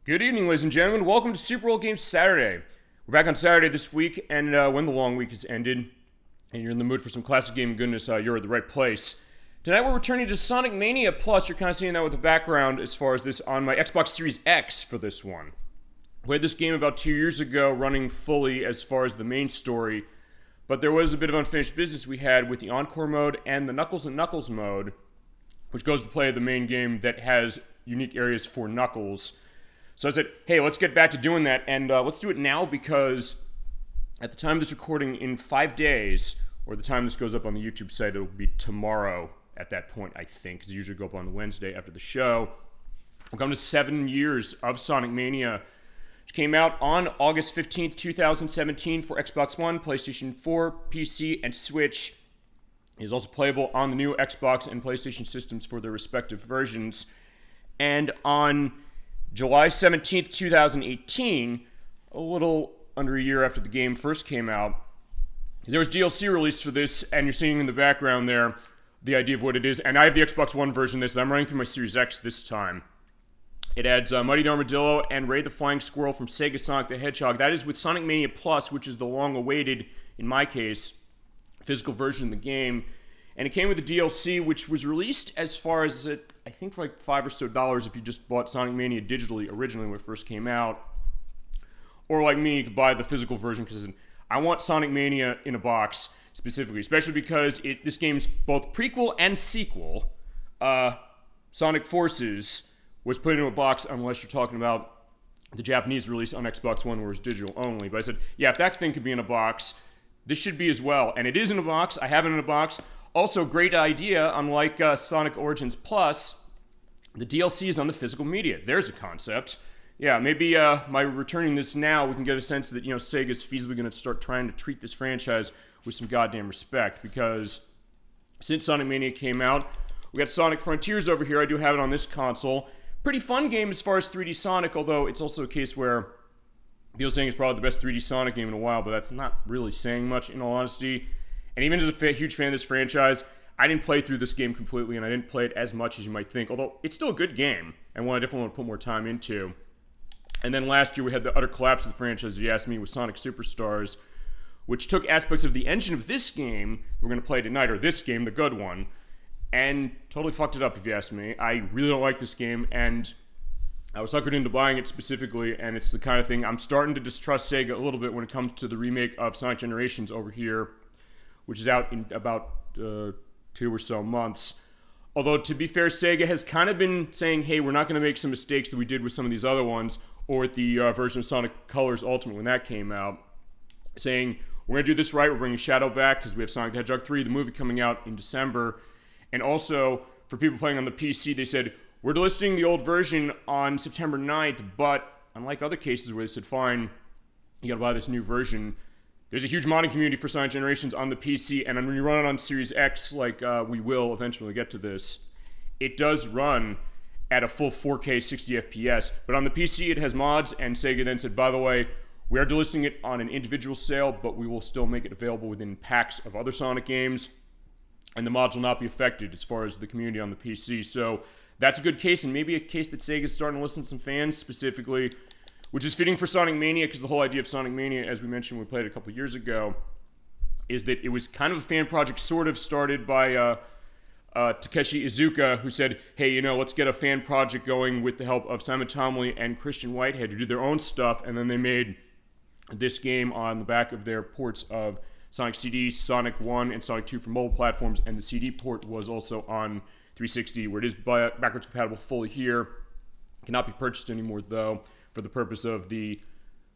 Good evening, ladies and gentlemen. Welcome to Super Bowl Game Saturday. We're back on Saturday this week, and when the long week has ended, and you're in the mood for some classic gaming goodness, you're at the right place. Tonight we're returning to Sonic Mania Plus. You're kind of seeing that with the background as far as this on my Xbox Series X for this one. We had this game about 2 years ago running fully as far as the main story, but there was a bit of unfinished business we had with the Encore mode and the Knuckles and Knuckles mode, which goes to play the main game that has unique areas for Knuckles. So I said, hey, let's get back to doing that, and let's do it now because at the time of this recording, in 5 days, or the time this goes up on the YouTube site, it'll be tomorrow at that point, I think, because it usually go up on the Wednesday after the show. We'll come to 7 years of Sonic Mania, which came out on August 15th, 2017 for Xbox One, PlayStation 4, PC, and Switch. It is also playable on the new Xbox and PlayStation systems for their respective versions. And on July 17th, 2018, a little under a year after the game first came out, there was DLC released for this, and you're seeing in the background there the idea of what it is. And I have the Xbox One version of this, and I'm running through my Series X this time. It adds Mighty the Armadillo and Ray the Flying Squirrel from Sega Sonic the Hedgehog. That is with Sonic Mania Plus, which is the long-awaited, in my case, physical version of the game. And it came with the DLC, which was released as far as it, I think for like $5 or so if you just bought Sonic Mania digitally originally when it first came out. Or like me, you could buy the physical version because I want Sonic Mania in a box specifically, especially because this game's both prequel and sequel. Sonic Forces was put into a box unless you're talking about the Japanese release on Xbox One where it's digital only. But I said, yeah, if that thing could be in a box, this should be as well. And it is in a box. I have it in a box. Also, great idea, unlike Sonic Origins Plus, the DLC is on the physical media. There's a concept. Yeah, maybe by returning this now, we can get a sense that, Sega's feasibly going to start trying to treat this franchise with some goddamn respect, because since Sonic Mania came out, we got Sonic Frontiers over here. I do have it on this console. Pretty fun game as far as 3D Sonic, although it's also a case where people saying it's probably the best 3D Sonic game in a while, but that's not really saying much, in all honesty. And even as a huge fan of this franchise, I didn't play through this game completely, and I didn't play it as much as you might think, although it's still a good game, and one I definitely want to put more time into. And then last year, we had the utter collapse of the franchise, if you ask me, with Sonic Superstars, which took aspects of the engine of this game we're going to play tonight, or this game, the good one, and totally fucked it up, if you ask me. I really don't like this game, and I was suckered into buying it specifically, and it's the kind of thing I'm starting to distrust Sega a little bit when it comes to the remake of Sonic Generations over here, which is out in about 2 or so months. Although, to be fair, Sega has kind of been saying, hey, we're not going to make some mistakes that we did with some of these other ones, or with the version of Sonic Colors Ultimate when that came out, saying, we're going to do this right, we're bringing Shadow back, because we have Sonic the Hedgehog 3, the movie coming out in December. And also, for people playing on the PC, they said, we're delisting the old version on September 9th, but unlike other cases where they said, fine, you got to buy this new version, there's a huge modding community for Sonic Generations on the PC, and when you run it on Series X, like we will eventually get to this, it does run at a full 4K 60 FPS. But on the PC, it has mods, and Sega then said, by the way, we are delisting it on an individual sale, but we will still make it available within packs of other Sonic games, and the mods will not be affected as far as the community on the PC. So that's a good case, and maybe a case that Sega's starting to listen to some fans specifically, which is fitting for Sonic Mania, because the whole idea of Sonic Mania, as we mentioned when we played it a couple years ago, is that it was kind of a fan project sort of started by Takeshi Iizuka, who said, hey, let's get a fan project going with the help of Simon Tomley and Christian Whitehead, who did their own stuff, and then they made this game on the back of their ports of Sonic CD, Sonic 1, and Sonic 2 for mobile platforms, and the CD port was also on 360, where it is backwards compatible fully here. It cannot be purchased anymore, though, for the purpose of the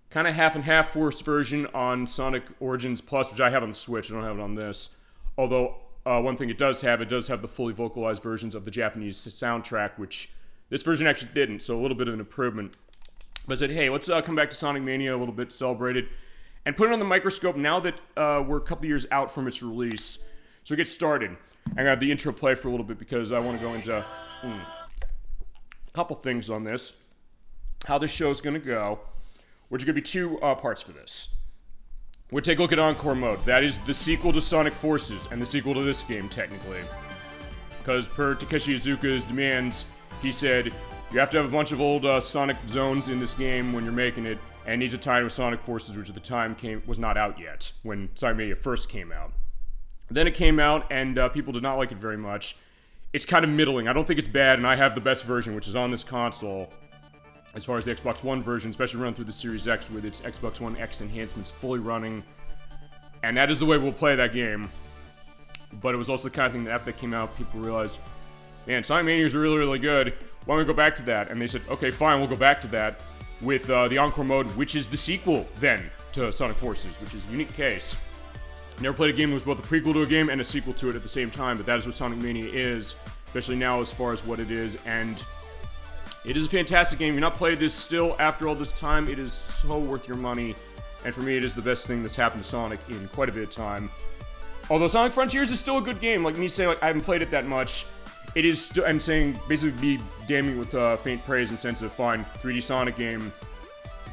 kind of half-and-half forced version on Sonic Origins Plus, which I have on the Switch. I don't have it on this. Although, one thing it does have the fully vocalized versions of the Japanese soundtrack, which this version actually didn't, so a little bit of an improvement. But I said, hey, let's come back to Sonic Mania a little bit, celebrate it, and put it on the microscope now that we're a couple years out from its release. So we get started. I'm going to have the intro play for a little bit because I want to go into a couple things on this. How this show is going to go, which are going to be two parts for this. We'll take a look at Encore mode. That is the sequel to Sonic Forces, and the sequel to this game, technically. Because per Takeshi Iizuka's demands, he said, You have to have a bunch of old Sonic zones in this game when you're making it, and it needs to tie in with Sonic Forces, which at the time was not out yet when Sonic Mania first came out. Then it came out, and people did not like it very much. It's kind of middling. I don't think it's bad, and I have the best version, which is on this console, as far as the Xbox One version, especially run through the Series X with its Xbox One X enhancements fully running. And that is the way we'll play that game. But it was also the kind of thing that after that came out, people realized, man, Sonic Mania is really, really good. Why don't we go back to that? And they said, okay, fine, we'll go back to that with the Encore mode, which is the sequel, then, to Sonic Forces, which is a unique case. Never played a game that was both a prequel to a game and a sequel to it at the same time, but that is what Sonic Mania is, especially now as far as what it is, and it is a fantastic game. If you've not played this still after all this time, it is so worth your money, and for me, it is the best thing that's happened to Sonic in quite a bit of time. Although Sonic Frontiers is still a good game, like me saying, like, I haven't played it that much, it is still, and saying, basically be damning with faint praise in the sense of, fine, 3D Sonic game,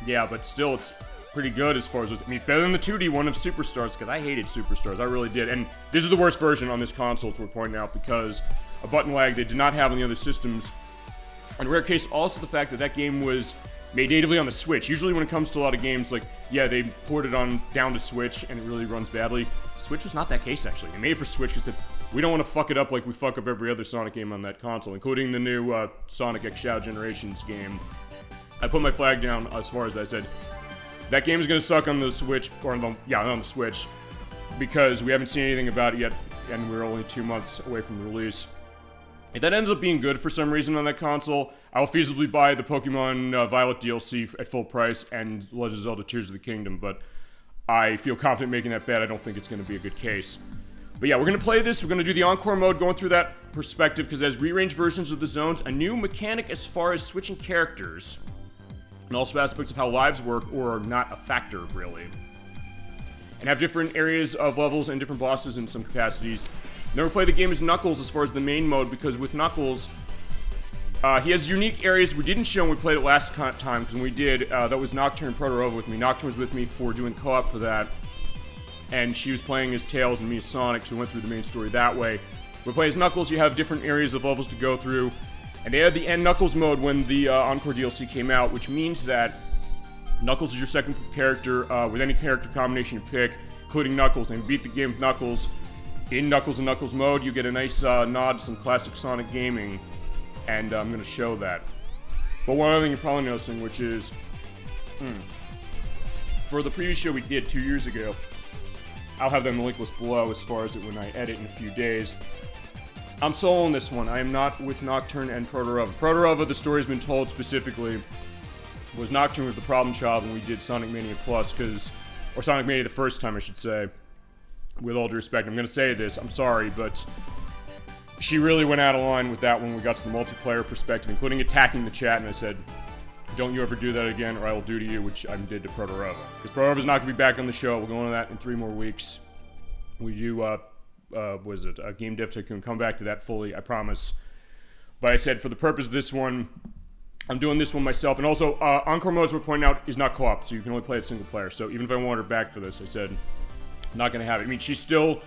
yeah, but still, it's pretty good as far as, I mean, it's better than the 2D one of Superstars, because I hated Superstars, I really did, and this is the worst version on this console, it's worth pointing out, because a button lag they did not have on the other systems, and rare case, also the fact that that game was made natively on the Switch. Usually when it comes to a lot of games, like, yeah, they ported on down to Switch, and it really runs badly. Switch was not that case, actually. They made it for Switch because we don't want to fuck it up like we fuck up every other Sonic game on that console, including the new Sonic X Shadow Generations game. I put my flag down as far as I said, that game is going to suck on the Switch, or on the Switch, because we haven't seen anything about it yet, and we're only 2 months away from the release. If that ends up being good for some reason on that console, I'll feasibly buy the Pokemon Violet DLC at full price and Legend of Zelda Tears of the Kingdom, but I feel confident making that bet. I don't think it's going to be a good case. But yeah, we're going to play this. We're going to do the Encore mode, going through that perspective, because it has rearranged versions of the zones, a new mechanic as far as switching characters, and also aspects of how lives work or are not a factor, really. And have different areas of levels and different bosses in some capacities. Never played the game as Knuckles as far as the main mode, because with Knuckles, he has unique areas we didn't show when we played it last time, because when we did, that was Nocturne and Proto-Rova with me. Nocturne was with me for doing co-op for that, and she was playing as Tails and me as Sonic, so we went through the main story that way. When we play as Knuckles, you have different areas of levels to go through, and they had the End Knuckles mode when the Encore DLC came out, which means that Knuckles is your second character with any character combination you pick, including Knuckles, and beat the game with Knuckles. In Knuckles and Knuckles mode, you get a nice nod to some classic Sonic gaming, and I'm going to show that. But one other thing you're probably noticing, which is, for the previous show we did 2 years ago, I'll have them in the link list below as far as it when I edit in a few days. I'm soloing this one. I am not with Nocturne and Proto-Rova. Proto-Rova, the story's been told specifically, was Nocturne was the problem child when we did Sonic Mania Plus, or Sonic Mania the first time, I should say. With all due respect, I'm going to say this, I'm sorry, but she really went out of line with that when we got to the multiplayer perspective, including attacking the chat, and I said, don't you ever do that again, or I will do to you, which I did to Proto-Rova. Because Proto-Rova's not going to be back on the show, we'll go into that in 3 more weeks. We do, a Game Dev Tycoon, come back to that fully, I promise. But I said, for the purpose of this one, I'm doing this one myself, and also, Encore mode, as we're pointing out, is not co-op, so you can only play it single player, so even if I want her back for this, I said, not going to have it. I mean, she's still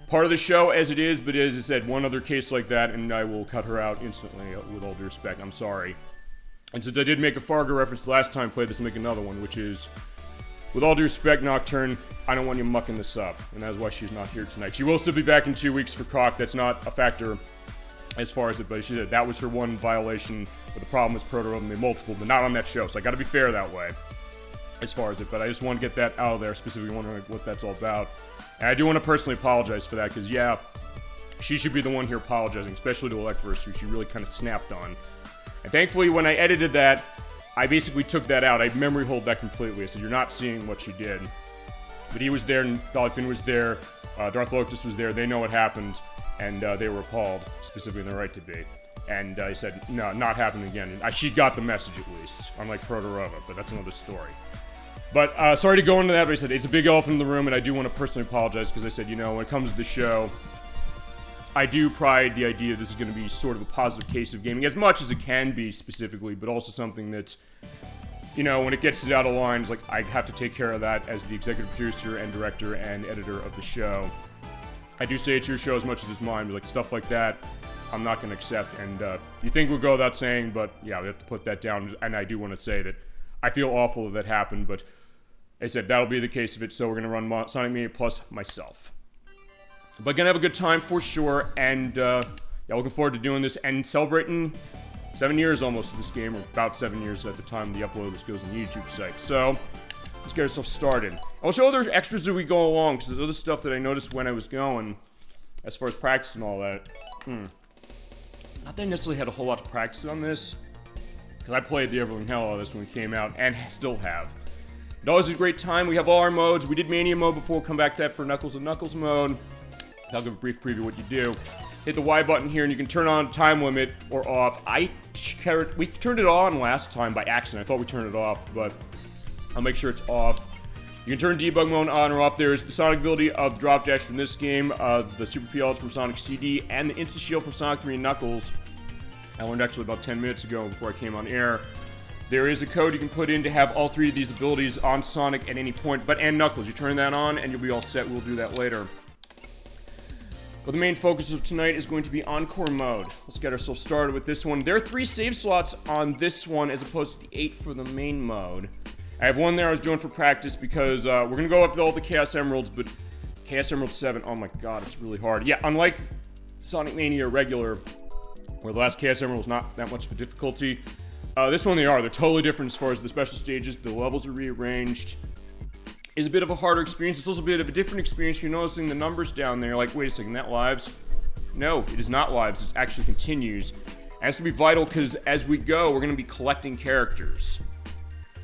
part of the show as it is, but as I said, one other case like that, and I will cut her out instantly, with all due respect. I'm sorry. And since I did make a Fargo reference the last time I played this, I'll make another one, which is, with all due respect, Nocturne, I don't want you mucking this up, and that's why she's not here tonight. She will still be back in 2 weeks for Croc. That's not a factor as far as it, but she said that was her one violation, but the problem was Proto-Rova made multiple, but not on that show, so I gotta be fair that way. As far as it, but I just want to get that out of there, specifically wondering what that's all about. And I do want to personally apologize for that, because yeah, she should be the one here apologizing, especially to Electroverse, who she really kind of snapped on. And thankfully, when I edited that, I basically took that out. I memory hold that completely. I said, you're not seeing what she did. But he was there, Dolly Finn was there, Darth Locust was there, they know what happened, and they were appalled, specifically in their right to be. And I said, no, not happening again. And she got the message at least, unlike Proto-Rova, but that's another story. But, sorry to go into that, but I said, it's a big elephant in the room, and I do want to personally apologize, because I said, you know, when it comes to the show, I do pride the idea this is going to be sort of a positive case of gaming, as much as it can be, specifically, but also something that's, you know, when it gets out of line, it's like, I have to take care of that as the executive producer and director and editor of the show. I do say it's your show as much as it's mine, but, like, stuff like that, I'm not going to accept. And you think we'll go without saying, but yeah, we have to put that down. And I do want to say that I feel awful that happened, but I said that'll be the case of it, so we're going to run Sonic Mania plus myself. But going to have a good time for sure, and yeah, looking forward to doing this and celebrating 7 years almost of this game, or about 7 years at the time the upload of this goes on the YouTube site. So, let's get ourselves started. I'll show other extras as we go along, because there's other stuff that I noticed when I was going, as far as practice and all that. Not that I necessarily had a whole lot to practice on this, because I played the ever-living hell out of this when it came out, and still have. It always is a great time. We have all our modes. We did Mania mode before. We'll come back to that for Knuckles and Knuckles mode. I'll give a brief preview of what you do. Hit the Y button here, and you can turn on time limit or off. We turned it on last time by accident. I thought we turned it off, but I'll make sure it's off. You can turn debug mode on or off. There's the Sonic ability of drop dash from this game, the Super PLs from Sonic CD, and the Insta Shield from Sonic 3 and Knuckles. I learned actually about 10 minutes ago before I came on air. There is a code you can put in to have all three of these abilities on Sonic at any point, and Knuckles. You turn that on, and you'll be all set. We'll do that later. But the main focus of tonight is going to be Encore mode. Let's get ourselves started with this one. There are 3 save slots on this one as opposed to the 8 for the main mode. I have one there I was doing for practice because we're going to go after all the Chaos Emeralds, but Chaos Emerald 7, oh my god, it's really hard. Yeah, unlike Sonic Mania regular, where the last Chaos Emerald was not that much of a difficulty, this one they're totally different as far as the special stages. The levels are rearranged. Is a bit of a harder experience. It's also a bit of a different experience. You're noticing the numbers down there. Like, wait a second, that lives? No, it is not lives. It actually continues. And it's going to be vital because as we go, we're going to be collecting characters.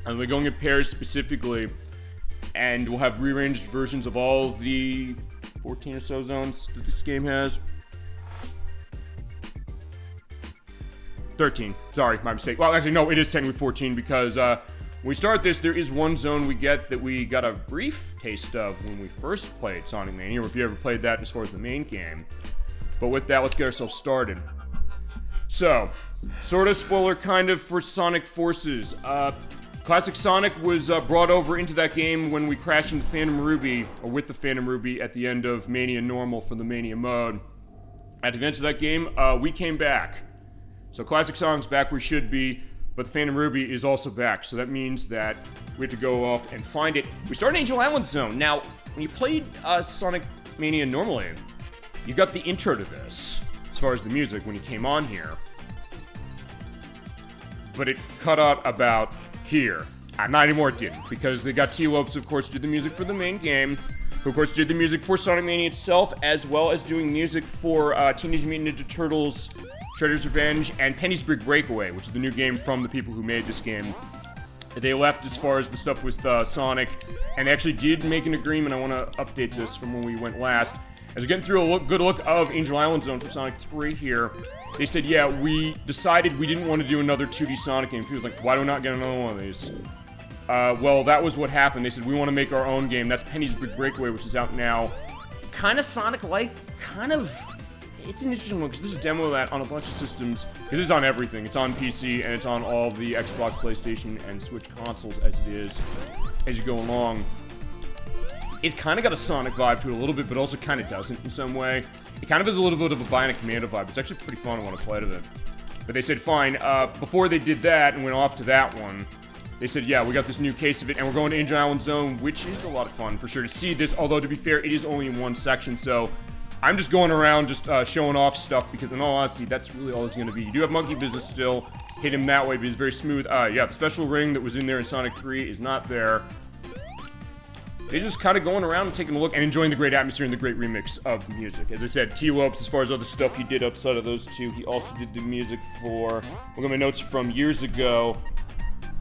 And we're going in pairs specifically. And we'll have rearranged versions of all the 14 or so zones that this game has. 13. Sorry, my mistake. Well, actually, no, it is technically 14 because when we start this, there is one zone we get that we got a brief taste of when we first played Sonic Mania, or if you ever played that as far as the main game. But with that, let's get ourselves started. So, sort of spoiler kind of for Sonic Forces. Classic Sonic was brought over into that game when we crashed into Phantom Ruby, or with the Phantom Ruby at the end of Mania Normal for the Mania mode. At the end of that game, we came back. So Classic Sonic's back where he should be, but the Phantom Ruby is also back, so that means that we have to go off and find it. We start in Angel Island Zone. Now, when you played Sonic Mania normally, you got the intro to this, as far as the music, when you came on here. But it cut out about here. Not anymore, it didn't, because they got Tee Lopes, of course, did the music for the main game, who, of course, did the music for Sonic Mania itself, as well as doing music for Teenage Mutant Ninja Turtles, Shredder's Revenge, and Penny's Big Breakaway, which is the new game from the people who made this game. They left as far as the stuff with Sonic, and they actually did make an agreement. I want to update this from when we went last. As we're getting through a good look of Angel Island Zone for Sonic 3 here, they said, yeah, we decided we didn't want to do another 2D Sonic game. People was like, why do we not get another one of these? Well, that was what happened. They said, we want to make our own game. That's Penny's Big Breakaway, which is out now. Kind of Sonic-like, kind of... It's an interesting one, because there's a demo of that on a bunch of systems, because it's on everything. It's on PC, and it's on all the Xbox, PlayStation, and Switch consoles as it is, as you go along. It's kind of got a Sonic vibe to it a little bit, but also kind of doesn't in some way. It kind of has a little bit of a Bionic Commando vibe. It's actually pretty fun. I want to play with it. But they said, fine, before they did that and went off to that one, they said, yeah, we got this new case of it, and we're going to Angel Island Zone, which is a lot of fun, for sure, to see this, although, to be fair, it is only in one section, so... I'm just going around just showing off stuff because in all honesty, that's really all it's going to be. You do have Monkey Business still. Hit him that way, but he's very smooth. Yeah, the special ring that was in there in Sonic 3 is not there. They're just kind of going around and taking a look and enjoying the great atmosphere and the great remix of the music. As I said, Tee Lopes, as far as other stuff he did outside of those two, he also did the music for... Look at my notes from years ago.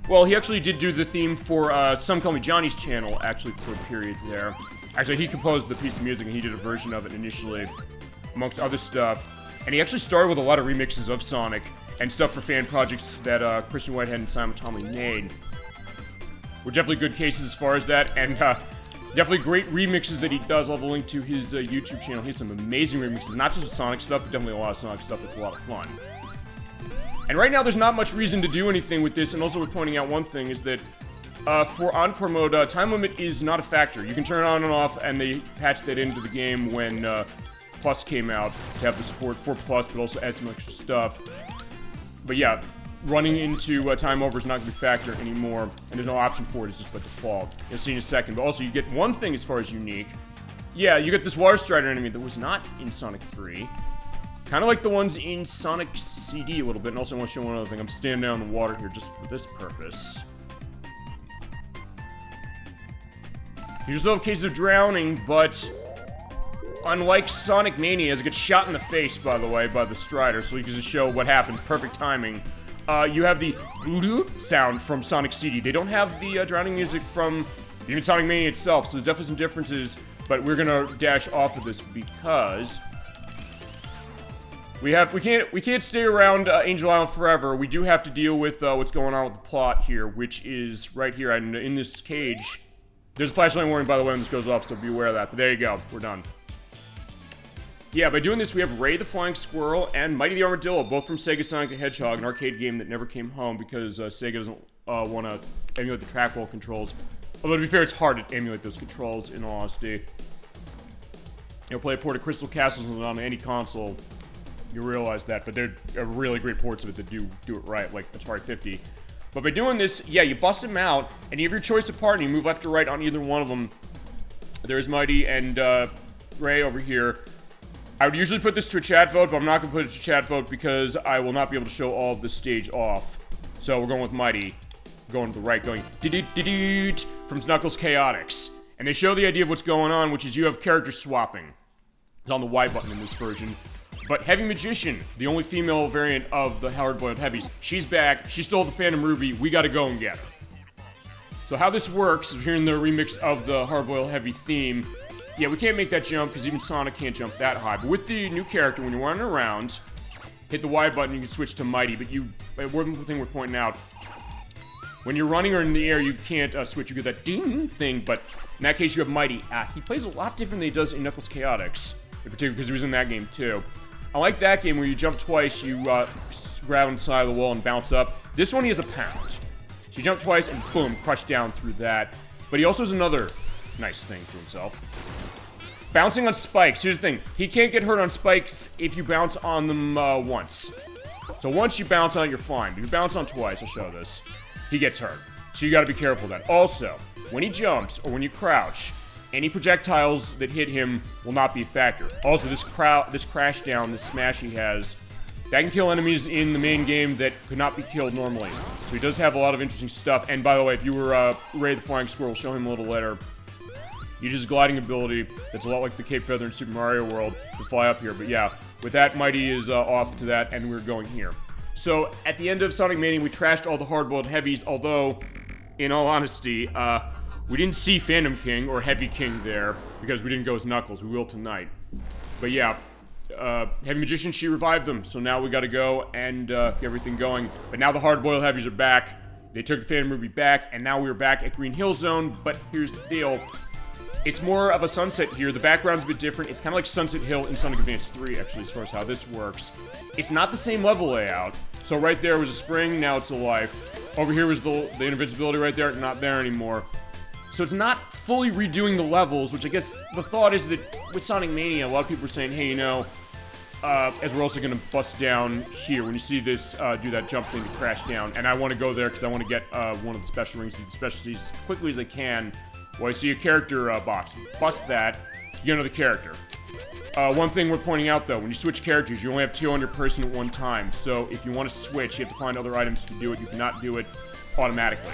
Well, he actually did do the theme for Some Call Me Johnny's channel, actually, for a period there. Actually, he composed the piece of music, and he did a version of it initially, amongst other stuff. And he actually started with a lot of remixes of Sonic, and stuff for fan projects that Christian Whitehead and Simon Tomley made. Were definitely good cases as far as that, and definitely great remixes that he does. I'll have a link to his YouTube channel. He has some amazing remixes, not just with Sonic stuff, but definitely a lot of Sonic stuff that's a lot of fun. And right now, there's not much reason to do anything with this, and also we're pointing out one thing, is that for Encore mode, time limit is not a factor. You can turn it on and off, and they patch that into the game when Plus came out to have the support for Plus, but also add some extra stuff. But yeah, running into time over is not going to be a factor anymore, and there's no option for it, it's just by default. You'll see in a second. But also, you get one thing as far as unique. Yeah, you get this Water Strider enemy that was not in Sonic 3. Kind of like the ones in Sonic CD a little bit, and also I want to show one other thing. I'm standing down in the water here just for this purpose. You still have cases of drowning, but unlike Sonic Mania, as it gets shot in the face, by the way, by the Strider, so you can just show what happens, perfect timing. You have the sound from Sonic CD. They don't have the drowning music from even Sonic Mania itself, so there's definitely some differences, but we're gonna dash off of this because we can't stay around Angel Island forever. We do have to deal with what's going on with the plot here, which is right here in this cage. There's a flashlight warning, by the way, when this goes off, so be aware of that. But there you go, we're done. Yeah, by doing this, we have Ray the Flying Squirrel and Mighty the Armadillo, both from Sega Sonic the Hedgehog, an arcade game that never came home because Sega doesn't want to emulate the track wall controls. Although, to be fair, it's hard to emulate those controls, in all honesty. You'll play a port of Crystal Castles on any console. You realize that, but there are really great ports of it that do it right, like Atari 50. But by doing this, yeah, you bust them out, and you have your choice of partner. You move left or right on either one of them. There's Mighty and Ray over here. I would usually put this to a chat vote, but I'm not going to put it to a chat vote because I will not be able to show all of this stage off. So we're going with Mighty. Going to the right, going dee-dee-dee-dee from Knuckles Chaotix. And they show the idea of what's going on, which is you have character swapping. It's on the Y button in this version. But Heavy Magician, the only female variant of the hard-boiled heavies, she's back. She stole the Phantom Ruby. We gotta go and get her. So how this works is here in the remix of the hard-boiled heavy theme. Yeah, we can't make that jump because even Sonic can't jump that high. But with the new character, when you're running around, hit the Y button, you can switch to Mighty. But one thing we're pointing out, when you're running or in the air, you can't switch. You get that ding thing, but in that case, you have Mighty. He plays a lot different than he does in Knuckles Chaotix, in particular because he was in that game too. I like that game where you jump twice, you grab on the side of the wall and bounce up. This one, he has a pound. So you jump twice and boom, crush down through that. But he also has another nice thing to himself. Bouncing on spikes. Here's the thing. He can't get hurt on spikes if you bounce on them once. So once you bounce on it, you're fine. But if you bounce on twice, I'll show this, he gets hurt. So you gotta be careful of that. Also, when he jumps or when you crouch, any projectiles that hit him will not be a factor. Also, this crash down, this smash he has, that can kill enemies in the main game that could not be killed normally. So he does have a lot of interesting stuff. And by the way, if you were Ray the Flying Squirrel, show him a little later. You just gliding ability that's a lot like the Cape Feather in Super Mario World to fly up here. But yeah, with that, Mighty is off to that, and we're going here. So at the end of Sonic Mania, we trashed all the hard-boiled heavies, although, in all honesty, we didn't see Phantom King or Heavy King there because we didn't go as Knuckles. We will tonight. But yeah, Heavy Magician, she revived them, so now we gotta go and get everything going. But now the hard-boiled heavies are back. They took the Phantom Ruby back, and now we're back at Green Hill Zone. But here's the deal. It's more of a sunset here. The background's a bit different. It's kind of like Sunset Hill in Sonic Advance 3, actually, as far as how this works. It's not the same level layout. So right there was a spring, now it's a life. Over here was the invincibility right there, not there anymore. So it's not fully redoing the levels, which I guess the thought is that with Sonic Mania, a lot of people are saying, hey, you know, as we're also going to bust down here, when you see this, do that jump thing to crash down. And I want to go there because I want to get one of the special rings, do the specialties as quickly as I can. Well, I see a character box. Bust that, you get another character. One thing we're pointing out, though, when you switch characters, you only have 200 person at one time. So if you want to switch, you have to find other items to do it. You cannot do it automatically.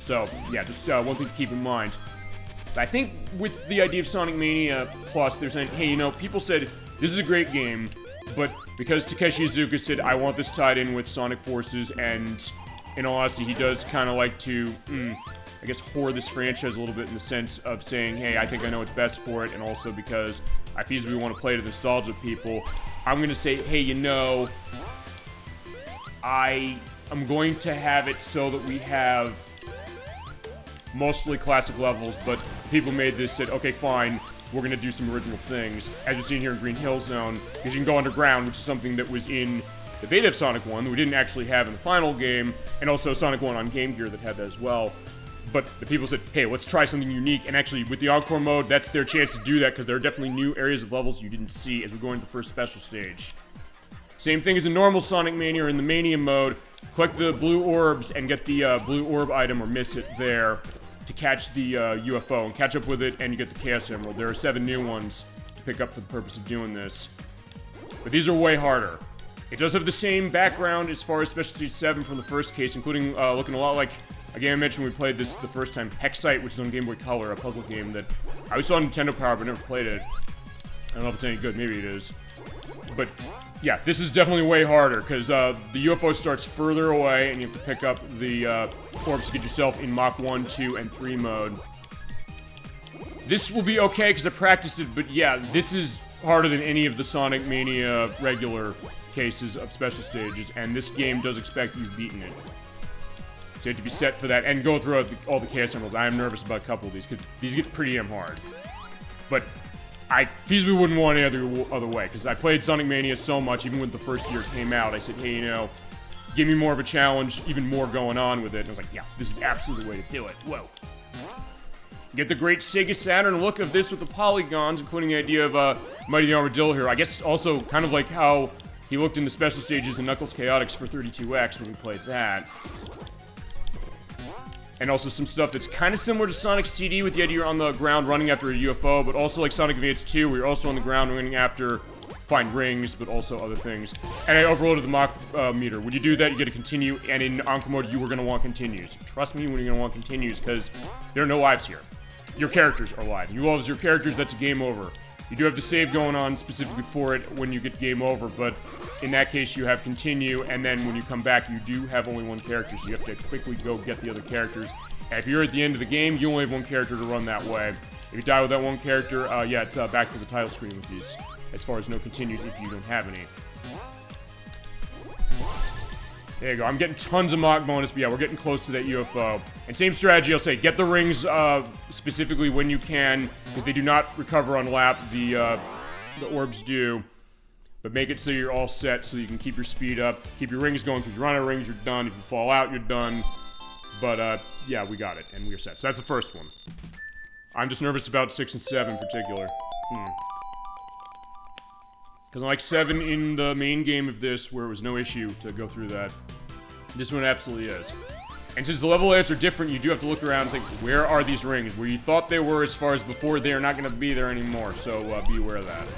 So, yeah, just one thing to keep in mind. I think with the idea of Sonic Mania Plus, they're saying, hey, you know, people said, this is a great game, but because Takeshi Iizuka said, I want this tied in with Sonic Forces, and in all honesty, he does kind of like to, I guess, whore this franchise a little bit in the sense of saying, hey, I think I know what's best for it, and also because I feasibly want to play to the nostalgia people, I'm going to say, hey, you know, I'm going to have it so that we have mostly classic levels, but people made this, said, okay, fine, we're going to do some original things, as you're seeing here in Green Hill Zone, because you can go underground, which is something that was in the beta of Sonic 1 that we didn't actually have in the final game, and also Sonic 1 on Game Gear that had that as well. But the people said, hey, let's try something unique. And actually, with the Encore mode, that's their chance to do that, because there are definitely new areas of levels you didn't see as we go into the first special stage. Same thing as in normal Sonic Mania or in the Mania mode. Collect the blue orbs and get the blue orb item or miss it there to catch the UFO and catch up with it, and you get the Chaos Emerald. There are 7 new ones to pick up for the purpose of doing this. But these are way harder. It does have the same background as far as Special Stage 7 from the first case, including looking a lot like a game I mentioned when we played this the first time, Hexite, which is on Game Boy Color, a puzzle game that I always saw on Nintendo Power but never played it. I don't know if it's any good, maybe it is. But yeah, this is definitely way harder, because the UFO starts further away, and you have to pick up the orbs to get yourself in Mach 1, 2, and 3 mode. This will be okay, because I practiced it, but yeah, this is harder than any of the Sonic Mania regular cases of special stages, and this game does expect you've beaten it. So you have to be set for that, and go through all the Chaos Emeralds. I am nervous about a couple of these, because these get pretty damn hard. But I feasibly wouldn't want any other way, because I played Sonic Mania so much, even when the first year came out. I said, hey, you know, give me more of a challenge, even more going on with it. And I was like, yeah, this is absolutely the way to do it. Whoa. Get the great Sega Saturn look of this with the polygons, including the idea of Mighty the Armadillo here. I guess also kind of like how he looked in the special stages in Knuckles Chaotix for 32X when we played that. And also some stuff that's kind of similar to Sonic CD, with the idea you're on the ground running after a UFO, but also like Sonic Advance 2, where you're also on the ground running after find rings, but also other things. And I overloaded the Mach meter. When you do that, you get to continue, and in Encore mode, you were going to want continues. Trust me when you're going to want continues, because there are no lives here. Your characters are alive. You lose your characters, that's a game over. You do have to save going on specifically for it when you get game over, but in that case, you have continue, and then when you come back, you do have only one character, so you have to quickly go get the other characters. And if you're at the end of the game, you only have one character to run that way. If you die with that one character, yeah, it's back to the title screen with these, as far as no continues if you don't have any. There you go. I'm getting tons of Mach bonus, but yeah, we're getting close to that UFO. And same strategy, I'll say, get the rings specifically when you can, because they do not recover on lap. The orbs do. But make it so you're all set so you can keep your speed up, keep your rings going, because if you run out of rings, you're done. If you fall out, you're done. But, yeah, we got it, and we're set. So that's the first one. I'm just nervous about 6 and 7 in particular. Because unlike 7 in the main game of this, where it was no issue to go through that, this one absolutely is. And since the level layouts are different, you do have to look around and think, where are these rings? Where you thought they were as far as before, they are not going to be there anymore, so be aware of that.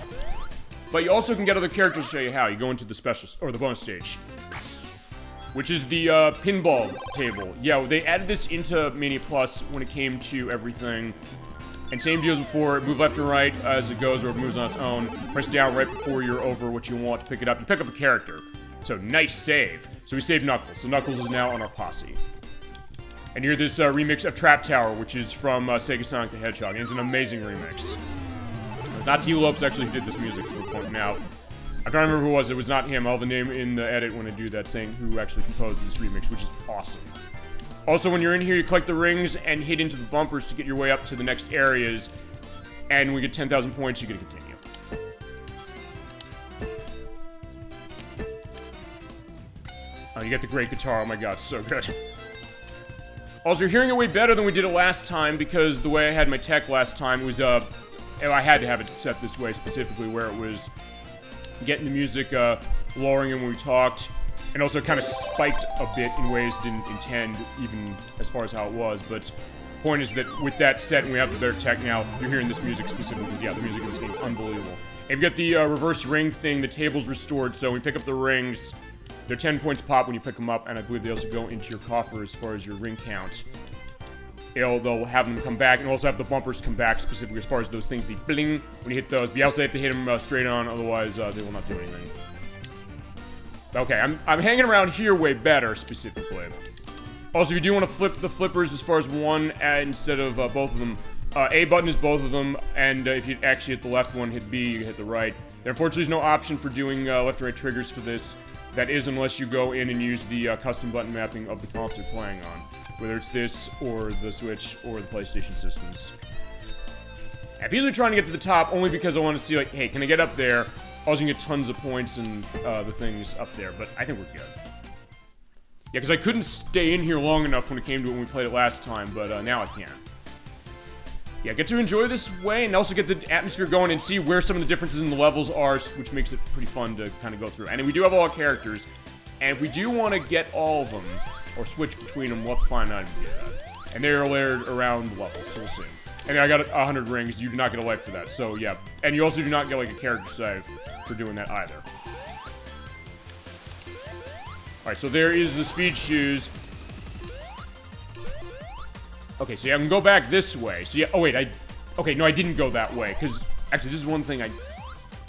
But you also can get other characters to show you how. You go into the special, or the bonus stage, which is the pinball table. Yeah, they added this into Mania Plus when it came to everything. And same deal as before, move left and right as it goes, or it moves on its own. Press down right before you're over what you want to pick it up. You pick up a character. So, nice save. So we saved Knuckles. So Knuckles is now on our posse. And you hear this remix of Trap Tower, which is from Sega Sonic the Hedgehog. And it's an amazing remix. Not Tee Lopes actually did this music, so we're pointing out. I'm trying to remember who it was. It was not him. I'll have the name in the edit when I do that, saying who actually composed this remix, which is awesome. Also, when you're in here, you collect the rings and hit into the bumpers to get your way up to the next areas. And when we get 10,000 points, you get to continue. Oh, you get the great guitar. Oh my god, so good. Also, you're hearing it way better than we did it last time, because the way I had my tech last time was, I had to have it set this way specifically, where it was getting the music, lowering it when we talked, and also kind of spiked a bit in ways didn't intend, even as far as how it was. But the point is that with that set, and we have the better tech now, you're hearing this music specifically, because yeah, the music in this game is unbelievable. And you've got the reverse ring thing, the table's restored, so when you pick up the rings, they're 10 points pop when you pick them up, and I believe they also go into your coffer as far as your ring count. They'll have them come back, and also have the bumpers come back specifically as far as those things be bling when you hit those. But you also have to hit them straight on, otherwise they will not do anything. Okay, I'm hanging around here way better specifically. Also, if you do want to flip the flippers as far as one instead of both of them, A button is both of them, and if you actually hit the left one, hit B, you hit the right. There unfortunately is no option for doing left and right triggers for this. That is unless you go in and use the custom button mapping of the console you're playing on. Whether it's this, or the Switch, or the PlayStation systems. I'm usually trying to get to the top only because I want to see, like, hey, can I get up there? Also, you can get tons of points and the things up there, but I think we're good. Yeah, because I couldn't stay in here long enough when it came to it when we played it last time, but now I can. Yeah, get to enjoy this way and also get the atmosphere going and see where some of the differences in the levels are, which makes it pretty fun to kind of go through. And we do have all our characters, and if we do want to get all of them, or switch between them, we'll have to find out if we do that. And they're layered around the levels, so we'll see. And I got 100 rings, you do not get a life for that, so yeah. And you also do not get, like, a character save for doing that either. Alright, so there is the speed shoes. Okay, so yeah, I can go back this way. So yeah, oh wait, okay, no, I didn't go that way, because, actually, this is one thing I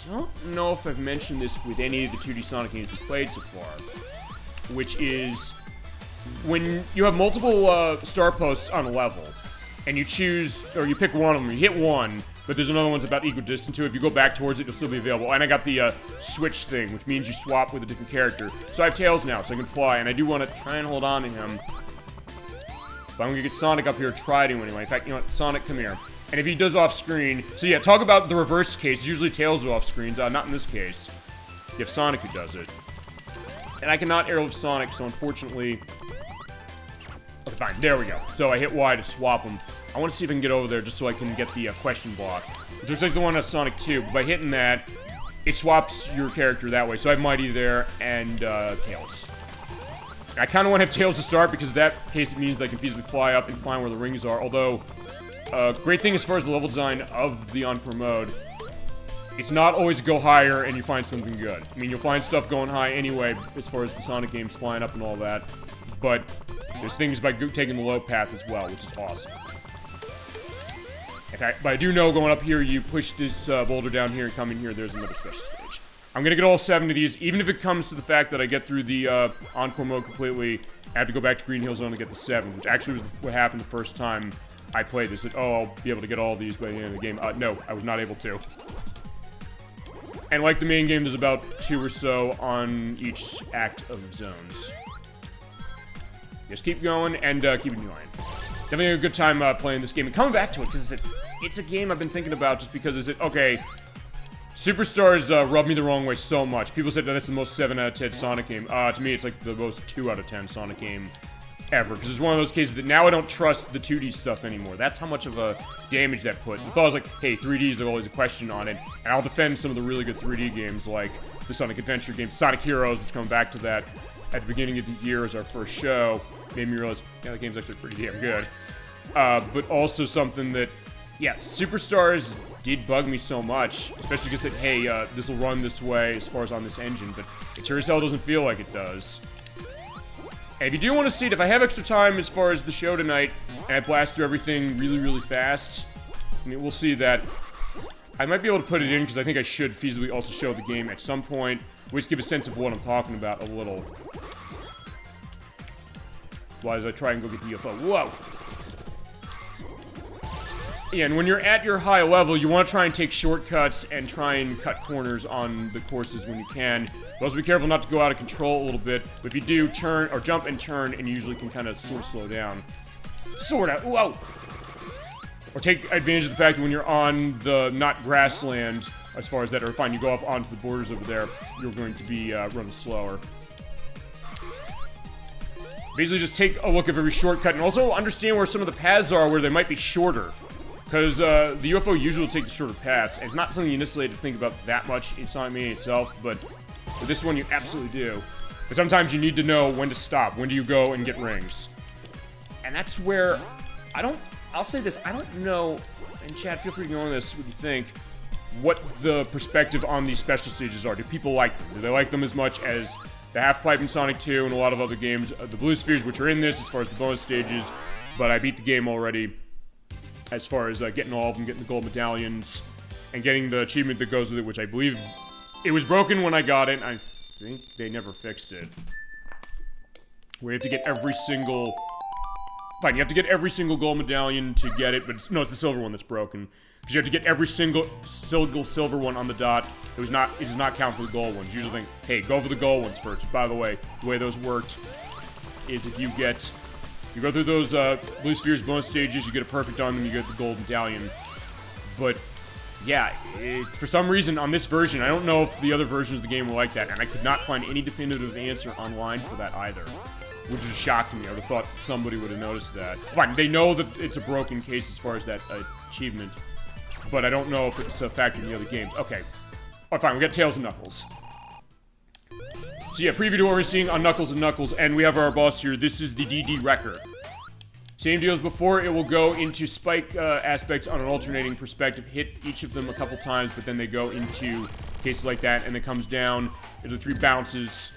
don't know if I've mentioned this with any of the 2D Sonic games we've played so far, which is, when you have multiple, star posts on a level, and you choose, or you pick one of them, you hit one, but there's another one that's about equidistant to it. If you go back towards it, it'll still be available. And I got the, switch thing, which means you swap with a different character. So I have Tails now, so I can fly, and I do want to try and hold on to him. But I'm gonna get Sonic up here, try to anyway. In fact, you know what? Sonic, come here. And if he does off-screen... So yeah, talk about the reverse case. Usually Tails are off-screens. Not in this case. You have Sonic who does it. And I cannot airlift Sonic, so unfortunately... Okay, fine. There we go. So I hit Y to swap them. I want to see if I can get over there just so I can get the question block. Which looks like the one on Sonic 2. But by hitting that, it swaps your character that way. So I have Mighty there and Tails. I kind of want to have Tails to start because in that case it means that I can feasibly fly up and find where the rings are. Although, great thing as far as the level design of the Encore mode, it's not always go higher and you find something good. I mean, you'll find stuff going high anyway as far as the Sonic games flying up and all that. But there's things by taking the low path as well, which is awesome. In fact, but I do know going up here, you push this boulder down here and come in here, there's another special stage. I'm gonna get all 7 of these, even if it comes to the fact that I get through the Encore mode completely, I have to go back to Green Hill Zone to get the 7, which actually was what happened the first time I played this. That, oh, I'll be able to get all these by the end of the game. No, I was not able to. And like the main game, there's about 2 or so on each act of zones. Just keep going and keep enjoying. Definitely a good time playing this game and coming back to it because it's a game I've been thinking about just because okay, Superstars rub me the wrong way so much. People said that it's the most 7 out of 10 Sonic game. To me, it's like the most 2 out of 10 Sonic game ever. Because it's one of those cases that now I don't trust the 2D stuff anymore. That's how much of a damage that put. I thought I was like, hey, 3D is always a question on it. And I'll defend some of the really good 3D games like the Sonic Adventure games. Sonic Heroes, which come back to that at the beginning of the year as our first show. Made me realize, yeah, the game's actually pretty damn good. But also something that, yeah, Superstars did bug me so much, especially because that, hey, this will run this way as far as on this engine, but it sure as hell doesn't feel like it does. And if you do want to see it, if I have extra time as far as the show tonight, and I blast through everything really, really fast, I mean, we'll see that. I might be able to put it in, because I think I should feasibly also show the game at some point. We'll just give a sense of what I'm talking about a little. While as I try and go get the UFO. Whoa! Yeah, and when you're at your high level, you want to try and take shortcuts and try and cut corners on the courses when you can. But also be careful not to go out of control a little bit. But if you do turn, or jump and turn, and you usually can kind of sort of slow down. Sorta, whoa! Or take advantage of the fact that when you're on the not grassland, as far as that, or fine, you go off onto the borders over there, you're going to be running slower. Basically just take a look at every shortcut, and also understand where some of the paths are where they might be shorter. Because the UFO usually will take the shorter paths, and it's not something you necessarily have to think about that much in Sonic Mania itself, but with this one you absolutely do. But sometimes you need to know when to stop, when do you go and get rings. And that's where, I'll say this, I don't know, and Chad, feel free to go on this, what you think, what the perspective on these special stages are. Do people like them? Do they like them as much as the half-pipe in Sonic 2 and a lot of other games? The blue spheres, which are in this as far as the bonus stages, but I beat the game already as far as getting all of them, getting the gold medallions, and getting the achievement that goes with it, which I believe it was broken when I got it, and I think they never fixed it. Where you have to get every single... Fine, you have to get every single gold medallion to get it, but no, it's the silver one that's broken. Because you have to get every single silver one on the dot. It does not count for the gold ones. You usually think, hey, go for the gold ones first. By the way those worked is if you go through those blue spheres bonus stages, you get a perfect on them, you get the gold medallion. But yeah, for some reason on this version, I don't know if the other versions of the game were like that, and I could not find any definitive answer online for that either. which is a shock to me. I would have thought somebody would have noticed that. Fine, they know that it's a broken case as far as that achievement, but I don't know if it's a factor in the other games. Okay. Alright, fine, we got Tails and Knuckles. So yeah, preview to what we're seeing on Knuckles and Knuckles, and we have our boss here. This is the DD Wrecker. Same deal as before, it will go into spike aspects on an alternating perspective, hit each of them a couple times, but then they go into cases like that, and it comes down into 3 bounces,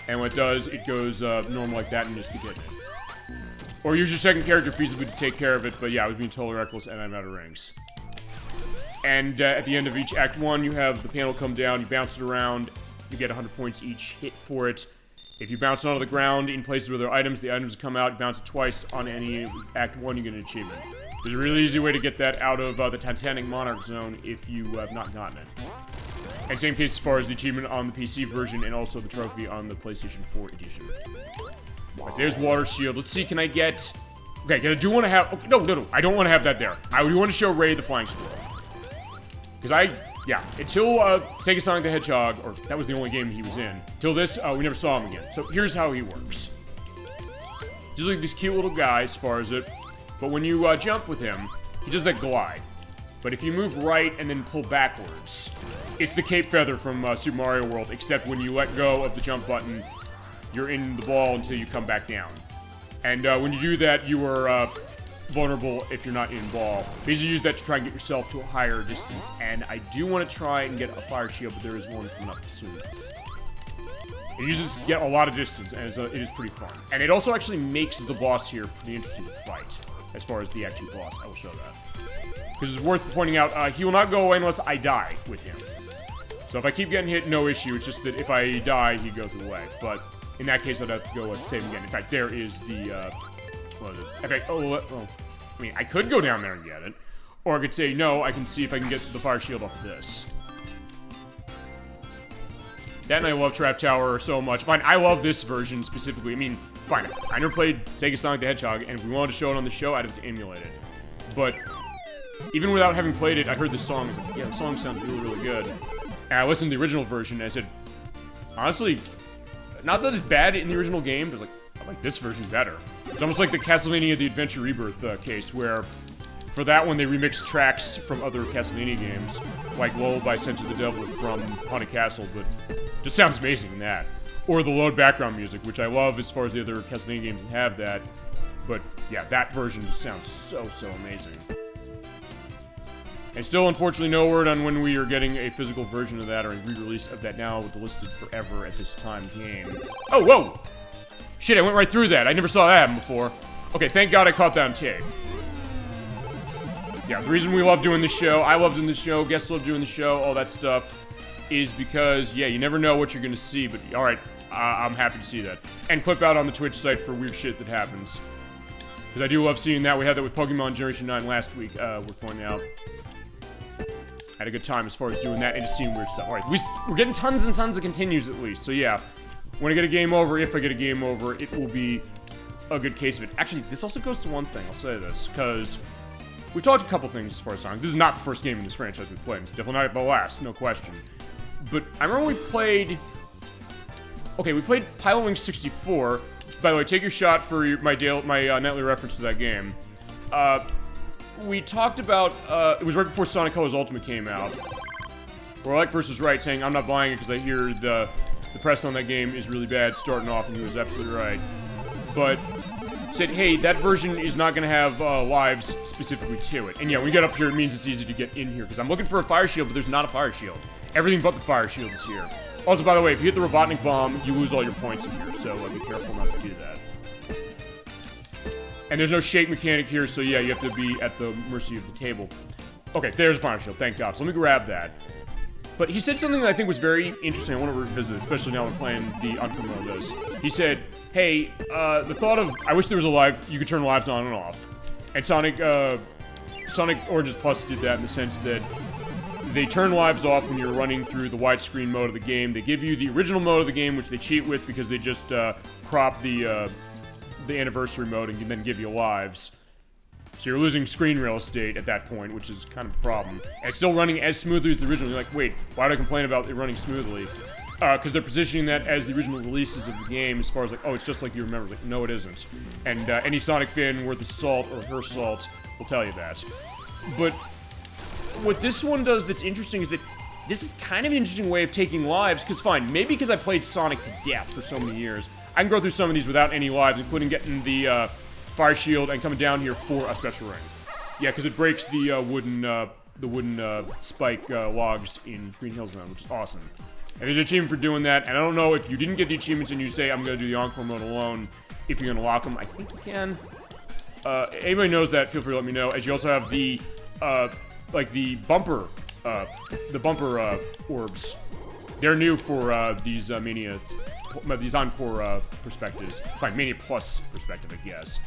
and what it does, it goes normal like that and just keep hitting it. Or use your second character feasibly to take care of it, but yeah, I was being totally reckless, and I'm out of rings. And at the end of each Act 1, you have the panel come down, you bounce it around, you get 100 points each hit for it. If you bounce it onto the ground in places where there are items, the items come out, you bounce it twice on any Act 1, you get an achievement. There's a really easy way to get that out of the Titanic Monarch Zone if you have not gotten it. And same case as far as the achievement on the PC version and also the trophy on the PlayStation 4 edition. Right, there's Water Shield. Let's see, can I get... Okay, I do want to have... Okay, no, I don't want to have that there. I do want to show Ray the Flying Squirrel. Because yeah, until Sega Sonic the Hedgehog, or that was the only game he was in, till this, we never saw him again. So here's how he works. He's like this cute little guy as far as it, but when you jump with him, he does that glide. But if you move right and then pull backwards, it's the Cape Feather from Super Mario World, except when you let go of the jump button, you're in the ball until you come back down. And when you do that, you are vulnerable if you're not in ball. Because you use that to try and get yourself to a higher distance, and I do want to try and get a fire shield, but there is one coming up soon. It uses to get a lot of distance, and it is pretty fun. And it also actually makes the boss here pretty interesting to fight, as far as the actual boss. I will show that. Because it's worth pointing out, he will not go away unless I die with him. So if I keep getting hit, no issue. It's just that if I die, he goes away. But in that case, I'd have to go save him again. In fact, there is the, what is it? Okay, I mean, I could go down there and get it. Or I could say, no, I can see if I can get the fire shield off of this. That and I love Trap Tower so much. Fine, I love this version specifically. I mean, fine, I never played Sega Sonic the Hedgehog, and if we wanted to show it on the show, I'd have to emulate it. But even without having played it, I heard this song. I was like, yeah, the song sounds really, really good. And I listened to the original version, and I said, honestly, not that it's bad in the original game, but like, I like this version better. It's almost like the Castlevania The Adventure Rebirth case, where for that one they remixed tracks from other Castlevania games, like Lullaby Sent to the Devil from Haunted Castle, but just sounds amazing in that. Or the load background music, which I love as far as the other Castlevania games that have that. But yeah, that version just sounds so, so amazing. And still, unfortunately, no word on when we are getting a physical version of that or a re-release of that now with the listed forever at this time game. Oh, whoa! Shit, I went right through that. I never saw that happen before. Okay, thank God I caught that on tape. Yeah, the reason we love doing this show, I love doing this show, guests love doing the show, all that stuff, is because, yeah, you never know what you're gonna see, but alright, I'm happy to see that. And clip out on the Twitch site for weird shit that happens. Because I do love seeing that. We had that with Pokemon Generation 9 last week, we're pointing out. Had a good time as far as doing that and just seeing weird stuff. Alright, we're getting tons and tons of continues at least, so yeah. When I get a game over, if I get a game over, it will be a good case of it. Actually, this also goes to one thing, I'll say this, because we talked a couple things as far as Sonic. This is not the first game in this franchise we played. It's definitely not the last, no question. But I remember we played... Okay, we played Pilot Wing 64. By the way, take your shot for my nightly reference to that game. We talked about... it was right before Sonic Colors Ultimate came out. Or Like vs. Right, saying I'm not buying it because I hear the press on that game is really bad starting off, and he was absolutely right. But said, hey, that version is not going to have lives specifically to it. And yeah, when we get up here, it means it's easy to get in here, because I'm looking for a fire shield, but there's not a fire shield. Everything but the fire shield is here. Also, by the way, if you hit the Robotnik bomb, you lose all your points in here, so be careful not to do that. And there's no shake mechanic here, so yeah, you have to be at the mercy of the table. Okay, there's a fire shield, thank God. So let me grab that. But he said something that I think was very interesting. I want to revisit it, especially now we're playing the Encore mode of this. He said, hey, the thought of, I wish there was a live, you could turn lives on and off. And Sonic Origins Plus did that in the sense that they turn lives off when you're running through the widescreen mode of the game. They give you the original mode of the game, which they cheat with because they just crop the anniversary mode and then give you lives. So you're losing screen real estate at that point, which is kind of a problem. And it's still running as smoothly as the original. You're like, wait, why do I complain about it running smoothly? because they're positioning that as the original releases of the game, as far as like, oh, it's just like you remember. Like, no, it isn't. And any Sonic fan worth his salt or her salt will tell you that. But what this one does that's interesting is that this is kind of an interesting way of taking lives, because fine, maybe because I played Sonic to death for so many years, I can go through some of these without any lives, including getting the fire shield and coming down here for a special ring. Yeah, because it breaks the wooden spike logs in Green Hill Zone, which is awesome. And there's an achievement for doing that, and I don't know if you didn't get the achievements and you say, I'm going to do the Encore mode alone, if you're going to lock them. I think you can. Anybody knows that, feel free to let me know. As you also have the, like the bumper orbs. They're new for these Mania, these Encore perspectives. Fine, Mania Plus perspective, I guess.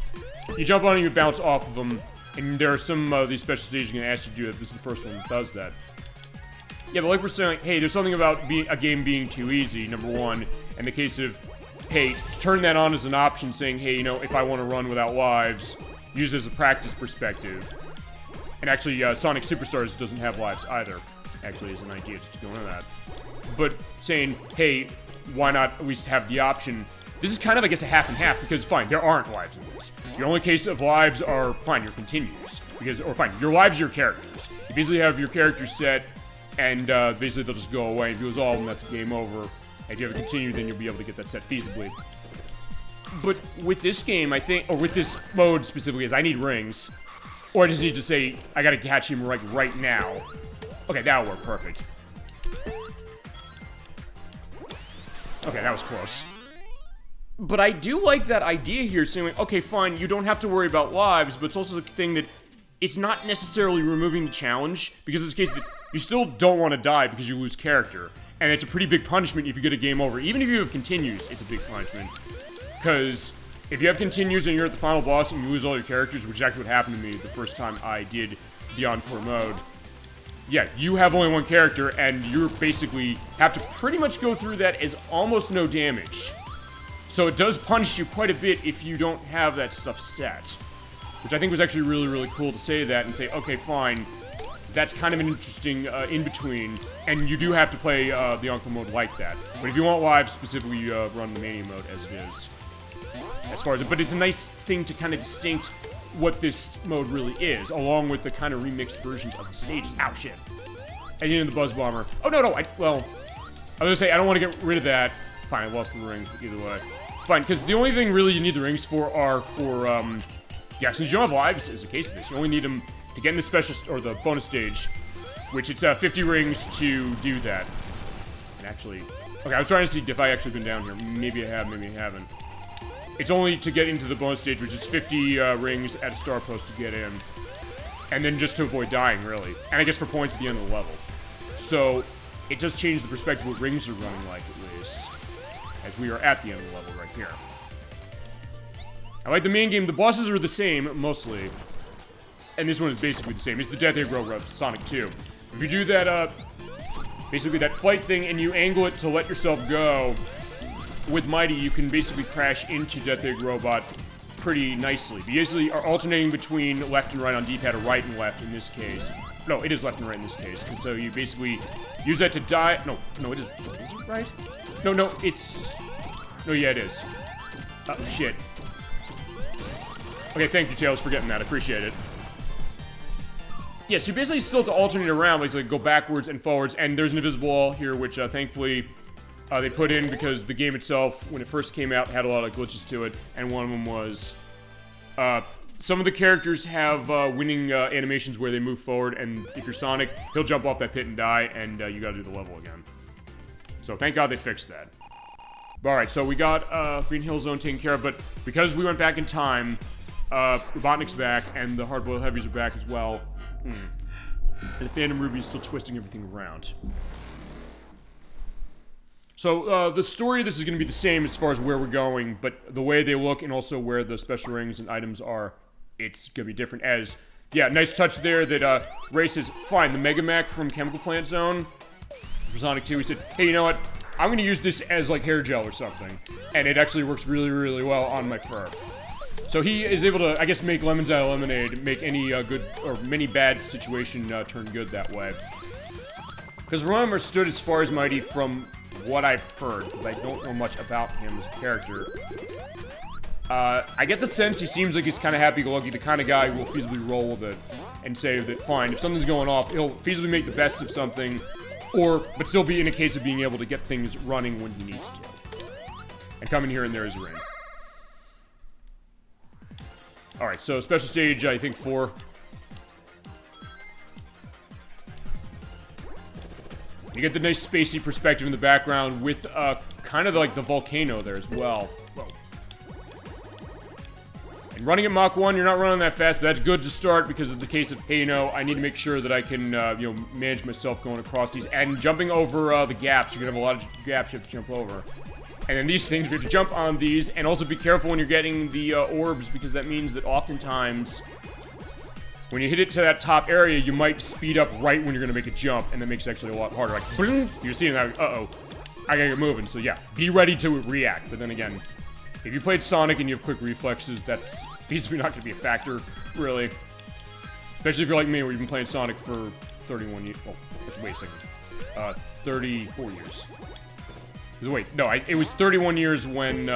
You jump on and you bounce off of them, and there are some of these special stages going to ask you to do that. This is the first one that does that. Yeah, but like we're saying, hey, there's something about a game being too easy, number one. In the case of, hey, turn that on as an option, saying, hey, you know, if I want to run without lives, use it as a practice perspective. And actually, Sonic Superstars doesn't have lives either. Actually, is an idea just to go into that. But saying, hey, why not at least have the option? This is kind of, I guess, a half and half, because fine, there aren't lives in this. Your only case of lives are, fine, your continues. Or fine, your lives are your characters. You basically have your characters set, and basically they'll just go away. If you lose all of them, that's a game over. And if you have a continue, then you'll be able to get that set feasibly. But with this game, I think, or with this mode specifically, is I need rings. Or I just need to say, I gotta catch him right now. Okay, that'll work perfect. Okay, that was close. But I do like that idea here, saying, okay, fine, you don't have to worry about lives, but it's also the thing that it's not necessarily removing the challenge, because in this case, you still don't want to die because you lose character. And it's a pretty big punishment if you get a game over. Even if you have continues, it's a big punishment. Because if you have continues and you're at the final boss and you lose all your characters, which is actually what happened to me the first time I did the Encore mode, yeah, you have only one character, and you basically have to pretty much go through that as almost no damage. So it does punish you quite a bit if you don't have that stuff set. Which I think was actually really, really cool to say that and say, okay, fine, that's kind of an interesting in-between, and you do have to play the Encore mode like that. But if you want live, specifically run the Mania mode as it is. As far as it, but it's a nice thing to kind of distinct what this mode really is, along with the kind of remixed versions of the stages. Ow, shit. And you know the Buzz Bomber. Oh, no, well, I was gonna say, I don't want to get rid of that. Fine, I lost the ring, either way. Fine, because the only thing really you need the rings for are for, yeah, since you don't have lives as a case of this, you only need them to get in the special, or the bonus stage, which it's 50 rings to do that. And actually, okay, I was trying to see if I actually been down here. Maybe I have, maybe I haven't. It's only to get into the bonus stage, which is 50 rings at a star post to get in. And then just to avoid dying, really. And I guess for points at the end of the level. So, it does change the perspective what rings are running like, at least. As we are at the end of the level right here. I like the main game. The bosses are the same, mostly. And this one is basically the same. It's the Death Egg Rogue of Sonic 2. If you do that, basically that flight thing, and you angle it to let yourself go, with Mighty, you can basically crash into Death Egg Robot pretty nicely. You basically are alternating between left and right on D-pad, or right and left in this case. No, it is left and right in this case. And so you basically use that to die. No, it is. Is it right? No, it's. No, yeah, it is. Oh, shit. Okay, thank you, Tails, for getting that. I appreciate it. Yeah, so you basically still have to alternate around, like go backwards and forwards, and there's an invisible wall here, which thankfully they put in because the game itself, when it first came out, had a lot of glitches to it, and one of them was some of the characters have winning animations where they move forward, and if you're Sonic, he'll jump off that pit and die, and you gotta do the level again. So thank God they fixed that. Alright, so we got Green Hill Zone taken care of, but because we went back in time, Robotnik's back, and the Hard-Boiled Heavies are back as well. And the Phantom Ruby is still twisting everything around. So, the story of this is going to be the same as far as where we're going, but the way they look and also where the special rings and items are, it's going to be different as... Yeah, nice touch there that, Ray says, fine, the Mega Mac from Chemical Plant Zone, for Sonic 2, he said, hey, you know what? I'm going to use this as, like, hair gel or something. And it actually works really, really well on my fur. So he is able to, I guess, make lemons out of lemonade, make any good, or many bad situation turn good that way. Because from what I understood as far as Mighty from what I've heard, because I don't know much about him as a character. I get the sense he seems like he's kind of happy-go-lucky, the kind of guy who will feasibly roll with it and say that, fine, if something's going off, he'll feasibly make the best of something, but still be in a case of being able to get things running when he needs to. And coming here and there is a ring. Alright, so special stage, I think 4. You get the nice spacey perspective in the background with kind of like the volcano there as well. Whoa. And running at Mach 1, you're not running that fast, but that's good to start because of the case of, hey, you know, I need to make sure that I can, you know, manage myself going across these. And jumping over the gaps, you're going to have a lot of gaps you have to jump over. And then these things, we have to jump on these, and also be careful when you're getting the orbs, because that means that oftentimes, when you hit it to that top area, you might speed up right when you're going to make a jump, and that makes it actually a lot harder. Like, boom, you're seeing that, uh-oh, I gotta get moving. So yeah, be ready to react. But then again, if you played Sonic and you have quick reflexes, that's feasibly not going to be a factor, really. Especially if you're like me, where you've been playing Sonic for 31 years. Oh, wait a second. 34 years. Wait, no, it was 31 years when,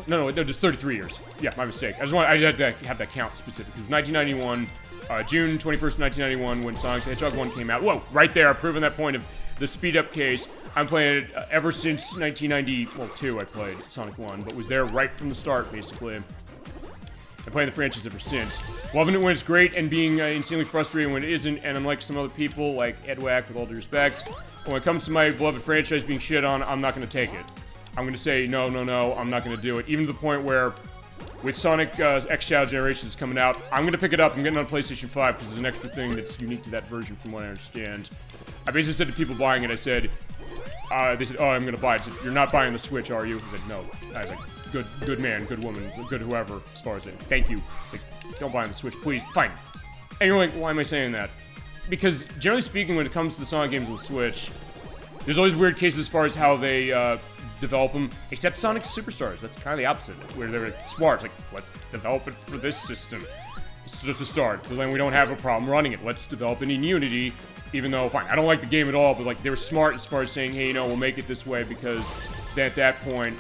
No, just 33 years. Yeah, my mistake. I had to have that count specific. It was 1991, June 21st, 1991, when Sonic the Hedgehog 1 came out. Whoa, right there, proving that point of the speed-up case. I'm playing it ever since 1992, I played Sonic 1, but was there right from the start, basically. I've playing the franchise ever since. Loving it when it's great, and being insanely frustrated when it isn't, and unlike some other people, like Edwack, with all due respect, when it comes to my beloved franchise being shit on, I'm not going to take it. I'm going to say, no, I'm not going to do it. Even to the point where, with Sonic X Shadow Generations coming out, I'm going to pick it up. I'm getting it on PlayStation 5, because there's an extra thing that's unique to that version, from what I understand. I basically said to people buying it, I said, they said, oh, I'm going to buy it. I said, you're not buying the Switch, are you? I said, no. I was like, good man, good woman, good whoever, as far as it. Thank you. Like, don't buy on the Switch, please. Fine. And you're like, why am I saying that? Because, generally speaking, when it comes to the Sonic games on the Switch, there's always weird cases as far as how they develop them, except Sonic Superstars. That's kind of the opposite, where they're smart. Like, let's develop it for this system. It's just a start, but then we don't have a problem running it. Let's develop it in Unity, even though, fine, I don't like the game at all, but, like, they were smart as far as saying, hey, you know, we'll make it this way, because then at that point,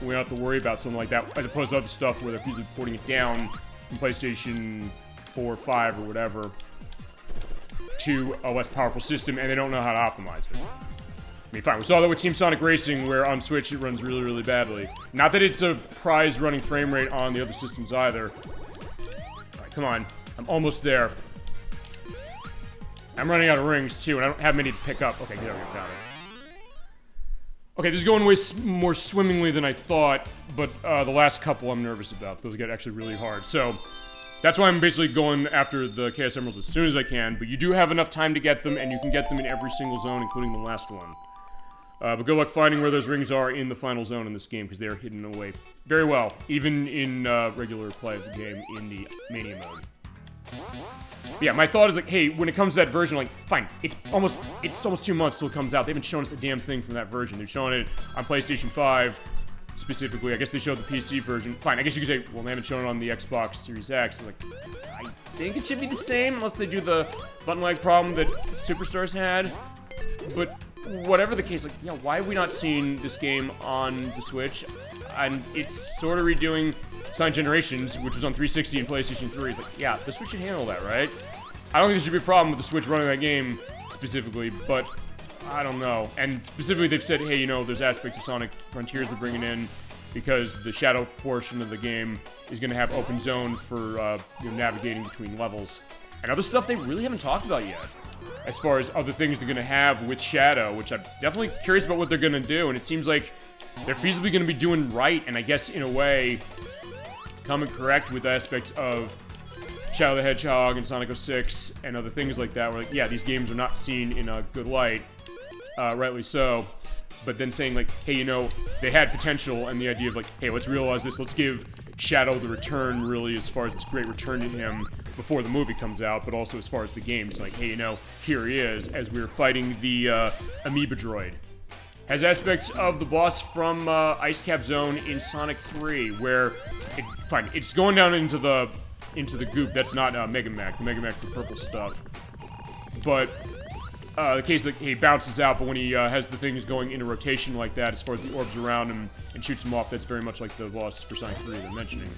we don't have to worry about something like that, as opposed to other stuff where they're usually porting it down from PlayStation 4 or 5 or whatever to a less powerful system, and they don't know how to optimize it. I mean, fine, we saw that with Team Sonic Racing, where on Switch it runs really, really badly. Not that it's a prize-running frame rate on the other systems either. Alright, come on. I'm almost there. I'm running out of rings, too, and I don't have many to pick up. Okay, there we go, got it. Okay, this is going way more swimmingly than I thought, but the last couple I'm nervous about. Those get actually really hard. So, that's why I'm basically going after the Chaos Emeralds as soon as I can, but you do have enough time to get them, and you can get them in every single zone, including the last one. But good luck finding where those rings are in the final zone in this game, because they are hidden away very well, even in regular play of the game in the Mania mode. But yeah, my thought is like, hey, when it comes to that version, like, fine, it's almost 2 months till it comes out. They haven't shown us a damn thing from that version. They've shown it on PlayStation 5, specifically. I guess they showed the PC version. Fine, I guess you could say, well, they haven't shown it on the Xbox Series X. But like, I think it should be the same, unless they do the button lag problem that Superstars had. But whatever the case, like, yeah, why have we not seen this game on the Switch? And it's sort of redoing Sonic Generations, which was on 360 and PlayStation 3. It's like, yeah, the Switch should handle that, right? I don't think there should be a problem with the Switch running that game specifically, but I don't know. And specifically, they've said, hey, you know, there's aspects of Sonic Frontiers they're bringing in, because the Shadow portion of the game is going to have open zone for you know, navigating between levels. And other stuff they really haven't talked about yet, as far as other things they're going to have with Shadow, which I'm definitely curious about what they're going to do. And it seems like they're feasibly going to be doing right, and I guess in a way, coming correct with aspects of Shadow the Hedgehog and Sonic 06 and other things like that, where like, yeah, these games are not seen in a good light, rightly so, but then saying like, hey, you know, they had potential, and the idea of like, hey, let's realize this, let's give Shadow the return, really, as far as this great return to him before the movie comes out, but also as far as the game's like, hey, you know, here he is, as we're fighting the Amoeba Droid. Has aspects of the boss from Ice Cap Zone in Sonic 3, where, fine, it's going down into the goop. That's not Mega Mac. The Mega Mac's the purple stuff. But the case that he bounces out, but when he has the things going into rotation like that, as far as the orbs around him, and shoots them off, that's very much like the boss for Sonic 3 they're mentioning.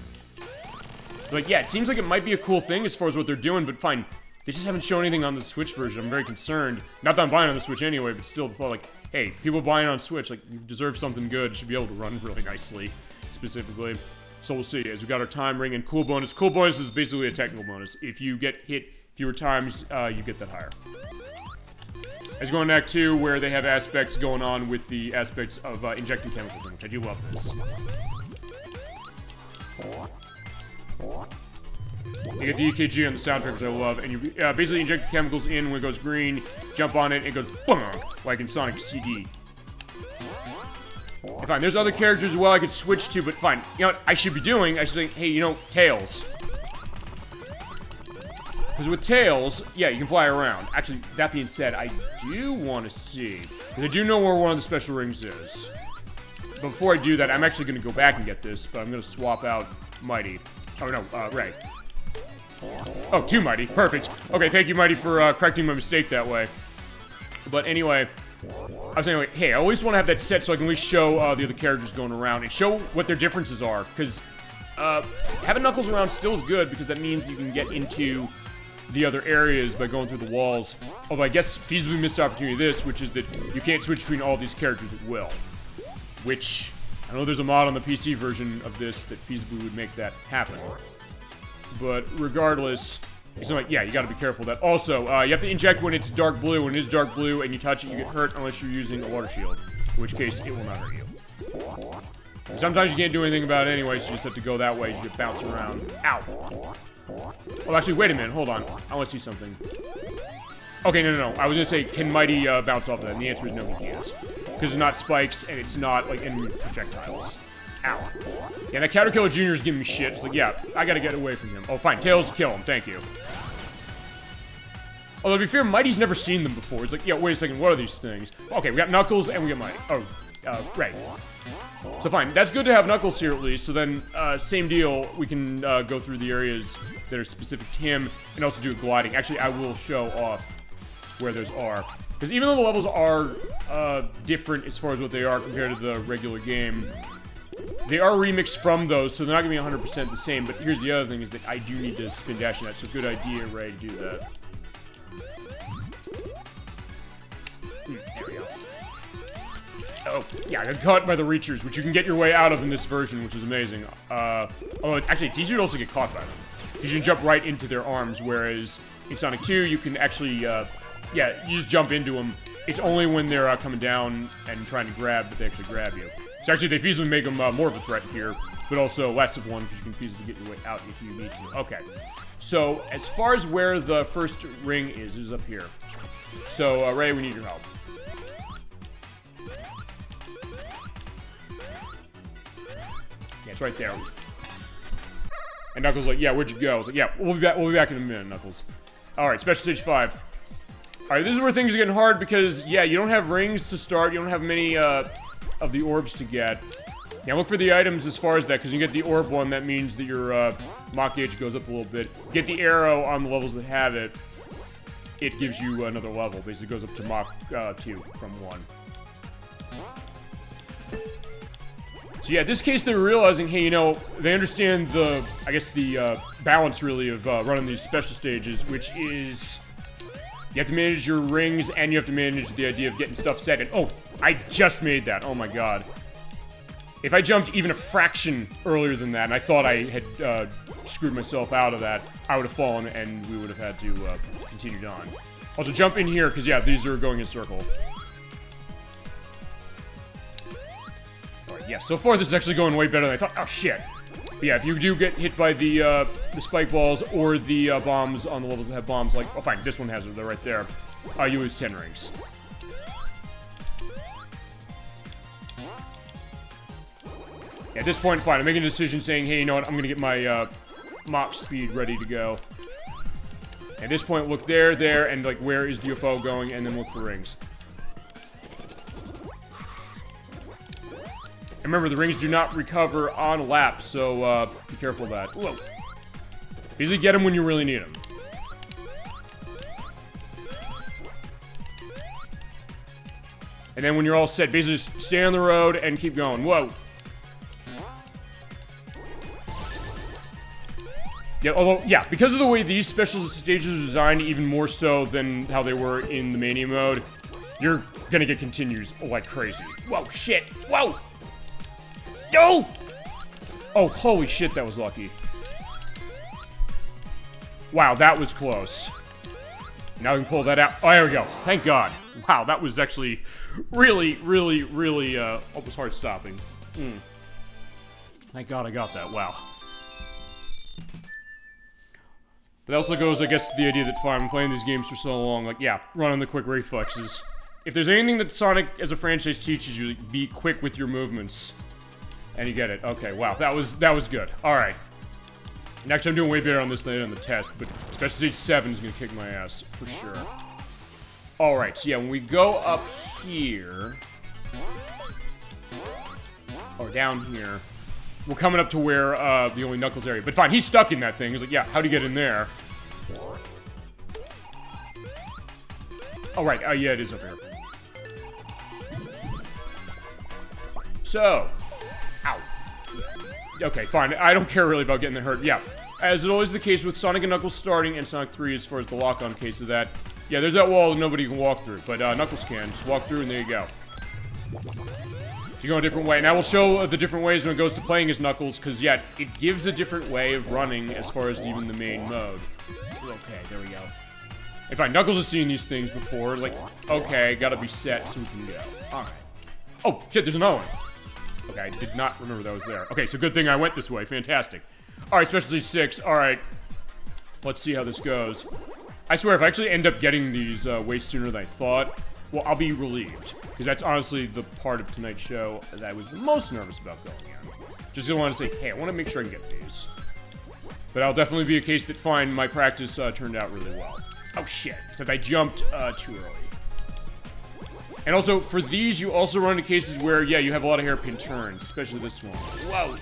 Like, yeah, it seems like it might be a cool thing as far as what they're doing, but fine. They just haven't shown anything on the Switch version. I'm very concerned. Not that I'm buying on the Switch anyway, but still, like, hey, people buying on Switch, like, you deserve something good. You should be able to run really nicely, specifically. So we'll see. As we got our time ring and cool bonus. Cool bonus is basically a technical bonus. If you get hit fewer times, you get that higher. As going back to where they have aspects going on with the aspects of injecting chemicals in, which I do love this. You get the EKG on the soundtrack, which I love, and you basically inject the chemicals in when it goes green, jump on it, and it goes boom, like in Sonic CD. Okay, fine, there's other characters as well I could switch to, but fine. You know what I should be doing? I should say, hey, you know, Tails. Because with Tails, yeah, you can fly around. Actually, that being said, I do want to see, because I do know where one of the special rings is. But before I do that, I'm actually going to go back and get this, but I'm going to swap out Mighty. Oh, no, Ray. Oh, 2 Mighty. Perfect. Okay, thank you, Mighty, for correcting my mistake that way. But anyway, I was saying, like, hey, I always want to have that set so I can at least show the other characters going around and show what their differences are. Because having Knuckles around still is good because that means you can get into the other areas by going through the walls. Although I guess feasibly missed opportunity of this, which is that you can't switch between all these characters at will. Which, I know there's a mod on the PC version of this that feasibly would make that happen. But regardless, it's like, yeah, you gotta be careful of that. Also, you have to inject when it's dark blue. When it is dark blue and you touch it, you get hurt unless you're using a water shield. In which case, it will not hurt you. And sometimes you can't do anything about it anyway, so you just have to go that way. You get bounced around. Ow! Well, actually, wait a minute. Hold on. I want to see something. Okay, no. I was gonna say, can Mighty bounce off of that? And the answer is no, he can't. Because it's not spikes, and it's not, like, enemy projectiles. Ow. Yeah, that Counter-Killer Jr. is giving me shit. It's like, yeah, I gotta get away from him. Oh, fine. Tails, kill him. Thank you. Although, to be fair, Mighty's never seen them before. It's like, yeah, wait a second. What are these things? Okay, we got Knuckles, and we got Mighty. Oh, Ray. So fine, that's good to have Knuckles here at least, so then, same deal, we can go through the areas that are specific to him, and also do gliding. Actually, I will show off where those are. Because even though the levels are different as far as what they are compared to the regular game, they are remixed from those, so they're not going to be 100% the same, but here's the other thing, is that I do need to spin dash in that, so good idea, Ray, to do that. There we go. Oh, yeah, I got caught by the Reachers, which you can get your way out of in this version, which is amazing. Oh, actually, it's easier to also get caught by them. Because you can jump right into their arms, whereas in Sonic 2, you can actually, yeah, you just jump into them. It's only when they're coming down and trying to grab that they actually grab you. So actually, they feasibly make them more of a threat here, but also less of one, because you can feasibly get your way out if you need to. Okay. So, as far as where the first ring is up here. So, Ray, we need your help. Yeah, it's right there. And Knuckles like, yeah, where'd you go? I was like, yeah, we'll be back in a minute, Knuckles. Alright, special stage 5. Alright, this is where things are getting hard because, yeah, you don't have rings to start, you don't have many, of the orbs to get. Yeah, look for the items as far as that, because you get the orb one, that means that your, Mach gauge goes up a little bit. Get the arrow on the levels that have it, it gives you another level. Basically goes up to Mach 2 from 1. So yeah, in this case, they're realizing, hey, you know, they understand the, I guess, the balance, really, of running these special stages, which is you have to manage your rings, and you have to manage the idea of getting stuff set. And, oh, I just made that. Oh, my God. If I jumped even a fraction earlier than that, and I thought I had screwed myself out of that, I would have fallen, and we would have had to continue on. Also, jump in here, because, yeah, these are going in circle. Yeah, so far this is actually going way better than I thought. Oh, shit. But yeah, if you do get hit by the spike balls or the bombs on the levels that have bombs, like, oh, fine, this one has it, they're right there. You lose 10 rings. Yeah, at this point, fine, I'm making a decision saying, hey, you know what, I'm gonna get my Mach speed ready to go. At this point, look there, and, like, where is the UFO going, and then look for rings. Remember, the rings do not recover on a lap, so be careful of that. Whoa. Usually get them when you really need them. And then when you're all set, basically just stay on the road and keep going. Whoa. Yeah, although, yeah, because of the way these special stages are designed, even more so than how they were in the Mania mode, you're gonna get continues like crazy. Whoa, shit. Whoa! No! Oh, holy shit, that was lucky. Wow, that was close. Now we can pull that out. Oh, there we go. Thank God. Wow, that was actually really, almost hard stopping. Thank God I got that. Wow. But that also goes, I guess, to the idea that, fine, I'm playing these games for so long, like, yeah, run on the quick reflexes. If there's anything that Sonic, as a franchise, teaches you, be quick with your movements. And you get it. Okay, wow, that was good. Alright. And actually, I'm doing way better on this than on the test, but Special Stage 7 is gonna kick my ass, for sure. Alright, so yeah, when we go up here... or down here... we're coming up to where, the only Knuckles area. But fine, he's stuck in that thing. He's like, yeah, how'd he get in there? Oh, right. Oh, yeah, it is up here. So. Ow. Okay, fine. I don't care really about getting hurt. Yeah. As is always the case with Sonic and Knuckles starting and Sonic 3 as far as the lock-on case of that. Yeah, there's that wall that nobody can walk through. But, Knuckles can. Just walk through and there you go. You go a different way, and I will show the different ways when it goes to playing as Knuckles, because, yeah, it gives a different way of running as far as even the main mode. Okay, there we go. In fact, Knuckles has seen these things before, like, okay, gotta be set so we can go. Alright. Oh, shit, there's another one. Okay, I did not remember that was there. Okay, so good thing I went this way, fantastic. Alright, Special Stage 6, alright. Let's see how this goes. I swear, if I actually end up getting these way sooner than I thought, well, I'll be relieved. Because that's honestly the part of tonight's show that I was the most nervous about going on. Just didn't want to say, hey, I want to make sure I can get these. But I'll definitely be a case that, fine, my practice turned out really well. Oh, shit. Except I jumped too early. And also, for these, you also run into cases where, yeah, you have a lot of hairpin turns. Especially this one. Whoa!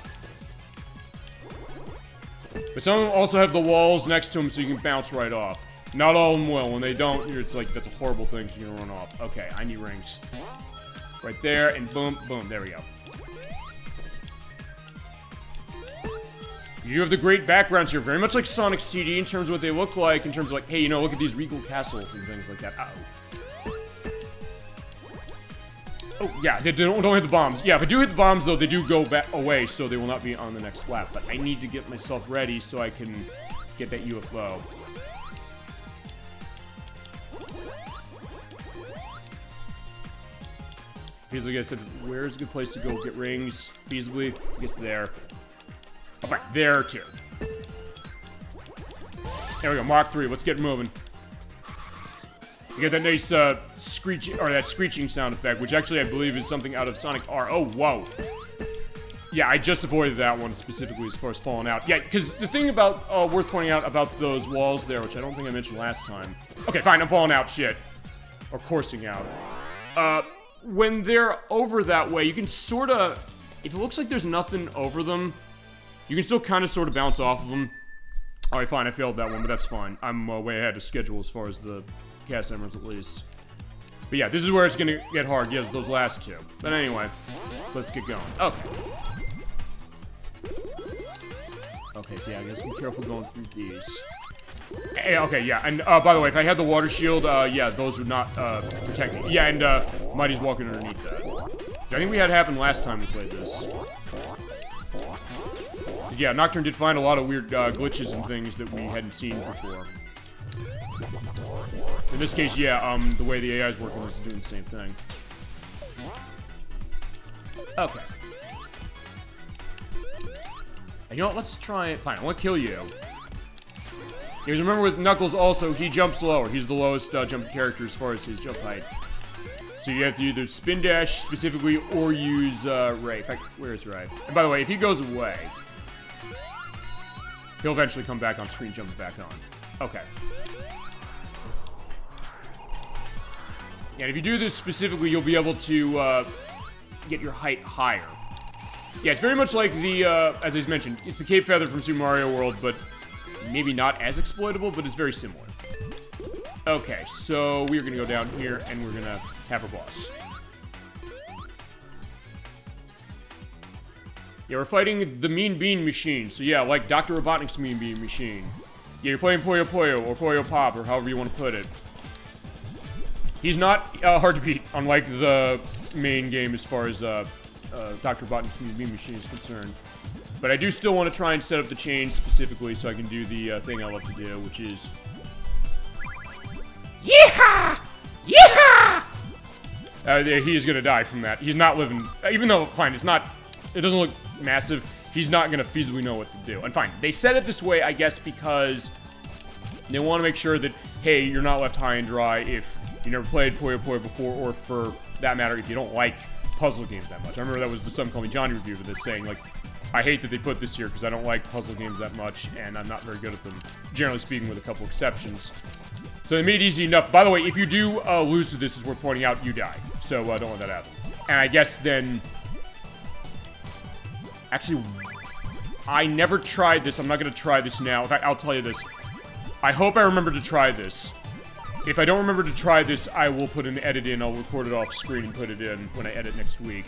But some of them also have the walls next to them so you can bounce right off. Not all of them will. When they don't, it's like, that's a horrible thing because you're gonna run off. Okay, I need rings. Right there, and boom, boom, there we go. You have the great backgrounds here, very much like Sonic CD in terms of what they look like, in terms of like, hey, you know, look at these regal castles and things like that. Uh-oh. Oh, yeah, they don't hit the bombs. Yeah, if I do hit the bombs, though, they do go back away, so they will not be on the next lap. But I need to get myself ready so I can get that UFO. Because like I said, where's a good place to go get rings? Feasibly, I guess there. Okay, there too. There we go, Mark 3, let's get moving. You get that nice screeching, or that screeching sound effect, which actually I believe is something out of Sonic R. Oh, whoa. Yeah, I just avoided that one specifically as far as falling out. Yeah, because the thing about, worth pointing out about those walls there, which I don't think I mentioned last time. Okay, fine, I'm falling out, shit. Or coursing out. When they're over that way, you can sort of, if it looks like there's nothing over them, you can still kind of sort of bounce off of them. Alright, fine, I failed that one, but that's fine. I'm way ahead of schedule as far as the cast members, at least. But yeah, this is where it's gonna get hard, yes, those last two. But anyway, so let's get going. Okay. Okay, so yeah, I guess be careful going through these. Okay, yeah, and by the way, if I had the water shield, yeah, those would not protect me. Yeah, and Mighty's walking underneath that. I think we had happen last time we played this. Yeah, Nocturne did find a lot of weird glitches and things that we hadn't seen before. In this case, yeah, the way the AI is working is doing the same thing. Okay. And you know what, let's try it. Fine, I want to kill you. Because remember with Knuckles also, he jumps lower. He's the lowest jumping character as far as his jump height. So you have to either spin dash specifically or use Ray. In fact, where's Ray? And by the way, if he goes away, he'll eventually come back on screen, jump back on. Okay. And if you do this specifically, you'll be able to get your height higher. Yeah, it's very much like the, as I mentioned, it's the Cape Feather from Super Mario World, but maybe not as exploitable, but it's very similar. Okay, so we're gonna go down here, and we're gonna have our boss. Yeah, we're fighting the Mean Bean Machine. So yeah, like Dr. Robotnik's Mean Bean Machine. Yeah, you're playing Puyo Puyo, or Puyo Pop, or however you want to put it. He's not hard to beat, unlike the main game as far as Dr. Robotnik's Mean Bean Machine is concerned. But I do still want to try and set up the chain specifically so I can do the thing I love to do, which is... Yeehaw! Yeehaw! He is gonna die from that. He's not living... Even though, fine, it's not... It doesn't look massive. He's not gonna feasibly know what to do. And fine, they said it this way, I guess, because they want to make sure that, hey, you're not left high and dry if you never played Puyo Puyo before, or for that matter, if you don't like puzzle games that much. I remember that was the Some Call Me Johnny review for this, saying, like, I hate that they put this here because I don't like puzzle games that much, and I'm not very good at them, generally speaking, with a couple exceptions. So they made it easy enough. By the way, if you do lose to this, is worth pointing out, you die. So don't let that happen. And I guess then... Actually, I never tried this. I'm not going to try this now. In fact, I'll tell you this. I hope I remember to try this. If I don't remember to try this, I will put an edit in. I'll record it off screen and put it in when I edit next week.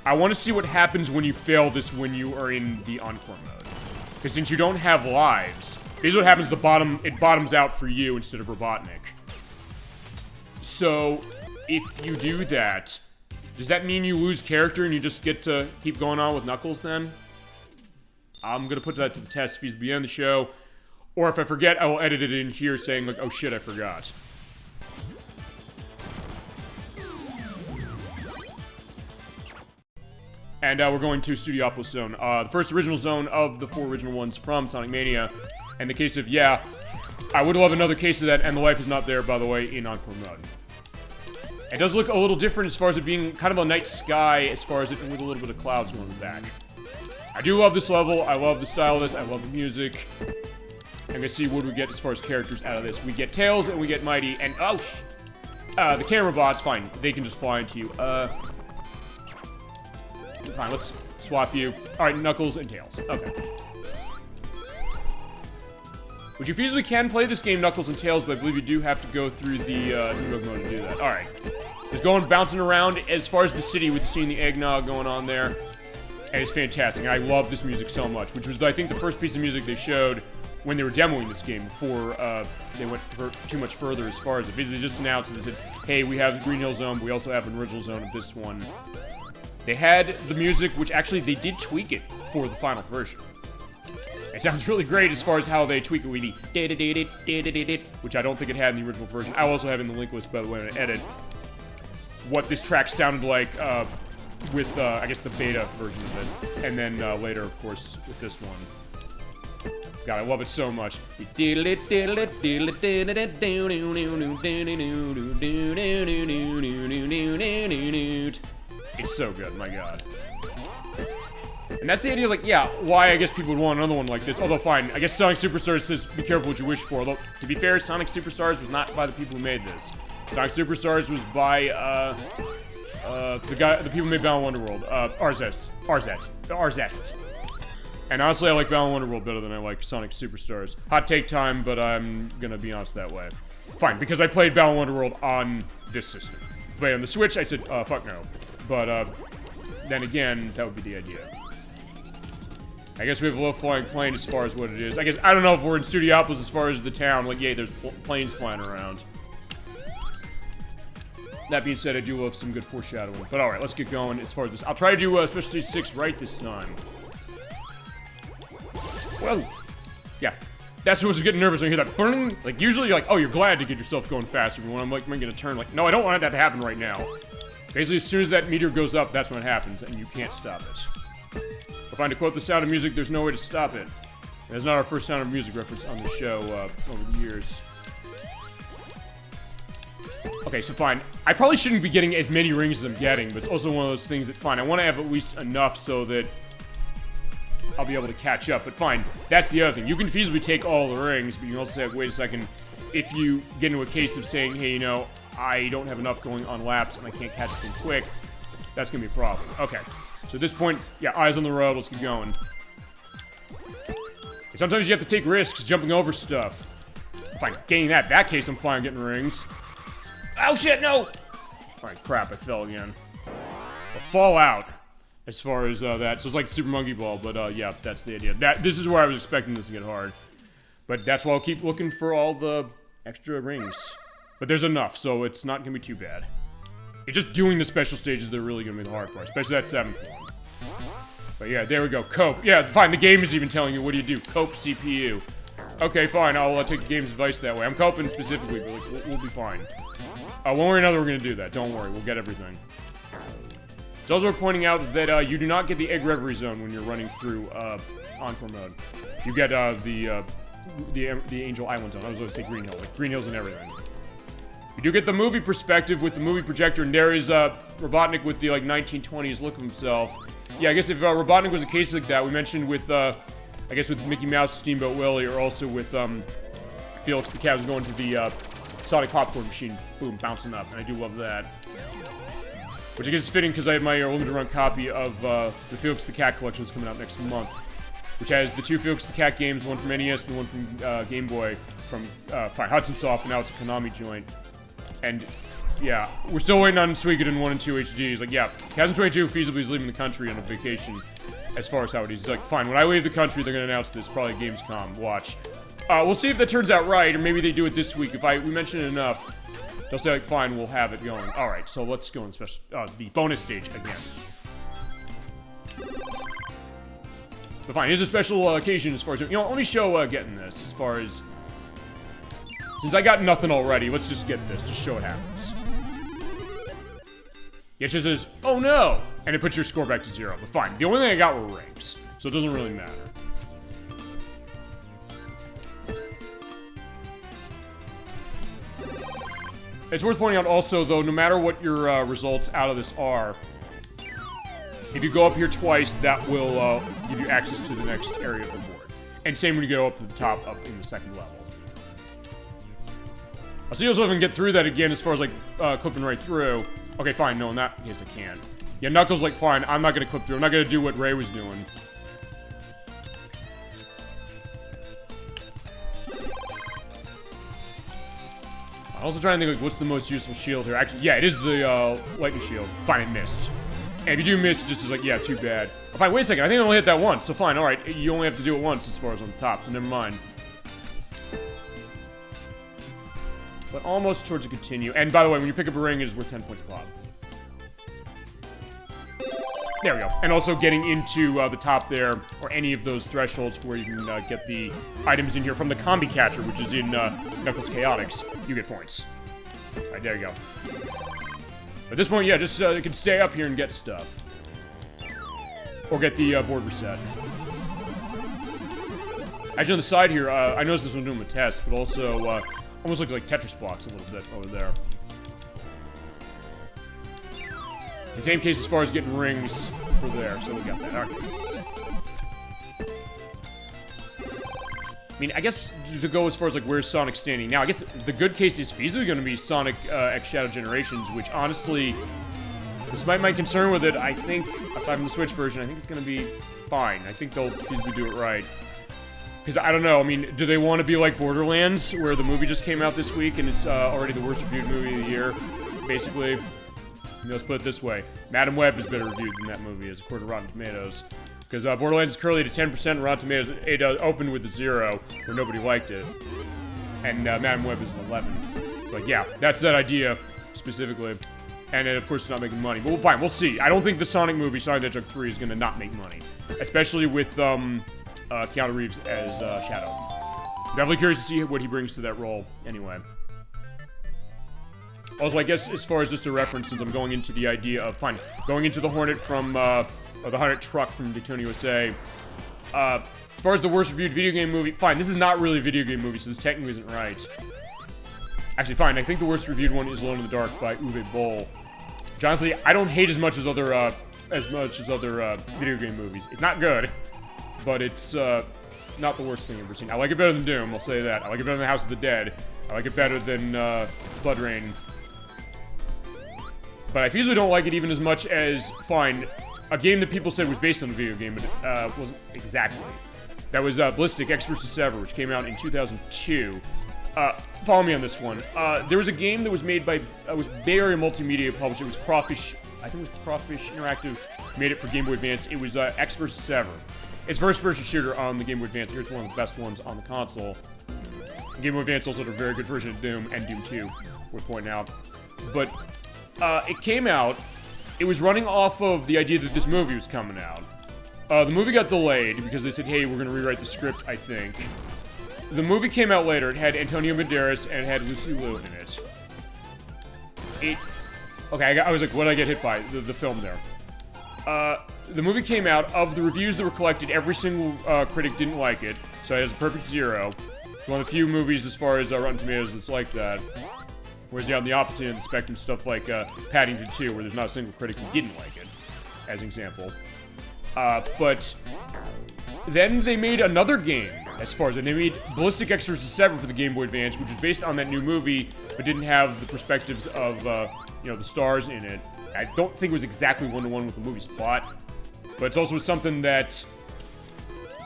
I want to see what happens when you fail this when you are in the Encore mode. Because since you don't have lives, here's what happens, it bottoms out for you instead of Robotnik. So, if you do that, does that mean you lose character and you just get to keep going on with Knuckles then? I'm gonna put that to the test if he's beyond the show. Or if I forget, I will edit it in here saying, like, oh shit, I forgot. And we're going to Studiopolis Zone. The first original zone of the 4 original ones from Sonic Mania. And the case of, yeah, I would love another case of that, and the life is not there, by the way, in Encore mode. It does look a little different as far as it being kind of a night sky, as far as it with a little bit of clouds going back. I do love this level. I love the style of this. I love the music. I'm gonna see what we get as far as characters out of this. We get Tails and we get Mighty, and oh, the camera bots, fine. They can just fly into you. Fine, let's swap you. Alright, Knuckles and Tails. Okay. Which you feasibly can play this game, Knuckles and Tails, but I believe you do have to go through the debug mode to do that. Alright. Just going, bouncing around as far as the city with seeing the eggnog going on there. And it's fantastic. I love this music so much, which was, I think, the first piece of music they showed when they were demoing this game before they went too much further as far as it. Basically just announced and they said, hey, we have the Green Hill Zone, but we also have an original zone of this one. They had the music, which actually they did tweak it for the final version. It sounds really great as far as how they tweak it with the which I don't think it had in the original version. I also have in the link list, by the way, when I edit, what this track sounded like with, I guess, the beta version of it. And then later, of course, with this one. God, I love it so much. It's so good, my god. And that's the idea, like, yeah, why I guess people would want another one like this. Although, fine, I guess Sonic Superstars says be careful what you wish for. Although, to be fair, Sonic Superstars was not by the people who made this. Sonic Superstars was by, the people who made Battle Wonderworld. Arzest. And honestly, I like Battle Wonderworld better than I like Sonic Superstars. Hot take time, but I'm gonna be honest that way. Fine, because I played Battle Wonderworld on this system. But on the Switch, I said, fuck no. But, then again, that would be the idea. I guess we have a low-flying plane as far as what it is. I guess, I don't know if we're in Studiopolis as far as the town. Like, yeah, there's planes flying around. That being said, I do love some good foreshadowing. But alright, let's get going as far as this. I'll try to do Special Stage 6 right this time. Well, yeah. That's what was getting nervous when you hear that burning. Like, usually you're like, oh, you're glad to get yourself going faster. But when I'm like making a turn, like, no, I don't want that to happen right now. Basically, as soon as that meteor goes up, that's when it happens, and you can't stop it. If I'm to quote The Sound of Music, there's no way to stop it. That's not our first Sound of Music reference on the show over the years. Okay, so fine. I probably shouldn't be getting as many rings as I'm getting, but it's also one of those things that, fine, I want to have at least enough so that I'll be able to catch up. But fine, that's the other thing. You can feasibly take all the rings, but you can also say, wait a second, if you get into a case of saying, hey, you know, I don't have enough going on laps and I can't catch them quick, that's going to be a problem. Okay, so at this point, yeah, eyes on the road, let's get going. Sometimes you have to take risks jumping over stuff. Fine, getting that case, I'm fine getting rings. Oh shit, no! Alright, crap, I fell again. Well, fall out. as far as that. So it's like Super Monkey Ball, but yeah, that's the idea. This is where I was expecting this to get hard. But that's why I'll keep looking for all the extra rings. But there's enough, so it's not gonna be too bad. It's just doing the special stages that are really gonna be the hard part, especially that 7th one. But yeah, there we go. Cope. Yeah, fine. The game is even telling you what do you do. Cope CPU. Okay, fine. I'll take the game's advice that way. I'm coping specifically, but like, we'll be fine. One way or another, we're gonna do that. Don't worry. We'll get everything. It's also worth pointing out that you do not get the Egg Reverie Zone when you're running through Encore mode. You get the Angel Island Zone. I was going to say Green Hill. Like Green Hills and everything. You do get the movie perspective with the movie projector, and there is Robotnik with the like 1920s look of himself. Yeah, I guess if Robotnik was a case like that, we mentioned with I guess with Mickey Mouse, Steamboat Willie, or also with Felix the Cat was going to the Sonic popcorn machine, boom, bouncing up, and I do love that. Which I guess is fitting because I have my limited run copy of the Felix the Cat collection that's coming out next month, which has the 2 Felix the Cat games, one from NES and one from Game Boy, from Hudson Soft, and now it's a Konami joint. And yeah, we're still waiting on Suikoden 1 and 2 HD. He's like, yeah, Kazan22 feasibly is leaving the country on a vacation, as far as how it is. He's like, fine, when I leave the country, they're gonna announce this, probably at Gamescom. Watch. We'll see if that turns out right, or maybe they do it this week. If we mention it enough, they'll say like, fine, we'll have it going. All right, so let's go in the bonus stage again. But fine, here's a special occasion as far as, you know, let me show getting this as far as, since I got nothing already, let's just get this, just show what happens. Yeah, it just says, oh no, and it puts your score back to 0, but fine. The only thing I got were rings, so it doesn't really matter. It's worth pointing out also, though, no matter what your results out of this are, if you go up here twice, that will give you access to the next area of the board. And same when you go up to the top, up in the 2nd level. I'll see also if I can get through that again as far as, like, clipping right through. Okay, fine, no, in that case I can. Yeah, Knuckles, like, fine, I'm not gonna clip through. I'm not gonna do what Ray was doing. I'm also trying to think, like, what's the most useful shield here? Actually, yeah, it is the, lightning shield. Fine, it missed. And if you do miss, it just is like, yeah, too bad. Oh, fine, wait a second, I think I only hit that once, so fine, alright. You only have to do it once as far as on the top, so never mind. But almost towards a continue. And by the way, when you pick up a ring, it is worth 10 points pop. There we go. And also getting into the top there, or any of those thresholds where you can get the items in here from the Combi Catcher, which is in Knuckles Chaotix, you get points. Alright, there you go. At this point, yeah, just you can stay up here and get stuff. Or get the board reset. Actually, on the side here, I noticed this one doing a test, but also almost looks like Tetris blocks a little bit over there. The same case as far as getting rings for there, so we got that. Alright. I mean, I guess to go as far as like where's Sonic standing now, I guess the good case is feasibly going to be Sonic X Shadow Generations, which honestly, despite my concern with it, I think, aside from the Switch version, I think it's going to be fine. I think they'll feasibly do it right. Because, I don't know, I mean, do they want to be like Borderlands, where the movie just came out this week and it's already the worst reviewed movie of the year, basically? Let's put it this way. Madam Web is better reviewed than that movie is, according to Rotten Tomatoes. Because Borderlands is currently at 10%, Rotten Tomatoes, it opened with a 0, where nobody liked it. And Madam Web is an 11. It's like, yeah, that's that idea, specifically. And of course, it's not making money. But well, fine, we'll see. I don't think the Sonic movie, Sonic the Hedgehog 3, is going to not make money. Especially with, Keanu Reeves as Shadow. I'm definitely curious to see what he brings to that role, anyway. Also, I guess as far as just a reference, since I'm going into the idea of, fine, going into the Hornet from, or the Hornet truck from Daytona USA, as far as the worst reviewed video game movie, fine, this is not really a video game movie, so this technically isn't right. Actually, fine, I think the worst reviewed one is Alone in the Dark by Uwe Boll. Which, honestly, I don't hate as much as other video game movies. It's not good, but it's, not the worst thing I've ever seen. I like it better than Doom, I'll say that. I like it better than House of the Dead. I like it better than, Blood Rain. But I feasibly don't like it even as much as, fine, a game that people said was based on a video game, but wasn't exactly. That was Ballistic X vs. Ever, which came out in 2002. Follow me on this one. There was a game that was made by, was Bay Area Multimedia published. It was Crawfish I think it was Crawfish Interactive, made it for Game Boy Advance. It was X vs. Ever. It's first-person shooter on the Game Boy Advance. It's one of the best ones on the console. Game Boy Advance also had a very good version of Doom, and Doom 2, worth pointing out. But it came out, it was running off of the idea that this movie was coming out. The movie got delayed because they said, hey, we're going to rewrite the script, I think. The movie came out later. It had Antonio Banderas and it had Lucy Liu in it. Okay, I was like, what did I get hit by? The film there. The movie came out. Of the reviews that were collected, every single critic didn't like it, so it has a perfect 0. It's one of the few movies as far as Rotten Tomatoes that's like that. Whereas, yeah, on the opposite end of the spectrum, stuff like Paddington 2, where there's not a single critic who didn't like it, as an example. But then they made another game, as far as, and they made Ballistic X vs. Sever for the Game Boy Advance, which was based on that new movie, but didn't have the perspectives of, you know, the stars in it. I don't think it was exactly one-to-one with the movie's plot, but it's also something that,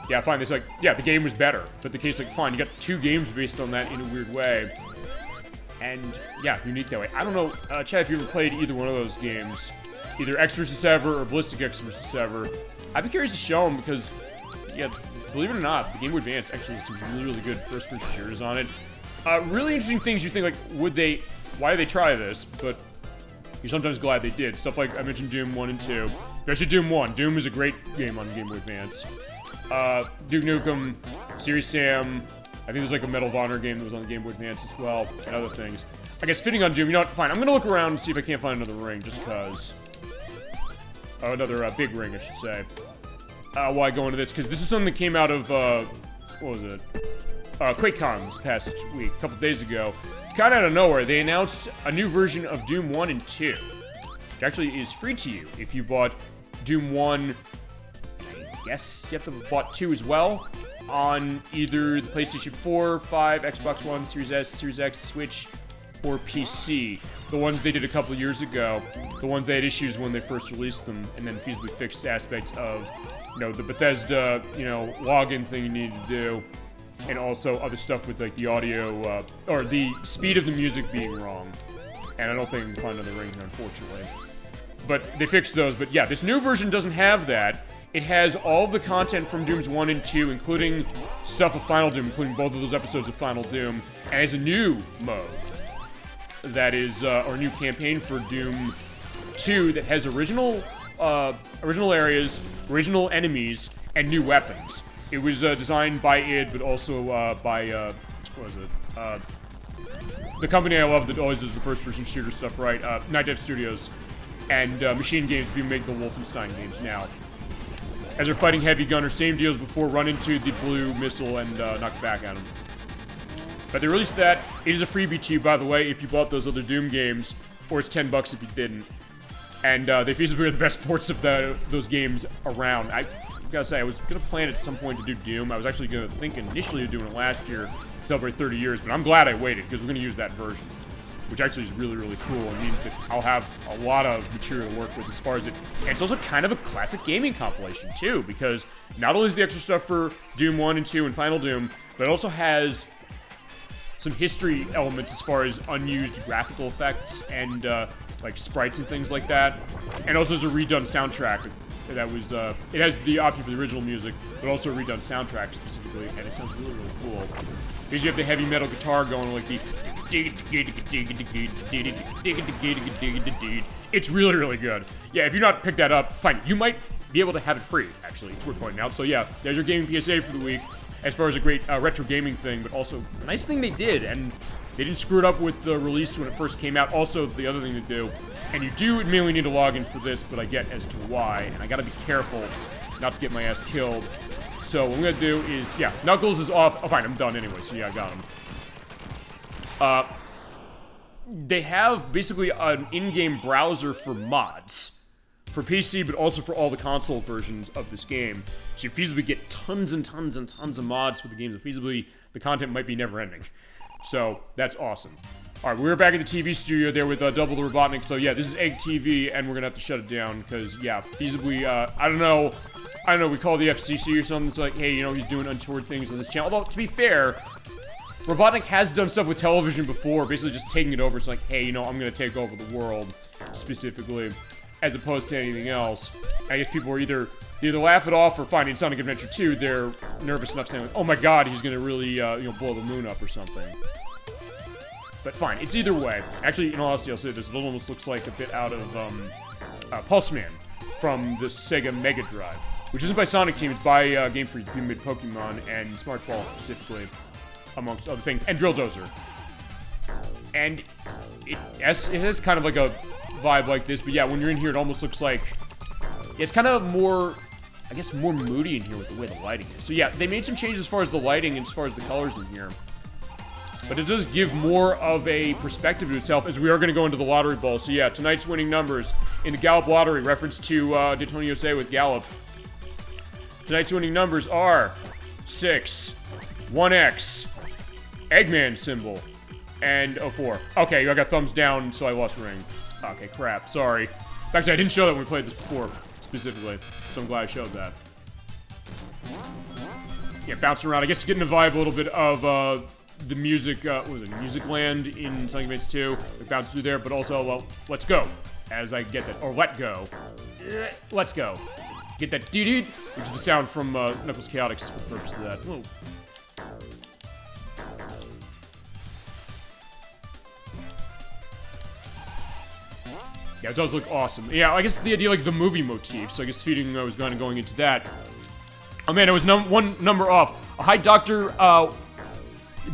yeah, fine, it's like, yeah, the game was better, but the case, like, fine, you got 2 games based on that in a weird way, and, yeah, unique that way. I don't know, Chad, if you ever played either one of those games, either X vs. Sever or Ballistic X vs. Sever, I'd be curious to show them, because, yeah, believe it or not, the Game Boy Advance actually has some really, really good first-person shooters on it. Really interesting things you think, like, why did they try this? But you're sometimes glad they did. Stuff like, I mentioned Doom 1 and 2. Especially Doom 1. Doom is a great game on Game Boy Advance. Duke Nukem, Serious Sam, I think there's like a Medal of Honor game that was on the Game Boy Advance as well, and other things. I guess fitting on Doom, you know what, fine, I'm gonna look around and see if I can't find another ring, just cause. Oh, another big ring, I should say. While I go into this, because this is something that came out of, what was it? QuakeCon this past week, a couple days ago. Kind of out of nowhere, they announced a new version of Doom 1 and 2, which actually is free to you if you bought Doom 1, I guess you have to have bought 2 as well, on either the PlayStation 4, 5, Xbox One, Series S, Series X, Switch, or PC. The ones they did a couple years ago, the ones they had issues when they first released them, and then feasibly fixed aspects of, you know, the Bethesda, you know, login thing you needed to do, and also other stuff with, like, the audio, or the speed of the music being wrong. And I don't think we can find another ring here, unfortunately. But they fixed those, but yeah, this new version doesn't have that. It has all of the content from Dooms 1 and 2, including stuff of Final Doom, including both of those episodes of Final Doom, and has a new mode. That is, or new campaign for Doom 2 that has original areas, original enemies, and new weapons. It was designed by id, but also by, what was it? The company I love that always does the first-person shooter stuff right, Night Dive Studios, and Machine Games being made the Wolfenstein games now. As they're fighting heavy gunners, same deal as before, run into the blue missile and knock back at them. But they released that. It is a freebie to you, by the way, if you bought those other Doom games, or it's $10 if you didn't. And they feasibly are the best ports of those games around. I gotta say, I was gonna plan at some point to do Doom. I was actually gonna think initially of doing it last year, to celebrate 30 years, but I'm glad I waited, because we're gonna use that version. Which actually is really, really cool, and means that I'll have a lot of material to work with as far as it. And it's also kind of a classic gaming compilation, too, because not only is the extra stuff for Doom 1 and 2 and Final Doom, but it also has some history elements as far as unused graphical effects and, like, sprites and things like that. And also there's a redone soundtrack that was, it has the option for the original music, but also a redone soundtrack specifically, and it sounds really, really cool. Because you have the heavy metal guitar going, like the... It's really, really good. Yeah, if you've not picked that up, fine. You might be able to have it free, actually. It's worth pointing out. So yeah, there's your gaming PSA for the week. As far as a great retro gaming thing, but also a nice thing they did, and they didn't screw it up with the release when it first came out. Also, the other thing to do, and you do admittedly need to log in for this, but I get as to why, and I gotta be careful not to get my ass killed. So what I'm gonna do is, yeah, Knuckles is off. Oh, fine, I'm done anyway, so yeah, I got him. They have basically an in-game browser for mods. For PC, but also for all the console versions of this game. So you feasibly get tons and tons and tons of mods for the game. So feasibly, the content might be never-ending. So, that's awesome. Alright, we're back at the TV studio there with Double the Robotnik. So yeah, this is Egg TV, and we're gonna have to shut it down, because, yeah, feasibly, I don't know, we call the FCC or something. It's like, hey, you know, he's doing untoward things on this channel. Although, to be fair, Robotnik has done stuff with television before, basically just taking it over. It's like, hey, you know, I'm gonna take over the world, specifically. as opposed to anything else. I guess people were either laugh it off or finding Sonic Adventure 2, they're nervous enough saying, like, oh my god, he's gonna really, blow the moon up or something. But fine, it's either way. Actually, in all honesty, I'll say this, it almost looks like a bit out of, Pulse Man from the Sega Mega Drive, which isn't by Sonic Team, it's by, Game Freak, who made Pokemon and Smart Ball specifically, amongst other things, and Drill Dozer. And it has kind of like a vibe like this, but yeah, when you're in here, it almost looks like, it's kind of more, I guess, more moody in here with the way the lighting is. So yeah, they made some changes as far as the lighting and as far as the colors in here. But it does give more of a perspective to itself, as we are going to go into the lottery ball. So yeah, tonight's winning numbers in the Gallop Lottery, reference to Daytona USA with Gallop. Tonight's winning numbers are 6, 1X, Eggman symbol, and 04. Okay, I got thumbs down, so I lost ring. Okay, crap, sorry. Actually, I didn't show that when we played this before, specifically, so I'm glad I showed that. Yeah, bouncing around. I guess getting a vibe a little bit of, the music, what was it, Music Land in Sonic Adventure 2. We bounced through there, but also, well, let's go, as I get that, or let go. Let's go. Get that dee-dee, which is the sound from, Knuckles Chaotix for the purpose of that. Whoa. Yeah, it does look awesome. Yeah, I guess the idea, like, the movie motif, so I guess feeding, I was going into that. Oh man, I was one number off. Hi, Dr.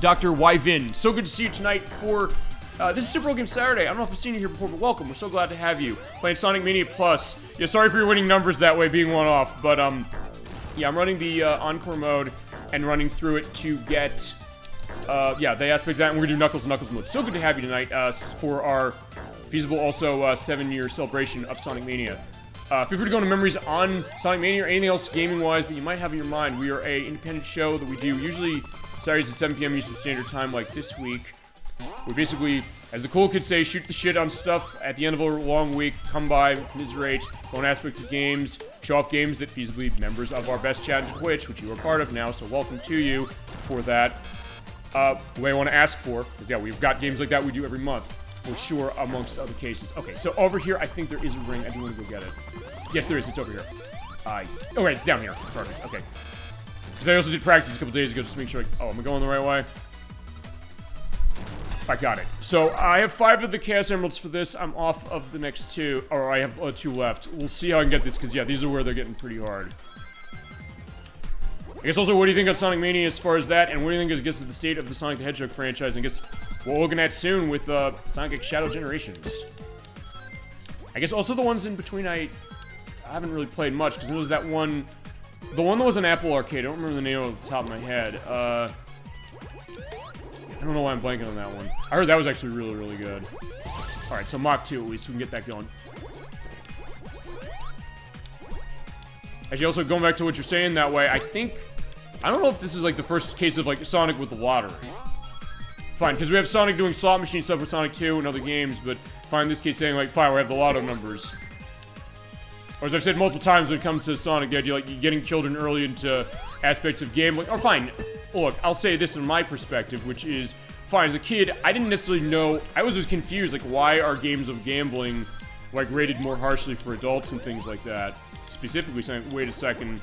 Yvin. So good to see you tonight for, this is Super Bowl Game Saturday. I don't know if I've seen you here before, but welcome. We're so glad to have you. Playing Sonic Mania Plus. Yeah, sorry for your winning numbers that way, being one off, but, yeah, I'm running the, Encore mode and running through it to get, yeah, the aspect of that, and we're gonna do Knuckles mode. So good to have you tonight, for our feasible, also, 7-year celebration of Sonic Mania. Feel free to go into memories on Sonic Mania or anything else gaming-wise that you might have in your mind. We are an independent show that we do usually Saturdays at 7 p.m. Eastern Standard Time, like this week. We basically, as the cool kids say, shoot the shit on stuff at the end of a long week, come by, commiserate, go on aspects of games, show off games that feasibly members of our best chat on Twitch, which you are part of now, so welcome to you for that. The way I want to ask for, because yeah, we've got games like that we do every month. For sure, amongst other cases. Okay, so over here, I think there is a ring. I do want to go get it. Yes, there is. It's over here. Oh, right, it's down here. Perfect. Okay. Because I also did practice a couple days ago just to make sure, oh, am I going the right way? I got it. So, I have 5 of the Chaos Emeralds for this. I'm off of the next 2, or I have 2 left. We'll see how I can get this, because, yeah, these are where they're getting pretty hard. I guess also, what do you think of Sonic Mania as far as that, and what do you think is, I guess, is the state of the Sonic the Hedgehog franchise, and I guess what we're looking at soon with, Sonic X Shadow Generations. I guess also the ones in between I haven't really played much, because there was that one, the one that was an Apple Arcade, I don't remember the name off the top of my head, I don't know why I'm blanking on that one. I heard that was actually really, really good. Alright, so Mach 2 at least, we can get that going. Actually, also going back to what you're saying that way, I don't know if this is like the first case of like Sonic with the lottery. Fine, because we have Sonic doing slot machine stuff with Sonic 2 and other games, but fine, in this case saying like, fine, we have the lotto numbers. Or as I've said multiple times when it comes to Sonic, the idea like getting children early into aspects of gambling, or fine, look, I'll say this from my perspective, which is, fine, as a kid, I didn't necessarily know, I was just confused, like, why are games of gambling, like, rated more harshly for adults and things like that? Specifically saying, wait a second,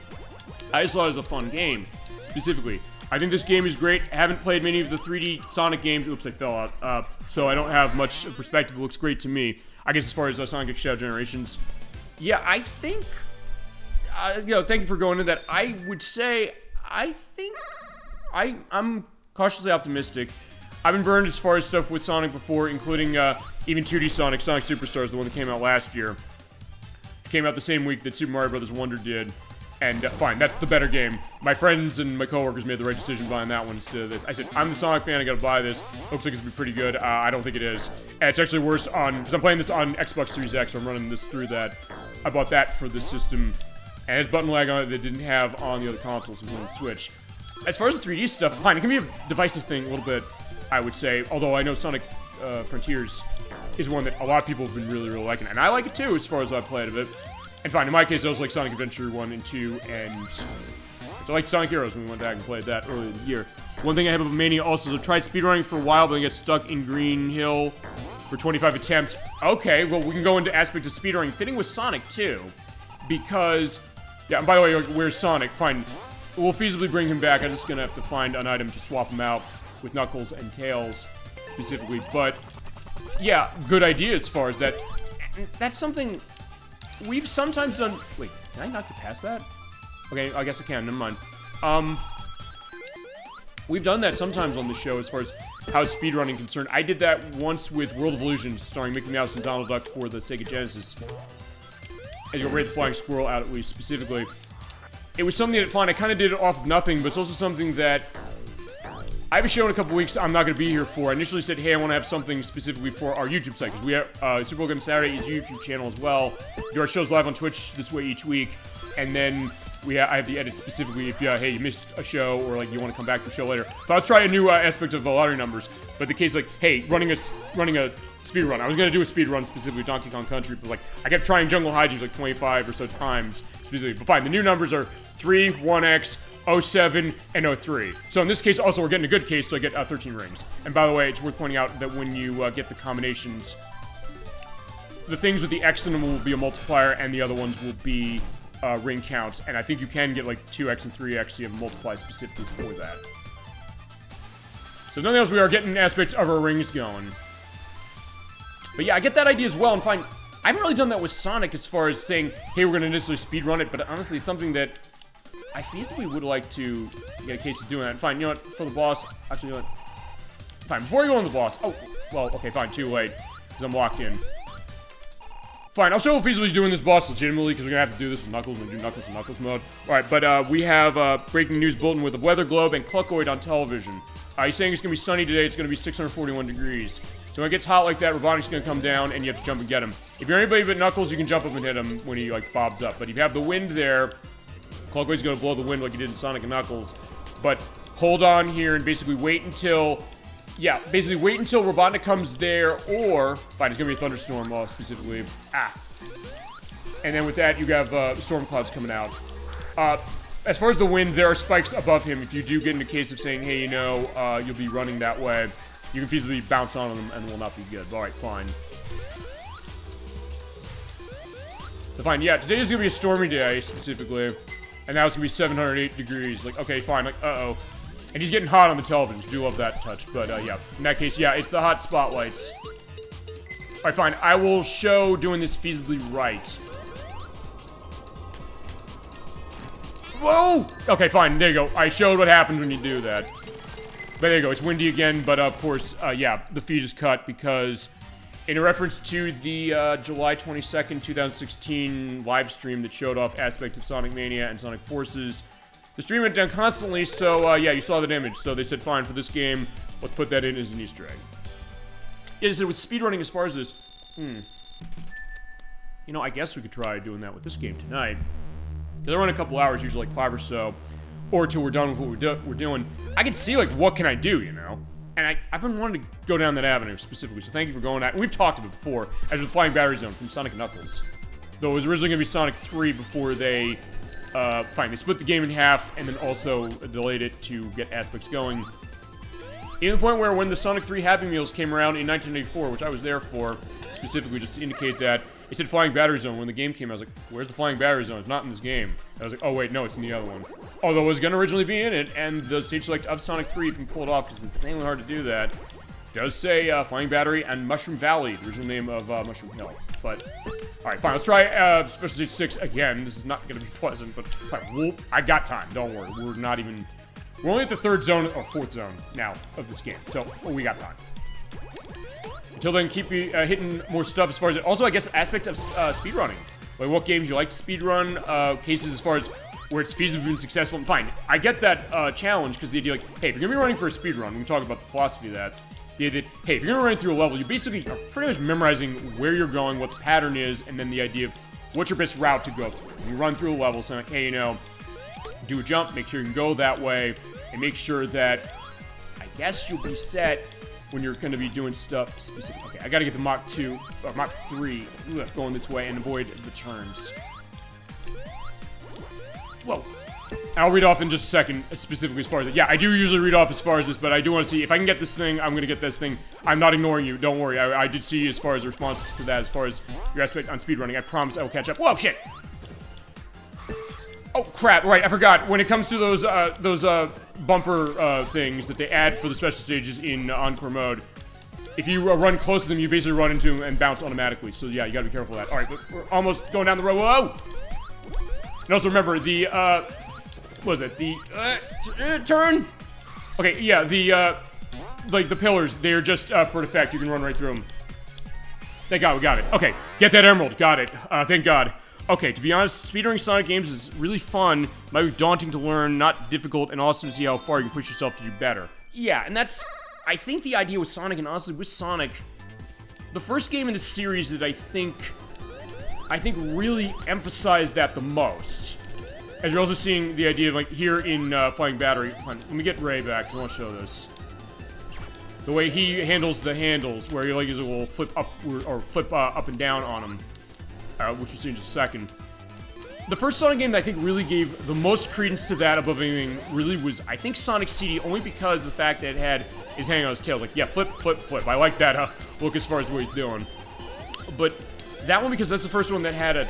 I just thought it was a fun game, specifically. I think this game is great. I haven't played many of the 3D Sonic games. Oops, I fell out. So I don't have much perspective. It looks great to me. I guess as far as Sonic X Shadow Generations, yeah, I think, thank you for going into that. I would say, I think, I'm cautiously optimistic. I've been burned as far as stuff with Sonic before, including even 2D Sonic, Sonic Superstars, the one that came out last year. Came out the same week that Super Mario Bros. Wonder did. And fine, that's the better game. My friends and my coworkers made the right decision buying that one instead of this. I said, I'm the Sonic fan, I gotta buy this. Looks like it's gonna be pretty good. I don't think it is. And it's actually worse on, because I'm playing this on Xbox Series X, so I'm running this through that. I bought that for this system, and it's button lag on it that didn't have on the other consoles, so it's on the Switch. As far as the 3D stuff, fine, it can be a divisive thing a little bit, I would say. Although I know Sonic Frontiers is one that a lot of people have been really, really liking. And I like it too, as far as I've played of it. And fine, in my case, I was like Sonic Adventure 1 and 2, and So like Sonic Heroes, when we went back and played that earlier in the year. One thing I have about Mania also is I've tried speedrunning for a while, but I get stuck in Green Hill for 25 attempts. Okay, well, we can go into aspect of speedrunning fitting with Sonic, too. Because, yeah, and by the way, where's Sonic? Fine. We'll feasibly bring him back. I'm just gonna have to find an item to swap him out with Knuckles and Tails, specifically. But, yeah, good idea as far as that. That's something we've sometimes done. Wait, can I not get past that? Okay, I guess I can. Never mind. We've done that sometimes on the show as far as how speedrunning concerned. I did that once with World of Illusion, starring Mickey Mouse and Donald Duck for the Sega Genesis. And you'll rate the Flying Squirrel out, at least, specifically. It was something that, fine, I kind of did it off of nothing, but it's also something that I have a show in a couple weeks I'm not going to be here for. I initially said, hey, I want to have something specifically for our YouTube site, because we have, Super Bowl Game Saturday is a YouTube channel as well. We do our shows live on Twitch this way each week, and then I have the edit specifically if, hey, you missed a show, or, like, you want to come back to the show later. So let's try a new aspect of the lottery numbers. But the case, like, hey, running a speed run. I was going to do a speed run specifically Donkey Kong Country, but, like, I kept trying Jungle Hijinks, like, 25 or so times specifically. But fine, the new numbers are 3, 1X, 07, and 03. So in this case, also, we're getting a good case, so I get 13 rings. And by the way, it's worth pointing out that when you get the combinations, the things with the X in them will be a multiplier, and the other ones will be ring counts, and I think you can get like 2x and 3x, so you have multiply specifically for that. So nothing else, we are getting aspects of our rings going. But yeah, I get that idea as well, and fine, I haven't really done that with Sonic as far as saying, hey, we're gonna initially speedrun it, but honestly, it's something that I feasibly would like to get a case of doing that. And fine, you know what, for the boss, actually, you know what, fine, before we go on the boss, oh, well, okay, fine, too late, because I'm locked in. Fine, I'll show feasibly doing this boss legitimately, because we're going to have to do this with Knuckles and do Knuckles in Knuckles mode. Alright, but we have breaking news bulletin with a weather globe and Cluckoid on television. He's saying it's going to be sunny today, it's going to be 641 degrees. So when it gets hot like that, Robotnik's going to come down, and you have to jump and get him. If you're anybody but Knuckles, you can jump up and hit him when he, like, bobs up. But if you have the wind there, Cluckoid's going to blow the wind like he did in Sonic and Knuckles. But hold on here and basically wait until... Yeah, basically wait until Robotnik comes there, or... Fine, it's gonna be a thunderstorm, specifically. And then with that, you have storm clouds coming out. As far as the wind, there are spikes above him. If you do get in a case of saying, hey, you know, you'll be running that way, you can feasibly bounce on them and will not be good. Alright, fine. So fine, yeah, today is gonna be a stormy day, specifically. And now it's gonna be 708 degrees. Like, okay, fine, like, uh-oh. And he's getting hot on the television. Do love that touch. But, yeah. In that case, yeah, it's the hot spotlights. Alright, fine. I will show doing this feasibly right. Whoa! Okay, fine. There you go. I showed what happens when you do that. But there you go. It's windy again. But, of course, yeah, the feed is cut because in a reference to the July 22nd, 2016 live stream that showed off aspects of Sonic Mania and Sonic Forces, the stream went down constantly, so, yeah, you saw that image. So they said, fine, for this game, let's put that in as an Easter egg. Yeah, they said with speedrunning as far as this, you know, I guess we could try doing that with this game tonight. They'll run a couple hours, usually like 5 or so, or till we're done with what we're doing. I can see, like, what can I do, you know? And I've been wanting to go down that avenue specifically, so thank you for going that. And we've talked about it before, as with Flying Battery Zone from Sonic Knuckles. Though it was originally going to be Sonic 3 before they... fine, they split the game in half and then also delayed it to get aspects going. Even the point where when the Sonic 3 Happy Meals came around in 1984, which I was there for, specifically just to indicate that, it said Flying Battery Zone. When the game came, I was like, where's the Flying Battery Zone? It's not in this game. I was like, oh wait, no, it's in the other one. Although it was going to originally be in it, and the stage select of Sonic 3, if you can pull it off, because it's insanely hard to do that, does say Flying Battery and Mushroom Valley, the original name of Mushroom Hill. But, alright, fine, let's try Special Stage 6 again. This is not going to be pleasant, but fine, I got time, don't worry. We're not even... We're only at the 3rd zone, or 4th zone now of this game, so we got time. Until then, keep hitting more stuff as far as... Also, I guess, aspects of speedrunning. Like, what games you like to speedrun, cases as far as where it's feasibly been successful. And fine, I get that challenge, because the idea, like, hey, if you're going to be running for a speedrun, we can talk about the philosophy of that. The idea that, hey, if you're going to run through a level, you basically are pretty much memorizing where you're going, what the pattern is, and then the idea of what's your best route to go through. You run through a level, saying, like, hey, you know, do a jump, make sure you can go that way, and make sure that, I guess you'll be set when you're going to be doing stuff specific. Okay, I got to get the Mach 2, or Mach 3, going this way and avoid the turns. Whoa. I'll read off in just a second, specifically as far as yeah, I do usually read off as far as this, but I do want to see if I can get this thing. I'm gonna get this thing. I'm not ignoring you. Don't worry. I did see as far as the response to that, as far as your aspect on speedrunning. I promise I will catch up. Whoa, shit! Oh crap! Right, I forgot. When it comes to those bumper things that they add for the special stages in Encore mode, if you run close to them, you basically run into them and bounce automatically. So yeah, you gotta be careful of that. All right, we're almost going down the road. Whoa! And also remember the what was it? The turn. Okay, yeah, the like the pillars. They're just for an effect. You can run right through them. Thank God we got it. Okay, get that emerald. Got it. Thank God. Okay, to be honest, speedrunning Sonic games is really fun. Might be daunting to learn, not difficult, and awesome to see how far you can push yourself to do better. Yeah, and that's, I think, the idea with Sonic, and honestly, with Sonic, the first game in the series that I think really emphasized that the most. As you're also seeing the idea of, like, here in Flying Battery. Let me get Ray back, because I want to show this. The way he handles the handles, where he, like, is a little flip up, or flip up and down on him. Which we'll see in just a second. The first Sonic game that I think really gave the most credence to that above anything really was, I think, Sonic CD, only because of the fact that it had his hand on his tail. Like, yeah, flip, flip, flip. I like that look as far as what he's doing. But that one, because that's the first one that had a...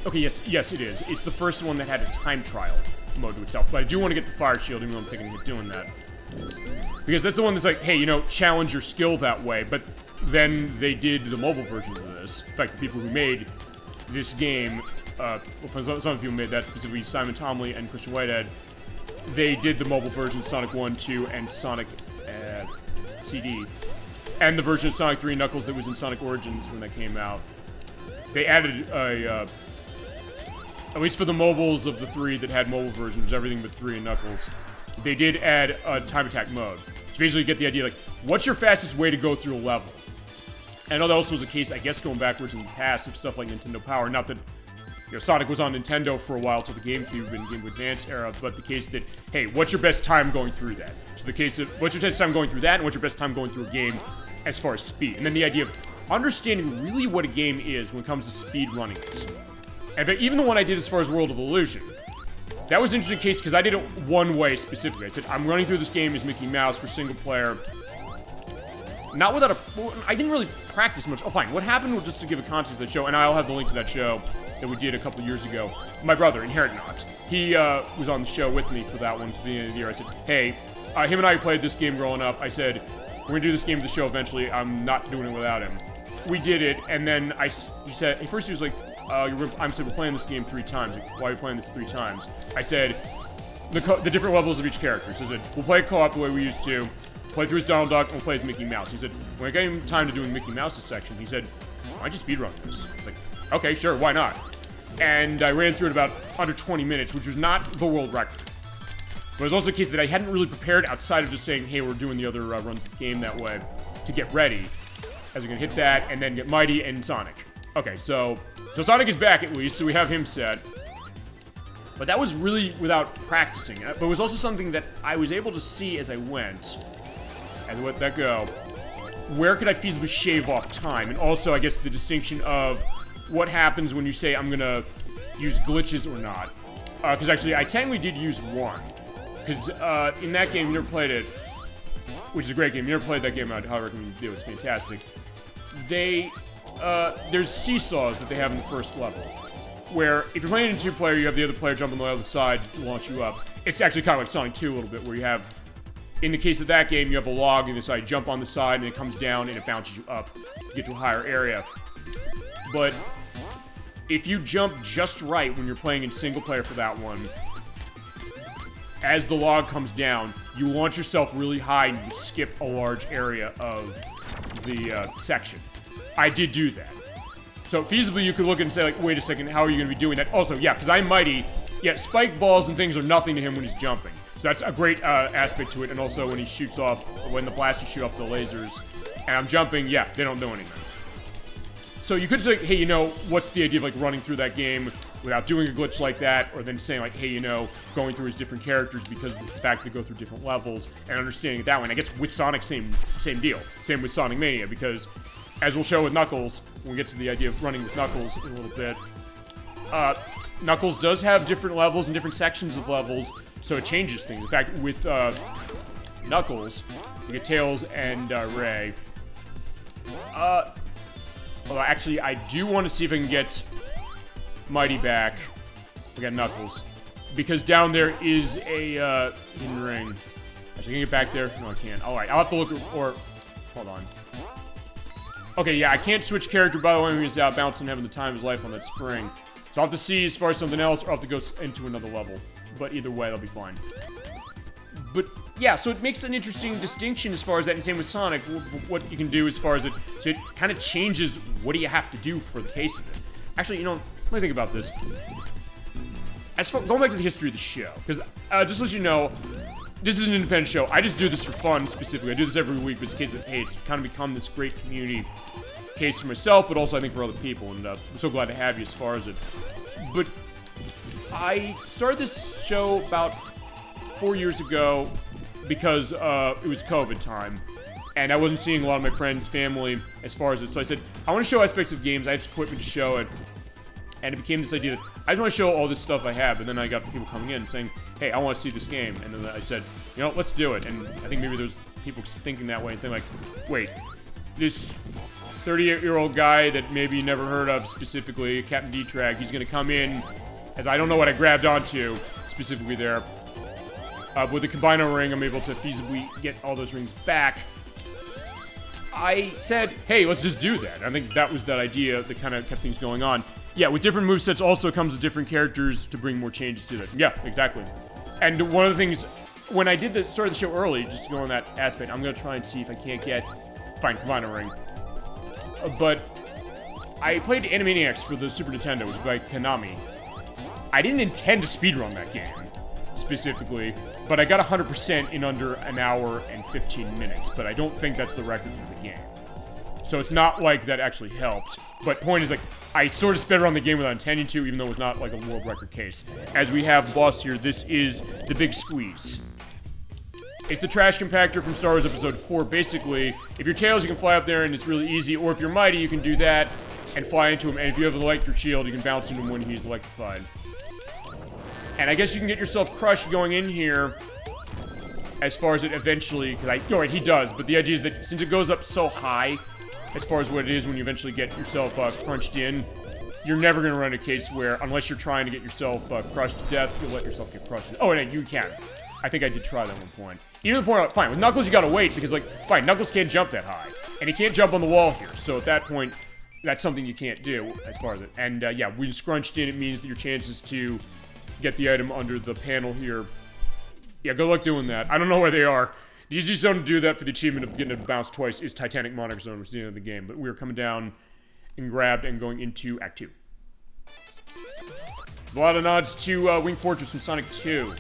Okay, yes, it is. It's the first one that had a time trial mode to itself. But I do want to get the fire shield, even though I'm taking a hit doing that. Because that's the one that's like, hey, you know, challenge your skill that way. But then they did the mobile version of this. In fact, the people who made this game, well, some of the people made that, specifically Simon Tomley and Christian Whitehead, they did the mobile version of Sonic 1, 2, and Sonic CD. And the version of Sonic 3 Knuckles that was in Sonic Origins when that came out. They added a, at least for the mobiles of the three that had mobile versions, everything but 3 and Knuckles, they did add a time attack mode. To basically get the idea, like, what's your fastest way to go through a level? I know that also was the case, I guess, going backwards in the past of stuff like Nintendo Power. Not that, you know, Sonic was on Nintendo for a while till the GameCube and Game Boy Advance era, but the case that, hey, what's your best time going through that? So the case of, what's your best time going through that, and what's your best time going through a game as far as speed? And then the idea of understanding really what a game is when it comes to speed running it. And even the one I did as far as World of Illusion, that was an interesting case because I did it one way specifically. I said, I'm running through this game as Mickey Mouse for single player. Not without I didn't really practice much. Oh, fine. What happened was, just to give a context to that show, and I'll have the link to that show that we did a couple years ago. My brother, Inherent Not, he was on the show with me for that one to the end of the year. I said, hey, him and I played this game growing up. I said, we're going to do this game for the show eventually. I'm not doing it without him. We did it, and then he said, at first he was like, I said, we're playing this game 3 times. Like, why are you playing this 3 times? I said, the different levels of each character. So I said, we'll play co-op the way we used to. Play through as Donald Duck, and we'll play as Mickey Mouse. He said, when I gave him time to doing Mickey Mouse's section, he said, why don't you speedrun this? Like, okay, sure, why not? And I ran through it about under 20 minutes, which was not the world record. But it was also the case that I hadn't really prepared outside of just saying, hey, we're doing the other runs of the game that way to get ready. As we're gonna hit that, and then get Mighty and Sonic. Okay, so Sonic is back at least, so we have him set. But that was really without practicing. But it was also something that I was able to see as I went. As I let that go. Where could I feasibly shave off time? And also, I guess, the distinction of what happens when you say I'm gonna use glitches or not. Because actually, I technically did use one. Because in that game, you never played it, which is a great game. You never played that game, I'd highly recommend you do. It's fantastic. There's seesaws that they have in the first level. Where, if you're playing in 2-player, you have the other player jump on the other side to launch you up. It's actually kind of like Sonic 2 a little bit, where you have, in the case of that game, you have a log on the side, jump on the side, and it comes down and it bounces you up to get to a higher area. But if you jump just right when you're playing in single player for that one, as the log comes down, you launch yourself really high and you skip a large area of the section. I did do that. So feasibly, you could look and say, like, wait a second, how are you going to be doing that? Also, yeah, because I'm Mighty, yeah, spike balls and things are nothing to him when he's jumping. So that's a great aspect to it. And also when he shoots off, when the blasters shoot off the lasers, and I'm jumping, yeah, they don't do anything. So you could say, hey, you know, what's the idea of, like, running through that game without doing a glitch like that, or then saying, like, hey, you know, going through his different characters because of the fact they go through different levels, and understanding it that way. And I guess with Sonic, same deal. Same with Sonic Mania, because as we'll show with Knuckles, when we get to the idea of running with Knuckles in a little bit, Knuckles does have different levels and different sections of levels, so it changes things. In fact, with Knuckles, you get Tails and Ray. Well, actually, I do want to see if I can get Mighty back. We got Knuckles. Because down there is a hidden ring. Actually, can I get back there? No, I can't. Alright, I'll have to look, or... Hold on. Okay, yeah, I can't switch character, by the way, when he's out bouncing, having the time of his life on that spring. So I'll have to see as far as something else, or I'll have to go into another level. But either way, that'll be fine. But, yeah, so it makes an interesting distinction as far as that, and same with Sonic, what you can do as far as it... So it kind of changes what do you have to do for the case of it. Actually, you know, let me think about this. As far, going back to the history of the show, because just to let you know, this is an independent show. I just do this for fun, specifically. I do this every week, but it's a case that, hey, it's kind of become this great community case for myself, but also I think for other people, and I'm so glad to have you as far as it. But I started this show about 4 years ago because it was COVID time, and I wasn't seeing a lot of my friends, family, as far as it. So I said, I want to show aspects of games. I have equipment to show it. And it became this idea that I just want to show all this stuff I have, and then I got people coming in saying, hey, I want to see this game. And then I said, you know, let's do it. And I think maybe there's people thinking that way and thinking like, wait, this 38-year-old guy that maybe you never heard of specifically, Captain D-Track, he's going to come in, as I don't know what I grabbed onto specifically there. With the Combino ring, I'm able to feasibly get all those rings back. I said, hey, let's just do that. I think that was that idea that kind of kept things going on. Yeah, with different movesets also comes with different characters to bring more changes to it. Yeah, exactly. And one of the things, when I did start the show early, just to go on that aspect, I'm going to try and see if I can't get... Fine, Combino ring. But I played Animaniacs for the Super Nintendo, which is by Konami. I didn't intend to speedrun that game, specifically, but I got 100% in under an hour and 15 minutes, but I don't think that's the record for the game. So it's not like that actually helped. But point is, like, I sort of sped around the game without intending to, even though it was not like a world record case. As we have boss here, this is the Big Squeeze. It's the trash compactor from Star Wars Episode 4. Basically, if you're Tails, you can fly up there and it's really easy, or if you're Mighty, you can do that and fly into him. And if you have an electric shield, you can bounce into him when he's electrified. And I guess you can get yourself crushed going in here as far as it eventually, because he does, but the idea is that since it goes up so high, as far as what it is when you eventually get yourself crunched in, you're never going to run a case where, unless you're trying to get yourself crushed to death, you'll let yourself get crushed. Oh, no, you can. I think I did try that one point. Even the point, fine, with Knuckles you gotta wait, because, like, fine, Knuckles can't jump that high. And he can't jump on the wall here, so at that point, that's something you can't do, as far as it. And, yeah, when you scrunched in, it means that your chances to get the item under the panel here, yeah, good luck doing that. I don't know where they are. The easiest zone to do that for the achievement of getting it to bounce twice is Titanic Monarch Zone, which is the end of the game. But we're coming down and grabbed and going into Act 2. A lot of nods to Wing Fortress from Sonic 2.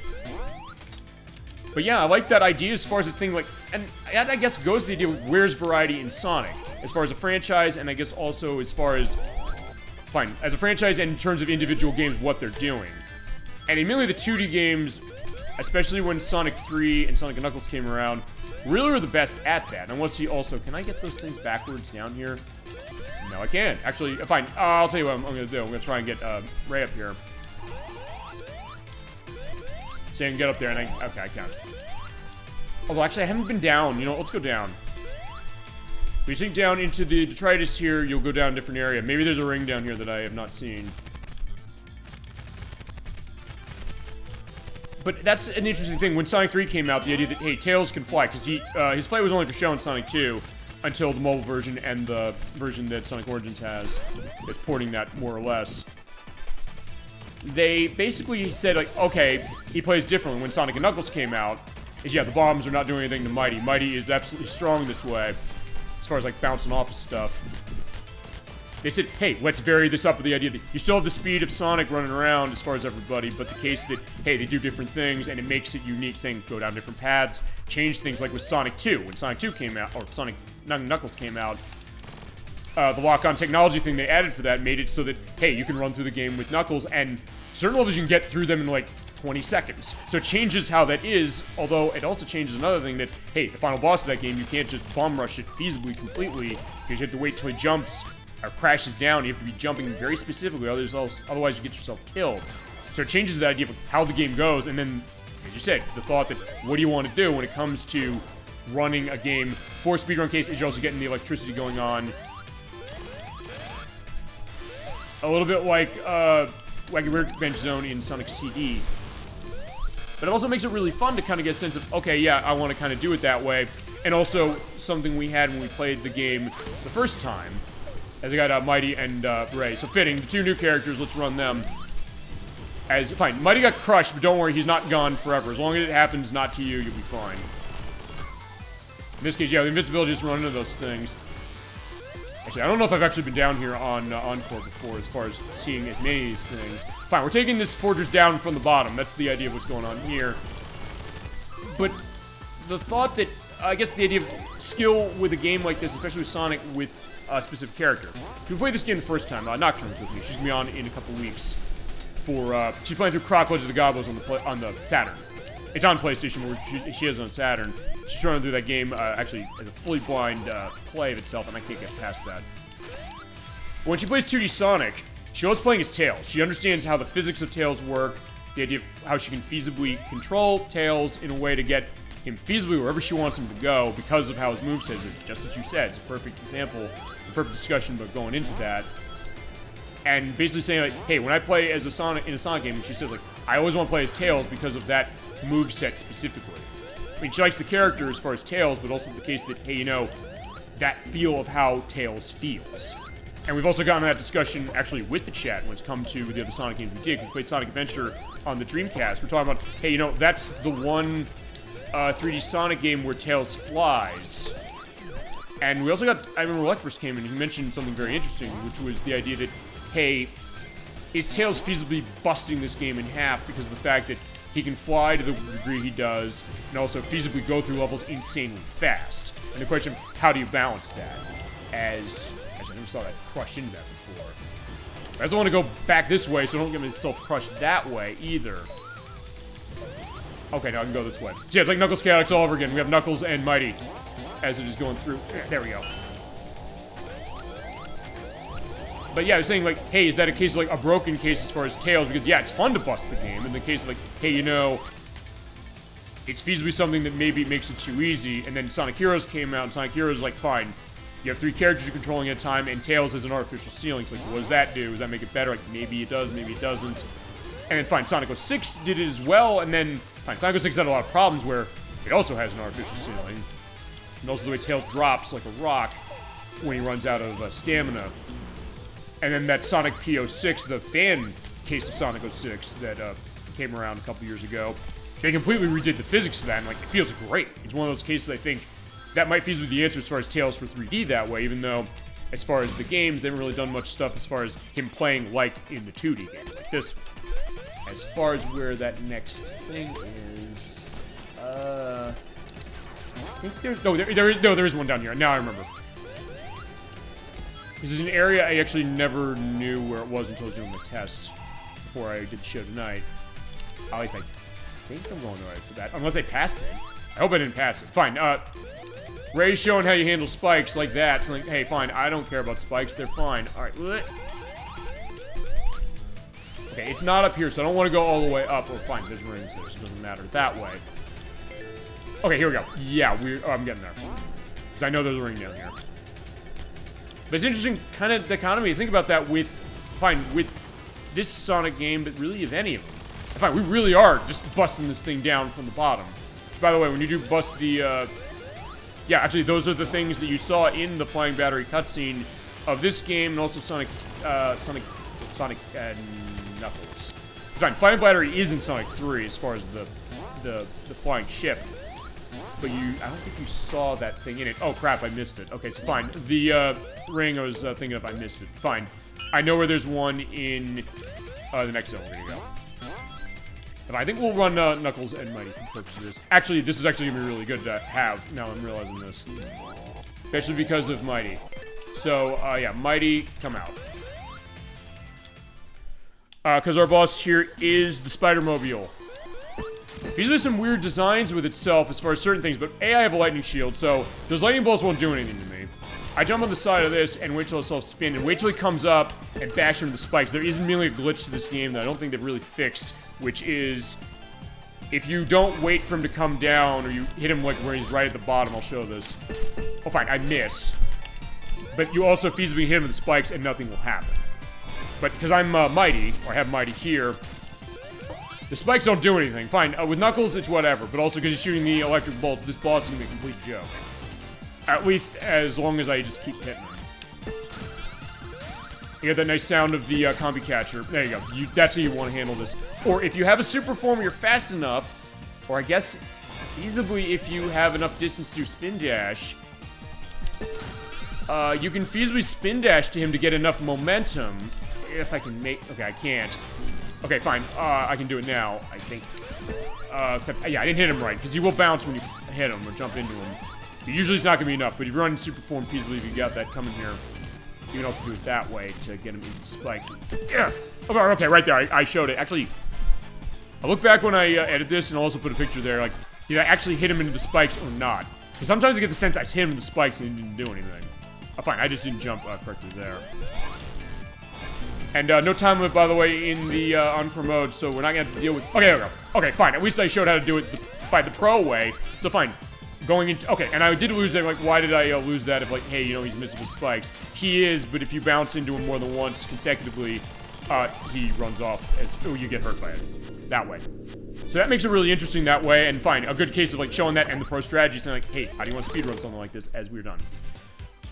But yeah, I like that idea as far as the thing, like, and I guess goes to the idea of where's variety in Sonic, as far as a franchise, and I guess also as far as, fine, as a franchise and in terms of individual games, what they're doing. And admittedly, the 2D games, especially when Sonic 3 and Sonic & Knuckles came around, really were the best at that. And let's see also, can I get those things backwards down here? No, I can't. Actually, fine, I'll tell you what I'm gonna do. I'm gonna try and get Ray up here. So I can get up there and okay, I can. Although, actually, I haven't been down. You know, let's go down. If you sink down into the detritus here, you'll go down a different area. Maybe there's a ring down here that I have not seen. But that's an interesting thing. When Sonic 3 came out, the idea that, hey, Tails can fly, because his flight was only for show in Sonic 2 until the mobile version and the version that Sonic Origins has. It's porting that more or less. They basically said, like, okay, he plays differently. When Sonic and Knuckles came out, is, yeah, the bombs are not doing anything to Mighty. Mighty is absolutely strong this way, as far as, like, bouncing off of stuff. They said, hey, let's vary this up with the idea that you still have the speed of Sonic running around as far as everybody, but the case that, hey, they do different things, and it makes it unique, saying go down different paths, change things, like with Sonic 2. When Sonic 2 came out, or Sonic Knuckles came out, the lock-on technology thing they added for that made it so that, hey, you can run through the game with Knuckles, and certain levels you can get through them in, like, 20 seconds. So it changes how that is, although it also changes another thing that, hey, the final boss of that game, you can't just bomb rush it feasibly completely, because you have to wait till he jumps crashes down, you have to be jumping very specifically, otherwise you get yourself killed. So it changes the idea of how the game goes, and then, as you said, the thought that what do you want to do when it comes to running a game for speedrun cases, you're also getting the electricity going on. A little bit like Wacky Workbench Zone in Sonic CD. But it also makes it really fun to kind of get a sense of, okay, yeah, I want to kind of do it that way. And also, something we had when we played the game the first time, as I got Mighty and Ray. So fitting, the two new characters, let's run them. Fine, Mighty got crushed, but don't worry, he's not gone forever. As long as it happens not to you, you'll be fine. In this case, yeah, the invincibility just run into those things. Actually, I don't know if I've actually been down here on Encore before as far as seeing as many of these things. Fine, we're taking this fortress down from the bottom. That's the idea of what's going on here. But the thought that, I guess the idea of skill with a game like this, especially with Sonic, with a specific character. We played this game the first time. Nocturne's with me. She's gonna be on in a couple weeks. She's playing through Croc Legend of the Goblins on the Saturn. It's on PlayStation, where she is on Saturn. She's trying to do that game, actually, as a fully blind play of itself, and I can't get past that. But when she plays 2D Sonic, she loves playing as Tails. She understands how the physics of Tails work, the idea of how she can feasibly control Tails in a way to get him feasibly wherever she wants him to go because of how his moveset is. Just as you said, it's a perfect example, a perfect discussion about going into that. And basically saying, like, hey, when I play as in a Sonic game, and she says, like, I always want to play as Tails because of that moveset specifically. I mean, she likes the character as far as Tails, but also the case that, hey, you know, that feel of how Tails feels. And we've also gotten that discussion, actually, with the chat when it's come to the other Sonic games we did. We played Sonic Adventure on the Dreamcast. We're talking about, hey, you know, that's the one 3D Sonic game where Tails flies. And we also got, I remember when Luck first came in, he mentioned something very interesting, which was the idea that, hey, is Tails feasibly busting this game in half because of the fact that he can fly to the degree he does, and also feasibly go through levels insanely fast. And the question, how do you balance that? As I never saw that crush into that before. I also want to go back this way, so I don't get myself crushed that way either. Okay, now I can go this way. So yeah, it's like Knuckles Chaotix all over again. We have Knuckles and Mighty as it is going through. There we go. But yeah, I was saying, like, hey, is that a case of, like, a broken case as far as Tails? Because, yeah, it's fun to bust the game. In the case of, like, hey, you know, it's feasibly something that maybe makes it too easy. And then Sonic Heroes came out, and Sonic Heroes, like, fine. You have 3 characters you're controlling at a time, and Tails has an artificial ceiling. So, like, what does that do? Does that make it better? Like, maybe it does, maybe it doesn't. And then, fine, Sonic 06 did it as well. And then, fine, Sonic 06 had a lot of problems where it also has an artificial ceiling. And also the way Tails drops like a rock when he runs out of stamina. And then that Sonic P06, the fan case of Sonic 06 that came around a couple years ago, they completely redid the physics of that, and, like, it feels great. It's one of those cases I think that might feasibly be the answer as far as Tails for 3D that way, even though, as far as the games, they haven't really done much stuff as far as him playing like in the 2D game, like this one. As far as where that next thing is, I think there's, no, there is one down here. Now I remember. This is an area I actually never knew where it was until I was doing the tests before I did the show tonight. At least I think I'm going right for that, unless I passed it. I hope I didn't pass it. Fine. Ray's showing how you handle spikes like that. So, like, hey, fine. I don't care about spikes. They're fine. All right. Okay, it's not up here, so I don't want to go all the way up. Oh, fine. There's rings there, so it doesn't matter that way. Okay, here we go. Yeah, I'm getting there. Because I know there's a ring down here. But it's interesting, kind of, the economy. Think about that with this Sonic game, but really of any of them. Fine, we really are just busting this thing down from the bottom. By the way, when you do bust the, yeah, actually, those are the things that you saw in the Flying Battery cutscene of this game, and also Sonic and Knuckles. Fine, Flying Battery is in Sonic 3 as far as the flying ship. But I don't think you saw that thing in it. Oh, crap, I missed it. Okay, it's fine. The ring I was thinking of, I missed it. Fine. I know where there's one in the next zone. We're gonna go. But I think we'll run Knuckles and Mighty for the purpose of this. Actually, this is actually gonna be really good to have. Now I'm realizing this. Especially because of Mighty. So, yeah, Mighty, come out. Because our boss here is the Spider-Mobile. These are some weird designs with itself as far as certain things, but A, I have a lightning shield, so those lightning bolts won't do anything to me. I jump on the side of this and wait till it's all spin, and wait till he comes up and bash him with the spikes. There is merely a glitch to this game that I don't think they've really fixed, which is if you don't wait for him to come down, or you hit him like where he's right at the bottom. I'll show this. Oh, fine, I miss. But you also feasibly hit him with the spikes and nothing will happen. But because I'm Mighty, or I have Mighty here, the spikes don't do anything. Fine, with Knuckles, it's whatever. But also because he's shooting the electric bolts, this boss is going to be a complete joke. At least as long as I just keep hitting him. You get that nice sound of the combi catcher. There you go. That's how you want to handle this. Or if you have a super form, you're fast enough, or I guess feasibly if you have enough distance to spin dash, you can feasibly spin dash to him to get enough momentum. If I can make... Okay, I can't. Okay, fine. I can do it now, I think. Except, yeah, I didn't hit him right, because he will bounce when you hit him or jump into him. Usually it's not going to be enough, but if you're running super form feasibly, if you got that coming here, you can also do it that way to get him into the spikes. Yeah. Okay, right there. I showed it. Actually, I'll look back when I edit this and I'll also put a picture there. Like, did I actually hit him into the spikes or not? Because sometimes I get the sense I hit him into the spikes and he didn't do anything. Oh, fine. I just didn't jump correctly there. And no time limit, by the way, in the Encore mode, so we're not going to have to deal with... Okay, there we go. Okay, fine. At least I showed how to do it by the pro way. So, fine. Going into... Okay, and I did lose that. Like, why did I lose that if, like, hey, you know, he's missing his spikes? He is, but if you bounce into him more than once consecutively, he runs off as... Oh, you get hurt by it. That way. So that makes it really interesting that way, and fine. A good case of, like, showing that and the pro strategy, saying, like, hey, how do you want to speedrun something like this as we're done?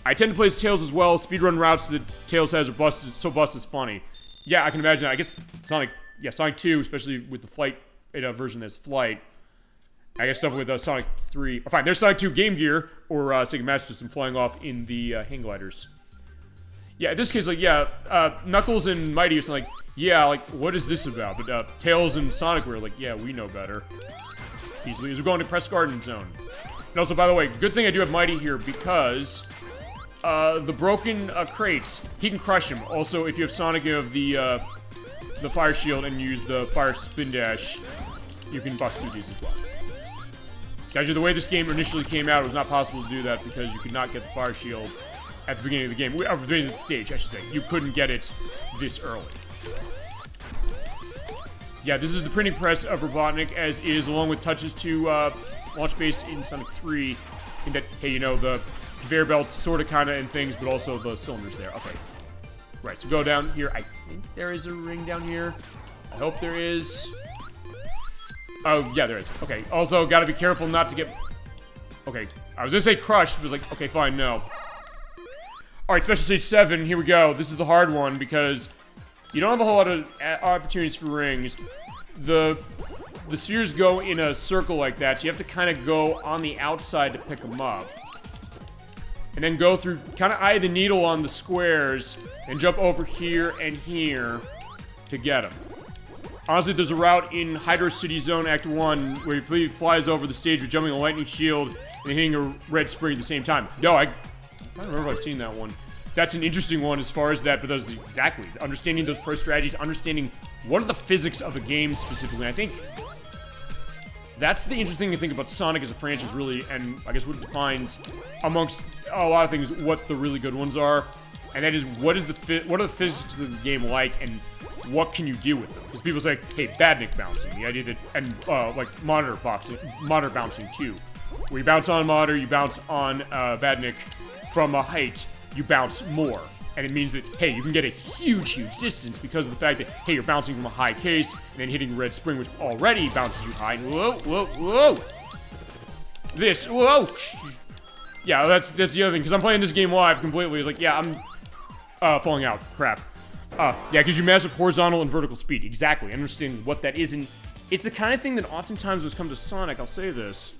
I tend to play as Tails as well. Speedrun routes that Tails has are busted, so busted it's funny. Yeah, I can imagine that. I guess Sonic 2, especially with the flight version that's flight. I guess stuff with Sonic 3. Oh, fine, there's Sonic 2 Game Gear or Sega Master System flying off in the hang gliders. Yeah, in this case, like, yeah, Knuckles and Mighty are like, yeah, like, what is this about? But Tails and Sonic were like, yeah, we know better. Easily, as we're going to Press Garden Zone. And also, by the way, good thing I do have Mighty here because the broken crates, he can crush him. Also, if you have Sonic, you have the fire shield and use the fire spin dash, you can bust through these as well. Actually, the way this game initially came out, it was not possible to do that because you could not get the fire shield at the beginning of the game. Or the beginning of the stage, I should say. You couldn't get it this early. Yeah, this is the printing press of Robotnik, as is, along with touches to launch base in Sonic 3. In that, hey, you know, the conveyor belts sort of, kind of, and things, but also the cylinders there. Okay. Right, so go down here. I think there is a ring down here. I hope there is. Oh, yeah, there is. Okay, also, gotta be careful not to get... Okay, I was gonna say crushed, but it was like, okay, fine, no. Alright, Special Stage 7, here we go. This is the hard one, because you don't have a whole lot of opportunities for rings. The spheres go in a circle like that, so you have to kind of go on the outside to pick them up. And then go through, kind of eye the needle on the squares, and jump over here and here to get them. Honestly, there's a route in Hydro City Zone Act 1 where he flies over the stage with jumping a lightning shield and hitting a red spring at the same time. No, I don't remember if I've seen that one. That's an interesting one as far as that, but that's exactly. Understanding those pro strategies, understanding what are the physics of a game specifically. I think that's the interesting thing to think about Sonic as a franchise, really, and I guess what defines, amongst a lot of things, what the really good ones are. And that is, what are the physics of the game like, and what can you do with them? Because people say, hey, Badnik bouncing, the idea that, and like monitor bouncing too. Where you bounce on a monitor, you bounce on Badnik from a height, you bounce more. And it means that, hey, you can get a huge, huge distance because of the fact that, hey, you're bouncing from a high case, and then hitting red spring, which already bounces you high. Whoa, whoa, whoa! This, whoa! Yeah, that's the other thing, because I'm playing this game live completely. It's like, yeah, I'm falling out. Crap. Yeah, it gives you massive horizontal and vertical speed. Exactly. Understanding what that is, and it's the kind of thing that oftentimes when it comes to Sonic, I'll say this.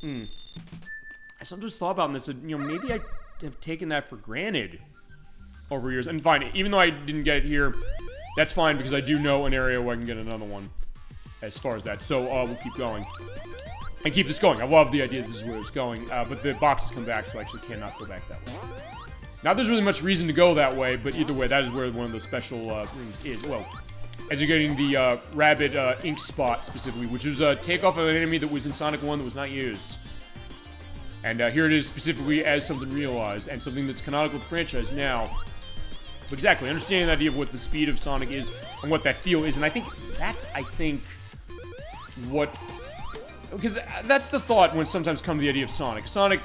I sometimes thought about this, and, you know, maybe I have taken that for granted over years. And fine, even though I didn't get it here, that's fine, because I do know an area where I can get another one as far as that. So, we'll keep going. And keep this going. I love the idea that this is where it's going, but the boxes come back, so I actually cannot go back that way. Not there's really much reason to go that way, but either way, that is where one of the special rings is. Well, as you're getting the rabbit ink spot specifically, which is a takeoff of an enemy that was in Sonic 1 that was not used. And here it is specifically as something realized, and something that's canonical to the franchise now. But exactly, understanding the idea of what the speed of Sonic is, and what that feel is, and I think that's, what... Because that's the thought when sometimes come to the idea of Sonic. Sonic,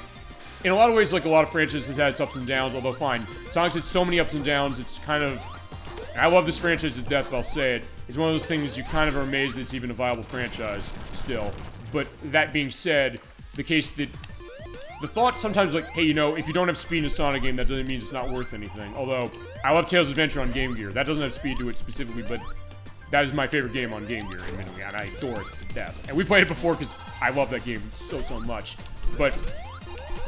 in a lot of ways, like a lot of franchises, has had its ups and downs, although fine. Sonic's had so many ups and downs, it's kind of... I love this franchise to death, but I'll say it. It's one of those things you kind of are amazed that it's even a viable franchise still. But that being said, the case that... The thought sometimes like, hey, you know, if you don't have speed in a Sonic game, that doesn't mean it's not worth anything. Although, I love Tails' Adventure on Game Gear. That doesn't have speed to it specifically, but that is my favorite game on Game Gear, admittedly, and I adore it to death. And we played it before because I love that game so much. But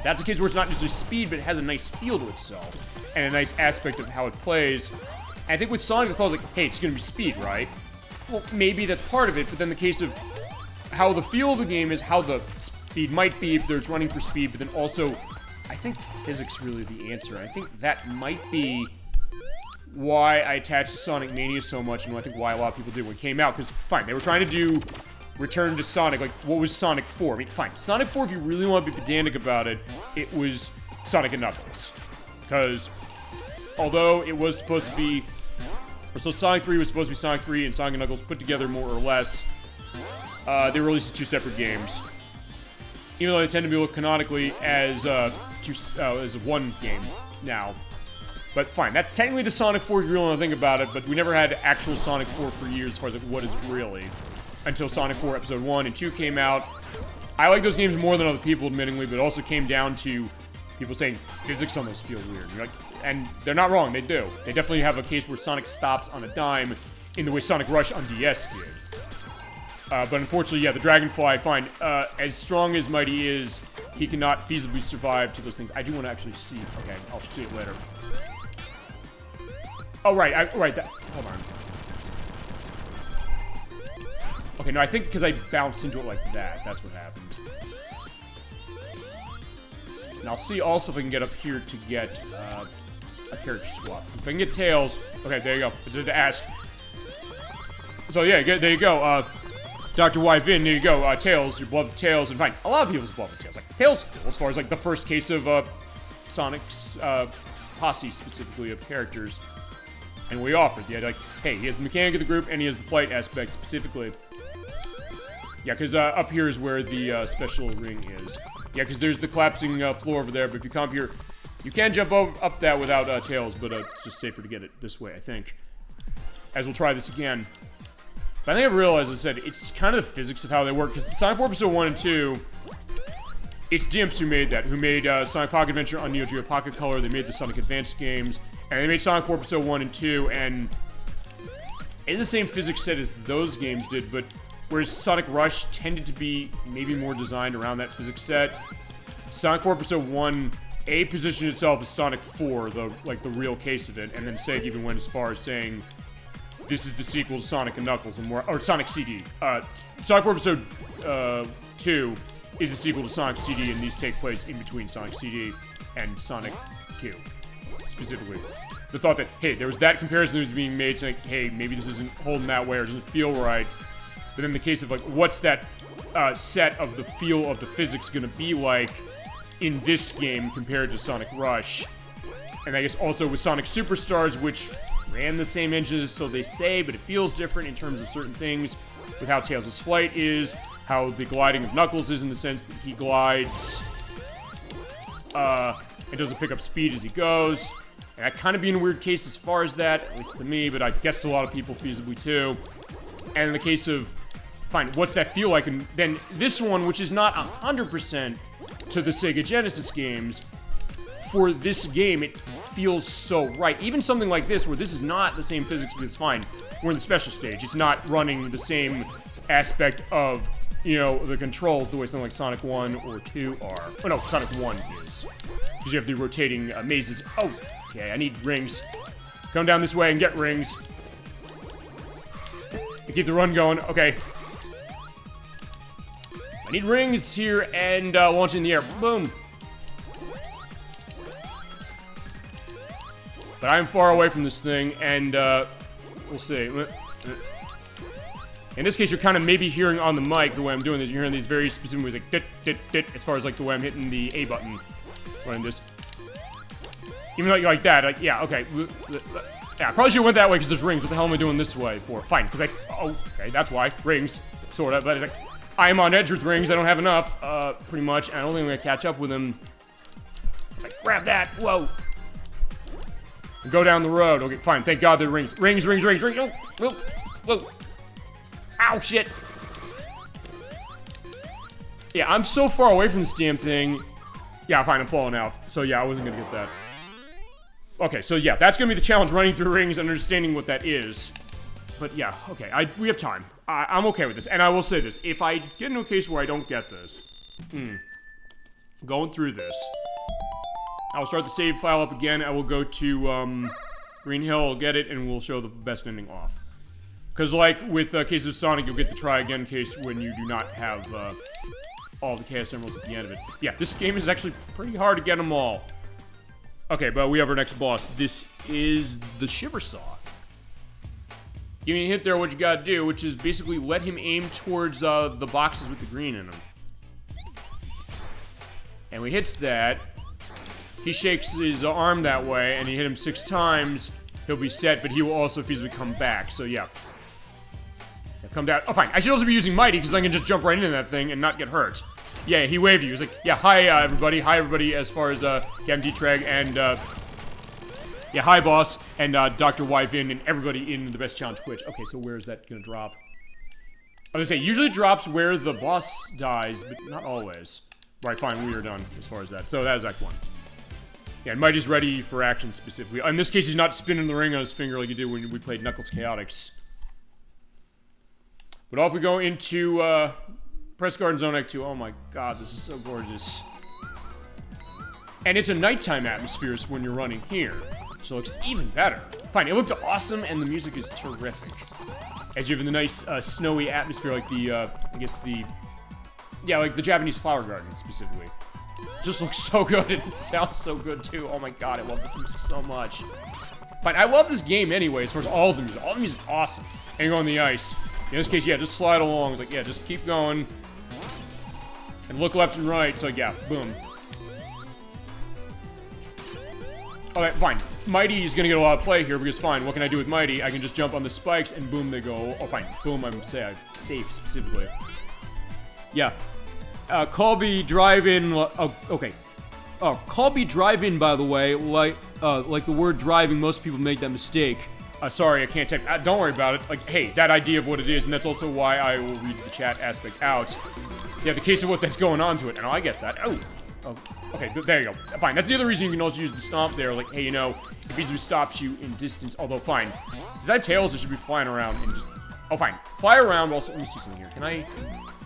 that's a case where it's not just speed, but it has a nice feel to itself. And a nice aspect of how it plays. And I think with Sonic, the thought is like, hey, it's gonna be speed, right? Well, maybe that's part of it, but then the case of how the feel of the game is, how the speed might be if there's running for speed, but then also, I think physics really the answer. I think that might be why I attached to Sonic Mania so much, and I think why a lot of people did when it came out, because, fine, they were trying to do Return to Sonic, like, what was Sonic 4? I mean, fine, Sonic 4, if you really want to be pedantic about it, it was Sonic and Knuckles. Because, although it was supposed to be, or so Sonic 3 was supposed to be Sonic 3 and Sonic and Knuckles put together more or less, they released two separate games. Even though they tend to be looked canonically as one game now. But fine, that's technically the Sonic 4 if you really want to think about it, but we never had actual Sonic 4 for years as far as like, what is it really. Until Sonic 4 Episode 1 and 2 came out. I like those games more than other people, admittingly, but it also came down to people saying physics on those feel weird. And they're not wrong, they do. They definitely have a case where Sonic stops on a dime in the way Sonic Rush on DS did. But unfortunately, yeah, the Dragonfly, fine. As strong as Mighty is, he cannot feasibly survive to those things. I do want to actually see. Okay, I'll see it later. Oh, right, hold on. Okay, no, I think because I bounced into it like that. That's what happened. And I'll see also if I can get up here to get a character swap. If I can get Tails. Okay, there you go. I did to ask. So, yeah, there you go. Dr. Y. Vin, there you go. Tails, your beloved Tails, and fine. A lot of people's beloved Tails. Like, Tails, as far as, like, the first case of, Sonic's, posse, specifically, of characters. And we offered. Yeah, like, hey, he has the mechanic of the group, and he has the flight aspect, specifically. Yeah, because, up here is where the, special ring is. Yeah, because there's the collapsing, floor over there, but if you come up here, you can jump up that without, Tails, but, it's just safer to get it this way, I think. As we'll try this again. But I think I've realized, as I said, it's kind of the physics of how they work, because Sonic 4 Episode 1 and 2, it's Dimps who made that, who made Sonic Pocket Adventure on Neo Geo Pocket Color, they made the Sonic Advance games, and they made Sonic 4 Episode 1 and 2, and it's the same physics set as those games did, but whereas Sonic Rush tended to be maybe more designed around that physics set, Sonic 4 Episode 1, positioned itself as Sonic 4, the real case of it, and then Sega even went as far as saying, this is the sequel to Sonic and Knuckles, and more, or Sonic CD. Sonic 4 Episode 2 is the sequel to Sonic CD, and these take place in between Sonic CD and Sonic 2, specifically. The thought that, hey, there was that comparison that was being made, saying, hey, maybe this isn't holding that way, or doesn't feel right. But in the case of, like, what's that set of the feel of the physics gonna be like in this game compared to Sonic Rush? And I guess also with Sonic Superstars, which ran the same engines, so they say, but it feels different in terms of certain things, with how Tails' flight is, how the gliding of Knuckles is in the sense that he glides, and doesn't pick up speed as he goes. And that kind of being a weird case as far as that, at least to me, but I guess to a lot of people feasibly too. And in the case of, fine, what's that feel like? And then this one, which is not 100% to the Sega Genesis games, for this game, it feels so right. Even something like this, where this is not the same physics, because fine, we're in the special stage. It's not running the same aspect of, you know, the controls the way something like Sonic 1 or 2 are. Oh no, Sonic 1 is. Because you have the rotating mazes. Oh, okay, I need rings. Come down this way and get rings. To keep the run going. Okay. I need rings here and launch in the air. Boom. But I'm far away from this thing, and we'll see. In this case, you're kind of maybe hearing on the mic the way I'm doing this. You're hearing these very specific ways, like dit, dit, dit, as far as like the way I'm hitting the A button running this. Even though you're like that, like, yeah, okay. Yeah, I probably should have went that way because there's rings. What the hell am I doing this way for? Fine, because oh, okay, that's why. Rings, sort of, but it's like, I am on edge with rings. I don't have enough, pretty much. And I don't think I'm going to catch up with him. It's like, grab that, whoa. And go down the road. Okay, fine, thank God there are rings. Rings, rings, rings, rings. Oh, whoa, whoa. Ow, shit. Yeah, I'm so far away from this damn thing. Yeah, fine, I'm falling out. So yeah, I wasn't gonna get that. Okay, so yeah, that's gonna be the challenge, running through rings and understanding what that is. But yeah, okay, we have time. I'm okay with this. And I will say this, if I get into a case where I don't get this, going through this, I'll start the save file up again. I will go to Green Hill, get it, and we'll show the best ending off. Because, like, with cases of Sonic, you'll get the try again case when you do not have all the Chaos Emeralds at the end of it. Yeah, this game is actually pretty hard to get them all. Okay, but we have our next boss. This is the Shiver Saw. Give me a hint there what you gotta do, which is basically let him aim towards the boxes with the green in them. And when he hits that, he shakes his arm that way, and he hit him 6 times, he'll be set, but he will also feasibly come back, so yeah. Come down. Oh, fine. I should also be using Mighty, because I can just jump right into that thing and not get hurt. Yeah, he waved you. He's like, yeah, hi, everybody. Hi, everybody, as far as, Captain D-Treg and, yeah, hi, boss, and, Dr. Wyvin and everybody in the Best Challenge Twitch. Okay, so where is that gonna drop? I was gonna say, usually drops where the boss dies, but not always. Right, fine, we are done as far as that. So that is Act 1. Yeah, and Mighty's ready for action specifically. In this case, he's not spinning the ring on his finger like he did when we played Knuckles Chaotix. But off we go into Press Garden Zone Act 2. Oh my god, this is so gorgeous. And it's a nighttime atmosphere when you're running here. So it looks even better. Fine, it looked awesome and the music is terrific. As you have the nice snowy atmosphere like the, I guess the... Yeah, like the Japanese flower garden specifically. Just looks so good and it sounds so good too. Oh my god, I love this music so much. Fine, I love this game anyway as far as all the music. All the music's awesome. And you're on the ice. In this case, yeah, just slide along. It's like, yeah, just keep going. And look left and right. So, yeah, boom. Okay, fine. Mighty is gonna get a lot of play here because, fine, what can I do with Mighty? I can just jump on the spikes and boom, they go. Oh, fine. Boom, I'm safe specifically. Yeah. Colby Drive-In. Oh, okay. Oh, Colby Drive-In, by the way, like the word driving, most people make that mistake. Sorry, I can't type. Don't worry about it. Like, hey, that idea of what it is, and that's also why I will read the chat aspect out. Yeah, the case of what that's going on to it, and I get that. Oh, okay, there you go. Fine, that's the other reason you can also use the stomp there. Like, hey, you know, it basically stops you in distance, although fine. Since I have tails, it should be flying around and just... Oh, fine. Fly around, also... Let me see something here. Can I...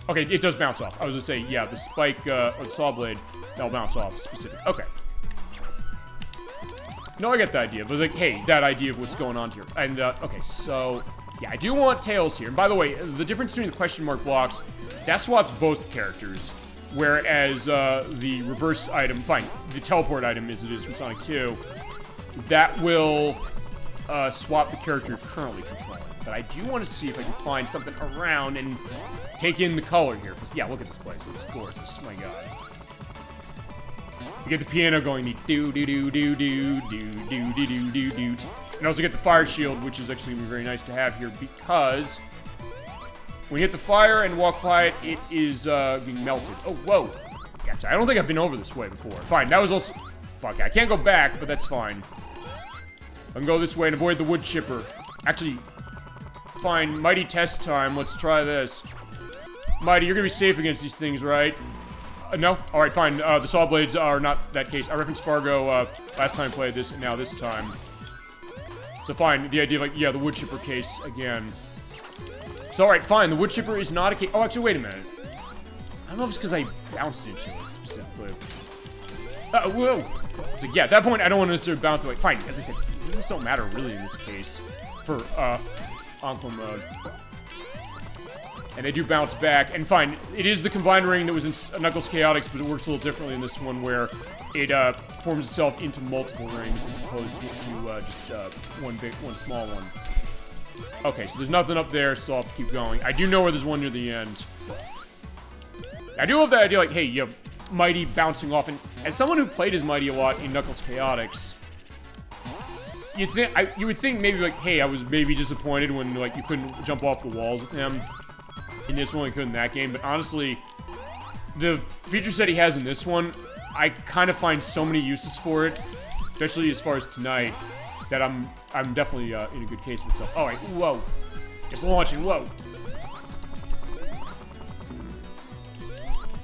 Okay, it does bounce off. I was gonna say, yeah, the spike, or the saw blade, that'll bounce off specific. Okay. No, I get the idea, but like, hey, that idea of what's going on here. And, okay, so, yeah, I do want tails here. And by the way, the difference between the question mark blocks, that swaps both characters. Whereas, the reverse item, fine, the teleport item as it is from Sonic 2, that will, swap the character you're currently controlling. But I do want to see if I can find something around and take in the color here. Yeah, look at this place, it's gorgeous, oh my god. You get the piano going, the do-do-do-do-do-do-do-do-do. And also get the fire shield, which is actually going to be very nice to have here because when you hit the fire and walk by it, it is being melted. Oh, whoa. Actually, I don't think I've been over this way before. Fine, that was also... Fuck, I can't go back, but that's fine. I can go this way and avoid the wood chipper. Actually, fine, Mighty test time. Let's try this. Mighty, you're going to be safe against these things, right? No? Alright, fine. The saw blades are not that case. I referenced Fargo last time I played this, and now this time. So fine, the idea of, like, yeah, the wood chipper case again. So, alright, fine. The wood chipper is not a case. Oh, actually, wait a minute. I don't know if it's because I bounced into it specifically. Whoa! So, yeah, at that point, I don't want to necessarily bounce away. Fine, as I said, these don't matter really in this case for Encore mode. And they do bounce back, and fine, it is the combined ring that was in Knuckles Chaotix, but it works a little differently in this one, where it forms itself into multiple rings as opposed to just one small one. Okay, so there's nothing up there, so I'll have to keep going. I do know where there's one near the end. I do love that idea, like, hey, you have Mighty bouncing off, and as someone who played as Mighty a lot in Knuckles Chaotix, you would think maybe, like, hey, I was maybe disappointed when, like, you couldn't jump off the walls with him in this one, you couldn't in that game, but honestly, the feature set he has in this one, I kind of find so many uses for it, especially as far as tonight, that I'm definitely in a good case of itself. Alright, whoa. Just launching, whoa.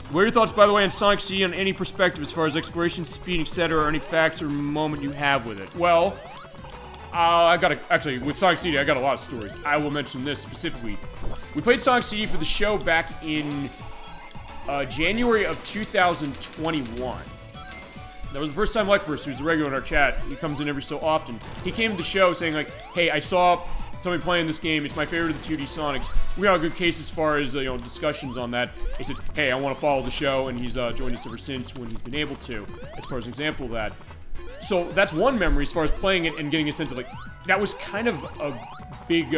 What are your thoughts, by the way, on Sonic CD on any perspective as far as exploration, speed, etc., or any facts or moment you have with it? Well, actually, with Sonic CD, I got a lot of stories. I will mention this specifically. We played Sonic CD for the show back in January of 2021. That was the first time Lightforce, who's a regular in our chat, he comes in every so often. He came to the show saying, like, hey, I saw somebody playing this game, it's my favorite of the 2D Sonics. We got a good case as far as, you know, discussions on that. He said, hey, I want to follow the show, and he's joined us ever since when he's been able to, as far as an example of that. So that's one memory as far as playing it and getting a sense of, like, that was kind of a big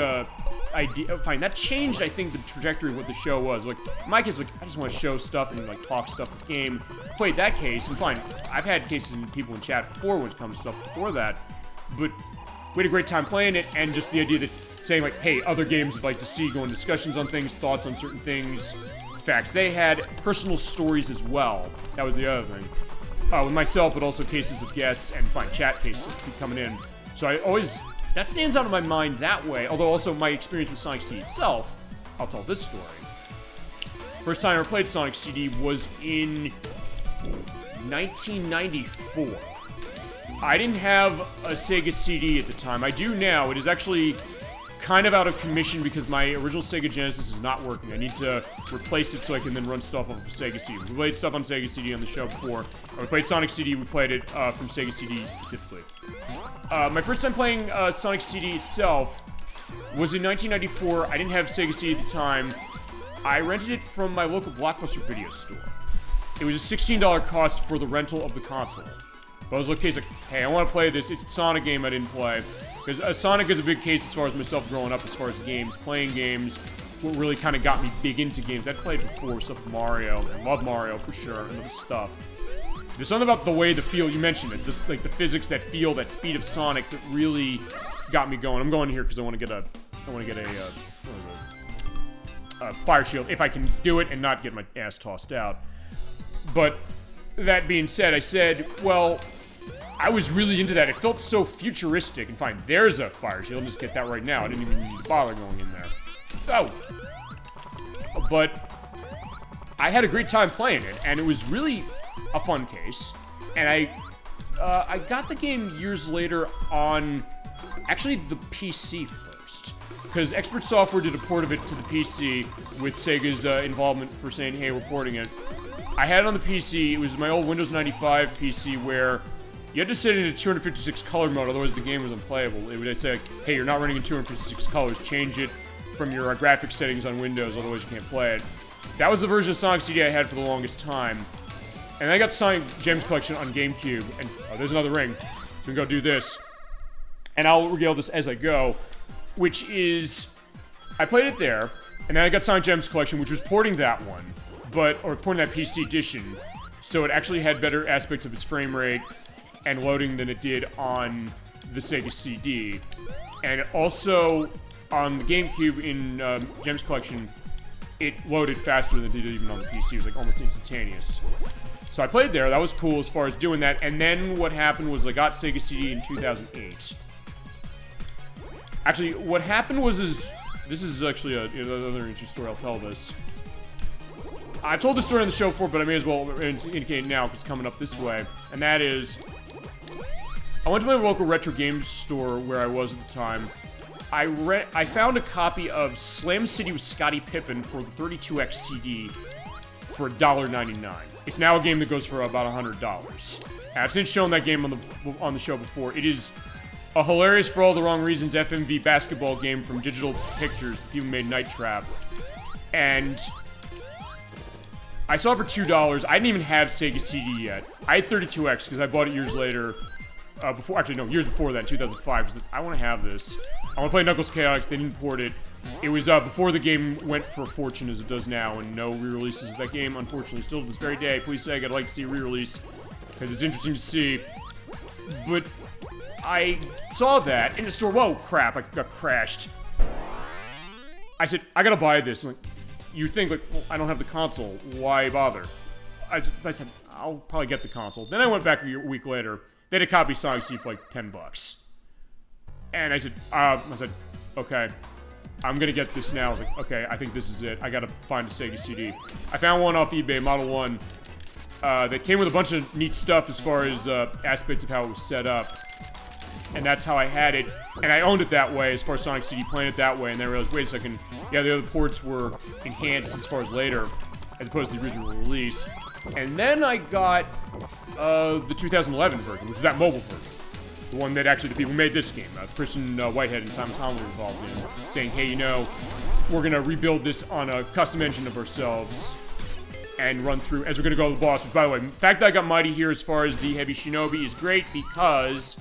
idea. Fine, that changed, I think, the trajectory of what the show was. Like, in my case, like, I just want to show stuff and, like, talk stuff with the game. Played that case, and fine, I've had cases and people in chat before when it comes to stuff before that, but we had a great time playing it, and just the idea that saying, like, hey, other games would like to see, going discussions on things, thoughts on certain things, facts they had, personal stories as well. That was the other thing. With myself, but also cases of guests, and fine, chat cases keep coming in. So I always, that stands out in my mind that way, although also my experience with Sonic CD itself, I'll tell this story. First time I ever played Sonic CD was in 1994. I didn't have a Sega CD at the time. I do now. It is actually kind of out of commission because my original Sega Genesis is not working. I need to replace it so I can then run stuff off of Sega CD. We played stuff on Sega CD on the show before. When we played Sonic CD, we played it from Sega CD specifically. My first time playing Sonic CD itself was in 1994. I didn't have Sega CD at the time. I rented it from my local Blockbuster video store. It was a $16 cost for the rental of the console. But I was like, hey, I want to play this. It's a Sonic game I didn't play. Because Sonic is a big case as far as myself growing up, as far as games. Playing games, what really kind of got me big into games. I'd played before stuff with Mario. I love Mario for sure, and other stuff. There's something about the way, the feel, you mentioned it. Just like the physics, that feel, that speed of Sonic that really got me going. I'm going here because I want to get a fire shield, if I can do it and not get my ass tossed out. But that being said, I said, well, I was really into that. It felt so futuristic. And fine, there's a fire shield. I'll just get that right now. I didn't even need to bother going in there. Oh! But I had a great time playing it, and it was really a fun case. And I got the game years later on, actually, the PC first. Because Expert Software did a port of it to the PC with Sega's involvement for saying, hey, we're porting it. I had it on the PC. It was my old Windows 95 PC where you had to set it into 256 color mode, otherwise the game was unplayable. It would say, like, hey, you're not running in 256 colors. Change it from your graphics settings on Windows, otherwise you can't play it. That was the version of Sonic CD I had for the longest time. And I got Sonic Gems Collection on GameCube, and oh, there's another ring. So we can go do this. And I'll regale this as I go, which is, I played it there, and then I got Sonic Gems Collection, which was porting that one, or porting that PC edition, so it actually had better aspects of its frame rate and loading than it did on the Sega CD. And also, on the GameCube in Gems Collection, it loaded faster than it did even on the PC. It was like almost instantaneous. So I played there. That was cool as far as doing that. And then what happened was I got Sega CD in 2008. Actually, what happened was this is actually another interesting story. I'll tell this. I've told this story on the show before, but I may as well indicate it now because it's coming up this way. And that is, I went to my local retro game store where I was at the time. I found a copy of Slam City with Scottie Pippen for the 32X CD for $1.99. It's now a game that goes for about $100. I've since shown that game on the show before. It is a hilarious, for all the wrong reasons, FMV basketball game from Digital Pictures. The people made Night Trap. And I saw it for $2. I didn't even have Sega CD yet. I had 32X because I bought it years later before, actually no, years before that, in 2005, because I want to have this. I want to play Knuckles Chaotix. They didn't port it. It was before the game went for a fortune as it does now, and no re-releases of that game, unfortunately. Still to this very day, please Sega, I'd like to see a re-release, because it's interesting to see. But I saw that in the store. Whoa, crap, I got crashed. I said, I gotta buy this. Like, you think, like, well, I don't have the console. Why bother? I said, I'll probably get the console. Then I went back a week later. They had a copy of Sonic CD for like $10. And I said, okay, I'm gonna get this now. I was like, okay, I think this is it. I gotta find a Sega CD. I found one off eBay, Model 1, that came with a bunch of neat stuff as far as aspects of how it was set up. And that's how I had it. And I owned it that way as far as Sonic CD, playing it that way. And then I realized, wait a second, yeah, the other ports were enhanced as far as later, as opposed to the original release. And then I got the 2011 version, which was that mobile version. The one that actually the people who made this game, Christian Whitehead and Simon Conley were involved in, saying, hey, you know, we're gonna rebuild this on a custom engine of ourselves and run through, as we're gonna go to the boss, which, by the way, the fact that I got Mighty here as far as the Heavy Shinobi is great because,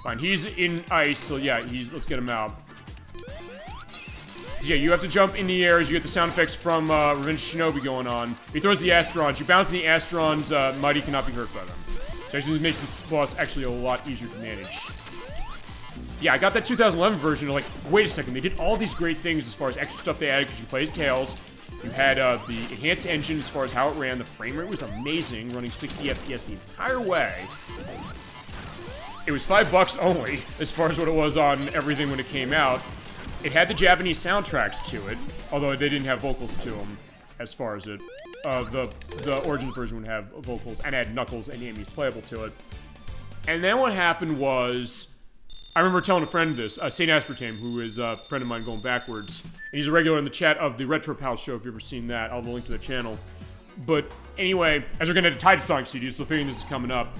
fine, he's in ice, so yeah, let's get him out. Yeah, you have to jump in the air as you get the sound effects from Revenge Shinobi going on. He throws the Astrons. You bounce in the Astrons, Mighty cannot be hurt by them. So actually, this makes this boss actually a lot easier to manage. Yeah, I got that 2011 version. Like, wait a second, they did all these great things as far as extra stuff they added because you play as Tails. You had the enhanced engine as far as how it ran. The frame rate was amazing, running 60 FPS the entire way. It was $5 only as far as what it was on everything when it came out. It had the Japanese soundtracks to it, although they didn't have vocals to them, as far as it. The Origins version would have vocals, and had Knuckles and enemies playable to it. And then what happened was, I remember telling a friend this, St. Aspartame, who is a friend of mine going backwards, and he's a regular in the chat of the Retro Pal show, if you've ever seen that. I'll have a link to the channel. But anyway, as we're going to tie to Sonic CD, so figuring this is coming up,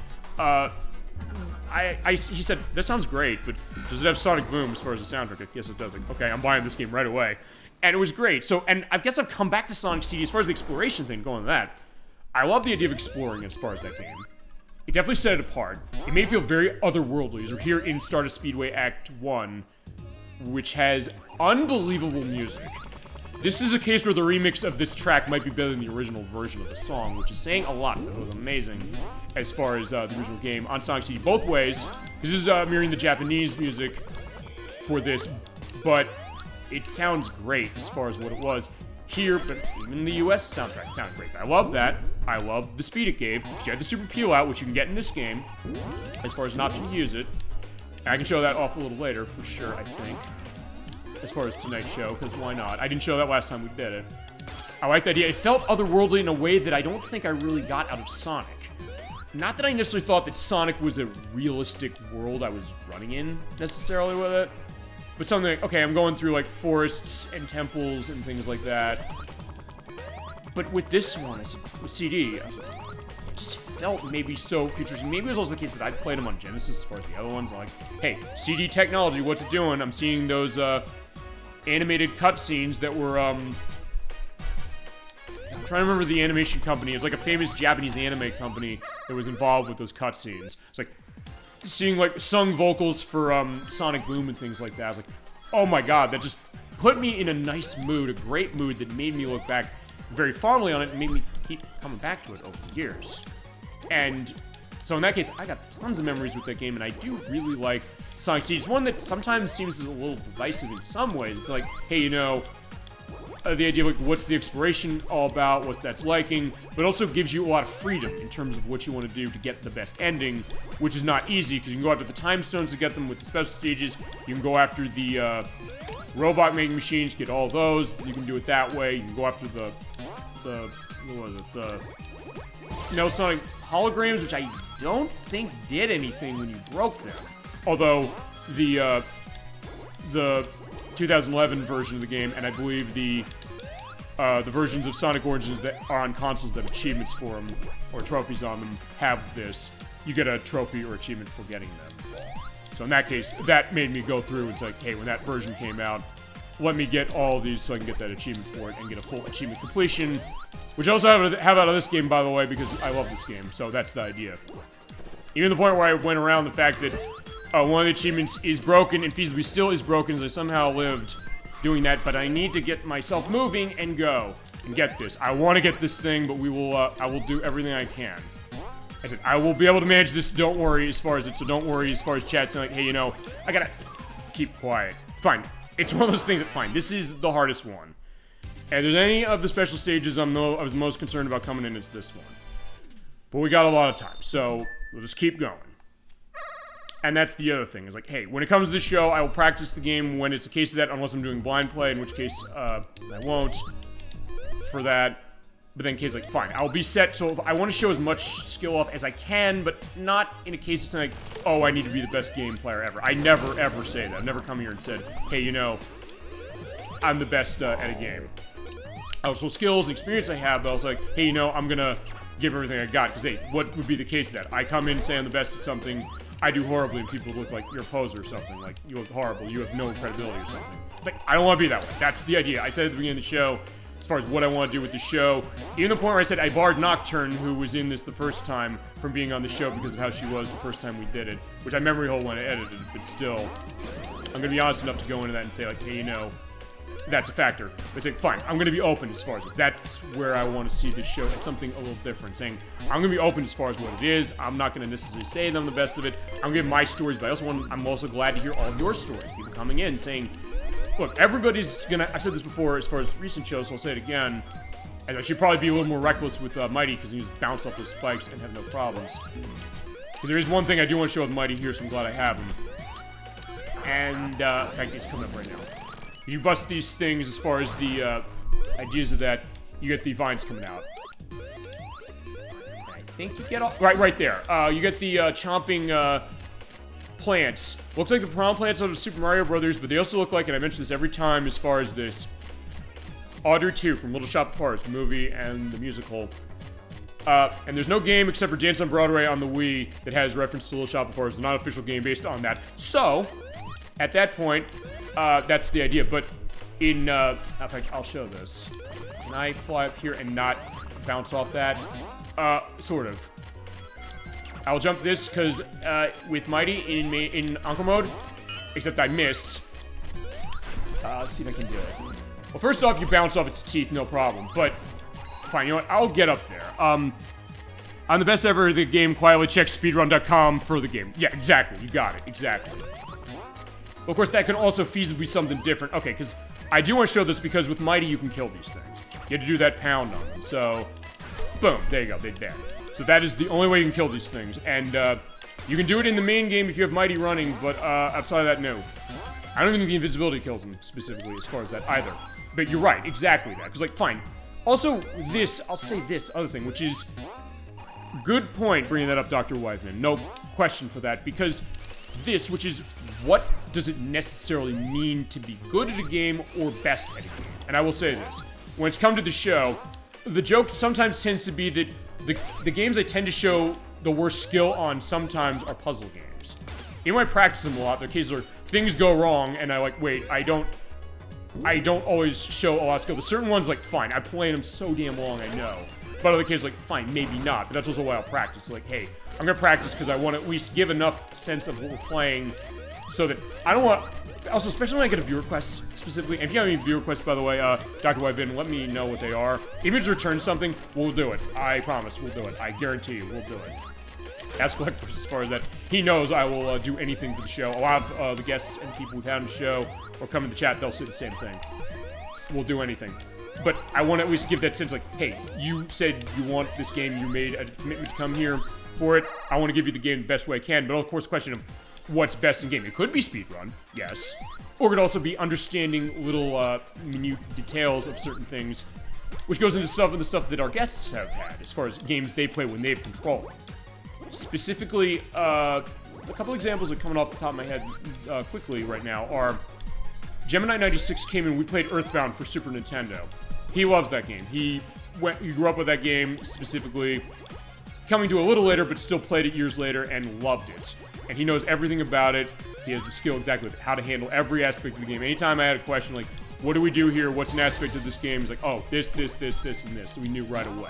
he said, that sounds great, but does it have Sonic Boom as far as the soundtrack? Yes, it does. Like, okay, I'm buying this game right away. And it was great. So, and I guess I've come back to Sonic CD as far as the exploration thing, going to that. I love the idea of exploring as far as that game. It definitely set it apart. It made it feel very otherworldly, as we're here in Stardust Speedway Act 1, which has unbelievable music. This is a case where the remix of this track might be better than the original version of the song, which is saying a lot, because it was amazing as far as the original game on Sonic CD both ways. This is mirroring the Japanese music for this, but it sounds great as far as what it was here, but even the US soundtrack sounded great. I love that. I love the speed it gave. You had the Super Peel out, which you can get in this game, as far as an option to use it. I can show that off a little later, for sure, I think. As far as tonight's show, because why not? I didn't show that last time we did it. I like the idea. It felt otherworldly in a way that I don't think I really got out of Sonic. Not that I necessarily thought that Sonic was a realistic world I was running in, necessarily, with it. But something like, okay, I'm going through, like, forests and temples and things like that. But with this one, with CD, it just felt maybe so futuristic. Maybe it was also the case that I played them on Genesis as far as the other ones. I'm like, hey, CD technology, what's it doing? I'm seeing those, animated cutscenes that were, I'm trying to remember the animation company. It was like a famous Japanese anime company that was involved with those cutscenes. It's like, seeing, like, sung vocals for, Sonic Boom and things like that. I was like, oh my god, that just put me in a nice mood, a great mood that made me look back very fondly on it and made me keep coming back to it over the years. And so in that case, I got tons of memories with that game, and I do really like Sonic CD. It's one that sometimes seems a little divisive in some ways. It's like, hey, you know, the idea of, like, what's the exploration all about, what's that's liking, but also gives you a lot of freedom in terms of what you want to do to get the best ending, which is not easy, because you can go after the time stones to get them with the special stages, you can go after the robot making machines, get all those, you can do it that way, you can go after the what was it, the Sonic holograms, which I don't think did anything when you broke them. Although, the 2011 version of the game, and I believe the versions of Sonic Origins that are on consoles that have achievements for them, or trophies on them, have this. You get a trophy or achievement for getting them. So in that case, that made me go through and say, like, hey, when that version came out, let me get all of these so I can get that achievement for it and get a full achievement completion. Which I also have out of this game, by the way, because I love this game, so that's the idea. Even the point where I went around the fact that one of the achievements is broken and feasibly still is broken, as I somehow lived doing that, but I need to get myself moving and go and get this. I want to get this thing, but I will do everything I can. I said, I will be able to manage this, don't worry as far as it, so don't worry as far as chat saying like, hey, you know, I gotta keep quiet. Fine. It's one of those things that, fine, this is the hardest one. And if there's any of the special stages I was most concerned about coming in, it's this one. But we got a lot of time, so we'll just keep going. And that's the other thing, is like, hey, when it comes to the show, I will practice the game when it's a case of that, unless I'm doing blind play, in which case, I won't for that. But then in case, like, fine, I'll be set, so if I want to show as much skill off as I can, but not in a case of saying, like, oh, I need to be the best game player ever. I never, ever say that. I've never come here and said, hey, you know, I'm the best at a game. I'll show skills and experience I have, but I was like, hey, you know, I'm gonna give everything I got, because, hey, what would be the case of that? I come in and say I'm the best at something, I do horribly, and people look like you're a poser or something, like, you look horrible, you have no credibility or something. Like, I don't want to be that way. That's the idea. I said at the beginning of the show, as far as what I want to do with the show, even the point where I said I barred Nocturne, who was in this the first time, from being on the show because of how she was the first time we did it, which I memory hole when I edited, but still, I'm going to be honest enough to go into that and say, like, hey, you know, that's a factor. But like, fine, I'm going to be open as far as it. That's where I want to see this show as something a little different, saying, I'm going to be open as far as what it is. I'm not going to necessarily say that I'm the best of it. I'm going to give my stories, but I'm also glad to hear all of your stories. People coming in saying, look, everybody's gonna, I've said this before as far as recent shows, so I'll say it again, and I should probably be a little more reckless with Mighty, because he just bounce off those spikes and have no problems. Because there is one thing I do want to show with Mighty here, so I'm glad I have him. And, in fact, it's coming up right now. You bust these things as far as the ideas of that, you get the vines coming out. I think you get all, right there. You get the chomping plants. Looks like the piranha plants out of Super Mario Brothers, but they also look like, and I mention this every time as far as this, Otter 2 from Little Shop of Horrors, the movie and the musical. And there's no game except for Dance on Broadway on the Wii that has reference to Little Shop of Horrors. There's not an official game based on that. So, at that point, that's the idea. But in fact, I'll show this. Can I fly up here and not bounce off that? Sort of. I'll jump this, because with Mighty in Encore mode, except I missed. Let's see if I can do it. Well, first off, you bounce off its teeth, no problem. But, fine, you know what? I'll get up there. I'm the best ever at the game. Quietly check speedrun.com for the game. Yeah, exactly. You got it. Exactly. But of course, that can also feasibly be something different. Okay, because I do want to show this, because with Mighty, you can kill these things. You have to do that pound on them. So, boom. There you go. They're dead. So that is the only way you can kill these things. And you can do it in the main game if you have Mighty running, but outside of that, no. I don't even think the invisibility kills them specifically as far as that either. But you're right, exactly that. Because, like, fine. Also, this, I'll say this other thing, which is good point bringing that up, Dr. Wiseman. No question for that, because this, which is what does it necessarily mean to be good at a game or best at a game? And I will say this. When it's come to the show, the joke sometimes tends to be that the games I tend to show the worst skill on sometimes are puzzle games. Even when I practice them a lot, there are cases where things go wrong, and I like, wait, I don't always show a lot of skill. There's certain ones, like, fine, I've played them so damn long, I know. But other cases, like, fine, maybe not. But that's also why I'll practice. Like, hey, I'm gonna practice because I want to at least give enough sense of what we're playing, so that I don't want. Also, especially when I get a viewer request, specifically, and if you have any viewer requests, by the way, Dr. Wyvin, let me know what they are. If it's return something, we'll do it. I promise, we'll do it. I guarantee you, we'll do it. Ask Black as far as that. He knows I will do anything for the show. A lot of the guests and people we've had on the show or come in the chat, they'll say the same thing. We'll do anything. But I want to at least give that sense, like, hey, you said you want this game, you made a commitment to come here for it. I want to give you the game the best way I can, but of course, the question of what's best in game. It could be speedrun, yes. Or it could also be understanding little minute details of certain things, which goes into some of the stuff that our guests have had, as far as games they play when they have control. Specifically, a couple examples that are coming off the top of my head quickly right now are Gemini96 came in, we played EarthBound for Super Nintendo. He loves that game. He grew up with that game specifically, coming to a little later, but still played it years later and loved it. And he knows everything about it. He has the skill exactly of how to handle every aspect of the game. Anytime I had a question like, what do we do here? What's an aspect of this game? He's like, oh, this, and this. So we knew right away.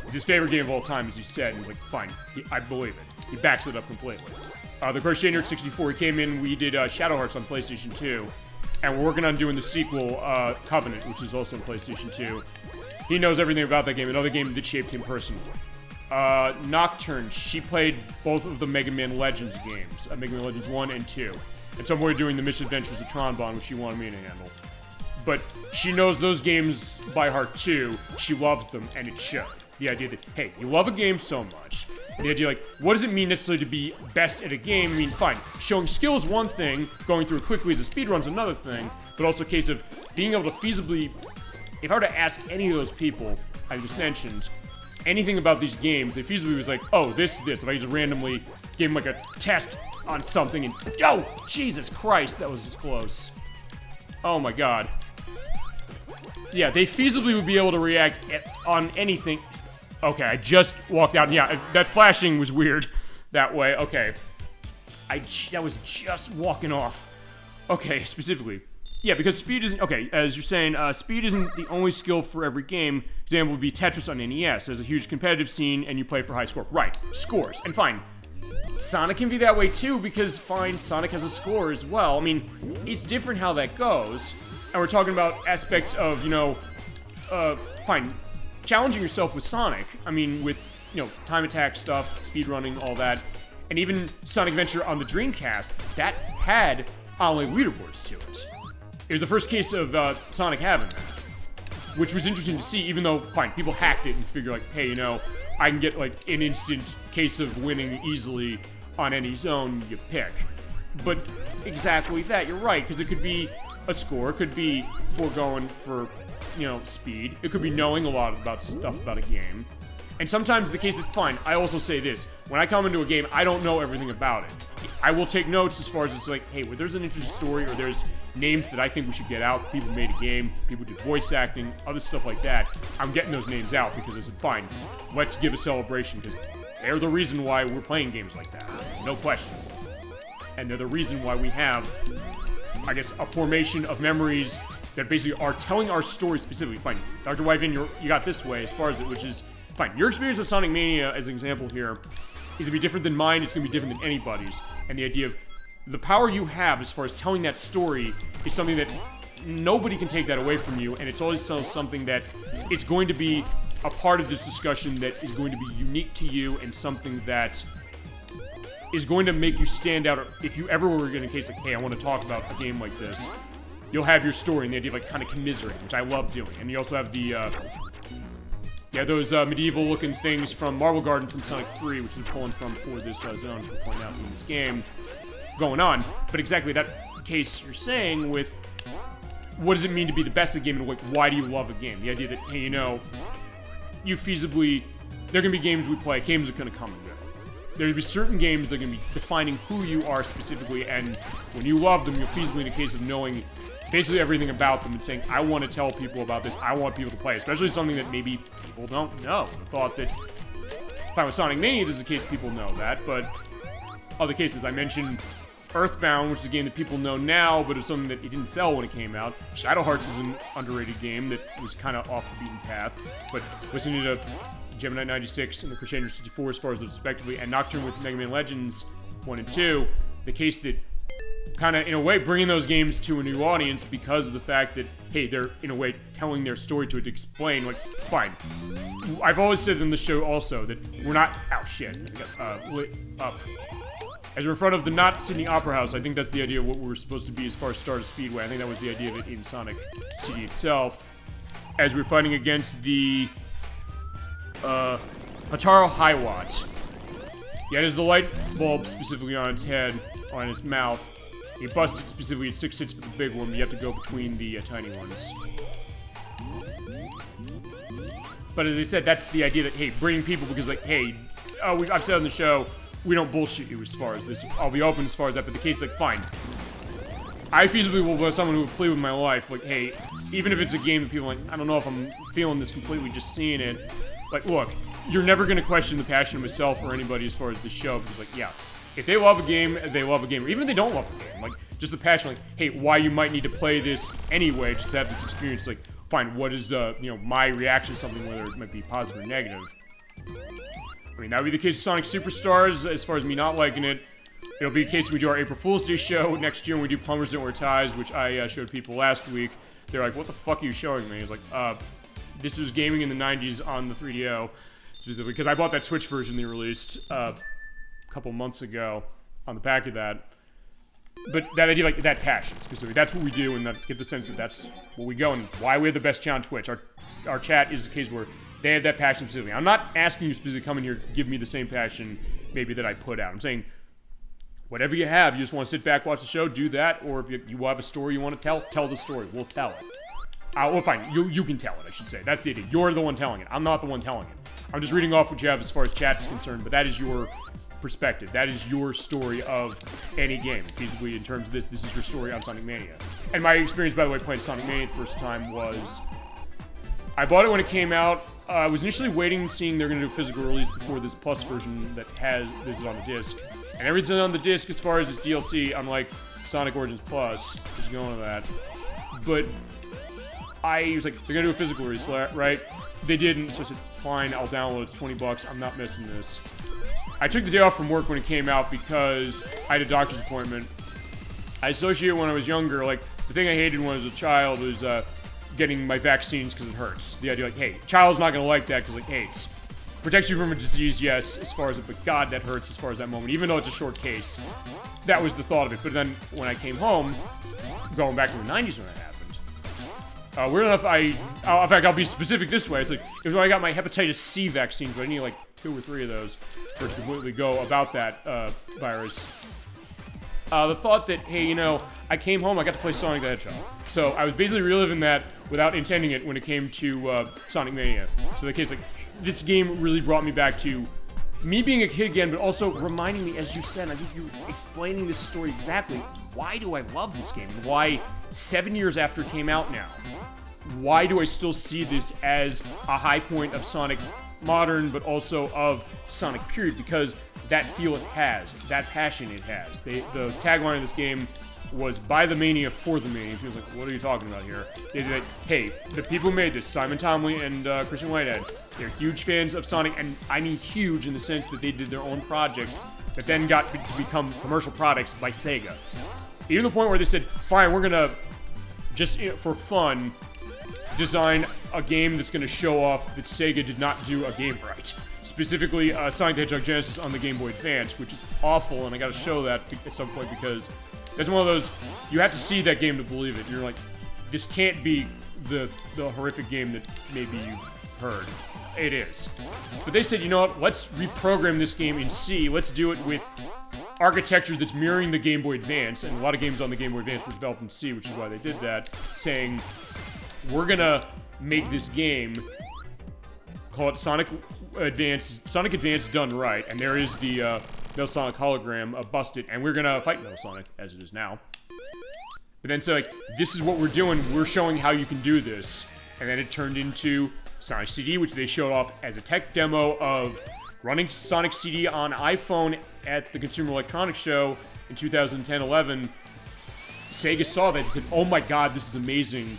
It's his favorite game of all time, as he said, and he's like, fine, I believe it. He backs it up completely. The Crochet Nerd 64, he came in, we did Shadow Hearts on PlayStation 2, and we're working on doing the sequel, Covenant, which is also on PlayStation 2. He knows everything about that game, another game that shaped him personally. Nocturne, she played both of the Mega Man Legends games, Mega Man Legends 1 and 2. And so we're doing the Misadventures of Tron Bonne, which she wanted me to handle. But she knows those games by heart too, she loves them, and it showed. The idea that, hey, you love a game so much, and the idea like, what does it mean necessarily to be best at a game? I mean, fine, showing skill is one thing, going through it quickly as a speedrun's another thing, but also a case of being able to feasibly, if I were to ask any of those people I just mentioned, anything about these games, they feasibly was like, oh, this, if I just randomly gave them like a test on something and, oh, Jesus Christ, that was close. Oh my God. Yeah, they feasibly would be able to react on anything. Okay, I just walked out. Yeah, that flashing was weird that way. Okay. That was just walking off. Okay, specifically. Yeah, because speed isn't... Okay, as you're saying, speed isn't the only skill for every game. Example would be Tetris on NES. There's a huge competitive scene, and you play for high score. Right, scores. And fine. Sonic can be that way too, because fine, Sonic has a score as well. I mean, it's different how that goes. And we're talking about aspects of, you know, fine, challenging yourself with Sonic. I mean, with, you know, time attack stuff, speedrunning, all that. And even Sonic Adventure on the Dreamcast, that had online leaderboards to it. It was the first case of Sonic having that. Which was interesting to see, even though, fine, people hacked it and figured like, hey, you know, I can get like an instant case of winning easily on any zone you pick. But exactly that, you're right, because it could be a score, it could be foregoing for, you know, speed, it could be knowing a lot about stuff about a game. And sometimes the case that, fine, I also say this, when I come into a game, I don't know everything about it. I will take notes as far as it's like, hey, well, there's an interesting story, or there's names that I think we should get out, people made a game, people did voice acting, other stuff like that. I'm getting those names out because I said, fine, let's give a celebration, because they're the reason why we're playing games like that, no question. And they're the reason why we have, I guess, a formation of memories that basically are telling our story specifically. Fine, Dr. Wyvin, you got this way as far as it, which is, fine, your experience with Sonic Mania, as an example here, is going to be different than mine, it's going to be different than anybody's. And the idea of the power you have as far as telling that story is something that nobody can take that away from you, and it's always something that it's going to be a part of this discussion that is going to be unique to you and something that is going to make you stand out. If you ever were in a case like, hey, I want to talk about a game like this, you'll have your story and the idea of like kind of commiserating, which I love doing. And you also have the those medieval-looking things from Marble Garden from Sonic 3, which is pulling from for this zone to point out in this game, going on. But exactly that case you're saying with what does it mean to be the best at a game, and like, why do you love a game? The idea that, hey, you know, you feasibly, there are going to be games we play, games are going to come and go. There are going to be certain games that are going to be defining who you are specifically, and when you love them, you're feasibly in a case of knowing basically everything about them and saying, I want to tell people about this, I want people to play, especially something that maybe people don't know. I thought that, fine, with Sonic Mania, this is a case people know that, but other cases, I mentioned EarthBound, which is a game that people know now, but it was something that it didn't sell when it came out. Shadow Hearts is an underrated game that was kind of off the beaten path, but listening to Gemini 96 and the Crochet Nerd 64 as far as those respectively, and Nocturne with Mega Man Legends 1 and 2, the case that kind of, in a way, bringing those games to a new audience because of the fact that, hey, they're, in a way, telling their story to explain, like, fine. I've always said in the show also that we're not, oh shit, I got lit up. As we're in front of the not Sydney Opera House, I think that's the idea of what we're supposed to be as far as Stardust Speedway. I think that was the idea of it in Sonic City itself. As we're fighting against the Hataro Highwatch. Yeah, it is the light bulb specifically on its head, on its mouth. You bust it specifically at 6 hits for the big one, but you have to go between the tiny ones. But as I said, that's the idea that, hey, bringing people, because like, hey, I've said on the show, we don't bullshit you as far as this. I'll be open as far as that, but the case, like, fine. I feasibly will be someone who would play with my life, like, hey, even if it's a game that people are like, I don't know if I'm feeling this completely just seeing it. Like, look, you're never going to question the passion of myself or anybody as far as the show, because, like, yeah, if they love a game, they love a game. Even if they don't love a game, like, just the passion, like, hey, why you might need to play this anyway, just to have this experience, like, fine, what is, you know, my reaction to something, whether it might be positive or negative. I mean, that would be the case with Sonic Superstars, as far as me not liking it. It'll be the case when we do our April Fool's Day show next year when we do Plumbers Don't Wear Ties, which I showed people last week. They're like, what the fuck are you showing me? It's like, this was gaming in the 90s on the 3DO, specifically, because I bought that Switch version they released a couple months ago on the back of that. But that idea, like, that passion, specifically, that's what we do, and that get the sense that that's what we go, and why we have the best chat on Twitch. Our chat is a case where they have that passion specifically. I'm not asking you specifically to come in here give me the same passion, maybe, that I put out. I'm saying, whatever you have, you just want to sit back, watch the show, do that, or if you have a story you want to tell the story. We'll tell it. Well, fine, you can tell it, I should say. That's the idea. You're the one telling it. I'm not the one telling it. I'm just reading off what you have as far as chat is concerned, but that is your perspective. That is your story of any game. Feasibly, in terms of this is your story on Sonic Mania. And my experience, by the way, playing Sonic Mania the first time was, I bought it when it came out. I was initially waiting, seeing they're going to do a physical release before this Plus version that this is on the disc. And everything's on the disc as far as its DLC. I'm like, Sonic Origins Plus, just going to that. But I was like, they're going to do a physical release, right? They didn't, so I said, fine, I'll download it. It's 20 bucks. I'm not missing this. I took the day off from work when it came out because I had a doctor's appointment. I associate when I was younger, like, the thing I hated when I was a child was getting my vaccines because it hurts. The idea, like, hey, child's not going to like that because, like, hey, it protects you from a disease, yes, as far as it, but God, that hurts as far as that moment. Even though it's a short case, that was the thought of it. But then when I came home, going back to the 90s when that happened, weird enough, in fact, I'll be specific this way. It's like, it was when I got my hepatitis C vaccine, but I need like 2 or 3 of those for it to completely go about that virus. The thought that, hey, you know, I came home, I got to play Sonic the Hedgehog. So I was basically reliving that without intending it when it came to Sonic Mania. So the case, like, this game really brought me back to me being a kid again, but also reminding me, as you said, I think you're explaining this story exactly. Why do I love this game? And why, 7 years after it came out now, why do I still see this as a high point of Sonic modern, but also of Sonic period? Because that feel it has, that passion it has. The tagline of this game was by the Mania for the Mania. Feels like, what are you talking about here? They're like, hey, the people who made this, Simon Tomley and Christian Whitehead, they're huge fans of Sonic, and I mean huge in the sense that they did their own projects that then got to become commercial products by Sega. Even to the point where they said, fine, we're gonna, just for fun, design a game that's gonna show off that Sega did not do a game right. Specifically, Sonic the Hedgehog Genesis on the Game Boy Advance, which is awful, and I gotta show that at some point because that's one of those, you have to see that game to believe it. You're like, this can't be the horrific game that maybe you've heard. It is. But they said, you know what, let's reprogram this game in C. Let's do it with architecture that's mirroring the Game Boy Advance, and a lot of games on the Game Boy Advance were developed in C, which is why they did that, saying, we're gonna make this game, call it Sonic Advance done right, and there is the Metal Sonic hologram busted, and we're gonna fight Metal Sonic, as it is now. But then say, like, this is what we're doing, we're showing how you can do this. And then it turned into Sonic CD, which they showed off as a tech demo of running Sonic CD on iPhone at the Consumer Electronics Show in 2010-11. Sega saw that and said, oh my god, this is amazing.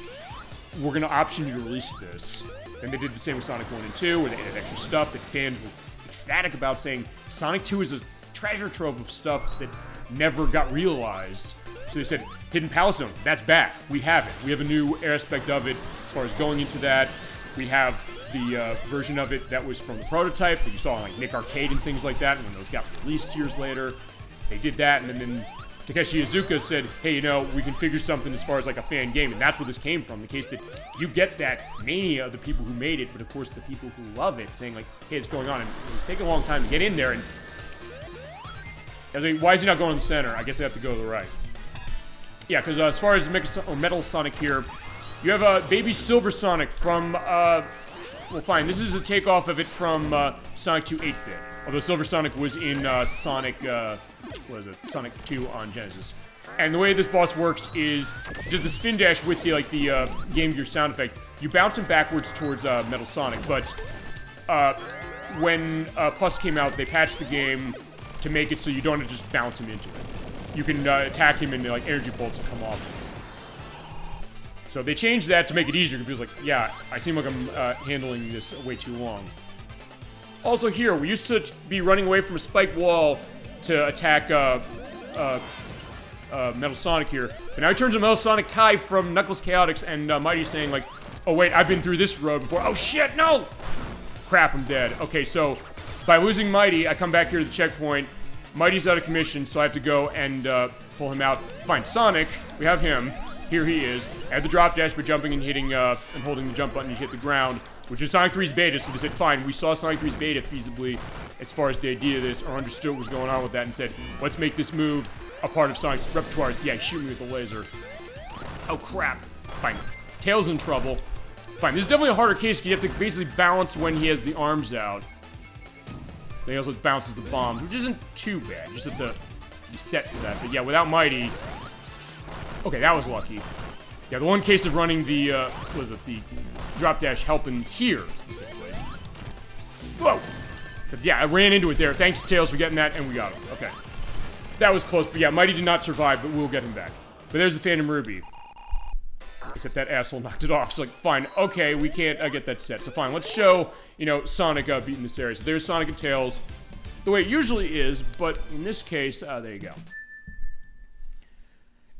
We're gonna option you to release this. And they did the same with Sonic 1 and 2, where they added extra stuff that fans were ecstatic about, saying Sonic 2 is a treasure trove of stuff that never got realized. So they said, Hidden Palace Zone, that's back. We have it. We have a new aspect of it as far as going into that. We have the version of it that was from the prototype that you saw on like Nick Arcade and things like that, and when those got released years later, they did that, and then Takeshi Iizuka said, hey, you know, we can figure something as far as like a fan game, and that's where this came from. The case that you get that mania of the people who made it, but of course the people who love it saying like, hey, it's going on, and it take a long time to get in there, and I was like, why is he not going in the center? I guess I have to go to the right. Yeah, because as far as Metal Sonic here, you have Baby Silver Sonic from, well fine, this is a takeoff of it from Sonic 2 8-bit. Although Silver Sonic was in Sonic 2 on Genesis. And the way this boss works is, does the spin dash with the Game Gear sound effect. You bounce him backwards towards Metal Sonic, but when Plus came out, they patched the game to make it so you don't have to just bounce him into it. You can attack him and like energy bolts will come off. So they changed that to make it easier, because like, yeah, I seem like I'm handling this way too long. Also here, we used to be running away from a spiked wall to attack Metal Sonic here. But now he turns to Metal Sonic Kai from Knuckles Chaotix, and Mighty's saying like, oh wait, I've been through this road before. Oh shit, no! Crap, I'm dead. Okay, so by losing Mighty, I come back here to the checkpoint. Mighty's out of commission, so I have to go and pull him out. Fine, Sonic, we have him. Here he is. I have the drop dash by jumping and hitting and holding the jump button to hit the ground, which is Sonic 3's beta, so they said, fine, we saw Sonic 3's beta feasibly as far as the idea of this, or understood what was going on with that, and said, let's make this move a part of Sonic's repertoire. Yeah, shoot me with the laser. Oh, crap. Fine. Tails in trouble. Fine, this is definitely a harder case, because you have to basically balance when he has the arms out. Then he also bounces the bombs, which isn't too bad, just have to be set for that. But yeah, without Mighty... Okay, that was lucky. Yeah, the one case of running the, what is it, the drop dash helping here, specifically. Whoa! So, yeah, I ran into it there. Thanks to Tails for getting that, and we got him. Okay. That was close, but yeah, Mighty did not survive, but we'll get him back. But there's the Phantom Ruby. Except that asshole knocked it off, so like, fine, okay, we can't get that set. So fine, let's show, you know, Sonic beating this area. So there's Sonic and Tails, the way it usually is, but in this case, there you go.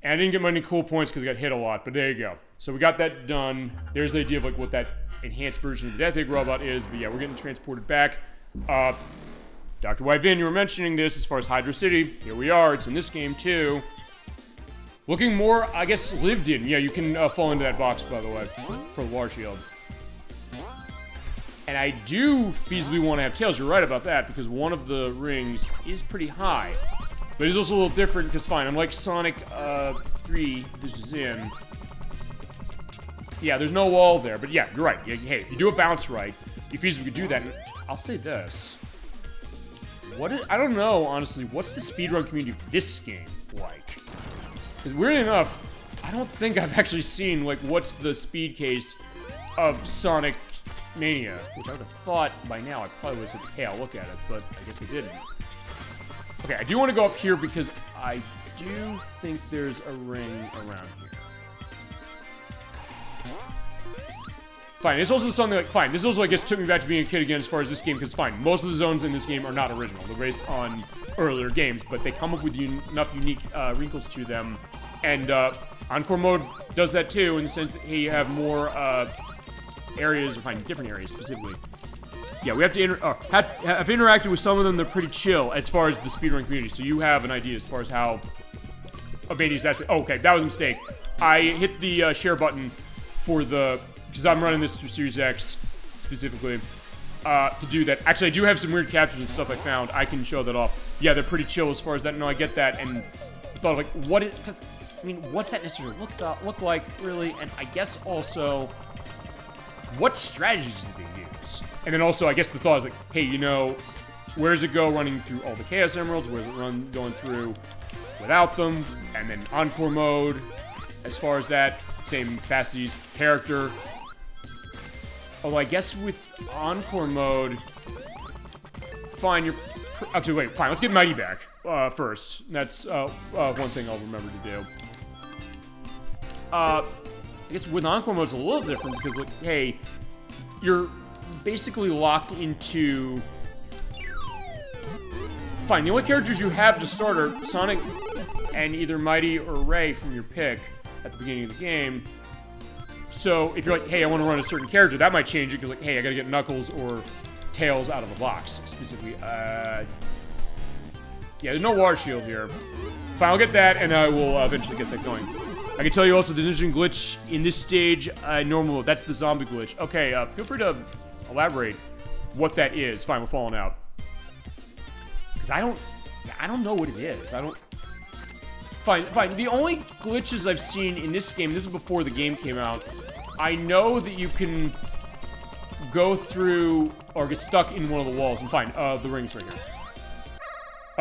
And I didn't get many cool points because I got hit a lot, but there you go. So we got that done. There's the idea of like what that enhanced version of the Death Egg robot is, but yeah, we're getting transported back. Dr. Wyvin, you were mentioning this as far as Hydra City. Here we are, it's in this game too. Looking more, I guess, lived in. Yeah, you can fall into that box, by the way, for the War Shield. And I do feasibly want to have Tails, you're right about that, because one of the rings is pretty high. But it's also a little different, because fine, unlike Sonic 3, this is in. Yeah, there's no wall there, but yeah, you're right. Yeah, hey, if you do a bounce right, you feasibly could do that. And I'll say this. I don't know, honestly, what's the speedrun community of this game like? Because weirdly enough, I don't think I've actually seen, like, what's the speed case of Sonic Mania, which I would have thought by now I probably would have said, hey, I'll look at it, but I guess I didn't. Okay, I do want to go up here because I do think there's a ring around here. Fine, it's also something like, fine, this also, I guess, took me back to being a kid again as far as this game, because fine, most of the zones in this game are not original. They're based on earlier games, but they come up with enough unique wrinkles to them. And Encore mode does that too, in the sense that you have more areas, or fine, different areas specifically. Yeah, we have to have interacted with some of them. They're pretty chill as far as the speedrun community, so you have an idea as far as how Albania's aspect. Oh, okay, that was a mistake. I hit the share button for the, because I'm running this through Series X specifically, to do that. Actually, I do have some weird captures and stuff I found. I can show that off. Yeah, they're pretty chill as far as that. No, I get that, and I thought like, what is? Because I mean, what's that necessarily look like, really? And I guess also, what strategies do they use? And then also, I guess the thought is like, hey, you know, where does it go running through all the Chaos Emeralds? Where does it going through without them? And then Encore mode, as far as that, same capacities, character. Oh, I guess with Encore mode, fine, you're... Actually, wait, fine, let's get Mighty back first. That's one thing I'll remember to do. I guess with Encore mode, it's a little different because, like, hey, you're basically locked into... Fine, the only characters you have to start are Sonic and either Mighty or Ray from your pick at the beginning of the game. So if you're like, hey, I want to run a certain character, that might change it because, like, hey, I gotta get Knuckles or Tails out of the box, specifically. Yeah, there's no War Shield here. Fine, I'll get that, and I will eventually get that going. I can tell you also, there's an interesting glitch in this stage, normal mode. That's the zombie glitch. Okay, feel free to elaborate what that is. Fine, we're falling out. Because I don't know what it is. Fine. The only glitches I've seen in this game, this is before the game came out, I know that you can go through or get stuck in one of the walls. And fine, the ring's right here.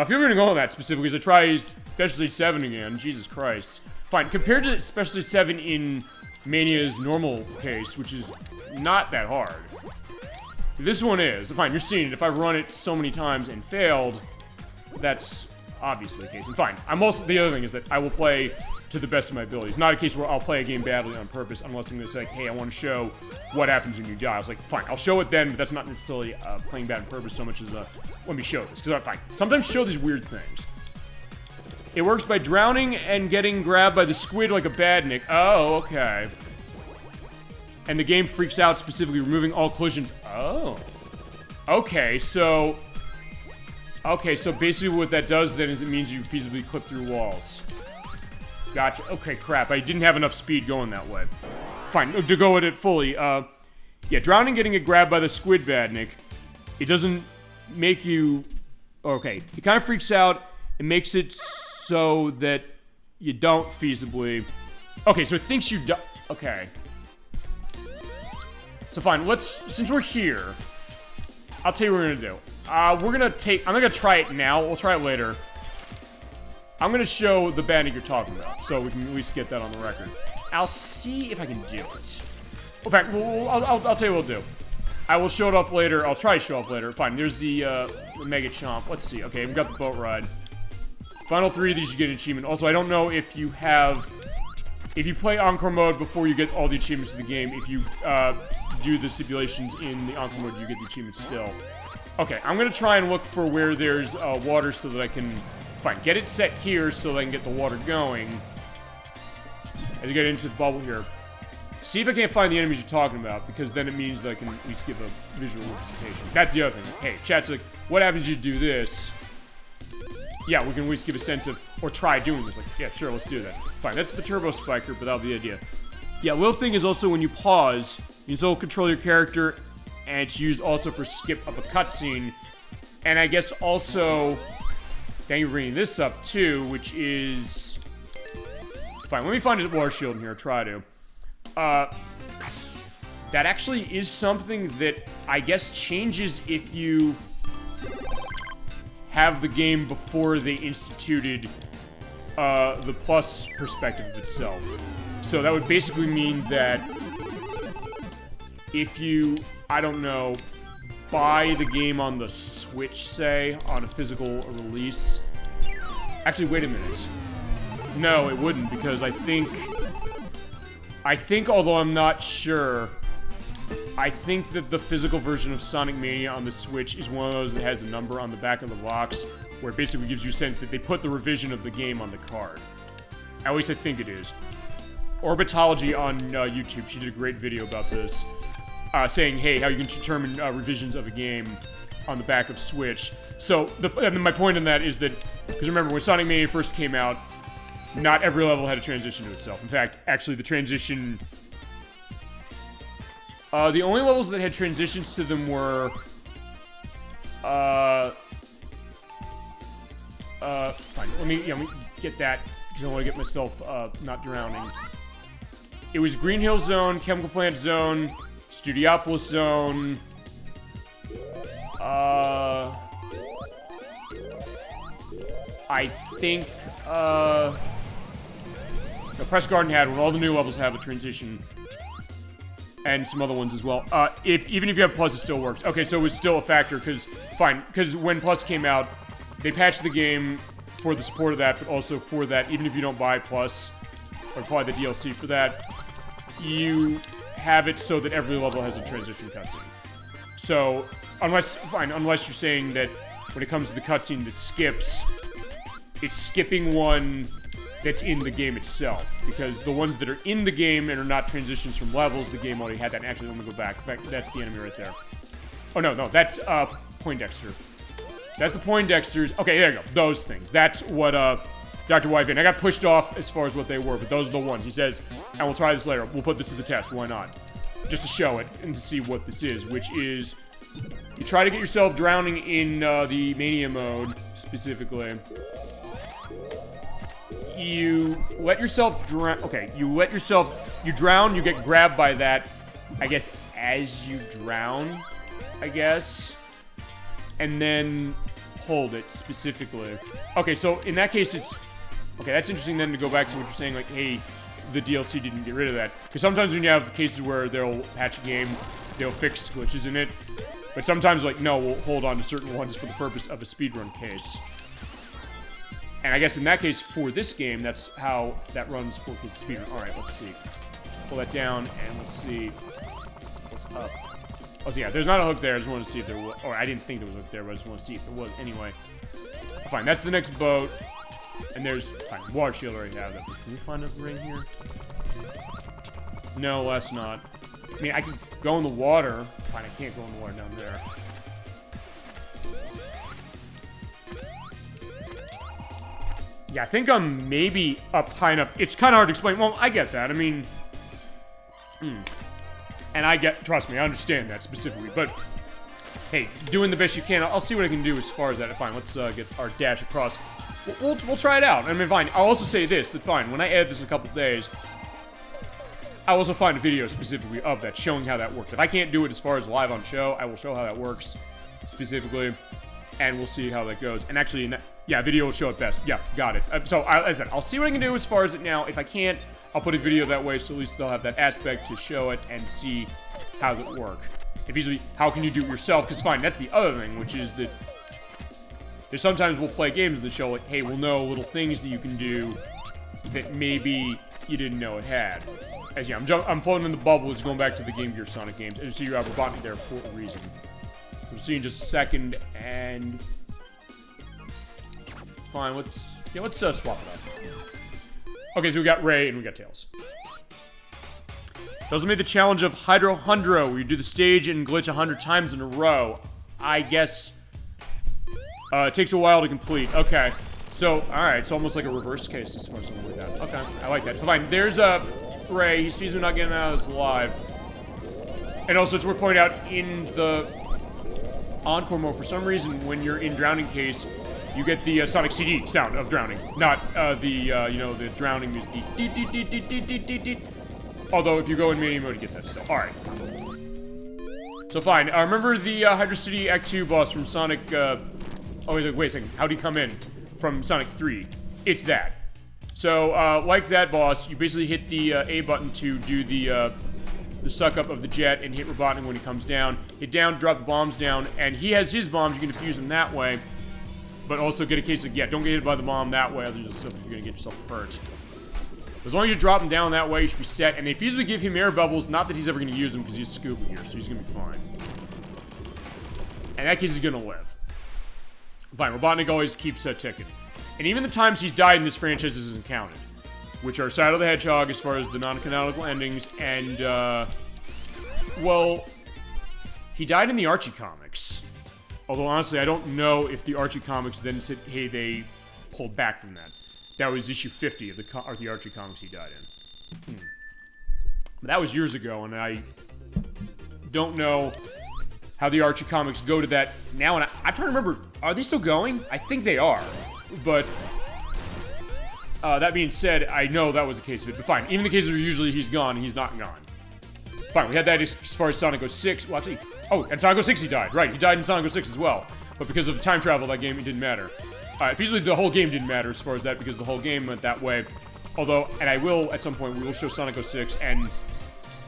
Feel free to go on that specifically, as I try Special Stage 7 again. Jesus Christ. Fine, compared to Special Stage 7 in Mania's normal case, which is not that hard. This one is. Fine, you're seeing it. If I've run it so many times and failed, that's obviously the case. And fine, I'm also, the other thing is that I will play to the best of my abilities. Not a case where I'll play a game badly on purpose unless I'm going to say, hey, I want to show what happens when you die. I was like, fine, I'll show it then, but that's not necessarily playing bad on purpose so much as let me show this. Because I fine, sometimes show these weird things. It works by drowning and getting grabbed by the squid like a badnik. Oh, okay. And the game freaks out, specifically removing all collisions. Oh. Okay, so basically what that does then is it means you feasibly clip through walls. Gotcha. Okay, crap. I didn't have enough speed going that way. Fine, to go at it fully. Yeah, drowning, getting it grabbed by the squid badnik. It doesn't make you... Okay, it kind of freaks out. It makes it so that you don't feasibly... Okay, so it thinks you... Okay. So fine, since we're here, I'll tell you what we're gonna do. I'm not gonna try it now, we'll try it later. I'm gonna show the bandit you're talking about, so we can at least get that on the record. I'll see if I can do it. In fact, I'll tell you what we'll do. I will show it off later, I'll try to show off later. Fine, there's the Mega Chomp. Let's see, okay, we've got the boat ride. Final 3 of these, you get an achievement. Also, I don't know if you play Encore mode before you get all the achievements of the game, if you do the stipulations in the Encore mode, you get the achievements still. Okay, I'm gonna try and look for where there's water so that I can, get it set here so that I can get the water going. As you get into the bubble here. See if I can't find the enemies you're talking about, because then it means that I can at least give a visual representation. That's the other thing. Hey, chat's like, what happens if you do this? Yeah, we can at least give a sense of, or try doing this. Like, yeah, sure, let's do that. Fine, that's the turbo spiker, but that'll be the idea. Yeah, little thing is also when you pause, you can still control your character, and it's used also for skip of a cutscene. And I guess also, thank you for bringing this up too, which is... Fine, let me find a water shield in here, try to. That actually is something that I guess changes if you have the game before they instituted the plus perspective of itself. So that would basically mean that if you, I don't know, buy the game on the Switch, say, on a physical release... Actually, wait a minute. No, it wouldn't, because I think, although I'm not sure, I think that the physical version of Sonic Mania on the Switch is one of those that has a number on the back of the box, where it basically gives you a sense that they put the revision of the game on the card. At least I think it is. Orbitology on YouTube, she did a great video about this, saying, hey, how you can determine revisions of a game on the back of Switch. So, my point in that is that, because remember, when Sonic Mania first came out, not every level had a transition to itself. In fact, actually, the transition... the only levels that had transitions to them were... fine. Let me get that, because I want to get myself, not drowning. It was Green Hill Zone, Chemical Plant Zone, Studiopolis Zone... I think, the Press Garden had one. All the new levels have a transition. And some other ones as well. Even if you have Plus, it still works. Okay, so it was still a factor, because when Plus came out, they patched the game for the support of that, but also for that, even if you don't buy Plus, or buy the DLC for that, you have it so that every level has a transition cutscene. So, unless you're saying that when it comes to the cutscene that skips, it's skipping one that's in the game itself. Because the ones that are in the game and are not transitions from levels, the game already had that. And actually, let me go back. In fact, that's the enemy right there. Oh, no, that's, Poindexter. That's the Poindexters. Okay, there you go. Those things. That's what, Dr. Wyvern. I got pushed off as far as what they were, but those are the ones. He says, and we'll try this later. We'll put this to the test. Why not? Just to show it and to see what this is, which is... You try to get yourself drowning in the Mania mode, specifically. You let yourself drown. Okay, you drown, you get grabbed by that, I guess, as you drown, I guess. And then hold it, specifically. Okay, so in that case, it's... Okay, that's interesting then to go back to what you're saying, like, hey, the DLC didn't get rid of that. Because sometimes when you have cases where they'll patch a game, they'll fix glitches in it. But sometimes, like, no, we'll hold on to certain ones for the purpose of a speedrun case. And I guess in that case, for this game, that's how that runs for his speedrun. Alright, let's see. Pull that down, and let's see what's up. Oh, so yeah, there's not a hook there. I just wanted to see if there was, or I didn't think there was a hook there, but I just want to see if there was anyway. Fine, that's the next boat. And there's, fine, water shield already have that. Can we find a ring here? No, let's not. I mean, I can go in the water. Fine, I can't go in the water down there. Yeah, I think I'm maybe up high enough. It's kind of hard to explain. Well, I get that. I mean... And I get... Trust me, I understand that specifically. But, hey, doing the best you can. I'll see what I can do as far as that. Fine, let's get our dash across. We'll try it out. I mean, fine. I'll also say this. That fine, when I edit this in a couple days, I'll also find a video specifically of that, showing how that works. If I can't do it as far as live on show, I will show how that works specifically. And we'll see how that goes. And actually, in that, yeah, video will show it best. Yeah, got it. So, as I said, I'll see what I can do as far as it now. If I can't, I'll put a video that way, so at least they'll have that aspect to show it and see how that work. If easily, how can you do it yourself? Because fine, that's the other thing, which is that there's sometimes we'll play games that show like, hey, we'll know little things that you can do that maybe you didn't know it had. As yeah, I'm floating in the bubbles, going back to the Game Gear Sonic games. As you see, you have Robotnik there for a reason. We'll see in just a second, and fine. Let's swap it up. Okay, so we got Ray and we got Tails. Those made the challenge of Hydro Hundro, where you do the stage and glitch 100 times in a row. I guess it takes a while to complete. Okay, so all right, it's almost like a reverse case as far as something like that. Okay, I like that. So fine. There's Ray. He's teasing not getting out of this alive. And also, it's worth pointing out in the Encore mode, for some reason, when you're in drowning case, you get the Sonic CD sound of drowning, not the drowning music. Although if you go in Mania mode, you get that still. All right. So fine. Remember the Hydro City Act 2 boss from Sonic? Oh wait a second. How'd he come in from Sonic 3? It's that. So like that boss, you basically hit the A button to do the suck up of the jet and hit Robotnik when he comes down. Hit down, drop the bombs down, and he has his bombs. You can defuse them that way, but also get a case of don't get hit by the bomb that way. Otherwise, you're gonna get yourself hurt. As long as you drop him down that way, you should be set. And they feasibly give him air bubbles. Not that he's ever gonna use them because he's scuba gear, so he's gonna be fine. In that case, he's gonna live. Fine. Robotnik always keeps ticking, and even the times he's died in this franchise isn't counted, which are Side of the Hedgehog as far as the non-canonical endings, and, well, he died in the Archie comics. Although, honestly, I don't know if the Archie comics then said, hey, they pulled back from that. That was issue 50 of the Archie comics he died in. But that was years ago, and I don't know how the Archie comics go to that now, and I'm trying to remember, are they still going? I think they are, but... that being said, I know that was the case of it, but fine. Even the cases where usually he's gone, he's not gone. Fine, we had that as far as Sonic 06. Well, actually, oh, and Sonic 06 he died. Right, he died in Sonic 06 as well. But because of time travel, that game, it didn't matter. Usually the whole game didn't matter as far as that, because the whole game went that way. Although, and I will, at some point, we will show Sonic 06, and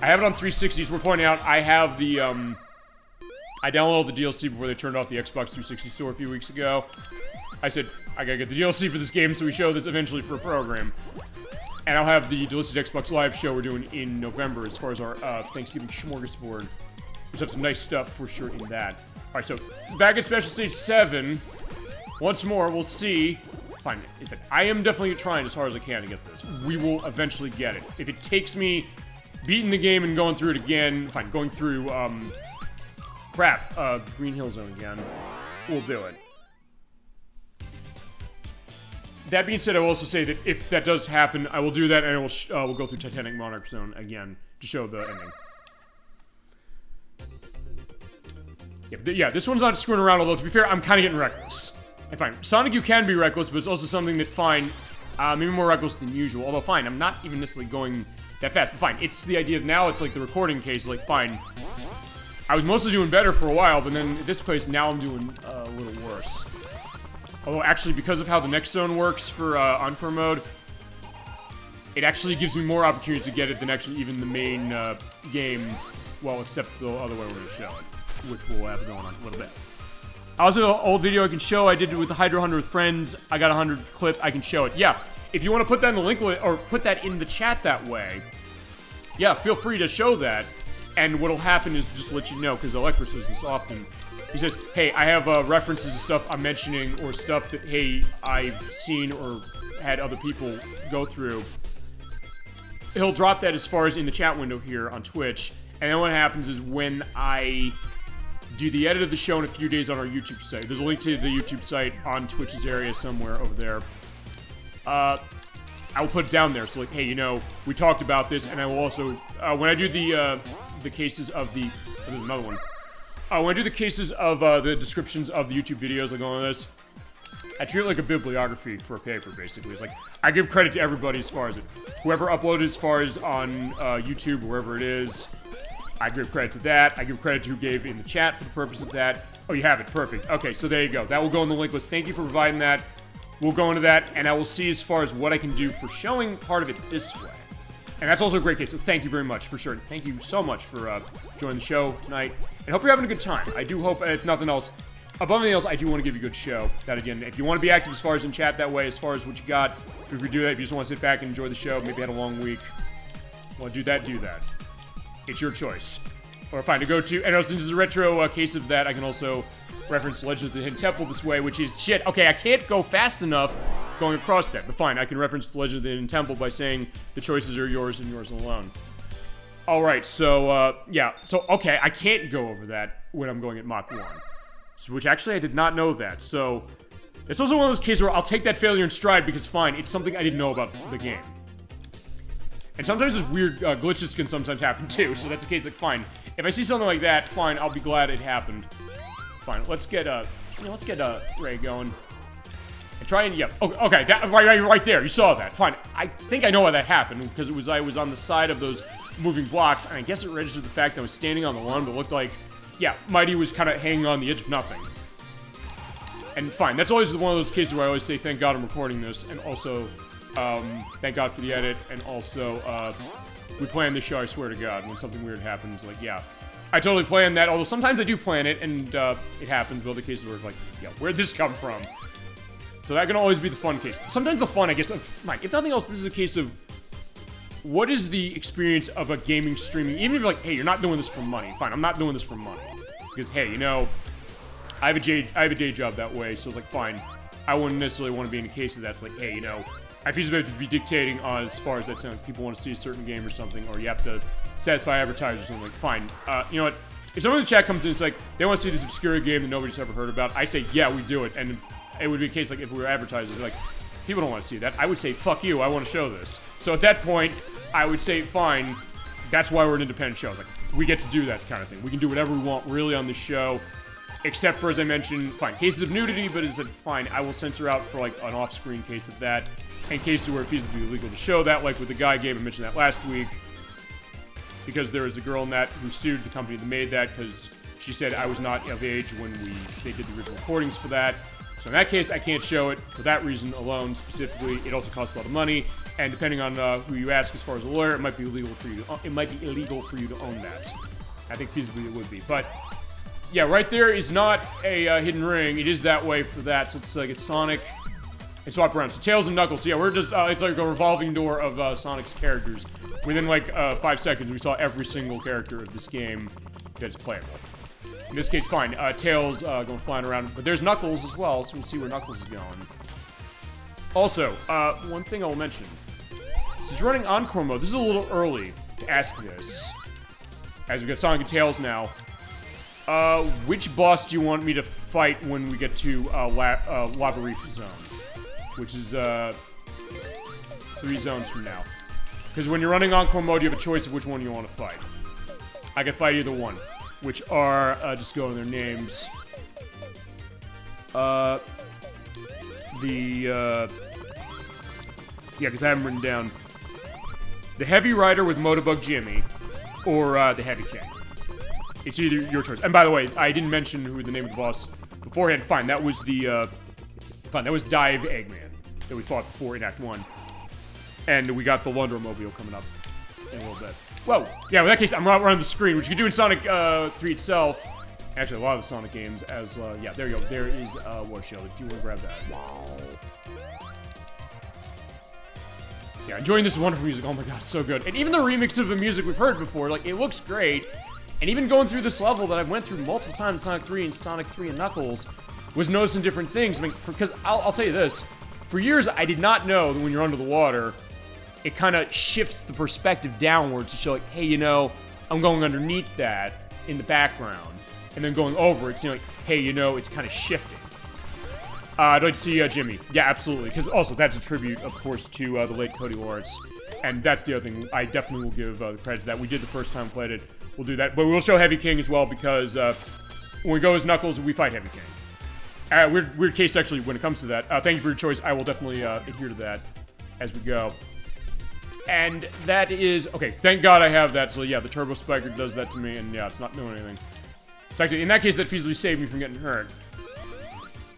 I have it on 360, so we're pointing out, I have the, I downloaded the DLC before they turned off the Xbox 360 store a few weeks ago. I said, I gotta get the DLC for this game, so we show this eventually for a program. And I'll have the Delisted Xbox Live show we're doing in November as far as our Thanksgiving smorgasbord. We have some nice stuff for sure in that. Alright, so back at Special Stage 7. Once more, we'll see. Fine, I am definitely trying as hard as I can to get this. We will eventually get it. If it takes me beating the game and going through it again, fine, going through, Green Hill Zone again, we'll do it. That being said, I will also say that if that does happen, I will do that, and we'll go through Titanic Monarch Zone again to show the ending. Yeah, this one's not screwing around, although to be fair, I'm kind of getting reckless. And fine, Sonic, you can be reckless, but it's also something that, fine, maybe more reckless than usual. Although, fine, I'm not even necessarily going that fast. But fine, it's the idea of now it's like the recording case, like, fine. I was mostly doing better for a while, but then at this place, now I'm doing a little worse. Although, actually, because of how the next zone works for Encore mode, it actually gives me more opportunities to get it than actually even the main game, well, except the other way we're going to show it, which we'll have going on a little bit. I also have an old video I can show. I did it with the Hydro Hunter with friends. I got a 100 clip. I can show it. Yeah, if you want to put that in the link or put that in the chat that way, yeah, feel free to show that. And what'll happen is just to let you know, because Electra says this often. He says, hey, I have references to stuff I'm mentioning or stuff that, hey, I've seen or had other people go through. He'll drop that as far as in the chat window here on Twitch. And then what happens is when I do the edit of the show in a few days on our YouTube site. There's a link to the YouTube site on Twitch's area somewhere over there. I will put it down there. So like, hey, you know, we talked about this, and I will also when I do the cases of the there's another one. When I do the cases of the descriptions of the YouTube videos, like on this, I treat it like a bibliography for a paper. Basically, it's like I give credit to everybody as far as it, whoever uploaded as far as on YouTube, wherever it is. I give credit to that. I give credit to who gave in the chat for the purpose of that. Oh, you have it. Perfect. Okay, so there you go. That will go in the link list. Thank you for providing that. We'll go into that, and I will see as far as what I can do for showing part of it this way. And that's also a great case, so thank you very much, for sure. Thank you so much for joining the show tonight. And hope you're having a good time. I do hope, if nothing else, above anything else, I do want to give you a good show. That, again, if you want to be active as far as in chat that way, as far as what you got, if you do that, if you just want to sit back and enjoy the show, maybe had a long week, well, do that, do that. It's your choice. Or fine, to go to, and since it's a retro case of that, I can also reference Legend of the Hidden Temple this way, which is, shit, okay, I can't go fast enough going across that, but fine, I can reference the Legend of the Hidden Temple by saying the choices are yours and yours alone. Alright, so, yeah, so, okay, I can't go over that when I'm going at Mach 1. So, which, actually, I did not know that, so, it's also one of those cases where I'll take that failure in stride because, fine, it's something I didn't know about the game. And sometimes there's weird glitches can sometimes happen too, so that's the case, like, fine. If I see something like that, fine, I'll be glad it happened. Fine, let's get, Ray going. And try and, yep, yeah. Okay, that, right there, you saw that. Fine, I think I know why that happened, because I was on the side of those moving blocks, and I guess it registered the fact that I was standing on the lawn, but it looked like, yeah, Mighty was kind of hanging on the edge of nothing. And fine, that's always one of those cases where I always say, thank God I'm recording this, and also, thank God for the edit, and also, we plan this show, I swear to God, when something weird happens, like, yeah. I totally plan that, although sometimes I do plan it, and, it happens, but other cases where it's like, yeah, where'd this come from? So that can always be the fun case. Sometimes the fun, I guess, Mike, if nothing else, this is a case of, what is the experience of a gaming streaming, even if you're like, hey, you're not doing this for money, fine, I'm not doing this for money, because, hey, you know, I have a day job that way, so it's like, fine, I wouldn't necessarily want to be in a case of that. It's like, hey, you know, I feel to be dictating on as far as that's like people want to see a certain game or something, or you have to satisfy advertisers or something. Like, fine, you know what? If someone in the chat comes in, it's like they want to see this obscure game that nobody's ever heard about. I say, yeah, we do it, and it would be a case like if we were advertisers, like people don't want to see that. I would say, fuck you, I want to show this. So at that point, I would say, fine. That's why we're an independent show. Like we get to do that kind of thing. We can do whatever we want, really, on this show. Except for, as I mentioned, fine, cases of nudity, but it's fine, I will censor out for, like, an off-screen case of that, and cases where it's feasibly illegal to show that, like with the guy game, I mentioned that last week, because there was a girl in that who sued the company that made that, because she said I was not of age when they did the original recordings for that. So in that case, I can't show it for that reason alone, specifically. It also costs a lot of money, and depending on who you ask as far as a lawyer, it might be illegal for you to own that. I think feasibly it would be, but... yeah, right there is not a hidden ring. It is that way for that. So it's like it's Sonic. And swap around. So Tails and Knuckles. So yeah, we're just, it's like a revolving door of Sonic's characters. Within like 5 seconds, we saw every single character of this game that's playable. In this case, fine. Tails going flying around. But there's Knuckles as well, so we'll see where Knuckles is going. Also, one thing I'll mention. Since running Encore mode, this is a little early to ask this. As we got Sonic and Tails now. Which boss do you want me to fight when we get to, Lava Reef Zone? Which is, 3 zones from now. Because when you're running Encore mode, you have a choice of which one you want to fight. I can fight either one. Which are, just go in their names. Yeah, because I haven't written down. The Heavy Rider with Motorbug Jimmy, or, the Heavy King. It's either your choice. And by the way, I didn't mention who the name of the boss beforehand. Fine, that was the, that was Dive Eggman that we fought before in Act 1. And we got the Wondermobile coming up in a little bit. Whoa! Yeah, in that case, I'm not running the screen, which you can do in Sonic 3 itself. Actually, a lot of the Sonic games as, yeah, there you go. There is, War Shield. Do you want to grab that? Yeah, enjoying this wonderful music. Oh my god, it's so good. And even the remix of the music we've heard before, like, it looks great. And even going through this level that I've went through multiple times in Sonic 3 and Sonic 3 and Knuckles, was noticing different things. I mean, because I'll tell you this. For years, I did not know that when you're under the water, it kind of shifts the perspective downwards to show, like, hey, you know, I'm going underneath that in the background. And then going over it, seeing like, hey, you know, it's kind of shifting. I'd like to see Jimmy. Yeah, absolutely. Because also, that's a tribute, of course, to the late Cody Lawrence. And that's the other thing. I definitely will give the credit to that. We did the first time we played it. We'll do that. But we'll show Heavy King as well, because when we go as Knuckles, we fight Heavy King. Weird case, actually, when it comes to that. Thank you for your choice. I will definitely adhere to that as we go. And that is... Okay, thank God I have that. So, yeah, the Turbo Spiker does that to me, and yeah, it's not doing anything. In that case, that feasibly saved me from getting hurt.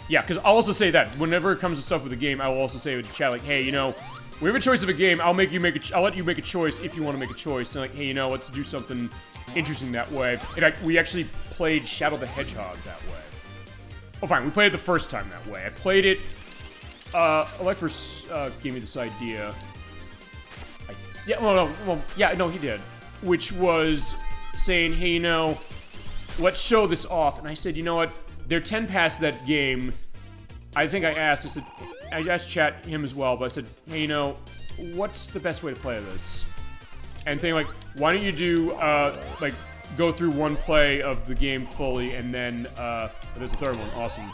Yeah, because I'll also say that whenever it comes to stuff with the game, I will also say with the chat, like, hey, you know, we have a choice of a game. I'll let you make a choice if you want to make a choice. And like, hey, you know, let's do something interesting that way. In fact, we actually played Shadow the Hedgehog that way. Oh, fine, we played it the first time that way. I played it. Electros gave me this idea. No, he did. Which was saying, hey, you know, let's show this off. And I said, you know what? They're 10 past that game. I think I asked chat him as well, but I said, hey, you know, what's the best way to play this? And think like, why don't you do, like, go through one play of the game fully, and then, there's a third one, awesome.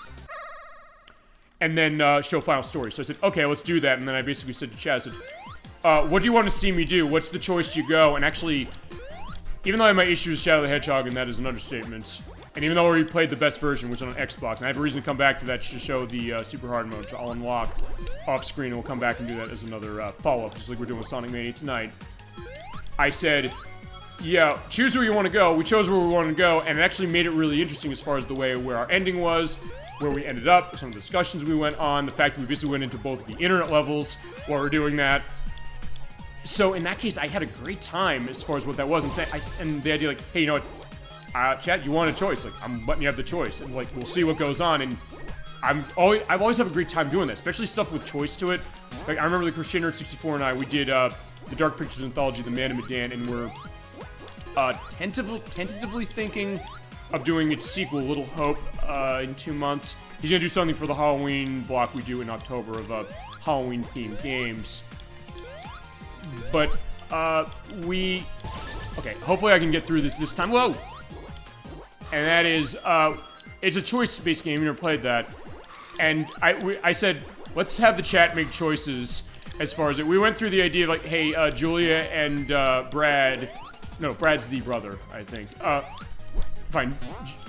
And then, show final story. So I said, okay, let's do that. And then I basically said to chat, I said, what do you want to see me do? What's the choice you go? And actually, even though I have my issues with Shadow the Hedgehog, and that is an understatement, and even though I already played the best version, which is on Xbox, and I have a reason to come back to that to show the super hard mode, which I'll unlock off screen, and we'll come back and do that as another follow-up, just like we're doing with Sonic Mania tonight. I said, yeah, choose where you want to go. We chose where we wanted to go, and it actually made it really interesting as far as the way where our ending was, where we ended up, some of the discussions we went on, the fact that we basically went into both the internet levels while we're doing that. So in that case, I had a great time as far as what that was, and the idea, like, hey, you know what? Chat, you want a choice? Like, I'm letting you have the choice, and like, we'll see what goes on. And I've always have a great time doing that, especially stuff with choice to it. Like, I remember the Crochet Nerd 64 and I, we did the Dark Pictures anthology, The Man of Medan, and we're tentatively thinking of doing its sequel, Little Hope, in 2 months. He's gonna do something for the Halloween block we do in October of Halloween-themed games. But okay, hopefully I can get through this time. Whoa! And that is, it's a choice-based game. You never played that. And I said, let's have the chat make choices as far as it. We went through the idea of, like, hey, Julia and Brad. No, Brad's the brother, I think. Fine.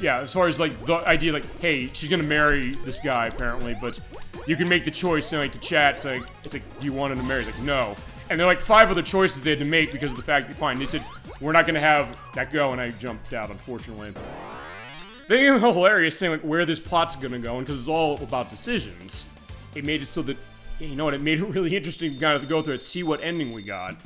Yeah, as far as, like, the idea, like, hey, she's gonna marry this guy, apparently, but you can make the choice, and, like, to chat, it's like, do you want him to marry? It's like, no. And there are, like, 5 other choices they had to make because of the fact that, fine, they said, we're not gonna have that go, and I jumped out, unfortunately. They think it hilarious saying, like, where this plot's gonna go, and because it's all about decisions, it made it so that, you know what, it made it really interesting kind of to go through it, see what ending we got,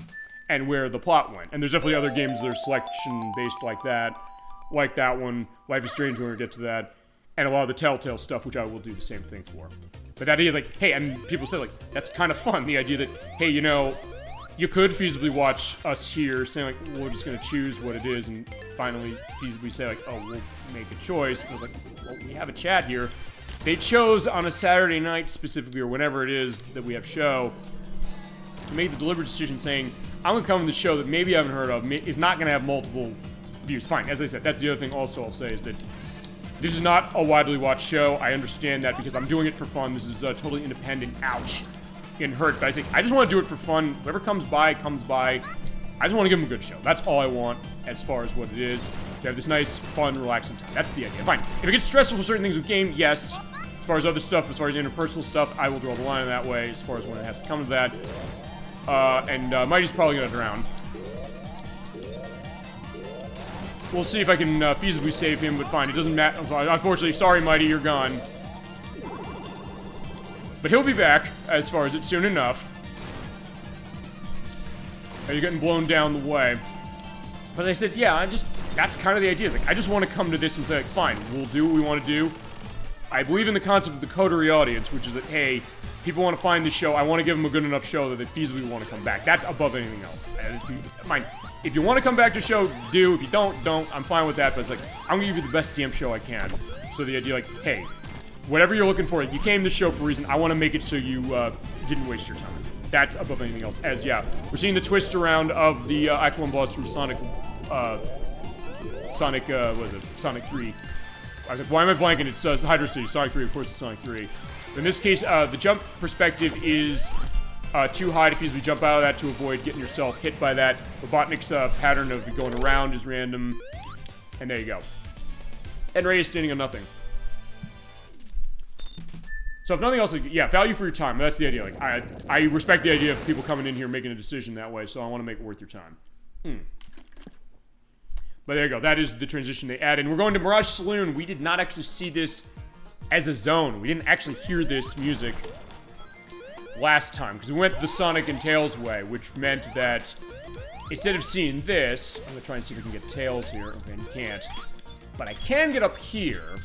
and where the plot went. And there's definitely other games that are selection-based like that one, Life is Strange when we get to that, and a lot of the Telltale stuff, which I will do the same thing for. But that idea, like, hey, and people say, like, that's kind of fun, the idea that, hey, you know, you could feasibly watch us here saying, like, we're just going to choose what it is, and finally feasibly say, like, oh, we'll make a choice. And I was like, well, we have a chat here. They chose on a Saturday night specifically, or whenever it is that we have show, to make the deliberate decision saying, I'm going to come to the show that maybe you haven't heard of, is not going to have multiple views. Fine, as I said, that's the other thing also I'll say is that this is not a widely watched show. I understand that because I'm doing it for fun. This is totally independent. Ouch. Getting hurt. But I just want to do it for fun. Whoever comes by, comes by. I just want to give them a good show. That's all I want as far as what it is. To have this nice, fun, relaxing time. That's the idea. Fine. If it gets stressful for certain things with game, yes. As far as other stuff, as far as interpersonal stuff, I will draw the line in that way as far as when it has to come to that. Mighty's probably going to drown. We'll see if I can feasibly save him, but fine. It doesn't matter. Unfortunately, sorry, Mighty, you're gone. But he'll be back, as far as it's soon enough. You're getting blown down the way. But I said, yeah, that's kind of the idea. Like, I just want to come to this and say, like, fine, we'll do what we want to do. I believe in the concept of the coterie audience, which is that, hey, people want to find this show. I want to give them a good enough show that they feasibly want to come back. That's above anything else. If you want to come back to the show, do. If you don't. I'm fine with that. But it's like, I'm going to give you the best damn show I can. So the idea, like, hey, whatever you're looking for, you came to the show for a reason. I want to make it so you didn't waste your time. That's above anything else. As, yeah, we're seeing the twist around of the Act 1 boss from Sonic 3. I was like, why am I blanking? It's Hydro City. Sonic 3, of course it's Sonic 3. In this case, the jump perspective is too high to feasibly jump out of that to avoid getting yourself hit by that. Robotnik's pattern of going around is random. And there you go. And Ray is standing on nothing. So if nothing else, like, yeah, value for your time. That's the idea. Like, I respect the idea of people coming in here making a decision that way, so I want to make it worth your time. But there you go. That is the transition they added. And we're going to Mirage Saloon. We did not actually see this as a zone. We didn't actually hear this music last time, because we went the Sonic and Tails way, which meant that instead of seeing this, I'm going to try and see if I can get Tails here. Okay, you can't. But I can get up here.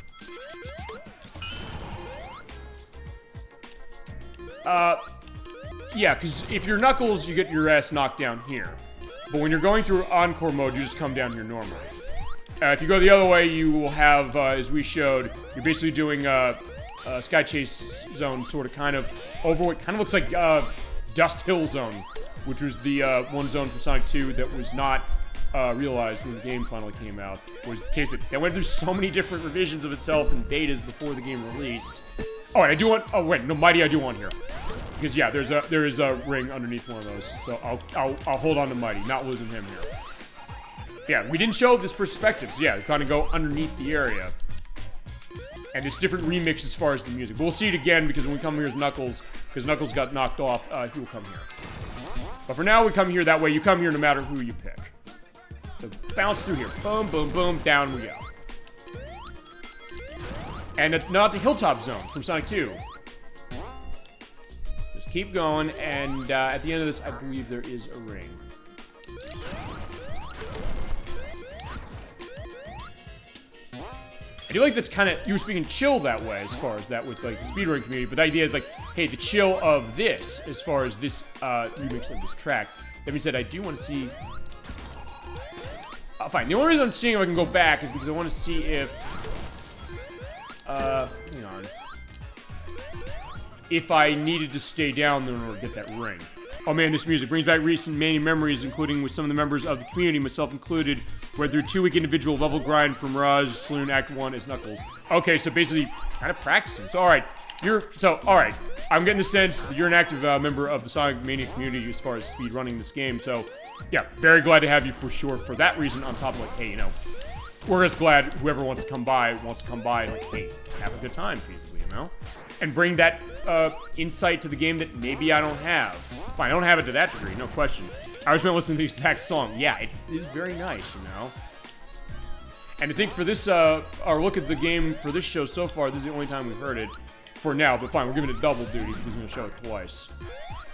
Yeah, because if you're Knuckles, you get your ass knocked down here. But when you're going through Encore mode, you just come down here normally. If you go the other way, you will have, as we showed, you're basically doing Sky Chase Zone, sort of, kind of, over what kind of looks like Dust Hill Zone, which was the one zone from Sonic 2 that was not realized when the game finally came out. It was the case that it went through so many different revisions of itself and betas before the game released. Oh, and I do want, oh wait, no, Mighty I do want here. Because yeah, there is a ring underneath one of those, so I'll hold on to Mighty, not losing him here. Yeah, we didn't show this perspective, so yeah, we kind of go underneath the area. And it's different remix as far as the music. But we'll see it again, because when we come here as Knuckles, because Knuckles got knocked off, he will come here. But for now, we come here that way. You come here no matter who you pick. So bounce through here. Boom, boom, boom, down we go. And not the Hilltop Zone from Sonic 2. Just keep going, and at the end of this, I believe there is a ring. I do like that kind of, you were speaking chill that way as far as that with like the speedrunning community, but the idea is like, hey, the chill of this, as far as this remix of this track. That being said, I do want to see... fine, the only reason I'm seeing if I can go back is because I want to see if... hang on. If I needed to stay down in order to get that ring. Oh man, this music brings back recent Mania memories, including with some of the members of the community, myself included, where through a 2-week individual level grind from Mirage Saloon Act 1 as Knuckles. Okay, so basically, kind of practicing. So alright, alright, I'm getting the sense that you're an active member of the Sonic Mania community as far as speed running this game, so yeah, very glad to have you for sure for that reason, on top of like, hey, you know, we're just glad whoever wants to come by, like, hey, have a good time, feasibly, you know? And bring that insight to the game that maybe I don't have. Fine, I don't have it to that degree, no question. I was listening to the exact song. Yeah, it is very nice, you know? And I think for this, our look at the game for this show so far, this is the only time we've heard it for now, but fine, we're giving it double duty because we're going to show it twice.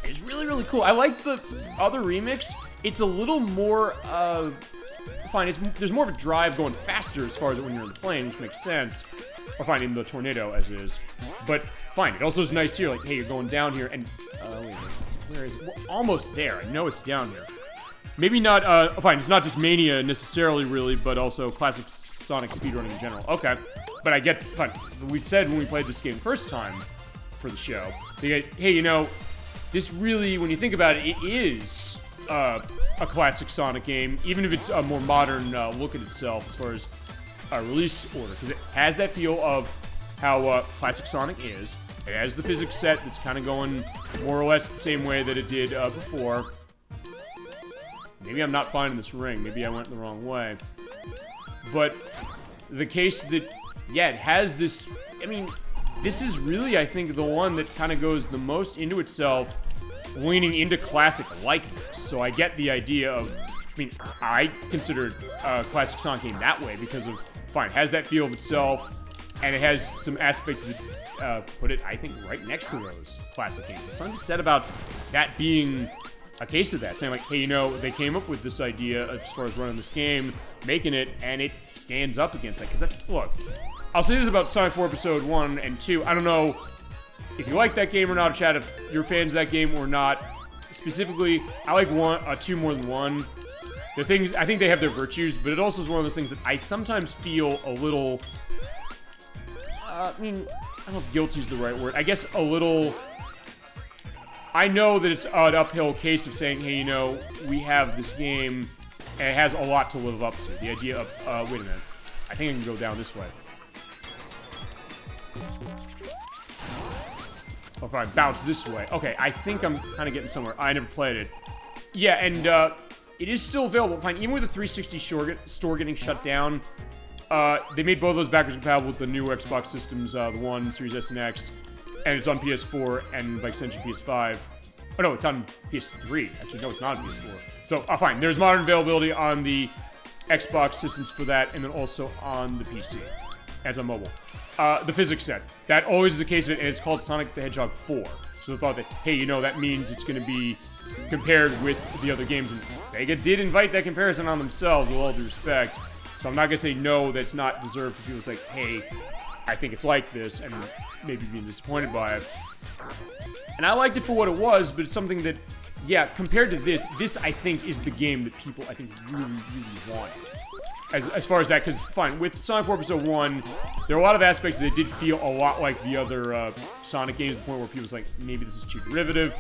It's really, really cool. I like the other remix. It's a little more, fine, there's more of a drive going faster as far as when you're in the plane, which makes sense. Or fine, in the tornado, as it is. But fine, it also is nice here, like, hey, you're going down here, and, wait a minute, where is it? We're almost there. I know it's down here. Maybe not, fine, it's not just Mania necessarily, really, but also classic Sonic speedrunning in general. Okay, but I get, fine, we said when we played this game first time for the show, hey, you know, this really, when you think about it, it is a classic Sonic game, even if it's a more modern look at itself as far as release order, because it has that feel of how classic Sonic is. It has the physics set that's kind of going more or less the same way that it did before. Maybe I'm not finding this ring. Maybe I went the wrong way. But the case that, yeah, it has this... I mean, this is really, I think, the one that kind of goes the most into itself, leaning into classic likeness. So I get the idea of... I mean, I consider classic Sonic game that way because of... Fine, it has that feel of itself, and it has some aspects that put it, I think, right next to those classic games. There's something said about that being a case of that, saying like, hey, you know, they came up with this idea as far as running this game, making it, and it stands up against that. Because that's, look, I'll say this about Sonic 4 Episode 1 and 2. I don't know if you like that game or not, chat, if you're fans of that game or not. Specifically, I like 2 more than 1. The things, I think they have their virtues, but it also is one of those things that I sometimes feel a little, I mean, I don't know if guilty is the right word. I guess a little, I know that it's an uphill case of saying, hey, you know, we have this game, and it has a lot to live up to. The idea of, wait a minute, I think I can go down this way. Oh, fine, bounce this way. Okay, I think I'm kind of getting somewhere. I never played it. Yeah, and, it is still available. Fine, even with the 360 store getting shut down, they made both of those backwards compatible with the new Xbox systems, the One, Series S and X, and it's on PS4 and, by extension, PS5. Oh, no, it's on PS3. Actually, no, it's not on PS4. So, fine, there's modern availability on the Xbox systems for that, and then also on the PC, as on mobile. The physics set. That always is the case of it, and it's called Sonic the Hedgehog 4. So the thought that, hey, you know, that means it's going to be compared with the other games, and Sega did invite that comparison on themselves, with all due respect. So I'm not gonna say no, that's not deserved for people to say, hey, I think it's like this, and maybe being disappointed by it. And I liked it for what it was, but it's something that, yeah, compared to this I think is the game that people, I think, really, really want. As far as that, because, fine, with Sonic 4 Episode 1, there are a lot of aspects that did feel a lot like the other Sonic games, to the point where people was like, maybe this is too derivative.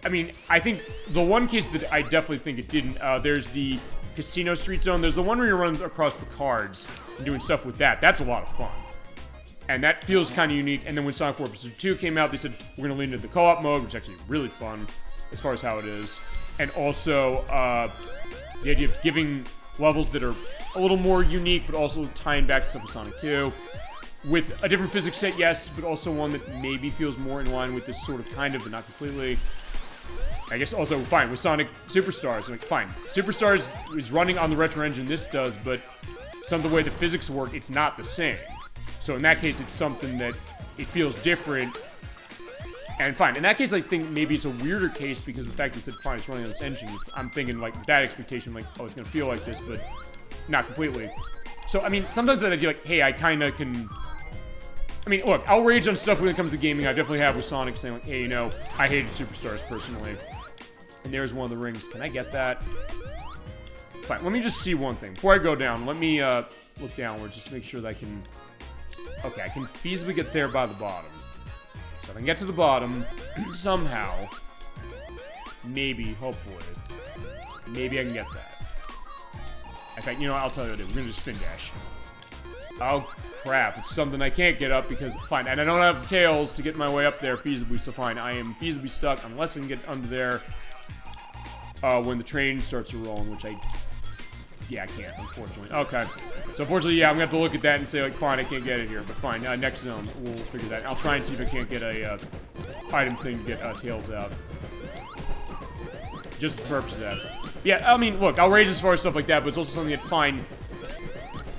I mean, I think the one case that I definitely think it didn't, there's the Casino Street Zone. There's the one where you run across the cards and doing stuff with that. That's a lot of fun. And that feels kind of unique. And then when Sonic 4 Episode 2 came out, they said, we're going to lean into the co-op mode, which is actually really fun, as far as how it is. And also, the idea of giving levels that are a little more unique, but also tying back to stuff with Sonic 2. With a different physics set, yes, but also one that maybe feels more in line with this sort of kind of, but not completely. I guess also, fine, with Sonic Superstars, like, fine. Superstars is running on the retro engine this does, but some of the way the physics work, it's not the same. So in that case, it's something that it feels different. And fine, in that case, I think maybe it's a weirder case because of the fact that it said, fine, it's running on this engine. I'm thinking, like, with that expectation, like, oh, it's gonna feel like this, but not completely. So, I mean, sometimes that idea, like, hey, I kinda can... I mean, look, I'll rage on stuff when it comes to gaming. I definitely have with Sonic saying, like, hey, you know, I hated Superstars personally. And there's one of the rings. Can I get that? Fine, let me just see one thing. Before I go down, let me look downward just to make sure that I can... Okay, I can feasibly get there by the bottom. So if I can get to the bottom, somehow, maybe, hopefully, maybe I can get that. In fact, you know what, I'll tell you what it is. We're gonna do spin dash. Oh, crap. It's something I can't get up because, fine, and I don't have tails to get my way up there feasibly, so fine, I am feasibly stuck unless I can get under there when the train starts to roll, which yeah, I can't, unfortunately. Okay. So, unfortunately, yeah, I'm gonna have to look at that and say, like, fine, I can't get it here, but fine, next zone, we'll figure that. I'll try and see if I can't get a item thing to get tails out. Just for the purpose of that. Yeah, I mean, look, I'll rage as far as stuff like that, but it's also something that, fine,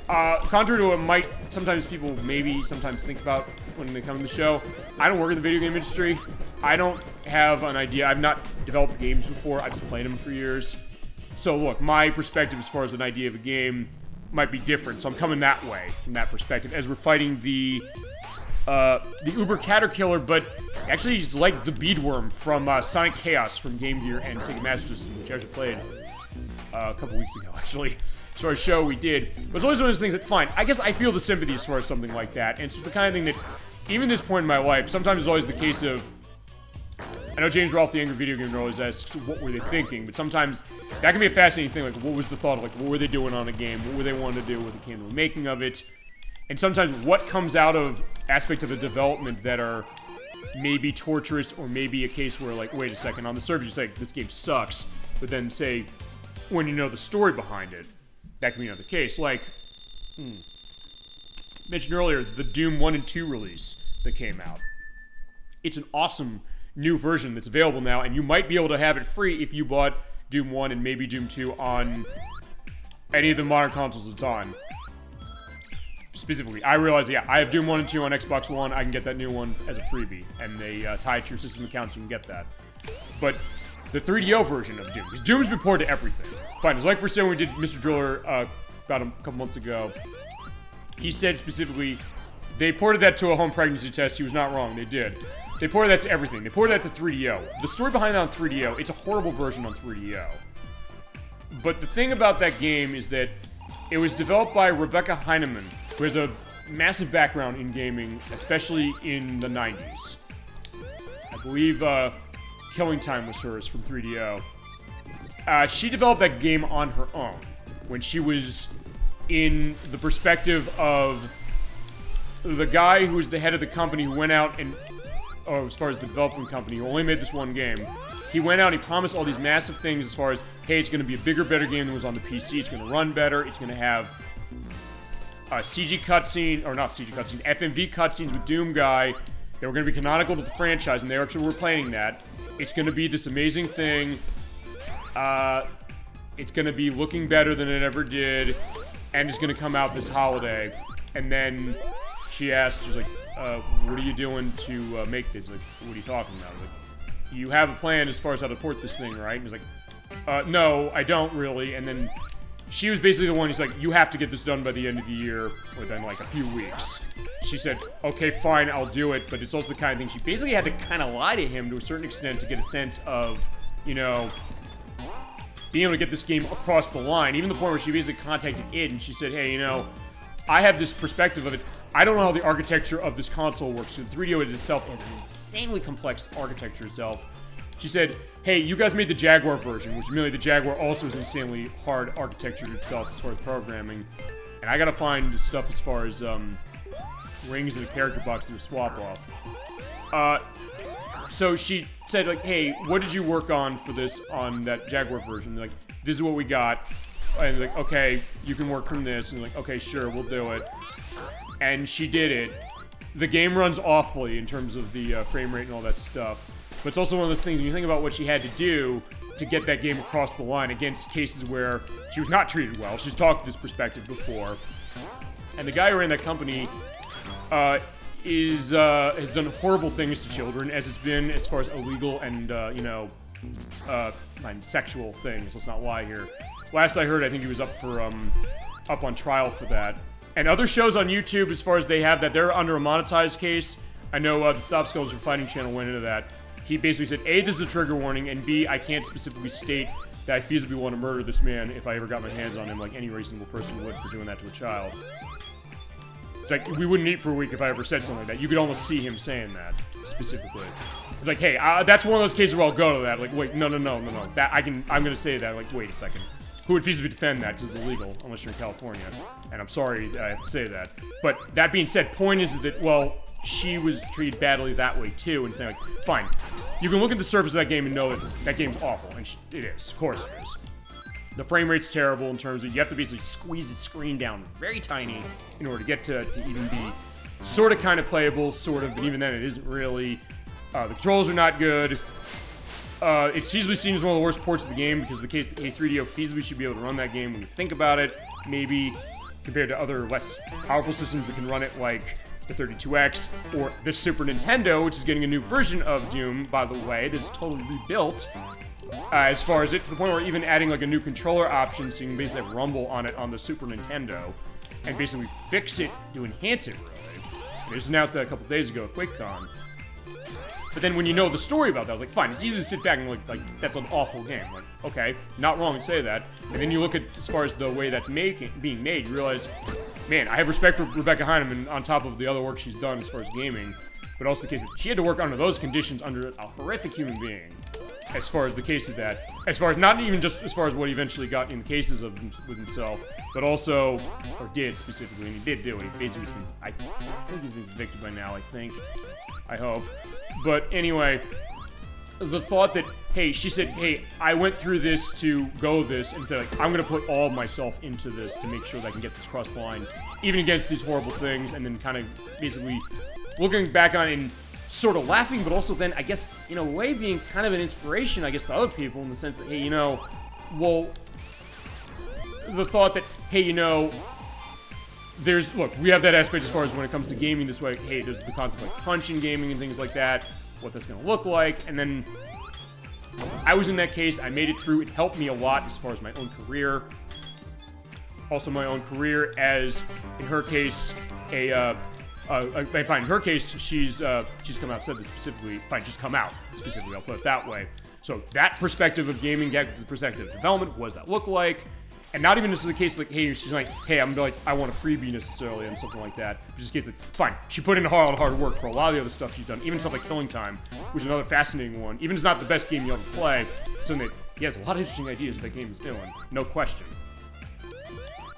contrary to what might sometimes people maybe sometimes think about when they come to the show, I don't work in the video game industry. I don't have an idea. I've not developed games before. I've just played them for years. So look, my perspective as far as an idea of a game might be different. So I'm coming that way, from that perspective, as we're fighting the Uber Caterpillar, but actually he's like the Beadworm from Sonic Chaos from Game Gear and Sega Master System, which I actually played a couple weeks ago, actually. So our show we did. But it's always one of those things that, fine, I guess I feel the sympathy as far as something like that. And it's the kind of thing that, even at this point in my life, sometimes it's always the case of, I know James Rolfe, the Angry Video Gamer, always asks, what were they thinking? But sometimes that can be a fascinating thing, like, what was the thought of, like, what were they doing on a game? What were they wanting to do? What they came to the making of it? And sometimes what comes out of aspects of the development that are maybe torturous, or maybe a case where, like, wait a second, on the surface you say, this game sucks, but then say, when you know the story behind it, that can be another case. Like, mentioned earlier, the Doom 1 and 2 release that came out. It's an awesome new version that's available now, and you might be able to have it free if you bought Doom 1 and maybe Doom 2 on any of the modern consoles it's on. Specifically, I realize, yeah, I have Doom 1 and 2 on Xbox One. I can get that new one as a freebie, and they tie it to your system account so you can get that. But the 3DO version of Doom. Because Doom's been ported to everything. Fine, it's like for saying we did Mr. Driller about a couple months ago. He said specifically, they ported that to a home pregnancy test. He was not wrong. They did. They ported that to everything. They ported that to 3DO. The story behind that on 3DO, it's a horrible version on 3DO. But the thing about that game is that it was developed by Rebecca Heinemann, who has a massive background in gaming, especially in the 90s. I believe Killing Time was hers from 3DO. She developed that game on her own when she was in the perspective of the guy who was the head of the company who went out and, as far as the development company, who only made this one game. He went out and he promised all these massive things as far as, hey, it's going to be a bigger, better game than was on the PC. It's going to run better. It's going to have CG cutscene, or not CG cutscenes, FMV cutscenes with Doom Guy. They were going to be canonical to the franchise, and they actually were planning that. It's going to be this amazing thing. It's going to be looking better than it ever did, and it's going to come out this holiday. And then she asked, she's like, what are you doing to make this? Like, what are you talking about? Like, you have a plan as far as how to port this thing, right? And he's like, no, I don't really. And then she was basically the one who's like, you have to get this done by the end of the year, within like a few weeks. She said, okay, fine, I'll do it. But it's also the kind of thing she basically had to kind of lie to him to a certain extent to get a sense of, you know, being able to get this game across the line. Even the point where she basically contacted id and she said, hey, you know, I have this perspective of it. I don't know how the architecture of this console works. So the 3DO itself has an insanely complex architecture itself. She said, hey, you guys made the Jaguar version, which merely the Jaguar also is insanely hard architecture itself as far as programming. And I gotta find the stuff as far as rings in the character box to swap off. So she said, like, hey, what did you work on for this on that Jaguar version? They're like, this is what we got. And like, okay, you can work from this. And like, okay, sure, we'll do it. And she did it. The game runs awfully in terms of the frame rate and all that stuff. But it's also one of those things, when you think about what she had to do to get that game across the line against cases where she was not treated well. She's talked this perspective before. And the guy who ran that company has done horrible things to children, as it's been as far as illegal and, sexual things. Let's not lie here. Last I heard, I think he was up on trial for that. And other shows on YouTube, as far as they have that, they're under a monetized case. I know the Stop Skulls for Fighting channel went into that. He basically said, A, this is a trigger warning, and B, I can't specifically state that I feasibly want to murder this man if I ever got my hands on him like any reasonable person would for doing that to a child. It's like, we wouldn't eat for a week if I ever said something like that. You could almost see him saying that, specifically. It's like, hey, that's one of those cases where I'll go to that. Like, wait, no. That, I'm gonna say that. Like, wait a second. Who would feasibly defend that? Because it's illegal, unless you're in California. And I'm sorry I have to say that. But that being said, point is that, well, she was treated badly that way too, and saying, like, fine, you can look at the surface of that game and know that that game's awful, and it is, of course it is. The frame rate's terrible in terms of you have to basically squeeze the screen down very tiny in order to get to even be sort of kind of playable, sort of, but even then it isn't really. The controls are not good. It's feasibly seen as one of the worst ports of the game because of the case that A3DO feasibly should be able to run that game when you think about it, maybe compared to other less powerful systems that can run it like the 32X or the Super Nintendo, which is getting a new version of Doom, by the way, that's totally rebuilt. As far as it, to the point where even adding like a new controller option so you can basically have rumble on it on the Super Nintendo and basically fix it to enhance it, really. They just announced that a couple days ago at QuakeCon. But then when you know the story about that, I was like, fine, it's easy to sit back and look like that's an awful game. Like, okay, not wrong to say that. And then you look at, as far as the way that's being made, you realize, man, I have respect for Rebecca Heinemann on top of the other work she's done as far as gaming. But also the case that she had to work under those conditions under a horrific human being. As far as the case of that, as far as not even just as far as what he eventually got in cases of with himself, but also, or did specifically, and he did do it. He basically was, I think he's been convicted by now, I hope. But anyway, the thought that, hey, she said, hey, I went through this to go this, and said, like, I'm gonna put all of myself into this to make sure that I can get this cross the line, even against these horrible things, and then kind of basically looking back on it and sort of laughing, but also then, I guess, in a way, being kind of an inspiration, I guess, to other people in the sense that, hey, you know, well, the thought that, hey, you know, look, we have that aspect as far as when it comes to gaming this way, hey, there's the concept of like punch in gaming and things like that, what that's going to look like, and then I was in that case. I made it through. It helped me a lot as far as my own career. Also, my own career as, in her case, fine. In her case, she's come out, said this specifically. Fine, she's come out specifically. I'll put it that way. So that perspective of gaming, the perspective of development, what does that look like? And not even just the case like, hey, she's like, hey, I'm like, I want a freebie necessarily and something like that. Just in case like, fine, she put in a lot of hard work for a lot of the other stuff she's done, even stuff like Killing Time, which is another fascinating one. Even if it's not the best game you'll ever play, something that he has a lot of interesting ideas that game is doing, no question.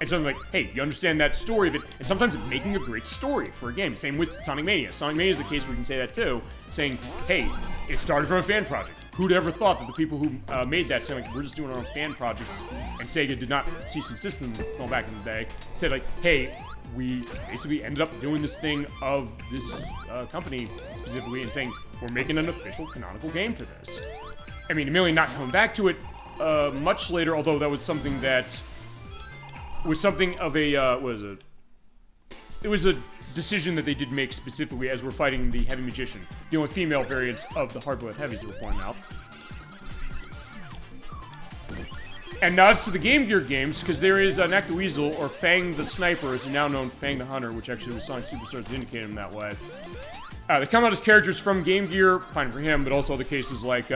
And something like, hey, you understand that story of it, and sometimes it's making a great story for a game. Same with Sonic Mania. Sonic Mania is the case where we can say that too, saying, hey, it started from a fan project. Who'd ever thought that the people who made that, saying like, we're just doing our own fan projects, and Sega did not cease and desist them all back in the day, said like, hey, we basically ended up doing this thing of this company specifically, and saying, we're making an official canonical game for this. I mean, admittedly not coming back to it much later, although that was something that was something of a, it was a decision that they did make specifically as we're fighting the Heavy Magician, the only female variants of the hard-boiled heavies that we're pointing out. And nods to the Game Gear games, because there is Knack the Weasel, or Fang the Sniper, as you now known Fang the Hunter, which actually was Sonic Superstars indicated him that way. They come out as characters from Game Gear, fine for him, but also other cases like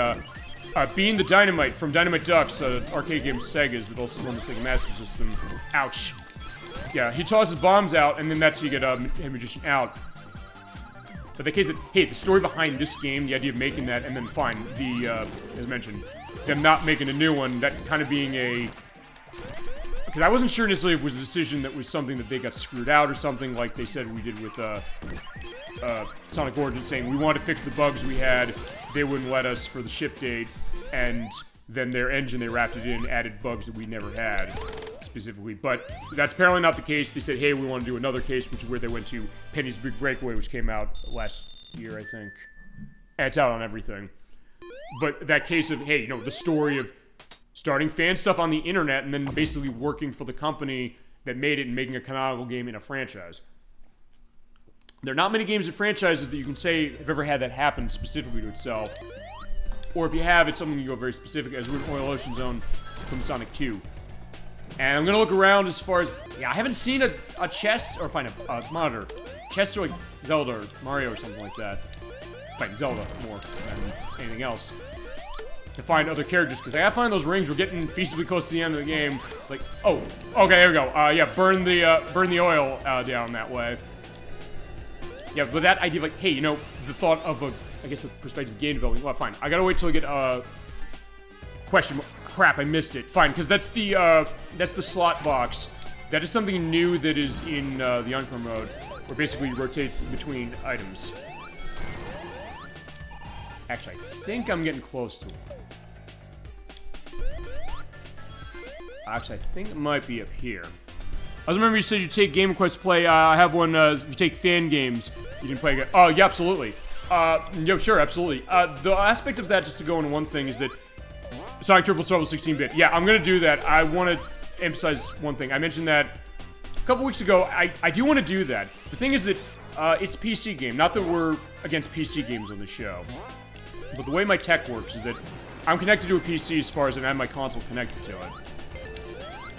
Bean the Dynamite from Dynamite Ducks, arcade game Sega's, but also on the Sega Master System. Ouch. Yeah, he tosses bombs out, and then that's how you get Heavy Magician out. But the case that, hey, the story behind this game, the idea of making that, and then fine, as mentioned, them not making a new one, that kind of being a... Because I wasn't sure necessarily if it was a decision that was something that they got screwed out or something like they said we did with Sonic Origins, saying we wanted to fix the bugs we had, they wouldn't let us for the ship date, and then their engine, they wrapped it in, added bugs that we never had, specifically. But that's apparently not the case. They said, hey, we want to do another case, which is where they went to Penny's Big Breakaway, which came out last year, I think. And it's out on everything. But that case of, hey, you know, the story of starting fan stuff on the internet and then basically working for the company that made it and making a canonical game in a franchise. There are not many games and franchises that you can say have ever had that happen specifically to itself. Or if you have, it's something you go very specific, as with Oil Ocean Zone from Sonic 2. And I'm gonna look around as far as, yeah, I haven't seen a chest, or find a monitor. Chest or like Zelda or Mario or something like that. Find Zelda more than anything else. To find other characters, because I gotta find those rings. We're getting feasibly close to the end of the game. Like, oh, okay, there we go. Yeah, burn the oil down that way. Yeah, but that idea of like, hey, you know, the thought of a, I guess the perspective of game development. Well, fine. I gotta wait till I get question. Crap, I missed it. Fine, because that's the slot box. That is something new that is in the Encore mode, where basically it rotates between items. Actually, I think I'm getting close to it. Actually, I think it might be up here. I remember you said you take game requests to play. I have one. If you take fan games, you can play. Oh, yeah, absolutely. Yo, sure, absolutely. The aspect of that, just to go into one thing, is that Sonic Triple Trouble 16-bit. Yeah, I'm gonna do that. I want to emphasize one thing. I mentioned that a couple weeks ago. I do want to do that. The thing is that it's a PC game. Not that we're against PC games on the show, but the way my tech works is that I'm connected to a PC as far as I have my console connected to it.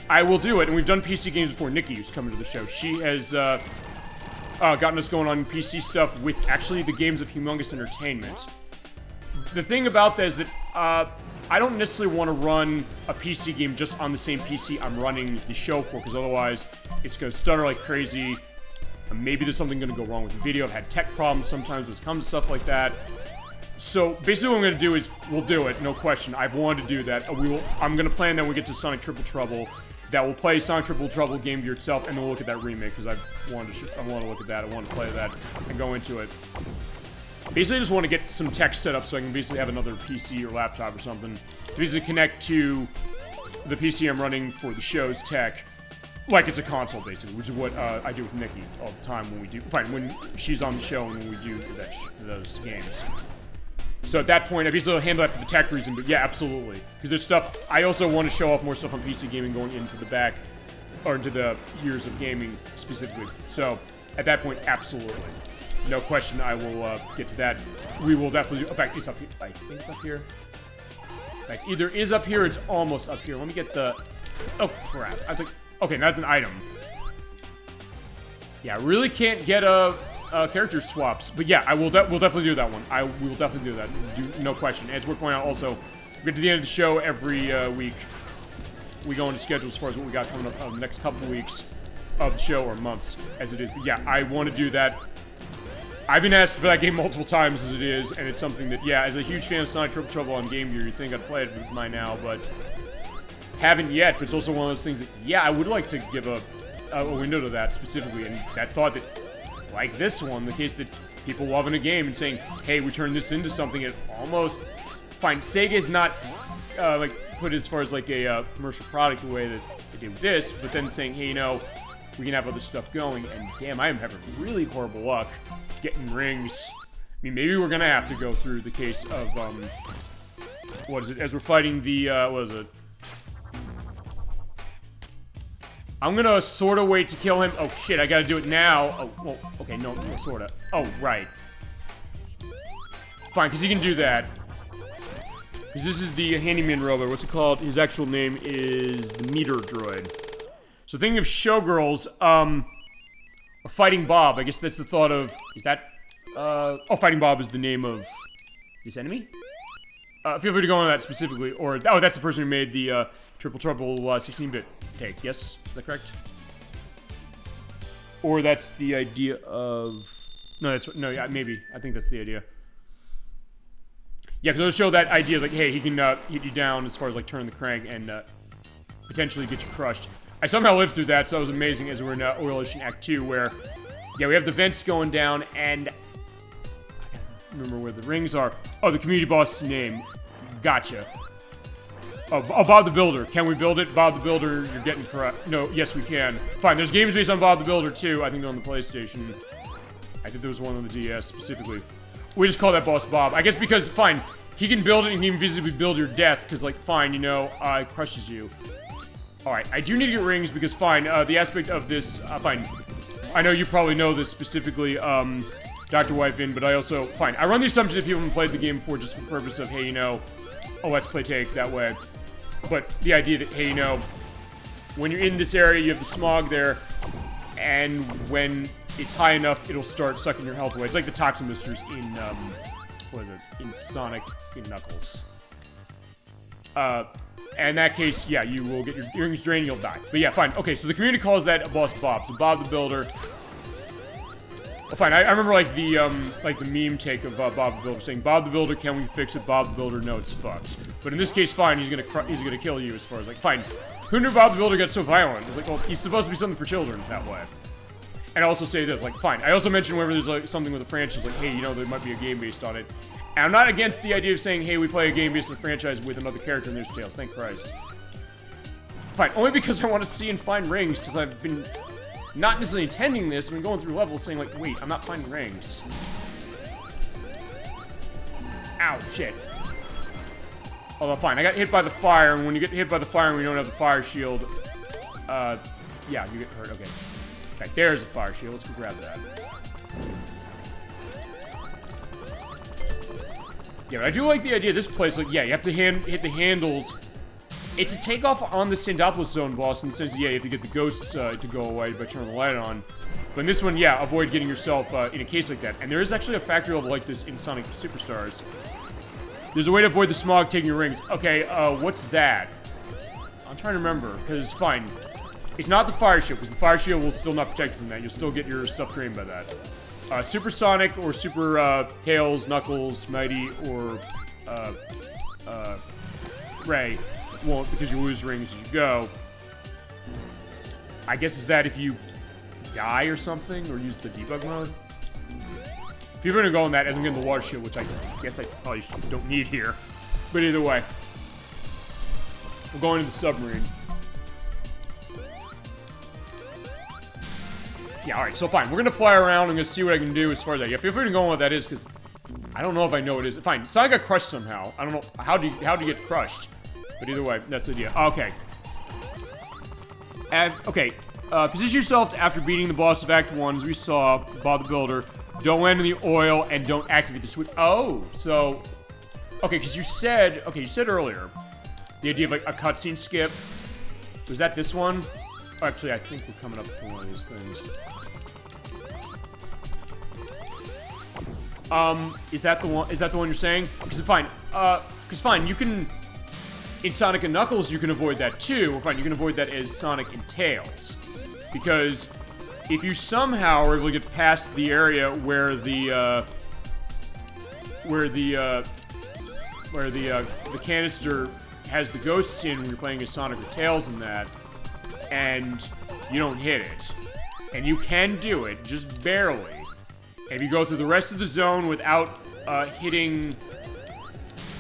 I will do it, and we've done PC games before. Nikki used to come into the show. She has gotten us going on PC stuff with actually the games of Humongous Entertainment. The thing about that is that I don't necessarily want to run a PC game just on the same PC I'm running the show for, because otherwise it's going to stutter like crazy. Maybe there's something going to go wrong with the video. I've had tech problems sometimes when it comes to stuff like that. So basically what I'm going to do is, we'll do it, no question. I've wanted to do that. I'm going to plan that when we get to Sonic Triple Trouble, that we'll play Sonic Triple Trouble Game Gear itself, and then we'll look at that remake, because I want to look at that. I want to play that and go into it. Basically, I just want to get some tech set up so I can basically have another PC or laptop or something to basically connect to the PC I'm running for the show's tech, like it's a console, basically, which is what I do with Nikki all the time when we do, when she's on the show and when we do those games. So at that point, I basically handle that for the tech reason, but yeah, absolutely. Because there's stuff, I also want to show off more stuff on PC gaming going into the back, or into the years of gaming specifically. So at that point, absolutely. No question, I will get to that. We will definitely, in fact, it's up here. I think it's up here. It's either is up here or it's almost up here. Let me get the... Oh, crap. I was like... Okay, that's an item. Yeah, I really can't get character swaps. But yeah, we'll definitely do that one. We will definitely do that. No question. As we're pointing out also, we get to the end of the show every week. We go into schedule as far as what we got coming up the next couple weeks of the show, or months, as it is. But yeah, I want to do that. I've been asked for that game multiple times as it is, and it's something that, yeah, as a huge fan of Sonic Triple Trouble on Game Gear, you'd think I'd play it by now, but haven't yet. But it's also one of those things that, yeah, I would like to give a window to that specifically, and that thought that, like this one, the case that people loving a game and saying, hey, we turned this into something that almost, fine, Sega is not, like, put as far as, like, a commercial product the way that they did with this, but then saying, hey, you know, we can have other stuff going, and damn, I am having really horrible luck getting rings. I mean, maybe we're gonna have to go through the case of, what is it, as we're fighting the, what is it? I'm gonna sorta wait to kill him. Oh shit, I gotta do it now. Oh, well, okay, no, sorta. Oh, right. Fine, because he can do that. Because this is the handyman robot. What's it called? His actual name is the meter droid. So thinking of showgirls, or Fighting Bob, I guess that's the thought of, is that, oh, Fighting Bob is the name of this enemy? Feel free to go on that specifically, or, oh, that's the person who made the, Triple Trouble 16-bit take, yes? Is that correct? Or that's the idea of, no, that's, no, yeah, maybe, I think that's the idea. Yeah, because it'll show that idea, like, hey, he can, hit you down as far as, like, turn the crank and, potentially get you crushed. I somehow lived through that, so that was amazing as we're in Oil Ocean Act 2, where, yeah, we have the vents going down, and I gotta remember where the rings are. Oh, the community boss's name. Gotcha. Oh, Bob the Builder. Can we build it? Bob the Builder, you're getting correct. No, yes, we can. Fine, there's games based on Bob the Builder, too. I think they're on the PlayStation. I think there was one on the DS, specifically. We just call that boss Bob. I guess because, fine, he can build it and he can visibly build your death, because, like, fine, you know, it crushes you. Alright, I do need to get rings because, fine, the aspect of this, fine, I know you probably know this specifically, Dr. Wyfin, but I also, fine, I run the assumption that people haven't played the game before just for the purpose of, hey, you know, oh, let's play take that way. But the idea that, hey, you know, when you're in this area, you have the smog there, and when it's high enough, it'll start sucking your health away. It's like the toxin misters in, what is it, in Sonic, in Knuckles. In that case, yeah, you will get your rings drained, you'll die. But yeah, fine. Okay, so the community calls that boss Bob. So Bob the Builder. Well, fine. I remember like the meme take of Bob the Builder saying, "Bob the Builder, can we fix it? Bob the Builder, no, it's fucked." But in this case, fine. He's gonna kill you. As far as like, fine. Who knew Bob the Builder got so violent? It's like, well, he's supposed to be something for children that way. And I also say this, like, fine. I also mentioned whenever there's like something with a franchise, like, hey, you know, there might be a game based on it. And I'm not against the idea of saying, hey, we play a game based on a franchise with another character in their Tails. Thank Christ. Fine, only because I want to see and find rings, because I've been not necessarily intending this. I've been going through levels saying, like, wait, I'm not finding rings. Ow, shit. Although, fine, I got hit by the fire, and when you get hit by the fire and we don't have the fire shield, yeah, you get hurt, okay. Okay, there's the fire shield. Let's go grab that. Yeah, but I do like the idea of this place. Like, yeah, you have to hit the handles. It's a takeoff on the Studiopolis Zone boss in the sense that, yeah, you have to get the ghosts to go away by turning the light on. But in this one, yeah, avoid getting yourself in a case like that. And there is actually a factory level like this in Sonic Superstars. There's a way to avoid the smog taking your rings. Okay, what's that? I'm trying to remember, because, fine. It's not the fire shield, because the fire shield will still not protect you from that. You'll still get your stuff drained by that. Super Sonic or Super Tails, Knuckles, Mighty, or Ray won't, because you lose rings as you go. I guess is that if you die or something, or use the debug mode? If you're gonna go on that, as I'm getting the water shield, which I guess I probably don't need here. But either way, we're going to the submarine. Yeah, alright, so fine. We're gonna fly around. I'm gonna see what I can do as far as that. Yeah, feel free to go on what that is, because I don't know if I know what it is. Fine, Sonic got crushed somehow. I don't know. How do you get crushed? But either way, that's the idea. Okay. Okay. Position yourself after beating the boss of Act 1, as we saw, Bob the Builder. Don't land in the oil, and don't activate the switch. Oh, so Okay, because you said earlier the idea of like a cutscene skip. Was that this one? Oh, actually, I think we're coming up to one of these things. Is that the one? Is that the one you're saying? Because fine, you can in Sonic and Knuckles you can avoid that too. Or fine, you can avoid that as Sonic and Tails, because if you somehow are able to get past the area where the canister has the ghosts in when you're playing as Sonic or Tails in that, and you don't hit it, and you can do it just barely. And if you go through the rest of the zone without hitting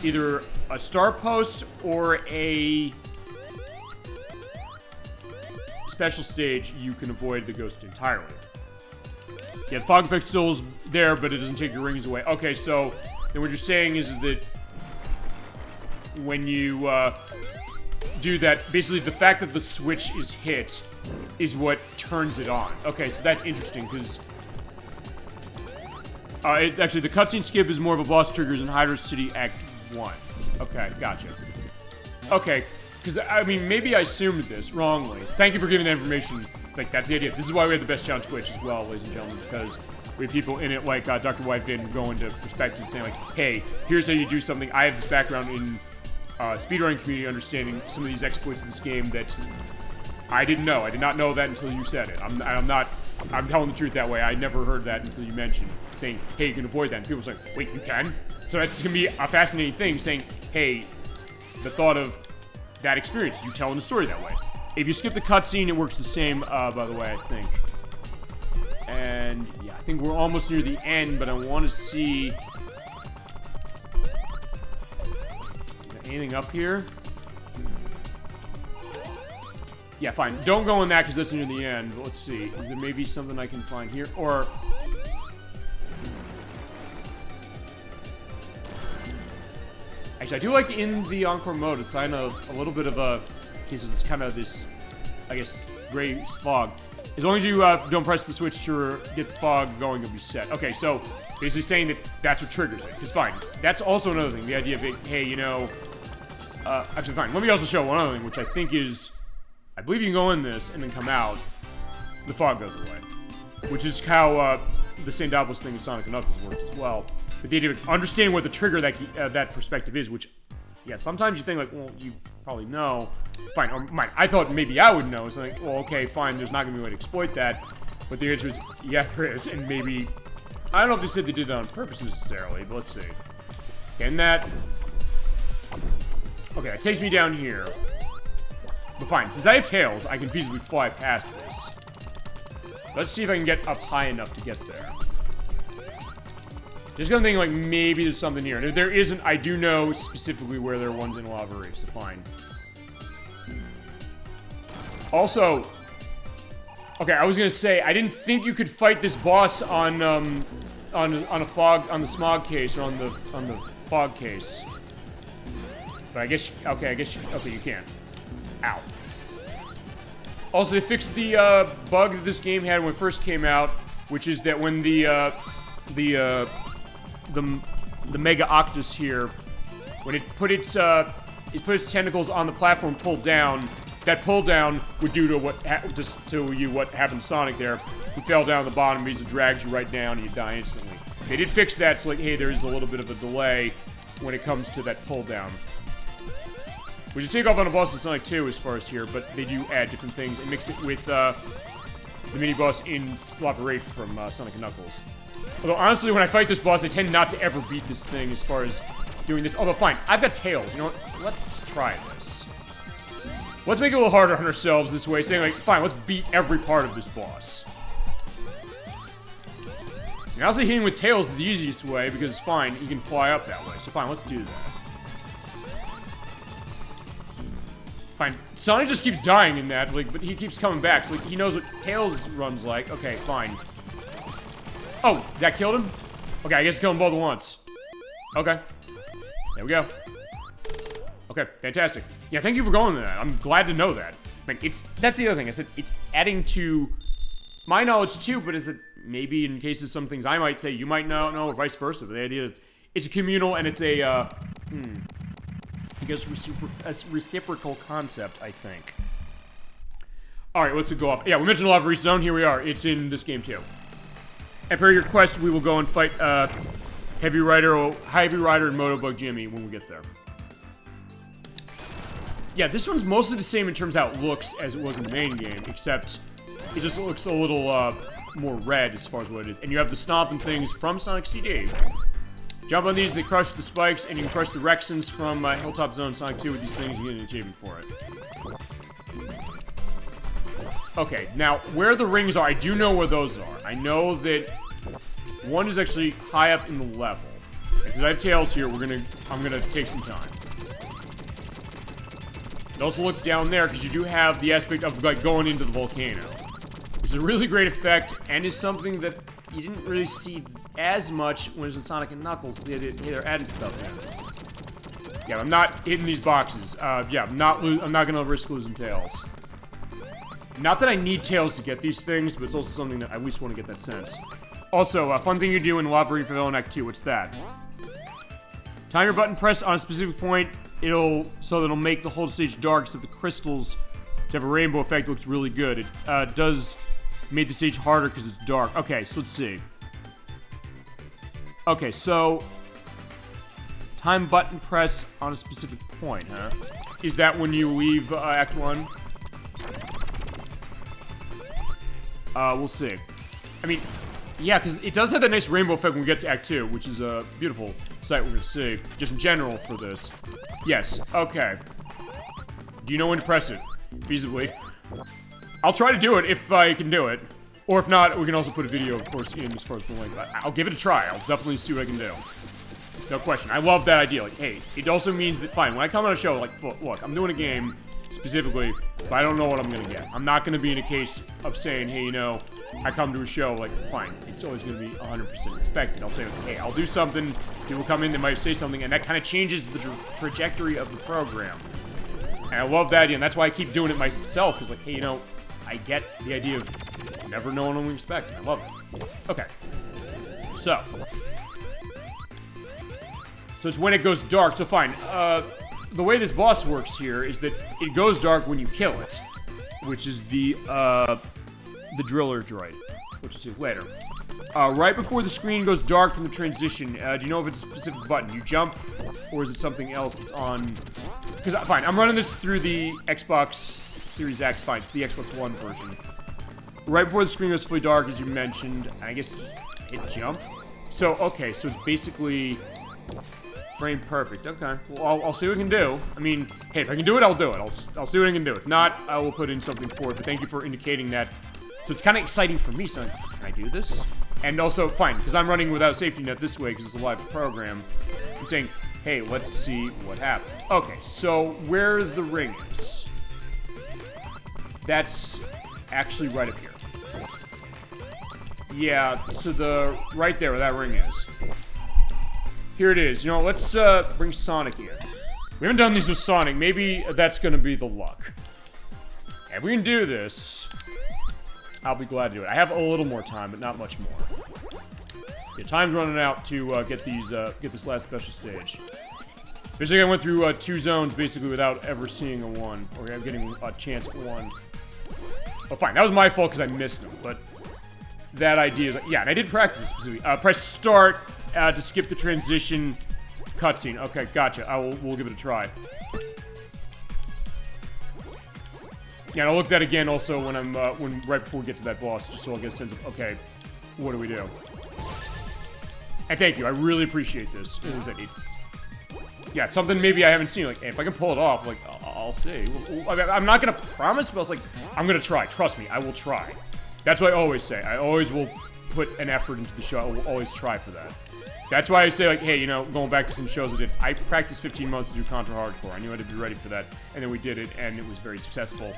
either a star post or a special stage, you can avoid the ghost entirely. Yeah, the fog effect still is there, but it doesn't take your rings away. Okay, so then what you're saying is that when you do that, basically the fact that the switch is hit is what turns it on. Okay, so that's interesting, because actually the cutscene skip is more of a boss triggers in Hydro City Act 1. Okay, gotcha. Okay, because, I mean, maybe I assumed this wrongly. Thank you for giving that information. Like, that's the idea. This is why we have the best challenge Twitch as well, ladies and gentlemen, because we have people in it like Dr. White Vin going to perspective saying, like, hey, here's how you do something. I have this background in speedrunning community, understanding some of these exploits in this game that I didn't know. I did not know that until you said it. I'm telling the truth that way. I never heard that until you mentioned saying, hey, you can avoid that. And people were like, wait, you can? So that's going to be a fascinating thing, saying, hey, the thought of that experience, you telling the story that way. If you skip the cutscene, it works the same, by the way, I think. And, yeah, I think we're almost near the end, but I want to see... Is there anything up here? Yeah, fine. Don't go in that, because that's near the end. But let's see. Is there maybe something I can find here? Or... Actually, I do like in the Encore mode, it's kind of a little bit of a... It's kind of this, I guess, gray fog. As long as you don't press the switch to get the fog going, you'll be set. Okay, so basically saying that that's what triggers it. It's fine. That's also another thing. The idea of, it, hey, you know... actually, fine. Let me also show one other thing, which I think is... I believe you can go in this and then come out. The fog goes away. Which is how the Studiopolis thing in Sonic and Knuckles works as well. But the idea of understanding what the trigger that perspective is, which... Yeah, sometimes you think, like, well, you probably know. Fine, or I thought maybe I would know. So, like, well, okay, fine, there's not going to be a way to exploit that. But the answer is, yeah, there is. And maybe... I don't know if they said they did that on purpose necessarily, but let's see. Getting that... Okay, it takes me down here. But fine, since I have tails, I can feasibly fly past this. Let's see if I can get up high enough to get there. Just gonna think, like, maybe there's something here. And if there isn't, I do know specifically where there are ones in Lava Reef, so fine. Also, okay, I was gonna say, I didn't think you could fight this boss on the smog case, or on the fog case. But I guess, okay, you can. Ow. Also, they fixed the bug that this game had when it first came out, which is that when the Mega Octus here, when it put its tentacles on the platform, pulled down. That pull down would do to what happened to Sonic there. He fell down at the bottom, because it drags you right down, and you die instantly. They did fix that, so like, hey, there is a little bit of a delay when it comes to that pull down. Which you take off on a boss in Sonic 2 as far as here, but they do add different things and mix it with the mini boss in Lava Reef from Sonic and Knuckles. Although, honestly, when I fight this boss, I tend not to ever beat this thing as far as doing this. Although, fine, I've got tails. You know what? Let's try this. Let's make it a little harder on ourselves this way, saying, like, fine, let's beat every part of this boss. And honestly, hitting with tails is the easiest way, because, fine, you can fly up that way. So, fine, let's do that. Fine, Sonic just keeps dying in that, like, but he keeps coming back, so like, he knows what Tails runs like. Okay, fine. Oh, that killed him? Okay, I guess kill them both at once. Okay. There we go. Okay, fantastic. Yeah, thank you for going to that. I'm glad to know that. I mean, that's the other thing. I said it's adding to my knowledge too, but is it maybe in cases some things I might say you might know, or vice versa. But the idea is it's a communal and it's a I guess reciprocal concept, I think. Alright, let's go off. Yeah, we mentioned Lava Reach Zone. Here we are. It's in this game, too. And per your request, we will go and fight Heavy Rider and Motobug Jimmy when we get there. Yeah, this one's mostly the same in terms of how it looks as it was in the main game, except it just looks a little more red as far as what it is. And you have the stomping things from Sonic CD. Jump on these, they crush the spikes, and you can crush the Rexons from Hilltop Zone Sonic 2 with these things, you get an achievement for it. Okay, now, where the rings are, I do know where those are. I know that one is actually high up in the level. And since I have Tails here, I'm gonna take some time. Also look down there, because you do have the aspect of, like, going into the volcano. Which is a really great effect, and is something that you didn't really see as much when it was in Sonic and Knuckles. They're adding stuff in. Yeah, I'm not hitting these boxes. Yeah, I'm not gonna risk losing Tails. Not that I need Tails to get these things, but it's also something that I at least want to get that sense. Also, a fun thing you do in Lava Reef Villain Act 2, what's that? Time your button press on a specific point, so that it'll make the whole stage dark, so the crystals to have a rainbow effect looks really good. It does make the stage harder because it's dark. Okay, so let's see. Okay, so time button press on a specific point, huh? Is that when you leave Act 1? We'll see. I mean, yeah, because it does have that nice rainbow effect when we get to Act 2, which is a beautiful sight we're going to see, just in general for this. Yes, okay. Do you know when to press it? Feasibly. I'll try to do it if I can do it. Or if not, we can also put a video, of course, in as far as the link. I'll give it a try. I'll definitely see what I can do. No question. I love that idea. Like, hey, it also means that, fine, when I come on a show, like, look, I'm doing a game specifically, but I don't know what I'm going to get. I'm not going to be in a case of saying, hey, you know, I come to a show, like, fine, it's always going to be 100% expected. I'll say, like, hey, I'll do something, people come in, they might say something, and that kind of changes the trajectory of the program. And I love that idea, and that's why I keep doing it myself, because, like, hey, you know, I get the idea of never knowing what we expect. I love it. Okay. So it's when it goes dark. So fine. The way this boss works here is that it goes dark when you kill it, which is the driller droid, which we'll see later. Right before the screen goes dark from the transition, do you know if it's a specific button? You jump, or is it something else that's on? Because, fine, I'm running this through the Xbox Series X, fine, it's the Xbox One version. Right before the screen goes fully dark, as you mentioned, I guess just hit jump. So, okay, so it's basically frame perfect. Okay, well, I'll see what I can do. I mean, hey, if I can do it, I'll do it. I'll see what I can do. If not, I will put in something for it, but thank you for indicating that. So it's kind of exciting for me, so can I do this? And also, fine, because I'm running without a safety net this way, because it's a live program. I'm saying, hey, let's see what happens. Okay, so where the ring is. That's actually right up here. Yeah, so the right there where that ring is. Here it is. You know, let's bring Sonic in. We haven't done these with Sonic. Maybe that's gonna be the luck. If we can do this, I'll be glad to do it. I have a little more time, but not much more. Yeah, time's running out to get this last special stage. Basically, I went through 2 zones basically without ever seeing a 1, or getting a chance at 1. Oh, fine. That was my fault because I missed them, but that idea is like, yeah, and I did practice this specifically. Press start to skip the transition cutscene. Okay, gotcha. We'll give it a try. Yeah, and I'll look that again also when I'm right before we get to that boss, just so I'll get a sense of, okay, what do we do? And thank you. I really appreciate this. Yeah, it's something maybe I haven't seen. Like, hey, if I can pull it off, like, I'll see. I'm not gonna promise, but I was like, I'm gonna try. Trust me, I will try. That's what I always say. I always will put an effort into the show. I will always try for that. That's why I say, like, hey, you know, going back to some shows I did, I practiced 15 months to do Contra Hardcore. I knew I had to be ready for that, and then we did it, and it was very successful.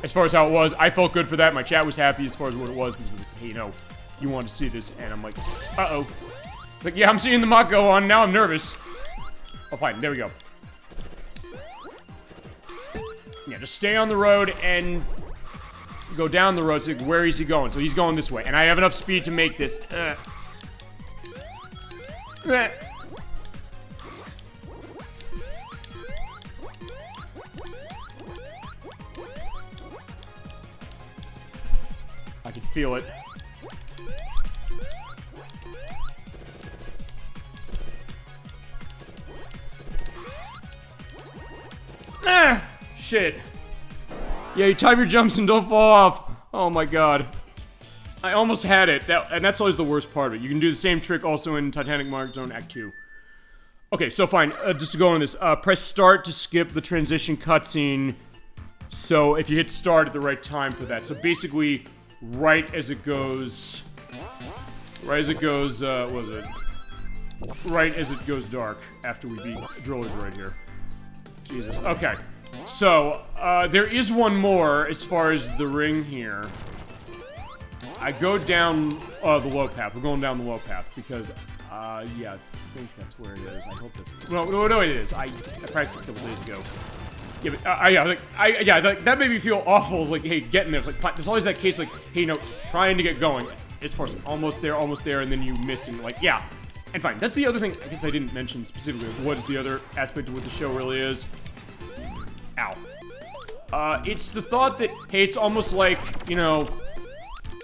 As far as how it was, I felt good for that. My chat was happy as far as what it was, because it's like, hey, you know, you wanted to see this, and I'm like, uh-oh. Like, yeah, I'm seeing the mock go on, now I'm nervous. Oh, fine, there we go. Yeah, just stay on the road and go down the road. So where is he going? So he's going this way, and I have enough speed to make this. feel it. Ah! Shit. Yeah, you time your jumps and don't fall off. Oh my god. I almost had it. And that's always the worst part of it. You can do the same trick also in Titanic Mark Zone Act 2. Okay, so fine. Just to go on this. Press start to skip the transition cutscene. So if you hit start at the right time for that. So basically, right as it goes... what was it? Right as it goes dark after we beat Drillers right here. Jesus. Okay. So, there is one more as far as the ring here. I go down the low path. We're going down the low path because, yeah, I think that's where it is. I hope that's... No, it is. I practiced it a couple days ago. Yeah, but, that made me feel awful. It's like, hey, getting there. It's like, there's always that case, like, hey, you know, trying to get going. As far as almost there, and then you miss and, like, yeah. And fine. That's the other thing I guess I didn't mention specifically. What is the other aspect of what the show really is? Ow. It's the thought that, hey, it's almost like, you know,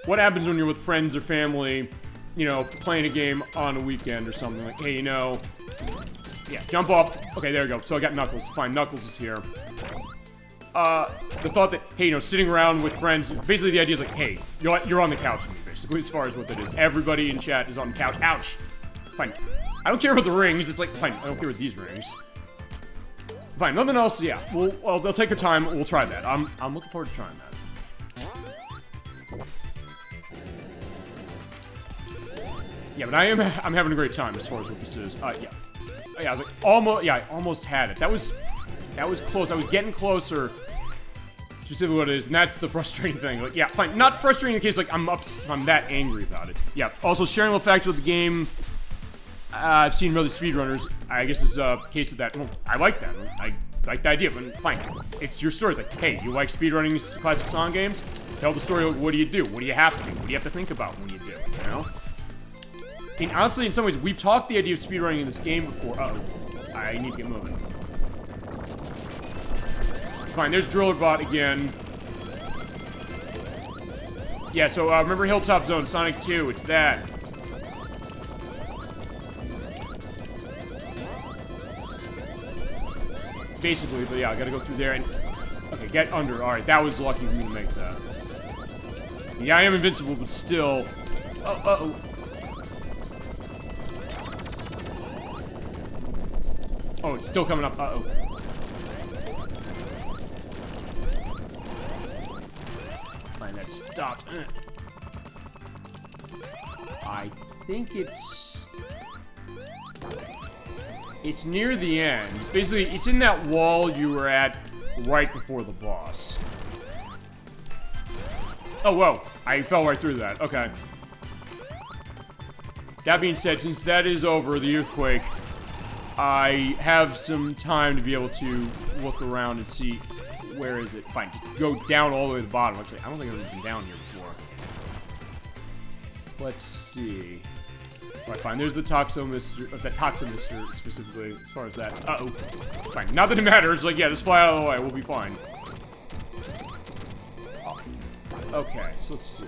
what happens when you're with friends or family, you know, playing a game on a weekend or something. Like, hey, you know, yeah, jump off. Okay, there we go. So I got Knuckles. Fine, Knuckles is here. The thought that, hey, you know, sitting around with friends, basically the idea is like, hey, you're on the couch with me, basically, as far as what that is. Everybody in chat is on the couch. Ouch. Fine. I don't care about the rings. It's like, fine, I don't care about these rings. Fine, nothing else, yeah. Well, they'll take our time. We'll try that. I'm looking forward to trying that. Yeah, but I'm having a great time as far as what this is. Yeah. Yeah, I was like, I almost had it. That was close. I was getting closer. Specifically what it is, and that's the frustrating thing. Like, yeah, fine. Not frustrating in the case, like, I'm that angry about it. Yeah, also sharing little facts with the game. I've seen other speedrunners. I guess is a case of that. Well, I like that. I like the idea, but fine. It's your story. It's like, hey, you like speedrunning classic Sonic games? Tell the story. What do you do? What do you have to do? What do you have to think about when you do it, you know? I mean, honestly, in some ways, we've talked the idea of speedrunning in this game before. Uh-oh. I need to get moving. Fine, there's Drillerbot again. Yeah, so remember Hilltop Zone, Sonic 2, it's that. Basically, but yeah, I gotta go through there and... okay, get under. Alright, that was lucky for me to make that. Yeah, I am invincible, but still... oh, uh-oh. Oh, it's still coming up. Uh-oh. Fine, that stopped. I think it's near the end. Basically, it's in that wall you were at right before the boss. Oh, whoa. I fell right through that. Okay. That being said, since that is over, the earthquake, I have some time to be able to look around and see where is it. Fine, just go down all the way to the bottom. Actually, I don't think I've ever been down here before. Let's see. Alright, fine. There's the Toxomister, that Toxomister specifically, as far as that. Uh-oh. Fine. Not that it matters. Like, yeah, just fly out of the way. We'll be fine. Okay, so let's see.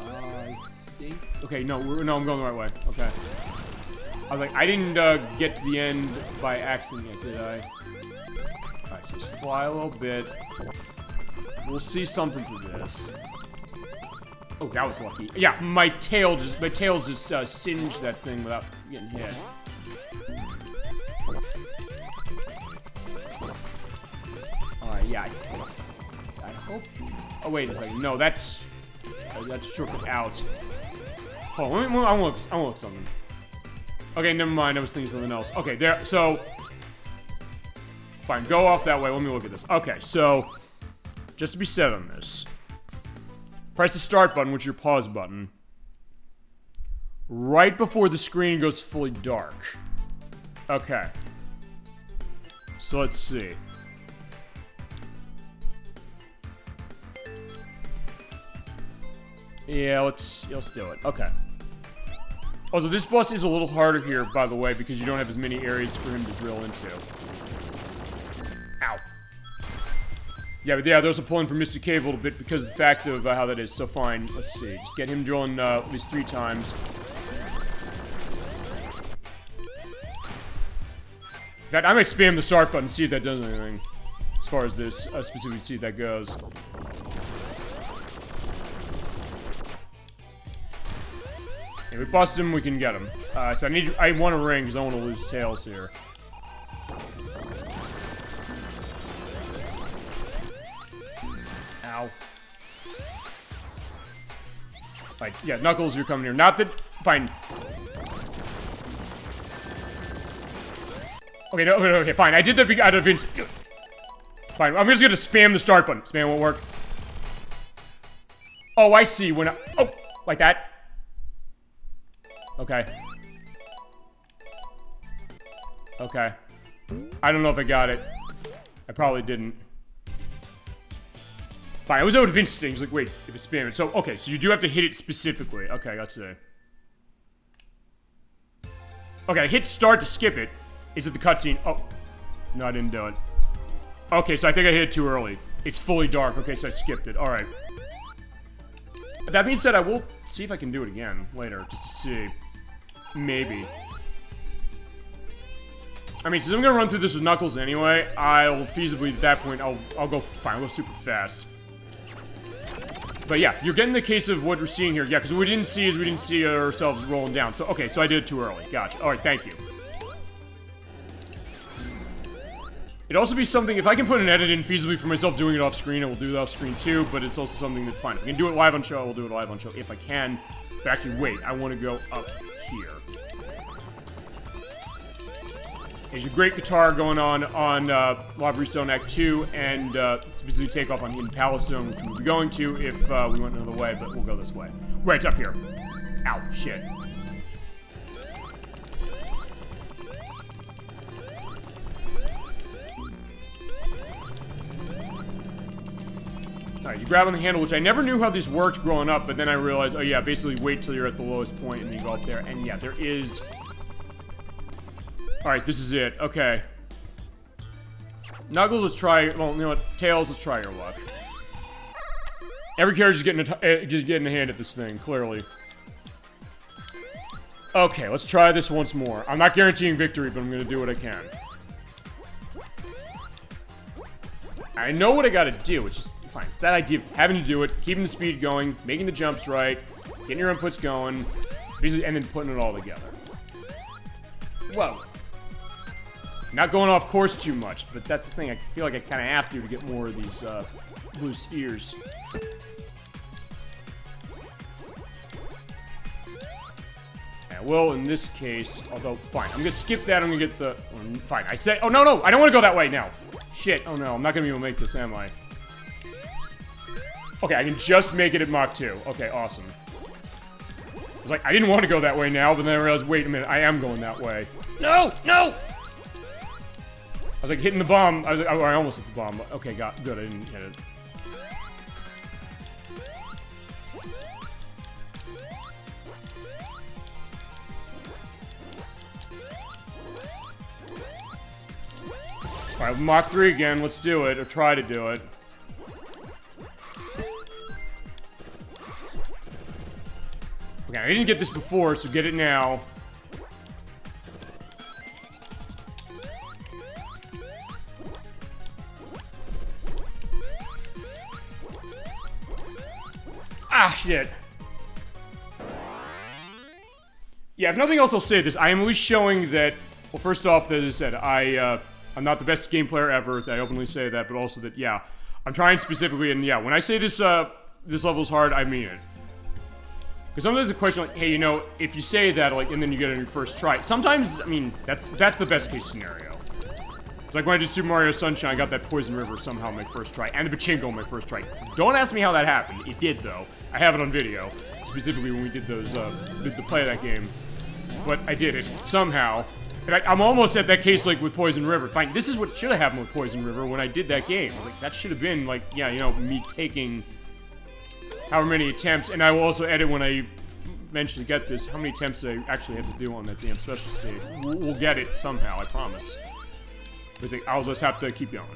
I think... okay, no, I'm going the right way. Okay. I was like, I didn't get to the end by accident yet, did I? Alright, so just fly a little bit. We'll see something to this. Oh, that was lucky. Yeah, my tails just singed that thing without getting hit. Alright, yeah. I hope... oh, wait a second. No, that's a shortcut out. Hold on, I want to look something. Okay, never mind. I was thinking something else. Okay, there. So... fine, go off that way. Let me look at this. Okay, so... just to be set on this. Press the start button, which is your pause button. Right before the screen goes fully dark. Okay. So let's see. Yeah, let's do it. Okay. Also, this boss is a little harder here, by the way, because you don't have as many areas for him to drill into. Ow. Yeah, but yeah, there's a pulling from Mr. Cave a little bit because of the fact of how that is. So fine, let's see. Just get him drilling at least 3 times. In fact, I might spam the start button, see if that does anything. As far as this, specifically see if that goes. If we bust him, we can get him. So I want a ring because I want to lose tails here. Ow. Like, yeah, Knuckles, you're coming here. Not that, fine. Okay, no, okay, fine. I did that out of fine, I'm just gonna spam the start button. Spam won't work. Oh, I see. When oh, like that. Okay. Okay. I don't know if I got it. I probably didn't. Fine, I was out of instinct. Like, wait, if it's spam it. So, okay, so you do have to hit it specifically. Okay, let's see. Okay, I hit start to skip it. Is it the cutscene? Oh. No, I didn't do it. Okay, so I think I hit it too early. It's fully dark. Okay, so I skipped it. Alright. That being said, I will see if I can do it again later, just to see. Maybe. I mean, since I'm gonna run through this with Knuckles anyway, I'll feasibly, at that point, I'll go, fine, I'll go super fast. But yeah, you're getting the case of what we're seeing here. Yeah, because what we didn't see is we didn't see ourselves rolling down. So, okay, so I did it too early. Gotcha. Alright, thank you. It'd also be something, if I can put an edit in feasibly for myself doing it off screen, I will do it off screen too, but it's also something that's fine. If I can do it live on show, I will do it live on show if I can. But actually, wait, I want to go up here. There's a great guitar going on Library Zone Act 2, and specifically takeoff on Hidden Palace Zone, which we'll be going to if we went another way, but we'll go this way. Right, it's up here. Ow, shit. Alright, you grab on the handle, which I never knew how this worked growing up, but then I realized, oh yeah, basically wait till you're at the lowest point and then you go up there, and yeah, there is... Alright, this is it. Okay. Knuckles, let's try... Well, you know what? Tails, let's try your luck. Every character's just getting a hand at this thing, clearly. Okay, let's try this once more. I'm not guaranteeing victory, but I'm gonna do what I can. I know what I gotta do, it's just... Fine, it's that idea of having to do it, keeping the speed going, making the jumps right, getting your inputs going, and then putting it all together. Whoa. Not going off course too much, but that's the thing. I feel like I kind of have to get more of these blue spheres. And well, in this case, although, fine. I'm gonna skip that, I'm gonna get the... Fine, I say... Oh, no, no! I don't want to go that way now! Shit, oh no, I'm not gonna be able to make this, am I? Okay, I can just make it at Mach 2. Okay, awesome. I was like, I didn't want to go that way now, but then I realized, wait a minute, I am going that way. No! No! I was like hitting the bomb. I was like, oh, I almost hit the bomb. Okay, good, I didn't hit it. Alright, Mach 3 again, let's do it, or try to do it. Okay, I didn't get this before, so get it now. Ah, shit. Yeah, if nothing else, I'll say this. I am at least showing that, well, first off, as I said, I'm not the best game player ever. I openly say that, but also that, yeah, I'm trying specifically, and yeah, when I say this, this level's hard, I mean it. Because sometimes the question, like, hey, you know, if you say that, like, and then you get it on your first try, sometimes, I mean, that's the best case scenario. It's like when I did Super Mario Sunshine, I got that Poison River somehow on my first try, and the Pachinko on my first try. Don't ask me how that happened. It did, though. I have it on video, specifically when we did those, did the play of that game. But I did it, somehow. And I'm almost at that case, like, with Poison River. Fine, this is what should have happened with Poison River when I did that game. Like, that should have been, like, yeah, you know, me taking... however many attempts, and I will also edit when I eventually get this, how many attempts do I actually have to do on that damn special stage. We'll get it somehow, I promise. I'll just have to keep going.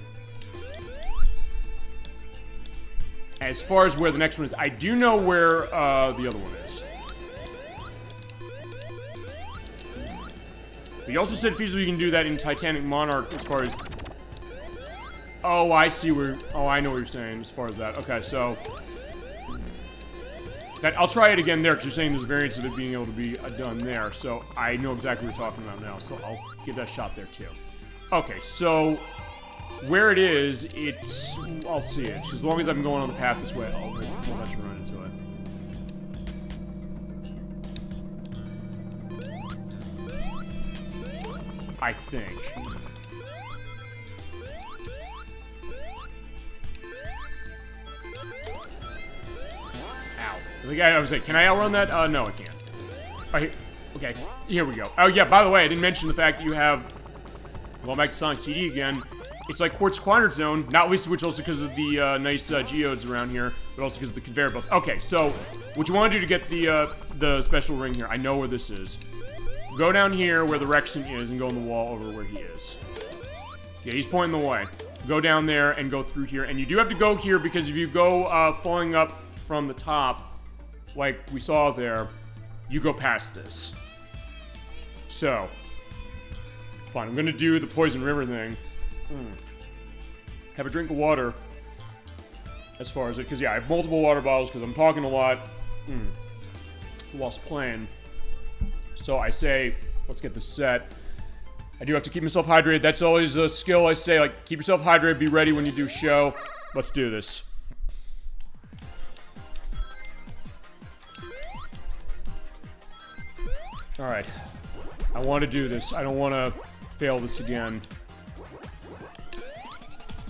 As far as where the next one is, I do know where the other one is. But you also said feasibly you can do that in Titanic Monarch as far as... Oh, I see where... Oh, I know what you're saying as far as that. Okay, so... I'll try it again there, because you're saying there's a variance of it being able to be done there. So I know exactly what you're talking about now, so I'll give that a shot there, too. Okay, so... Where it is, it's... I'll see it. As long as I'm going on the path this way, I'll let you run into it. I think. Ow. I was like, can I outrun that? No, I can't. Okay, here we go. Oh, yeah, by the way, I didn't mention the fact that you have... Going back to Sonic CD again, it's like Quartz Quadrant Zone, not least of which also because of the nice geodes around here, but also because of the conveyor belts. Okay, so what you want to do to get the special ring here, I know where this is. Go down here where the Rexon is and go on the wall over where he is. Yeah, he's pointing the way. Go down there and go through here, and you do have to go here because if you go falling up from the top, like we saw there, you go past this. So, fine, I'm gonna do the Poison River thing. Have a drink of water as far as it, because yeah, I have multiple water bottles because I'm talking a lot whilst playing. So I say, let's get this set. I do have to keep myself hydrated. That's always a skill I say, like, keep yourself hydrated, be ready when you do show. Let's do this. Alright. I want to do this. I don't want to fail this again.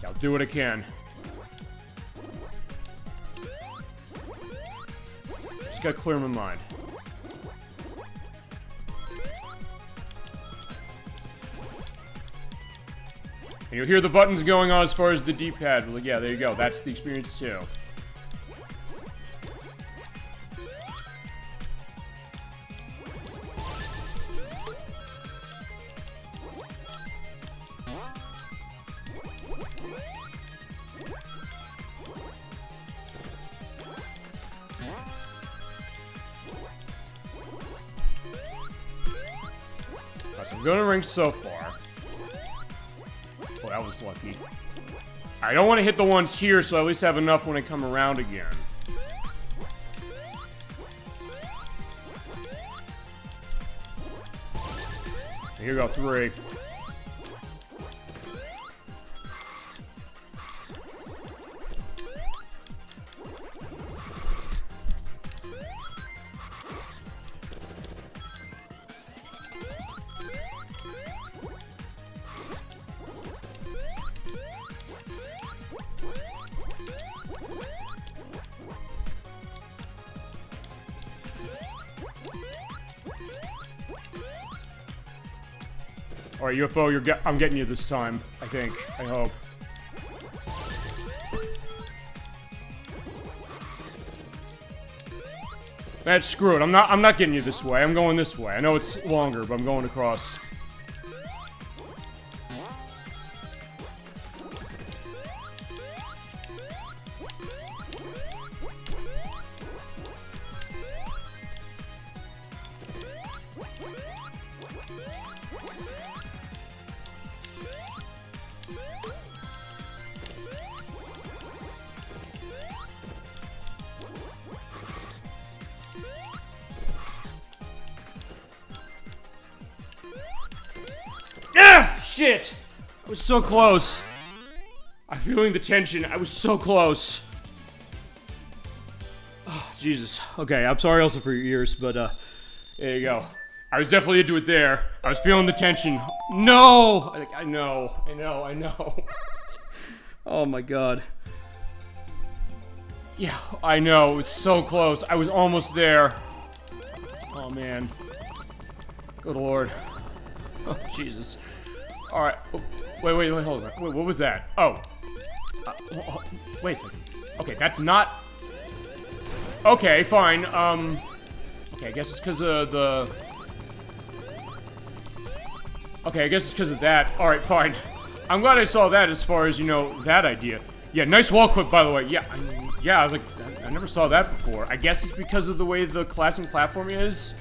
I'll do what I can. Just gotta clear my mind. And you'll hear the buttons going on as far as the D-pad. Like, yeah, there you go. That's the experience too. I'm going to ring so far. Oh, that was lucky. I don't want to hit the ones here, so I at least have enough when I come around again. Here you go, 3. Alright, UFO, I'm getting you this time, I think. I hope. That's screw it. I'm not getting you this way. I'm going this way. I know it's longer, but I'm going across. Shit! I was so close. I'm feeling the tension. I was so close. Oh, Jesus. Okay, I'm sorry also for your ears, but, there you go. I was definitely into it there. I was feeling the tension. No! I know. Oh my god. Yeah, I know. It was so close. I was almost there. Oh, man. Good lord. Oh, Jesus. Alright. Oh, wait, hold on. Wait, what was that? Oh. Wait a second. Okay, that's not... Okay, fine. Okay, I guess it's because of the... Okay, I guess it's because of that. Alright, fine. I'm glad I saw that as far as, you know, that idea. Yeah, nice wall clip, by the way. Yeah, Yeah, I was like, I never saw that before. I guess it's because of the way the classic platform is.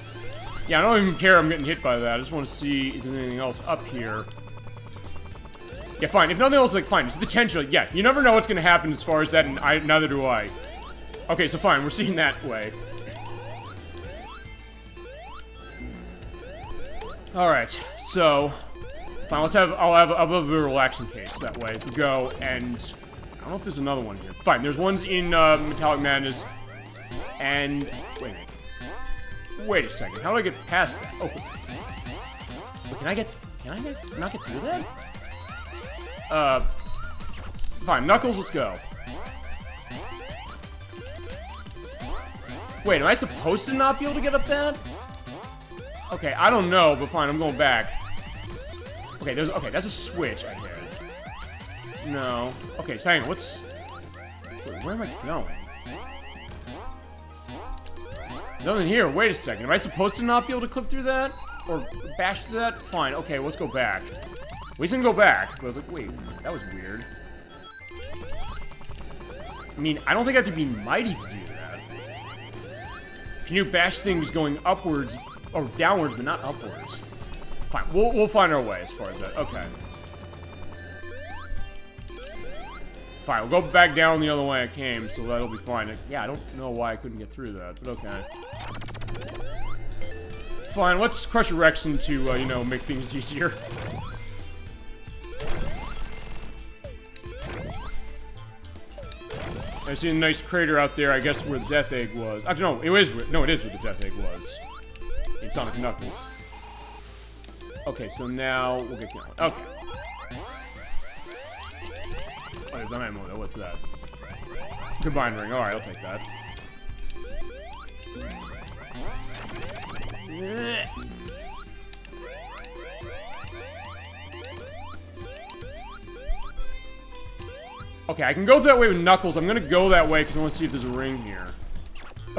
Yeah, I don't even care I'm getting hit by that. I just want to see if there's anything else up here. Yeah, fine. If nothing else, like, fine. It's potential. Yeah, you never know what's going to happen as far as that, and neither do I. Okay, so fine. We're seeing that way. Alright, so... Fine, I'll have a bit of a relaxing case that way as we go, and... I don't know if there's another one here. Fine, there's ones in, Metallic Madness, and... Wait a second. How do I get past that? Oh. Wait, can I not get through that? Fine, Knuckles, let's go. Wait, am I supposed to not be able to get up that? Okay, I don't know, but fine, I'm going back. Okay, that's a switch I hit. No. Okay, so hang on, wait, where am I going? Nothing here, wait a second. Am I supposed to not be able to clip through that? Or bash through that? Fine, okay, let's go back. We didn't go back, but I was like, wait, that was weird. I mean, I don't think I have to be mighty to do that. Can you bash things going upwards, or downwards, but not upwards? Fine, we'll find our way as far as that, okay. Fine, we'll go back down the other way I came, so that'll be fine. Yeah, I don't know why I couldn't get through that, but okay. Fine, let's crush a Rexon to, you know, make things easier. I see a nice crater out there, I guess, where the Death Egg was. No, it is where the Death Egg was. In Sonic Knuckles. Okay, so now we'll get going. Okay. Oh, there's an ammo though. What's that? Combined ring. Alright, I'll take that. Okay, I can go that way with Knuckles. I'm gonna go that way because I want to see if there's a ring here.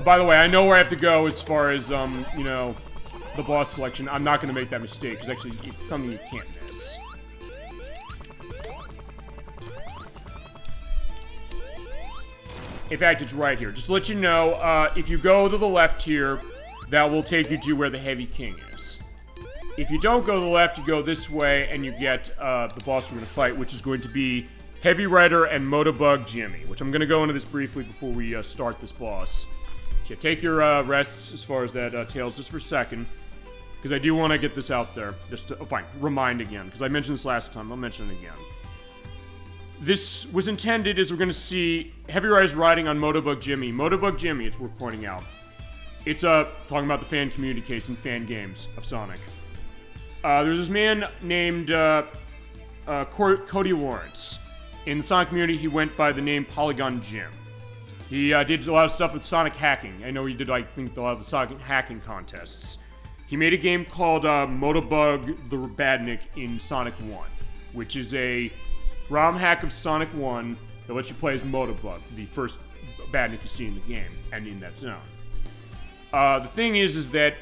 By the way, I know where I have to go as far as, you know, the boss selection. I'm not gonna make that mistake because actually it's something you can't miss. In fact, it's right here. Just to let you know, if you go to the left here, that will take you to where the Heavy King is. If you don't go to the left, you go this way, and you get the boss we're going to fight, which is going to be Heavy Rider and Motobug Jimmy, which I'm going to go into this briefly before we start this boss. So take your rests as far as that Tails just for a second, because I do want to get this out there. Just to, fine, remind again, because I mentioned this last time. I'll mention it again. This was intended as we're going to see Heavy Rider's riding on Motobug Jimmy. Motobug Jimmy, it's worth pointing out. It's talking about the fan community case and fan games of Sonic. There's this man named Cody Lawrence. In the Sonic community, he went by the name Polygon Jim. He did a lot of stuff with Sonic hacking. I know he did, I think, a lot of the Sonic hacking contests. He made a game called Motobug the Badnik in Sonic 1, which is a ROM hack of Sonic 1 that lets you play as Motobug, the first Badnik you see in the game, and in that zone. The thing is that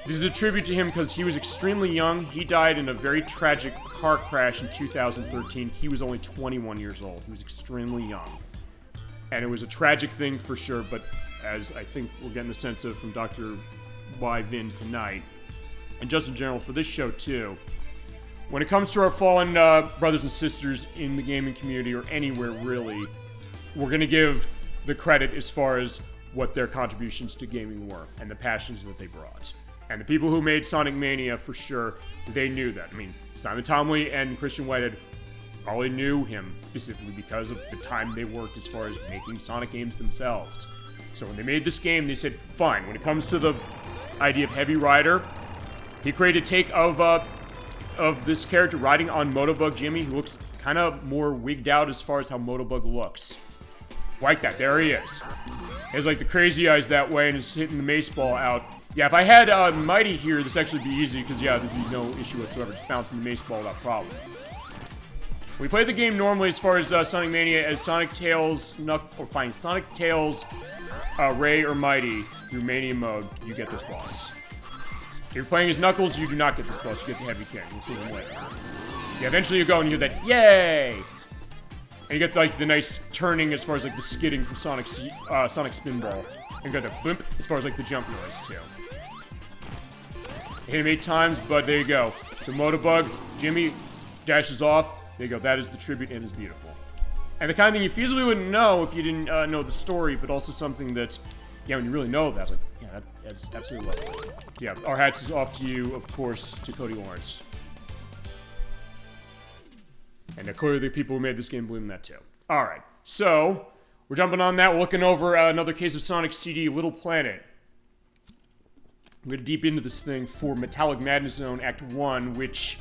this is a tribute to him because he was extremely young. He died in a very tragic car crash in 2013. He was only 21 years old. He was extremely young. And it was a tragic thing for sure, but as I think we're getting the sense of from Dr. Y. Vin tonight, and just in general for this show too, when it comes to our fallen brothers and sisters in the gaming community, or anywhere really, we're going to give the credit as far as what their contributions to gaming were, and the passions that they brought. And the people who made Sonic Mania, for sure, they knew that. I mean, Simon Tomley and Christian Whitehead probably knew him specifically because of the time they worked as far as making Sonic games themselves. So when they made this game, they said, fine, when it comes to the idea of Heavy Rider, he created a take of this character riding on Motobug Jimmy, who looks kind of more wigged out as far as how Motobug looks. Like that, there he is. He has like the crazy eyes that way and is hitting the mace ball out. Yeah, if I had Mighty here, this actually would be easy, because yeah, there'd be no issue whatsoever, just bouncing the mace ball without problem. We play the game normally as far as Sonic Mania as Sonic, Tails, Sonic, Tails, Ray, or Mighty through Mania mode, you get this boss. If you're playing as Knuckles, you do not get this boss, you get the Heavy King. We'll see him later. Yeah, eventually you go and you get that, yay! And you get, like, the nice turning as far as, like, the skidding from Sonic Spinball. And you got the blimp as far as, like, the jump noise, too. Hit him 8 times, but there you go. So Motobug, Jimmy dashes off. There you go. That is the tribute and is beautiful. And the kind of thing you feasibly wouldn't know if you didn't know the story, but also something that, yeah, when you really know that, like, yeah, that's absolutely lovely. Yeah, our hats is off to you, of course, to Cody Lawrence. And clearly the people who made this game believe in that too. Alright, so we're jumping on that. We're looking over another case of Sonic CD, Little Planet. I'm going to deep into this thing for Metallic Madness Zone Act 1, which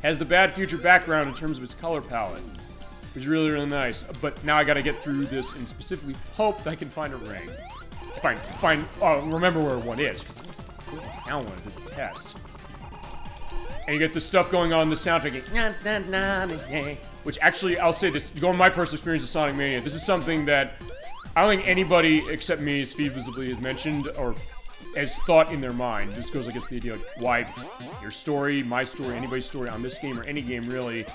has the Bad Future background in terms of its color palette. Which is really, really nice. But now I got to get through this and specifically hope that I can find a ring. Remember where one is, because I found one to the test. And you get the stuff going on in the soundtrack, which actually, I'll say this, going on my personal experience with Sonic Mania, this is something that I don't think anybody except me as feasibly has mentioned or has thought in their mind. This goes against the idea of why your story, my story, anybody's story on this game or any game really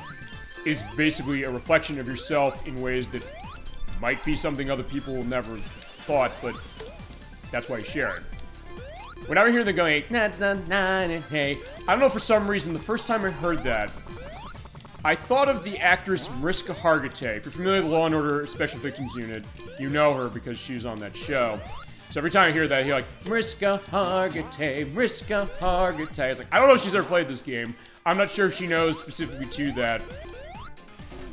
is basically a reflection of yourself in ways that might be something other people never thought, but that's why you share it. Whenever I hear them going, hey, I don't know, for some reason, the first time I heard that, I thought of the actress Mariska Hargitay. If you're familiar with Law & Order Special Victims Unit, you know her because she's on that show. So every time I hear that, I hear like, Mariska Hargitay, Mariska Hargitay. It's like, I don't know if she's ever played this game. I'm not sure if she knows specifically to that.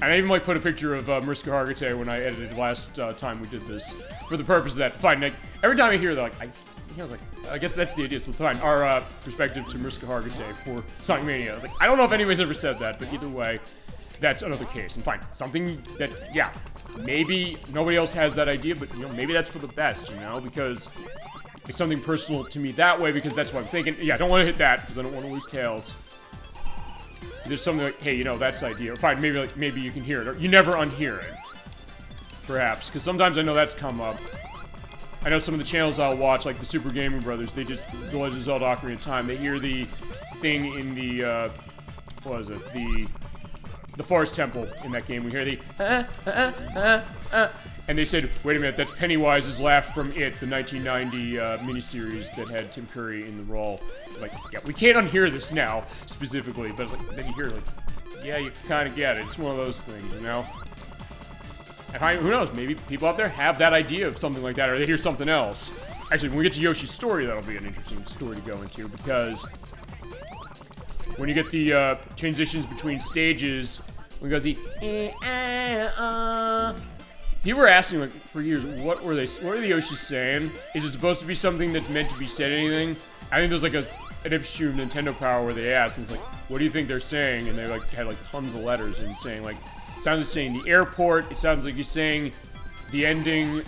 And I even like put a picture of Mariska Hargitay when I edited last time we did this for the purpose of that. Fine, like, every time I hear that, like, I guess that's the idea. So fine, our perspective to Mariska Hargitay for Sonic Mania. I was like, I don't know if anybody's ever said that, but either way, that's another case. And fine, something that, yeah, maybe nobody else has that idea, but, you know, maybe that's for the best, you know, because it's something personal to me that way, because that's what I'm thinking. Yeah, I don't want to hit that, because I don't want to lose Tails. There's something like, hey, you know, that's the idea. Or fine, maybe you can hear it, or you never unhear it. Perhaps, because sometimes I know that's come up. I know some of the channels I'll watch, like the Super Gaming Brothers, they just, The Legend of Zelda Ocarina of Time, they hear the thing in the, what was it, the Forest Temple in that game. We hear the, and they said, wait a minute, that's Pennywise's laugh from It, the 1990 miniseries that had Tim Curry in the role. Like, yeah, we can't unhear this now, specifically, but it's like, then you hear, like, yeah, you kind of get it. It's one of those things, you know? And who knows, maybe people out there have that idea of something like that, or they hear something else. Actually, when we get to Yoshi's story, that'll be an interesting story to go into, because when you get the transitions between stages, when it goes the people were asking, like, for years, what are the Yoshis saying? Is it supposed to be something that's meant to be said anything? I think there's like an issue of Nintendo Power where they asked, and it's like, what do you think they're saying? And they like had like tons of letters and saying like, it sounds like saying the airport. It sounds like he's saying the ending.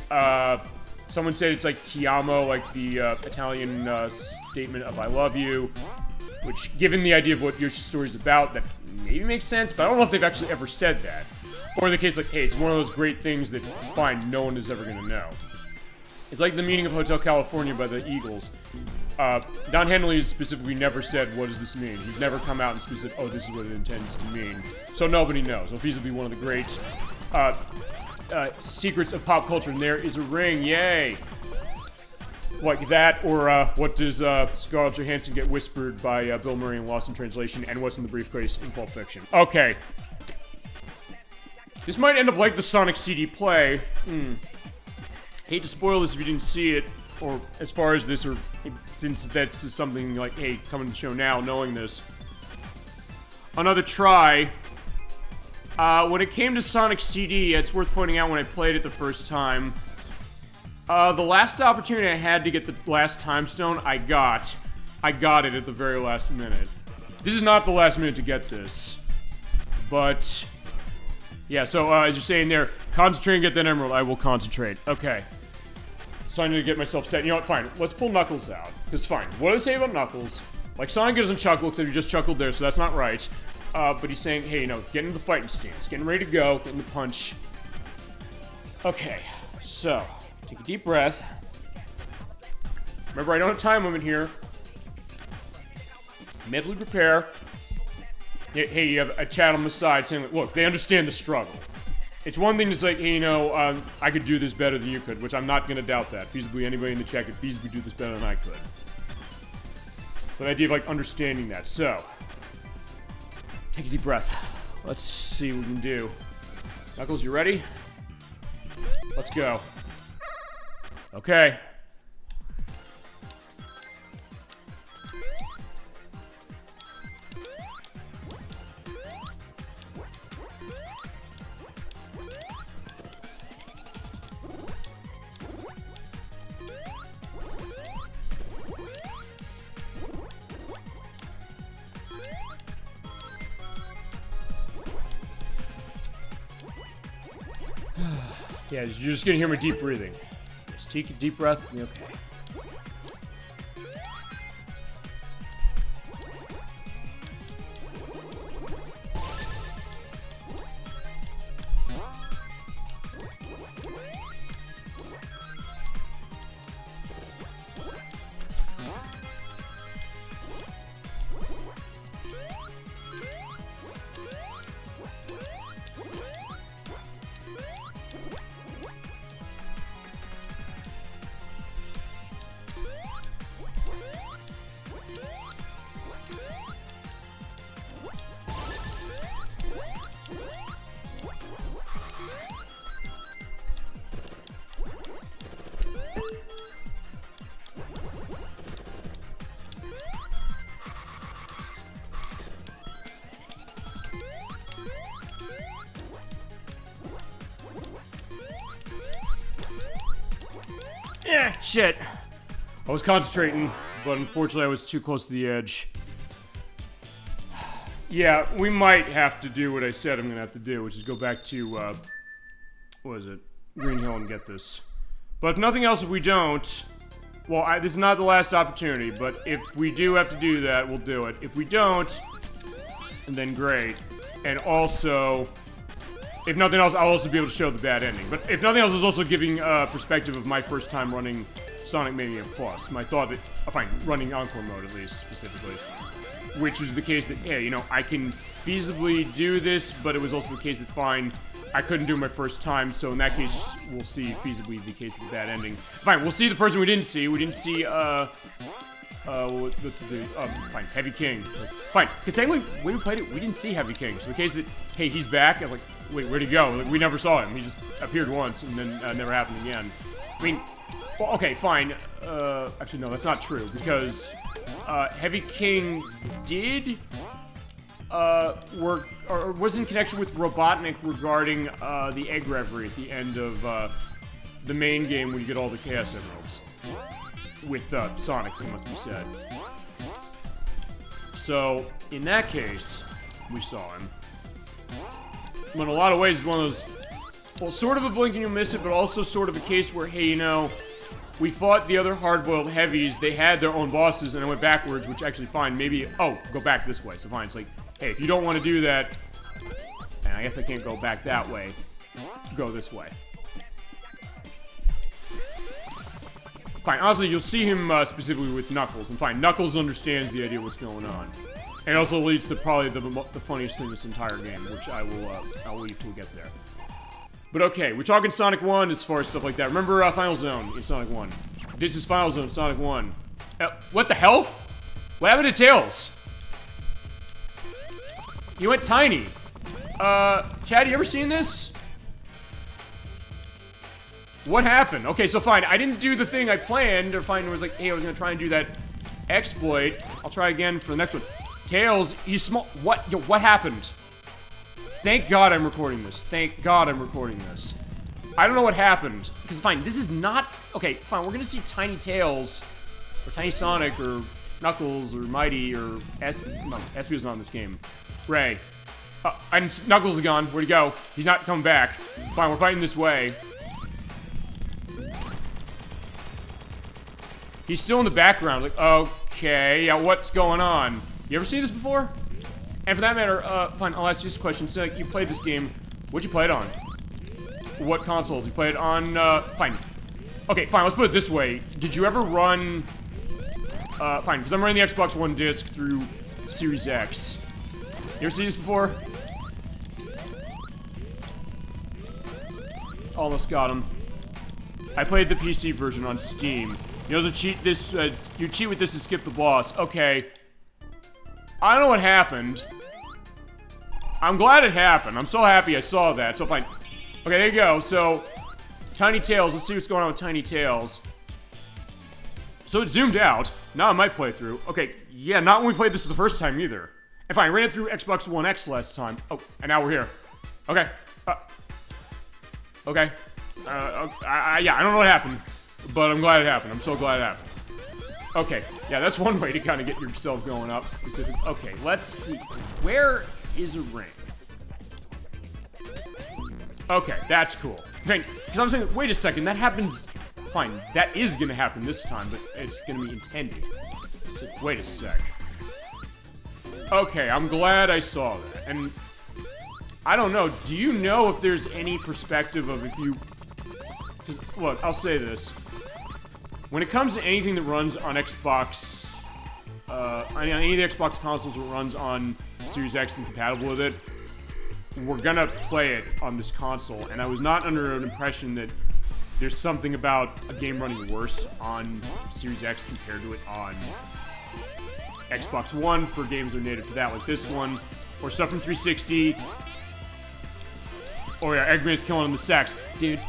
Someone said it's like Ti amo, like the Italian statement of I love you. Which, given the idea of what Yoshi's story is about, that maybe makes sense, but I don't know if they've actually ever said that. Or in the case like, hey, it's one of those great things that, fine, no one is ever gonna know. It's like the meaning of Hotel California by the Eagles. Don Henley has specifically never said, what does this mean? He's never come out and specific, oh, this is what it intends to mean. So nobody knows. So feasibly one of the great secrets of pop culture, and there is a ring, yay! Like that, or what does Scarlett Johansson get whispered by Bill Murray in Lost in Translation, and what's in the briefcase in Pulp Fiction. Okay. This might end up like the Sonic CD play. Hate to spoil this if you didn't see it, or as far as this, or since that's something like, hey, coming to the show now, knowing this. Another try. When it came to Sonic CD, it's worth pointing out when I played it the first time, the last opportunity I had to get the last time stone, I got it at the very last minute. This is not the last minute to get this, but yeah, so as you're saying there, concentrate and get that emerald. I will concentrate. Okay. So I need to get myself set. You know what? Fine. Let's pull Knuckles out. Because fine. What do they say about Knuckles? Like, Sonic doesn't chuckle, except he just chuckled there, so that's not right. But he's saying, hey, you know, get into the fighting stance. Getting ready to go. Getting the punch. Okay. So, take a deep breath. Remember, I don't have time limit here. Mentally prepare. Hey, you have a chat on the side saying, look, they understand the struggle. It's one thing to say, hey, you know, I could do this better than you could, which I'm not going to doubt that. Feasibly, anybody in the chat could feasibly do this better than I could. But the idea of, like, understanding that. So, take a deep breath. Let's see what we can do. Knuckles, you ready? Let's go. Okay. Yeah, you're just gonna hear me deep breathing. Just take a deep breath. Okay. Shit. I was concentrating, but unfortunately I was too close to the edge. Yeah, we might have to do what I said I'm gonna have to do, which is go back to, what is it? Green Hill and get this. But if nothing else, if we don't, well, this is not the last opportunity, but if we do have to do that, we'll do it. If we don't, then great. And also, if nothing else, I'll also be able to show the bad ending. But if nothing else, it's also giving a perspective of my first time running Sonic Mania Plus. My thought that, fine, running Encore mode at least, specifically. Which was the case that, hey, you know, I can feasibly do this, but it was also the case that, fine, I couldn't do it my first time, so in that case, we'll see feasibly the case of the bad ending. Fine, we'll see the person we didn't see. We didn't see, what's the dude? Fine, Heavy King. Fine, because technically, when we played it, we didn't see Heavy King. So the case that, hey, he's back, I was like, wait, where'd he go? Like, we never saw him. He just appeared once, and then never happened again. I mean, well, okay, fine. Actually, no, that's not true, because Heavy King did work, or was in connection with Robotnik regarding the Egg Reverie at the end of the main game when you get all the Chaos Emeralds. With Sonic, it must be said. So, in that case, we saw him. But in a lot of ways, it's one of those, well, sort of a blink and you'll miss it, but also sort of a case where, hey, you know, we fought the other hard-boiled heavies, they had their own bosses, and I went backwards, which actually, fine, maybe, oh, go back this way, so fine, it's like, hey, if you don't want to do that, and I guess I can't go back that way, go this way. Fine, honestly, you'll see him specifically with Knuckles, and fine, Knuckles understands the idea of what's going on. And it also leads to probably the funniest thing in this entire game, which I'll leave till we get there. But okay, we're talking Sonic 1 as far as stuff like that. Remember Final Zone in Sonic 1? This is Final Zone, Sonic 1. What the hell? What happened to Tails? He went tiny. Chad, you ever seen this? What happened? Okay, so fine, I didn't do the thing I planned, or fine, it was like, hey, I was gonna try and do that exploit. I'll try again for the next one. Tails, he's small. What? Yo, what happened? Thank God I'm recording this. Thank God I'm recording this. I don't know what happened. Because, fine, this is not... Okay, fine, we're gonna see Tiny Tails, or Tiny Sonic, or Knuckles, or Mighty, or Espy. No, Espy was not in this game. Ray. And Knuckles is gone. Where'd he go? He's not coming back. Fine, we're fighting this way. He's still in the background. Like, okay, yeah, what's going on? You ever seen this before? And for that matter, fine, I'll ask you this question. So, like, you played this game. What'd you play it on? What console did you play it on? Fine. Okay, fine, let's put it this way. Did you ever run... fine, because I'm running the Xbox One disc through Series X. You ever seen this before? Almost got him. I played the PC version on Steam. You know, you cheat with this to skip the boss. Okay. I don't know what happened. I'm glad it happened. I'm so happy I saw that. So fine. Okay, there you go. So, Tiny Tails. Let's see what's going on with Tiny Tails. So it zoomed out. Not on my playthrough. Okay, yeah, not when we played this the first time either. And fine, I ran through Xbox One X last time. Oh, and now we're here. Okay. Okay. Yeah, I don't know what happened, but I'm glad it happened. I'm so glad it happened. Okay, yeah, that's one way to kind of get yourself going up. Specific. Okay, let's see. Where is a ring? Okay, that's cool. Because I'm saying, wait a second, that happens. Fine, that is gonna happen this time, but it's gonna be intended. So, wait a sec. Okay, I'm glad I saw that. And I don't know, do you know if there's any perspective of if you... Because, look, I'll say this. When it comes to anything that runs on Xbox... any of the Xbox consoles that runs on Series X and compatible with it, we're gonna play it on this console. And I was not under an impression that there's something about a game running worse on Series X compared to it on Xbox One for games that are native to that, like this one, or stuff from 360. Oh yeah, Eggman's killing on the sax. It's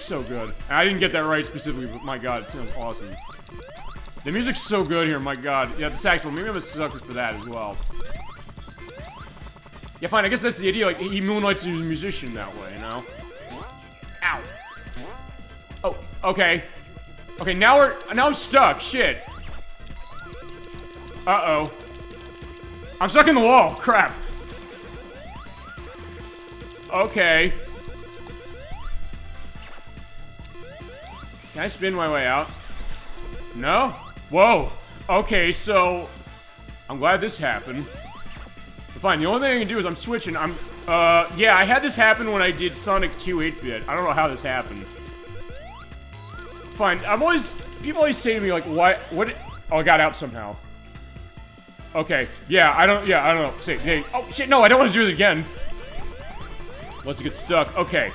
so good. And I didn't get that right specifically, but my god, it sounds awesome. The music's so good here, my god. Yeah, the saxophone, maybe I'm a sucker for that as well. Yeah, fine, I guess that's the idea, like, he moonlights as a musician that way, you know? Ow. Oh, okay. Okay, now I'm stuck, shit. Uh-oh. I'm stuck in the wall, crap. Okay. Can I spin my way out? No? Whoa. Okay, so... I'm glad this happened. Fine, the only thing I can do is I'm switching. Yeah, I had this happen when I did Sonic 2 8-bit. I don't know how this happened. Fine, people always say to me, like, what, oh, I got out somehow. Okay, yeah, I don't know. Say, hey, oh, shit, no, I don't want to do it again. Unless it gets stuck, okay.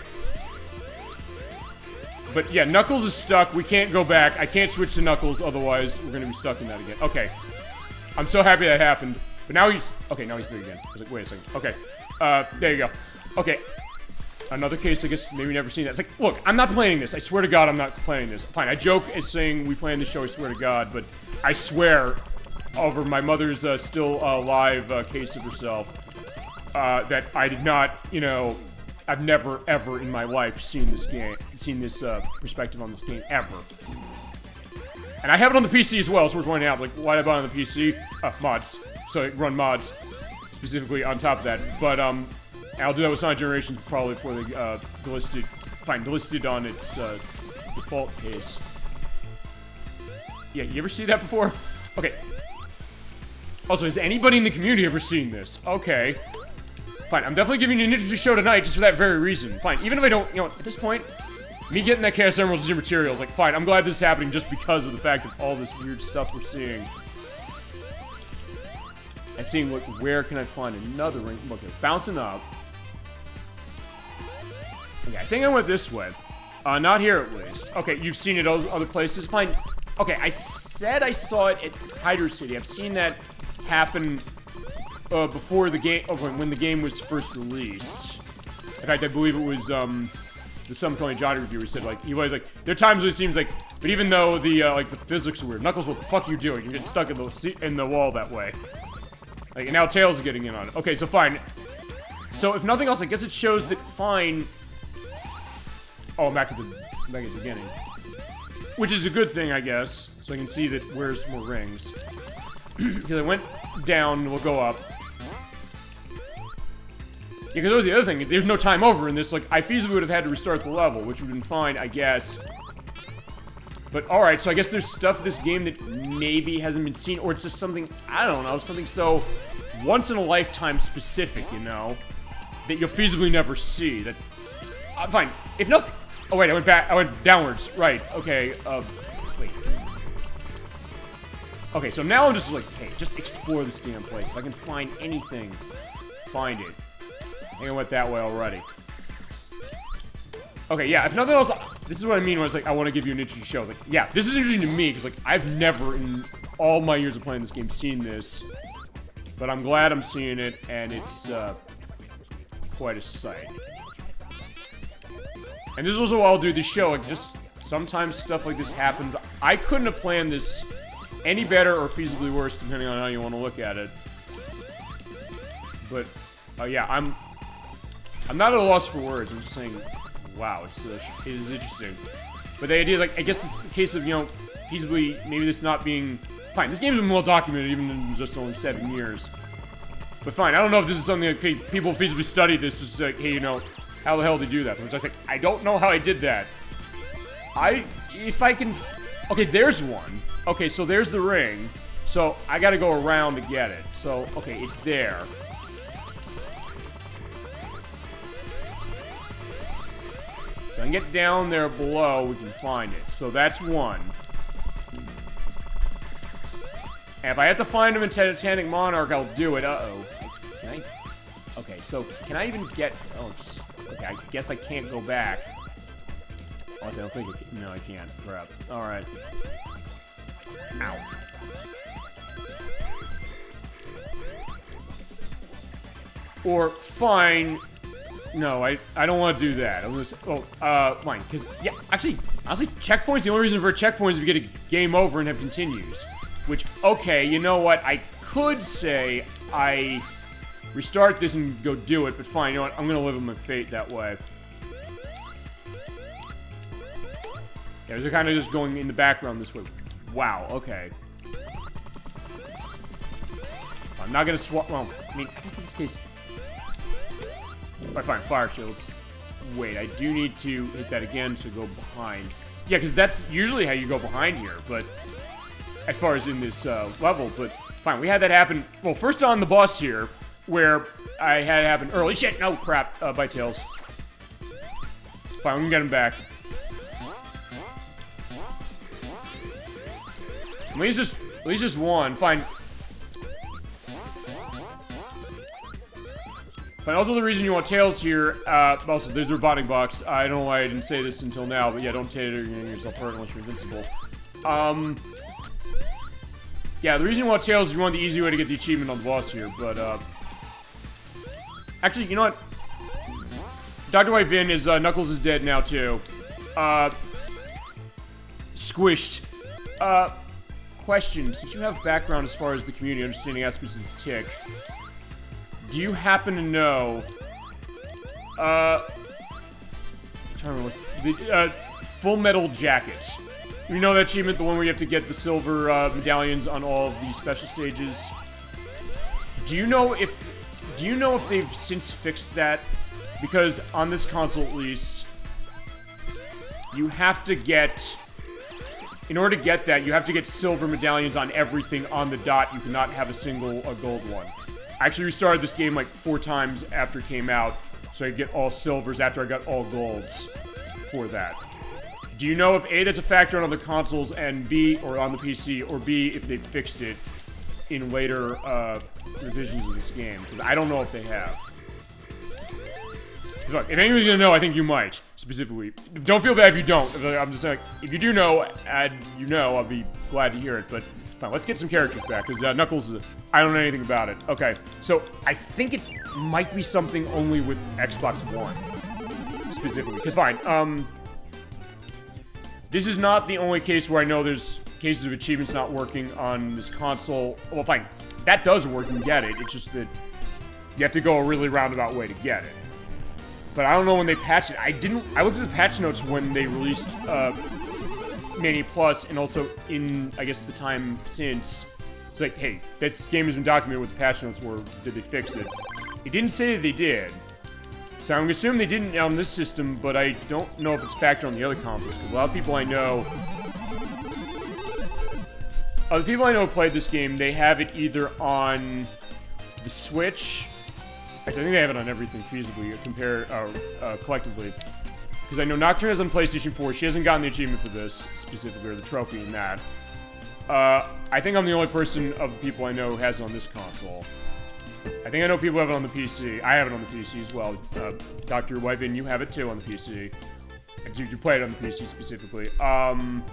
But, yeah, Knuckles is stuck, we can't go back. I can't switch to Knuckles, otherwise we're gonna be stuck in that again. Okay. I'm so happy that happened. But now he's... Okay, now he's big again. I was like, wait a second. Okay. There you go. Okay. Another case, I guess, maybe never seen that. It's like, look, I'm not playing this. I swear to God I'm not playing this. Fine, I joke as saying we play in the show, I swear to God, but I swear over my mother's still alive case of herself that I did not, you know, I've never, ever in my life seen this perspective on this game, ever. And I have it on the PC as well, it's worth pointing out. Like, why did I buy it on the PC? Mods. So I run mods, specifically on top of that. But, I'll do that with Sonic Generations probably before they, delisted on its, default case. Yeah, you ever see that before? Okay. Also, has anybody in the community ever seen this? Okay. Fine, I'm definitely giving you an interesting show tonight just for that very reason. Fine, even if I don't, you know, at this point, me getting that Chaos Emerald is immaterial. Like, fine, I'm glad this is happening just because of the fact of all this weird stuff we're seeing. And seeing, look, where can I find another ring? Look, bouncing up. Okay, I think I went this way. Not here, at least. Okay, you've seen it other places. Fine. Okay, I said I saw it at Hyder City. I've seen that happen before the game, when the game was first released. In fact, I believe it was, the Some Tony Johnny reviewer said, like, he was like, there are times when it seems like, but even though the, like, the physics are weird, Knuckles, what the fuck are you doing? You're getting stuck in the wall that way. Like, and now Tails is getting in on it. Okay, so fine. So, if nothing else, I guess it shows that fine... Oh, I'm back at the beginning. Which is a good thing, I guess. So I can see that where's more rings. Because I went down, we'll go up. Yeah, because that was the other thing. There's no time over in this. Like, I feasibly would have had to restart the level, which would have been fine, I guess. But, alright, so I guess there's stuff in this game that maybe hasn't been seen, or it's just something, I don't know, something so once-in-a-lifetime specific, you know, that you'll feasibly never see. That, fine. If not... Oh, wait, I went downwards. Right, okay, wait. Okay, so now I'm just like, hey, just explore this damn place. If I can find anything, find it. I think I went that way already. Okay, yeah, if nothing else, this is what I mean when I was like, I want to give you an interesting show. Like, yeah, this is interesting to me, because, like, I've never, in all my years of playing this game, seen this. But I'm glad I'm seeing it, and it's, quite a sight. And this is also why I'll do this show, like, just sometimes stuff like this happens. I couldn't have planned this any better or feasibly worse, depending on how you want to look at it. But, yeah, I'm not at a loss for words. I'm just saying, wow, it is interesting. But the idea, like, I guess it's the case of, you know, feasibly, maybe this not being... Fine, this game's been well documented, even in just only 7 years. But fine, I don't know if this is something that people feasibly study this, just like, hey, you know, how the hell did they do that? Which I was like, I don't know how I did that. If I can... Okay, there's one. Okay, so there's the ring. So, I gotta go around to get it. So, okay, it's there. If I can get down there below, we can find it. So that's one. And if I have to find him in Titanic Monarch, I'll do it. Uh-oh. Can I... Okay, so can I even get... Oh, okay, I guess I can't go back. Honestly, I don't think I can. No, I can't. Crap. Alright. Ow. Or, fine... No, I don't want to do that. I'm just... Oh, fine. Because, yeah, actually, honestly, checkpoints, the only reason for a checkpoint is if you get a game over and have continues. Which, okay, you know what? I could say I restart this and go do it, but fine, you know what? I'm gonna live with my fate that way. Yeah, they're kind of just going in the background this way. Wow, okay. I'm not gonna swap... Well, I mean, I guess in this case... Alright, fine, fire shields. Wait, I do need to hit that again to go behind. Yeah, because that's usually how you go behind here, but... As far as in this level, but fine, we had that happen. Well, first on the boss here, where I had it happen early. Shit, no, crap, by Tails. Fine, we can get him back. At least just one. Fine. Fine, also the reason you want Tails here, also, there's the robotic box. I don't know why I didn't say this until now, but yeah, don't tater yourself hurt unless you're invincible. Yeah, the reason you want Tails is you want the easy way to get the achievement on the boss here, but, actually, you know what? Dr. White Vin is, Knuckles is dead now, too. Squished. Question, since you have background as far as the community understanding aspects of this tick, do you happen to know, I'm trying to remember what's, Full Metal Jacket. You know that achievement, the one where you have to get the silver medallions on all of the special stages? Do you know if they've since fixed that? Because on this console at least, you have to get... In order to get that, you have to get silver medallions on everything on the dot. You cannot have a single gold one. I actually restarted this game like 4 times after it came out, so I could get all silvers after I got all golds for that. Do you know if A, that's a factor on other consoles, and B, or on the PC, or B, if they fixed it in later revisions of this game? Because I don't know if they have. Look, if anyone's gonna know, I think you might, specifically. Don't feel bad if you don't. I'm just saying, if you do know, and you know, I'll be glad to hear it, but fine, let's get some characters back, because Knuckles, I don't know anything about it. Okay, so I think it might be something only with Xbox One, specifically. Because fine, this is not the only case where I know there's cases of achievements not working on this console. Well, fine, that does work, you can get it, it's just that you have to go a really roundabout way to get it. But I don't know when they patched it. I looked at the patch notes when they released Mania Plus, and also in, I guess, the time since. It's like, hey, this game has been documented with the patch notes, or did they fix it? It didn't say that they did. So I'm assuming they didn't on this system, but I don't know if it's factored on the other consoles, because a lot of people I know... the people I know who played this game, they have it either on the Switch... Actually, I think they have it on everything feasibly, collectively. Because I know Nocturne has on PlayStation 4. She hasn't gotten the achievement for this, specifically, or the trophy in that. I think I'm the only person of the people I know who has it on this console. I think I know people have it on the PC. I have it on the PC as well. Dr. Wyvin, you have it too on the PC. You play it on the PC specifically. And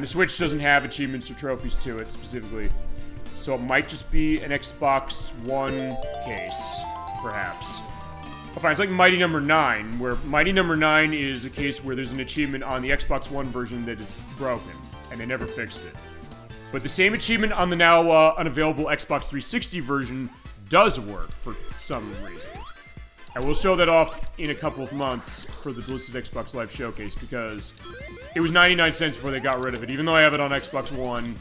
the Switch doesn't have achievements or trophies to it specifically. So it might just be an Xbox One case, perhaps. Oh, fine, it's like Mighty Number 9, where Mighty Number 9 is a case where there's an achievement on the Xbox One version that is broken, and they never fixed it. But the same achievement on the now unavailable Xbox 360 version does work for some reason. I will show that off in a couple of months for the Ballistic Xbox Live Showcase, because it was 99 cents before they got rid of it, even though I have it on Xbox One.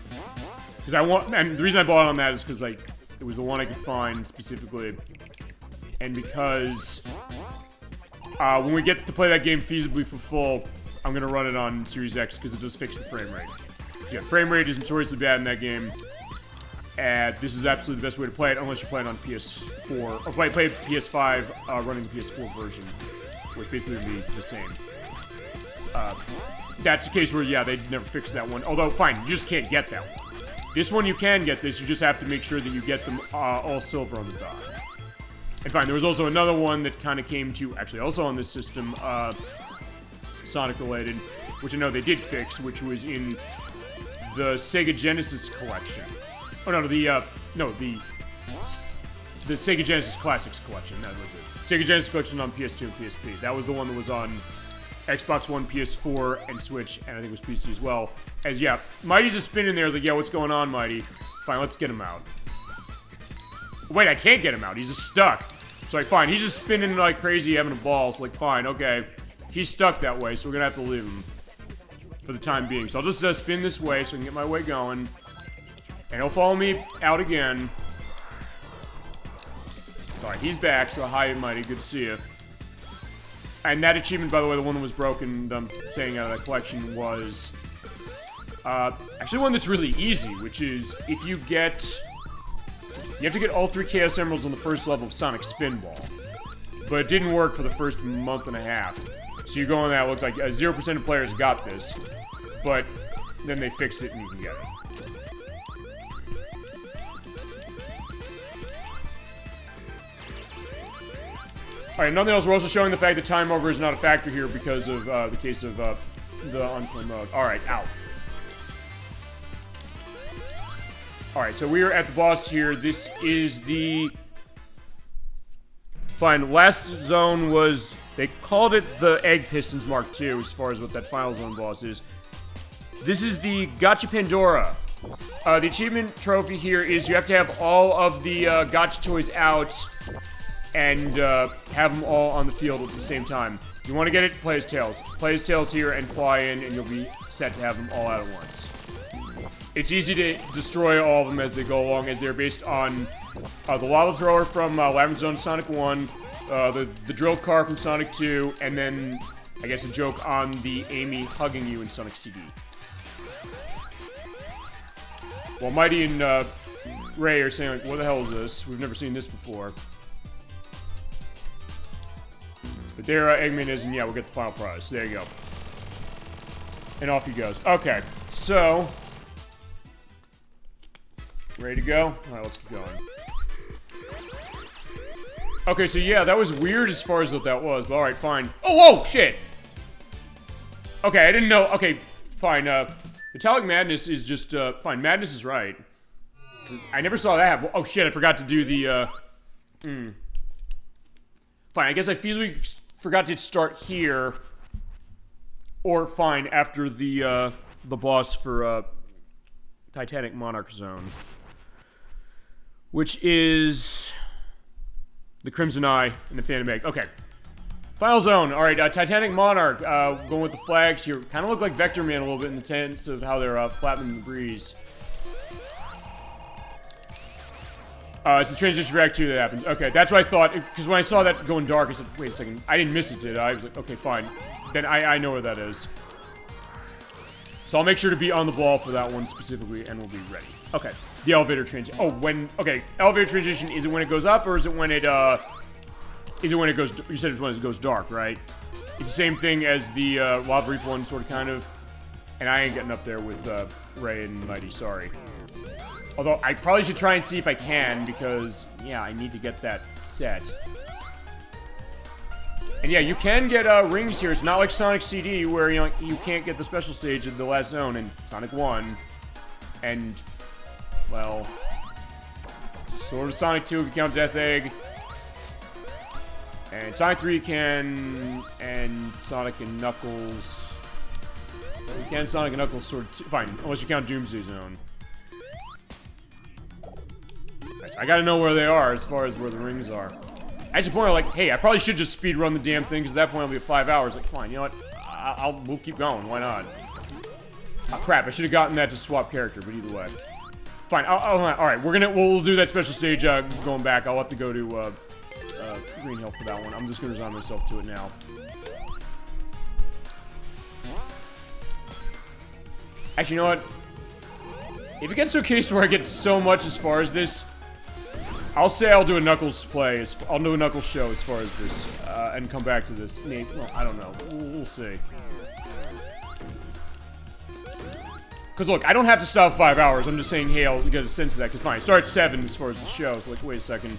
Because and the reason I bought it on that is because, like, it was the one I could find specifically. And because when we get to play that game feasibly for full, I'm going to run it on Series X, because it does fix the frame rate. Yeah, frame rate is notoriously bad in that game. And this is absolutely the best way to play it, unless you're playing on PS4. Or play PS5 running the PS4 version, which basically would be the same. That's a case where, yeah, they never fixed that one. Although, fine, you just can't get that one. This one you can get this, you just have to make sure that you get them all silver on the dot. And fine, there was also another one that kind of came to, actually also on this system, Sonic related, which I know they did fix, which was in the Sega Genesis collection. Oh no, the Sega Genesis Classics collection, that was it. Sega Genesis collection on PS2 and PSP. That was the one that was on Xbox One, PS4, and Switch, and I think it was PC as well. As, yeah, Mighty's just spinning there, like, yeah, what's going on, Mighty? Fine, let's get him out. Wait, I can't get him out, he's just stuck. So, like, fine, he's just spinning like crazy, having a ball, so, like, fine, okay. He's stuck that way, so we're gonna have to leave him for the time being. So I'll just spin this way so I can get my way going. And he'll follow me out again. Alright, he's back, so hi, Mighty, good to see you. And that achievement, by the way, the one that was broken, I'm saying out of that collection, was actually one that's really easy, which is if you get... You have to get all 3 Chaos Emeralds on the first level of Sonic Spinball. But it didn't work for the first month and a half. So you go on that, it looked like 0% of players got this. But then they fixed it and you can get it. Alright, nothing else. We're also showing the fact that time over is not a factor here because of the case of the Encore mode. Alright, ow. Alright, so we are at the boss here. This is the... Fine, last zone was... They called it the Egg Pistons Mark II, as far as what that final zone boss is. This is the Gotcha Pandora. The achievement trophy here is you have to have all of the Gotcha toys out and have them all on the field at the same time. If you want to get it, play as Tails. Play as Tails here and fly in, and you'll be set to have them all out at once. It's easy to destroy all of them as they go along, as they're based on the Lava Thrower from Labyrinth Zone Sonic 1, the Drill Car from Sonic 2, and then, I guess, a joke on the Amy hugging you in Sonic CD. Well, Mighty and Ray are saying, like, what the hell is this? We've never seen this before. But there Eggman is, and yeah, we'll get the final prize. So there you go. And off he goes. Okay, so... Ready to go? Alright, let's keep going. Okay, so yeah, that was weird as far as what that was, but alright, fine. Oh, whoa, shit! Okay, I didn't know. Okay, fine, Metallic Madness is just, fine, Madness is right. I never saw that happen. Oh shit, I forgot to do the, Fine, I guess I feasibly forgot to start here. Or, fine, after the boss for, Titanic Monarch Zone. Which is... the Crimson Eye and the Phantom Egg. Okay. Final zone. Alright, Titanic Monarch. Going with the flags here. Kind of look like Vector Man a little bit in the sense of how they're flapping in the breeze. It's the transition for Act 2 that happens. Okay, that's what I thought. Because when I saw that going dark, I said, wait a second. I didn't miss it, did I? I was like, okay, fine. Then I know where that is. So I'll make sure to be on the ball for that one specifically, and we'll be ready. Okay. The elevator transition. Oh, when... Okay, elevator transition, is it when it goes up, or is it when it, Is it when it goes... You said it's when it goes dark, right? It's the same thing as the, Lava Reef one, sort of, kind of. And I ain't getting up there with, Ray and Mighty, sorry. Although, I probably should try and see if I can, because, yeah, I need to get that set. And yeah, you can get rings here. It's not like Sonic CD, where, you know, you can't get the special stage in the last zone in Sonic 1. And, well, sort of Sonic 2 if you count Death Egg. And Sonic 3 you can, and Sonic and Knuckles. You can Sonic and Knuckles sort of, fine, unless you count Doomsday Zone. I gotta know where they are as far as where the rings are. At the point, I'm like, hey, I probably should just speed run the damn thing, because at that point I'll be at 5 hours. Like, fine, you know what? We'll keep going. Why not? Oh, crap, I should have gotten that to swap character, but either way. Fine, alright, we'll do that special stage, going back. I'll have to go to, Green Hill for that one. I'm just gonna resign myself to it now. Actually, you know what? If it gets to a case where I get so much as far as this, I'll say I'll do a Knuckles play. I'll do a Knuckles show as far as this, and come back to this. Maybe, well, I don't know. We'll see. Because, look, I don't have to stop 5 hours. I'm just saying, hey, I'll get a sense of that. Because, fine, I start at 7 as far as the show. So, like, wait a second.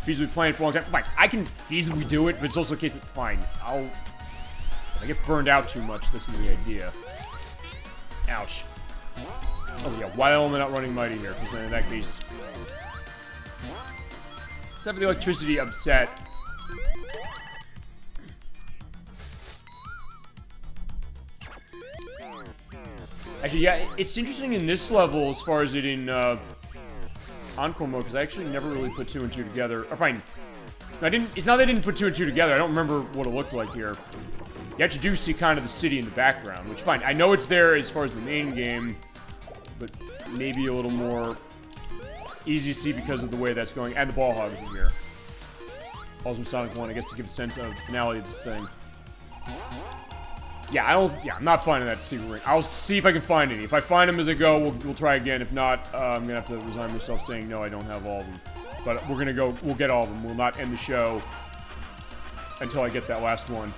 Feasibly playing for a long time. Fine, I can feasibly do it, but it's also a case that, fine, if I get burned out too much, this is the idea. Ouch. Oh, yeah, why am I not running Mighty here? Because then in that case... Except for the electricity upset. Actually, yeah, it's interesting in this level as far as it in, Encore mode, because I actually never really put 2 and 2 together. Or fine. No, it's not that I didn't put 2 and 2 together. I don't remember what it looked like here. You actually do see kind of the city in the background, which, fine. I know it's there as far as the main game, but maybe a little more easy to see because of the way that's going. And the ball hogs in here. Also in Sonic 1, I guess to give a sense of the finality of this thing. Yeah, I'm not finding that secret ring. I'll see if I can find any. If I find them as I go, we'll try again. If not, I'm gonna have to resign myself saying, no, I don't have all of them. But we'll get all of them. We'll not end the show until I get that last one.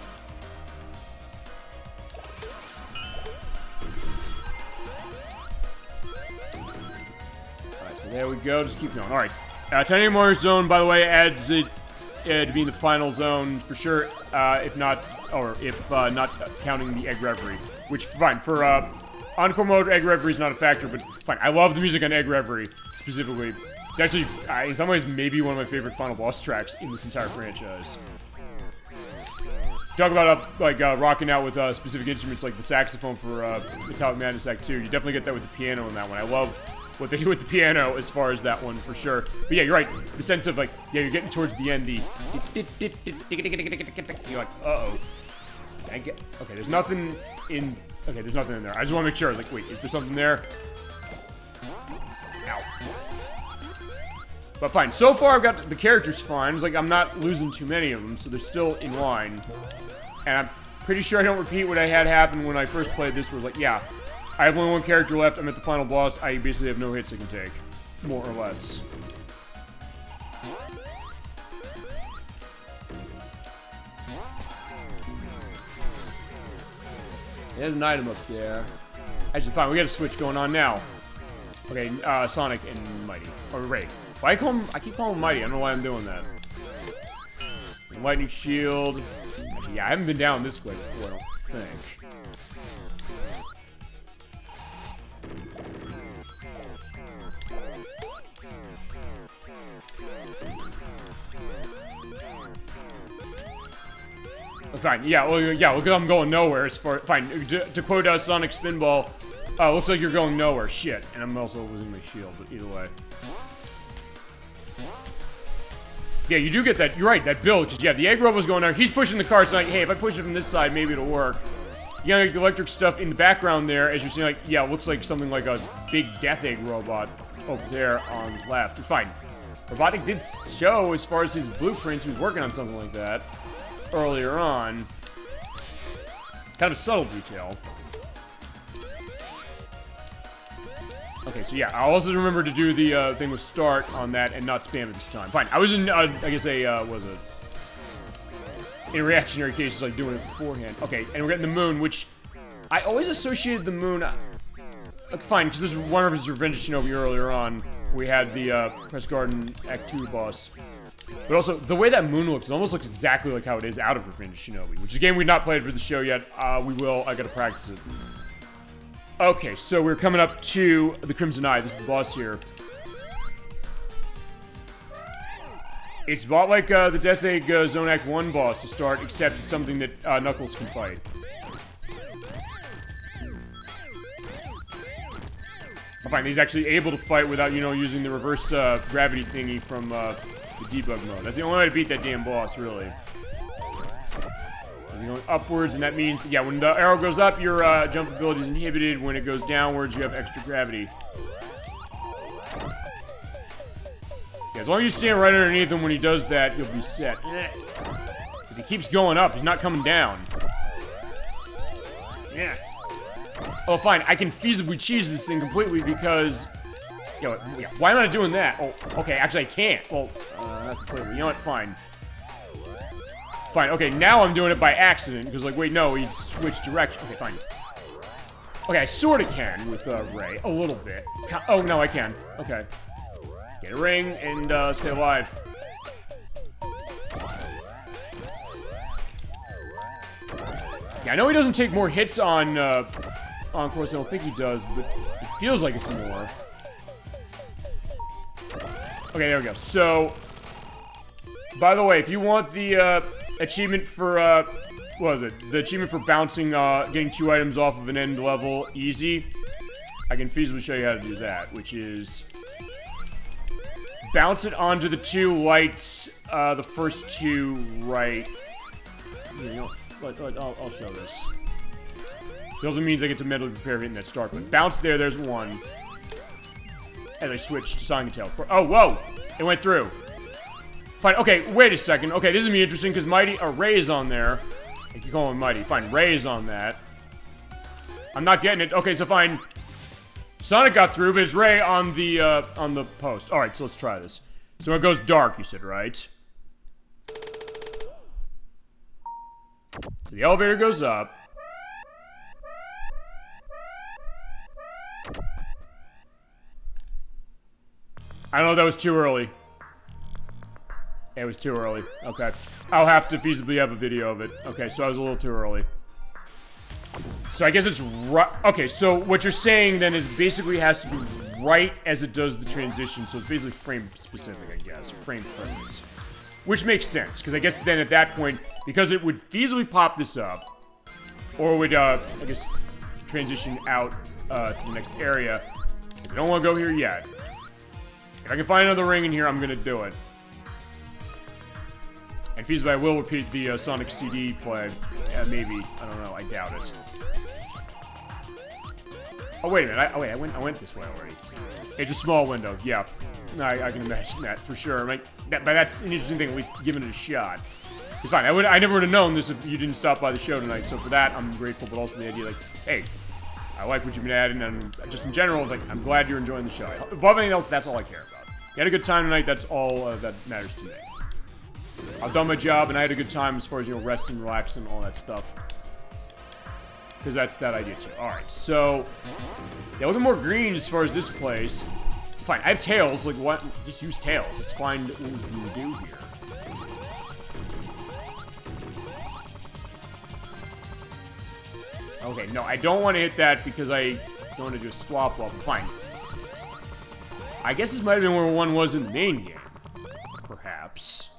Alright, so there we go. Just keep going. Alright. Tiny Mario Zone, by the way, adds it to being the final zone for sure, if not counting the Egg Reverie. Which, fine, for Encore mode, Egg Reverie is not a factor, but fine. I love the music on Egg Reverie, specifically. It's actually, in some ways, maybe one of my favorite final boss tracks in this entire franchise. Talk about, rocking out with specific instruments like the saxophone for Metallic Madness Act 2. You definitely get that with the piano in that one. I love what they do with the piano as far as that one, for sure. But yeah, you're right. The sense of, like, yeah, you're getting towards the end, you're like, uh-oh. Okay, there's nothing in... Okay, there's nothing in there. I just want to make sure. Like, wait, is there something there? Ow. But fine. So far, I've got the characters fine. It's like I'm not losing too many of them, so they're still in line. And I'm pretty sure I don't repeat what I had happen when I first played this, where it's like, yeah, I have only one character left. I'm at the final boss. I basically have no hits I can take. More or less. There's an item up there. Actually, fine. We got a switch going on now. Okay, Sonic and Mighty. Or Ray. Why I keep calling him Mighty. I don't know why I'm doing that. Lightning Shield. Actually, yeah, I haven't been down this way before, I don't think. Fine, yeah, well, yeah, look, I'm going nowhere as far... Fine, to quote Sonic Spinball, looks like you're going nowhere. Shit. And I'm also losing my shield, but either way. Yeah, you do get that. You're right, that build, because, yeah, the egg robo's going there. He's pushing the car, so like, hey, if I push it from this side, maybe it'll work. You got, like, the electric stuff in the background there, as you're seeing, like, yeah, it looks like something like a big Death Egg robot over there on the left. It's fine. Robotnik did show, as far as his blueprints, he was working on something like that earlier on. Kind of a subtle detail. Okay, so yeah, I'll also remember to do the thing with start on that and not spam it this time. Fine, I was in, I guess in reactionary cases, like doing it beforehand. Okay, and we're getting the moon, which I always associated the moon, fine, because this is one of his Revenge of Shinobi earlier on. We had the Press Garden Act 2 boss. But also, the way that moon looks, it almost looks exactly like how it is out of Revenge of Shinobi, which is a game we've not played for the show yet. We will. I gotta practice it. Okay, so we're coming up to the Crimson Eye. This is the boss here. It's about like the Death Egg Zone Act 1 boss to start, except it's something that Knuckles can fight. I find he's actually able to fight without, you know, using the reverse gravity thingy from the debug mode. That's the only way to beat that damn boss, really. You're going upwards, and that means, yeah, when the arrow goes up, your jump ability is inhibited. When it goes downwards, you have extra gravity. Yeah, as long as you stand right underneath him when he does that, you'll be set. But he keeps going up. He's not coming down. Yeah. Oh, fine. I can feasibly cheese this thing completely because... You know, why am I not doing that? Oh, okay. Actually, I can't. Well, not completely. You know what? Fine. Fine. Okay, now I'm doing it by accident because, like, wait, no, he switched direction. Okay, fine. Okay, I sort of can with Ray. A little bit. Oh, no, I can. Okay. Get a ring and stay alive. Yeah, I know he doesn't take more hits on Encore, so I don't think he does, but it feels like it's more. Okay, there we go. So, by the way, if you want the achievement for, what was it? The achievement for bouncing, getting 2 items off of an end level easy, I can feasibly show you how to do that, which is... Bounce it onto the 2 lights, the first 2 right. You know, I'll show this. It also means I get to mentally prepare hitting that start button. Bounce there, there's 1. As I switch to Sonic Tail. Oh, whoa! It went through. Fine, okay, wait a second. Okay, this is gonna be interesting because Ray is on there. I keep calling him Mighty. Fine, Ray is on that. I'm not getting it. Okay, so fine. Sonic got through, but it's Ray on the post. Alright, so let's try this. So it goes dark, you said, right? So the elevator goes up. I don't know if that was too early. Yeah, it was too early. Okay. I'll have to feasibly have a video of it. Okay, so I was a little too early. So I guess it's right. Okay, so what you're saying then is basically has to be right as it does the transition. So it's basically frame specific, I guess, or frame preference. Which makes sense, because I guess then at that point, because it would feasibly pop this up, or would, I guess, transition out to the next area. I don't want to go here yet. If I can find another ring in here, I'm going to do it. And feasibly, I will repeat the Sonic CD play. Yeah, maybe. I don't know. I doubt it. Oh, wait a minute. I went this way already. It's a small window. Yeah. I can imagine that for sure. But that's an interesting thing. At least giving it a shot. It's fine. I never would have known this if you didn't stop by the show tonight. So for that, I'm grateful. But also the idea, like, hey, I like what you've been adding, and just in general, like, I'm glad you're enjoying the show. Above anything else, that's all I care about. You had a good time tonight. That's all that matters to me. I've done my job, and I had a good time as far as, you know, resting, relaxing, all that stuff. Because that's that idea, too. Alright, so... Yeah, a little more green as far as this place. Fine, I have tails. Like, what? Just use tails. Let's find what we can do here. Okay, no, I don't want to hit that because I don't want to do a swap off. Fine. I guess this might have been where one was in the main game. Perhaps.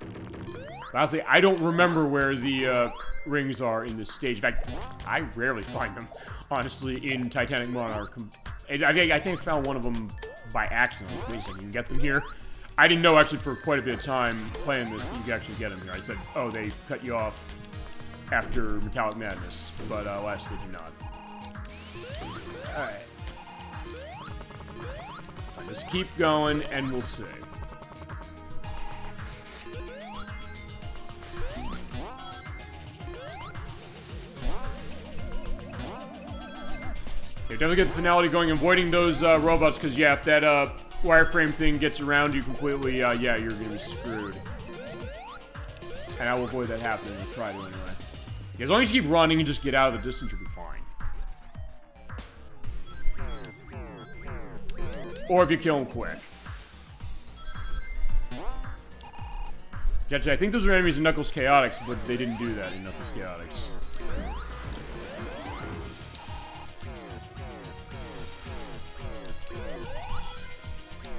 But honestly, I don't remember where the rings are in this stage. In fact, I rarely find them, honestly, in Titanic Monarch. I think I found one of them by accident. Wait a second, you can get them here? I didn't know, actually, for quite a bit of time playing this, that you could actually get them here. I said, oh, they cut you off after Metallic Madness, but alas, they do not. Alright. Just keep going, and we'll see. Yeah, definitely get the finality going, avoiding those robots, because, yeah, if that wireframe thing gets around you completely, yeah, you're gonna be screwed. And I will avoid that happening. I'll try to anyway. Yeah, as long as you keep running and just get out of the distance, you'll be fine. Or if you kill him quick. Actually, I think those are enemies in Knuckles Chaotix, but they didn't do that in Knuckles Chaotix.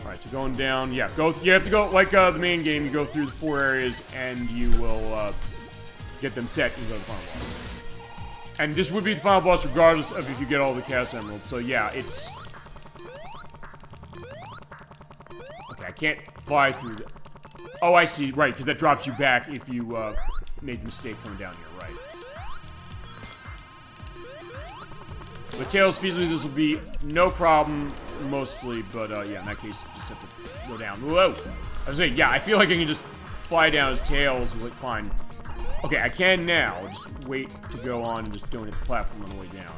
Alright, so going down, yeah, you have to go, like the main game, you go through the 4 areas, and you will get them set and go to the final boss. And this would be the final boss regardless of if you get all the Chaos Emeralds, so yeah, it's... Okay, I can't fly through the... Oh, I see, right, because that drops you back if you made the mistake coming down here, right. With Tails, feasibly, this will be no problem, mostly, but yeah, in that case, you just have to go down. Whoa! I was saying, yeah, I feel like I can just fly down as Tails, like, fine. Okay, I can now, just wait to go on and just don't hit the platform on the way down.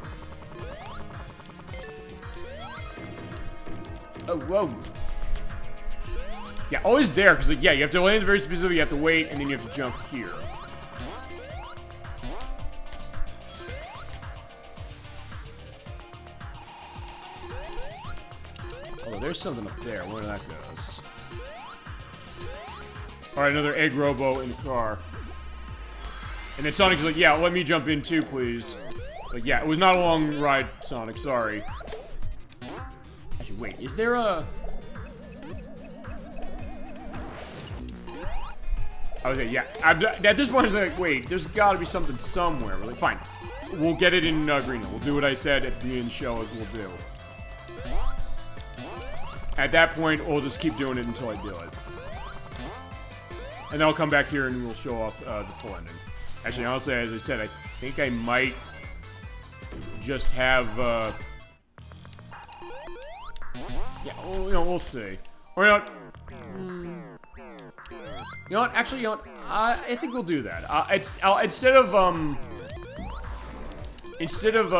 Oh, whoa! Yeah, always there, because, like, yeah, you have to land very specifically, you have to wait, and then you have to jump here. Oh, there's something up there. Where that goes. Alright, another egg robo in the car. And then Sonic's like, yeah, let me jump in too, please. Like, yeah, it was not a long ride, Sonic, sorry. Actually, wait, is there a... Okay, yeah. At this point, it's like, wait, there's gotta be something somewhere. We're like, fine. We'll get it in Green Hill. We'll do what I said at the beginning of the show as we'll do. At that point, we'll just keep doing it until I do it. And then I'll come back here and we'll show off the full ending. Actually, honestly, as I said, I think I might just have, yeah, well, you know, we'll see. Or, you know what? You know what? Actually, you know what? I think we'll do that. Instead of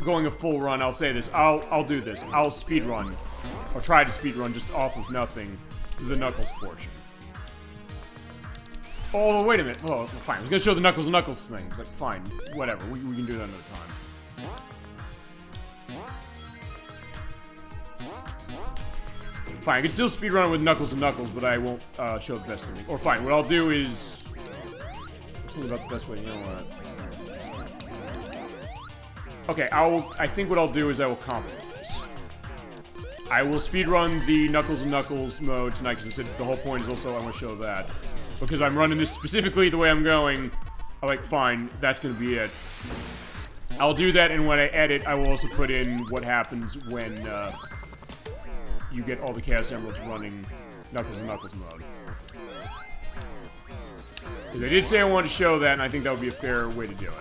going a full run, I'll say this. I'll do this. I'll speed run, or try to speed run just off of nothing, the Knuckles portion. Oh, wait a minute. Oh, fine. I was gonna show the Knuckles and Knuckles thing. It's like, fine, whatever. We can do that another time. Fine, I can still speedrun with Knuckles and Knuckles, but I won't show the best of me. Or fine, what I'll do is... Something about the best way, you know what? Okay, I think what I'll do is I will compromise. I will speedrun the Knuckles and Knuckles mode tonight, because I said the whole point is also I want to show that. Because I'm running this specifically the way I'm going, I'm like, fine, that's gonna be it. I'll do that, and when I edit, I will also put in what happens when, you get all the Chaos Emeralds running Knuckles and Knuckles mode. Because I did say I wanted to show that, and I think that would be a fair way to do it.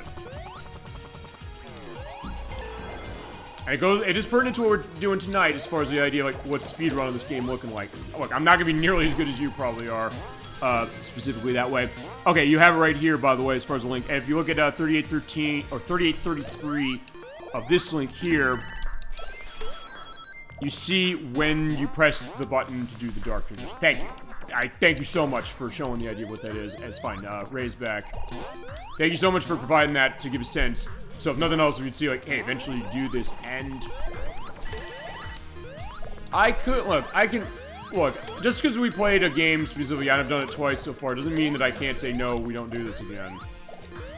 And it is pertinent to what we're doing tonight as far as the idea, like, what's speedrun of this game looking like. Look, I'm not going to be nearly as good as you probably are, specifically that way. Okay, you have it right here, by the way, as far as the link. And if you look at 3813, or 3833 of this link here, you see when you press the button to do the dark transition. Thank you. I thank you so much for showing the idea of what that is. It's fine. Ray's back. Thank you so much for providing that to give a sense. So if nothing else, we could see, like, hey, eventually you do this, and... Look, just because we played a game specifically, and I've done it twice so far, doesn't mean that I can't say, no, we don't do this again.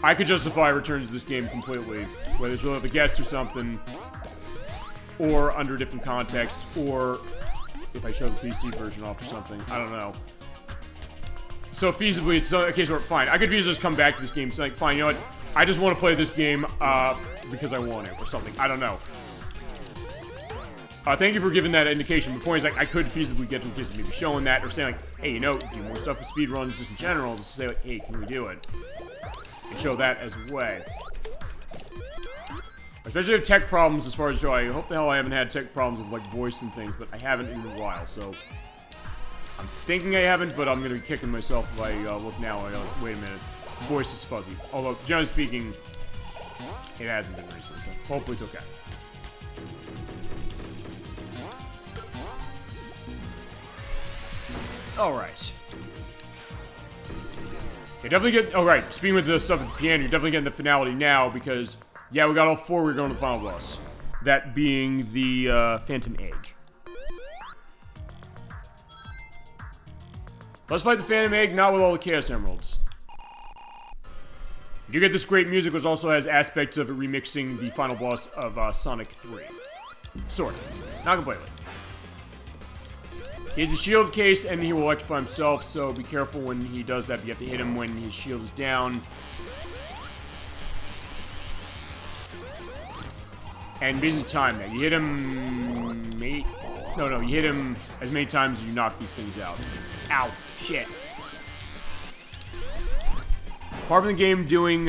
I could justify returns to this game completely, whether it's with the guests or something, or under a different context, or if I show the PC version off or something. I don't know. So feasibly, it's a case where, fine, I could feasibly just come back to this game and say, like, fine, you know what? I just want to play this game because I want it, or something. I don't know. Thank you for giving that indication. The point is, like, I could feasibly get to the case of maybe showing that, or saying, like, hey, you know, do more stuff with speedruns just in general, just to say, like, hey, can we do it? And show that as a way. Especially if tech problems as far as show. I hope the hell I haven't had tech problems with, like, voice and things, but I haven't in a while, so... I'm thinking I haven't, but I'm gonna be kicking myself if I look now. I go, wait a minute. Voice is fuzzy. Although, generally speaking, it hasn't been recently, so hopefully it's okay. Alright. You definitely get... Oh, right. Speaking with the stuff at the piano, you're definitely getting the finality now, because... Yeah, we got all four. We're going to the final boss. That being the Phantom Egg. Let's fight the Phantom Egg, not with all the Chaos Emeralds. You get this great music, which also has aspects of remixing the final boss of Sonic 3. Sort of. Not completely. He has the shield case, and he will electrify himself, so be careful when he does that. You have to hit him when his shield is down. And basically time that. You hit him... No, you hit him as many times as you knock these things out. Ow. Shit. Apart from the game doing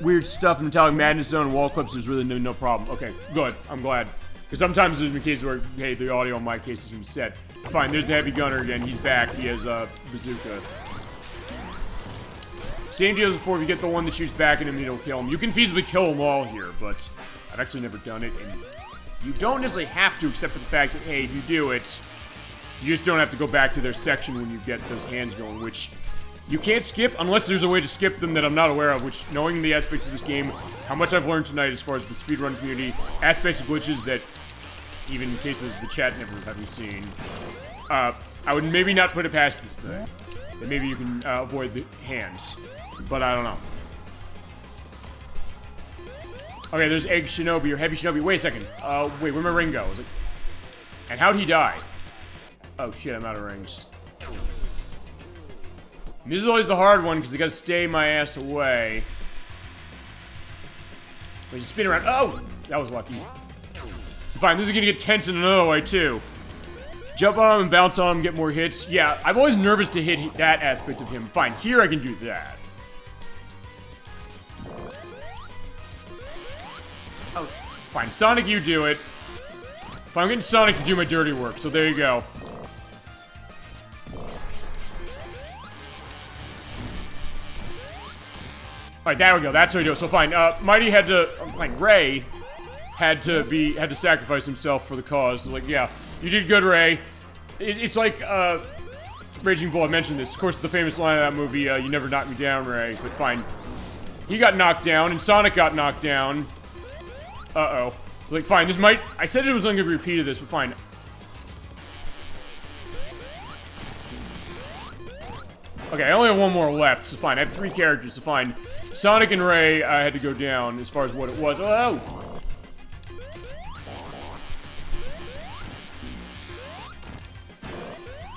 weird stuff in Metallic Madness Zone and wall clips, there's really no problem. Okay, good. I'm glad. Because sometimes there's been cases where, hey, the audio in my case is going to be set. Fine, there's the heavy gunner again. He's back. He has a bazooka. Same deal as before. If you get the one that shoots back at him, it'll kill him. You can feasibly kill them all here, but I've actually never done it. And you don't necessarily have to, except for the fact that, hey, if you do it, you just don't have to go back to their section when you get those hands going, which you can't skip unless there's a way to skip them that I'm not aware of, which, knowing the aspects of this game, how much I've learned tonight as far as the speedrun community, aspects of glitches that even in cases the chat never having seen, I would maybe not put it past this thing. That maybe you can avoid the hands, but I don't know. Okay, there's Egg Shinobi or Heavy Shinobi. Wait a second. Wait, where'd my ring go? And how'd he die? Oh shit, I'm out of rings. And this is always the hard one because I gotta stay my ass away. Wait, just spin around. Oh! That was lucky. Fine, this is gonna get tense in another way too. Jump on him and bounce on him, get more hits. Yeah, I'm always nervous to hit that aspect of him. Fine, here I can do that. Oh, fine, Sonic, you do it. Fine, I'm getting Sonic to do my dirty work, so there you go. Alright, there we go, that's how we do it. So fine, Mighty had to, like, Ray had to sacrifice himself for the cause. So, like, yeah, you did good, Ray. It's like, Raging Bull, I mentioned this. Of course, the famous line of that movie, you never knocked me down, Ray. But fine. He got knocked down, and Sonic got knocked down. Uh-oh. So, like, fine, this might... I said it was only going to be repeated this, but fine. Okay, I only have one more left, so fine. I have 3 characters, so fine. Sonic and Ray had to go down as far as what it was. Oh!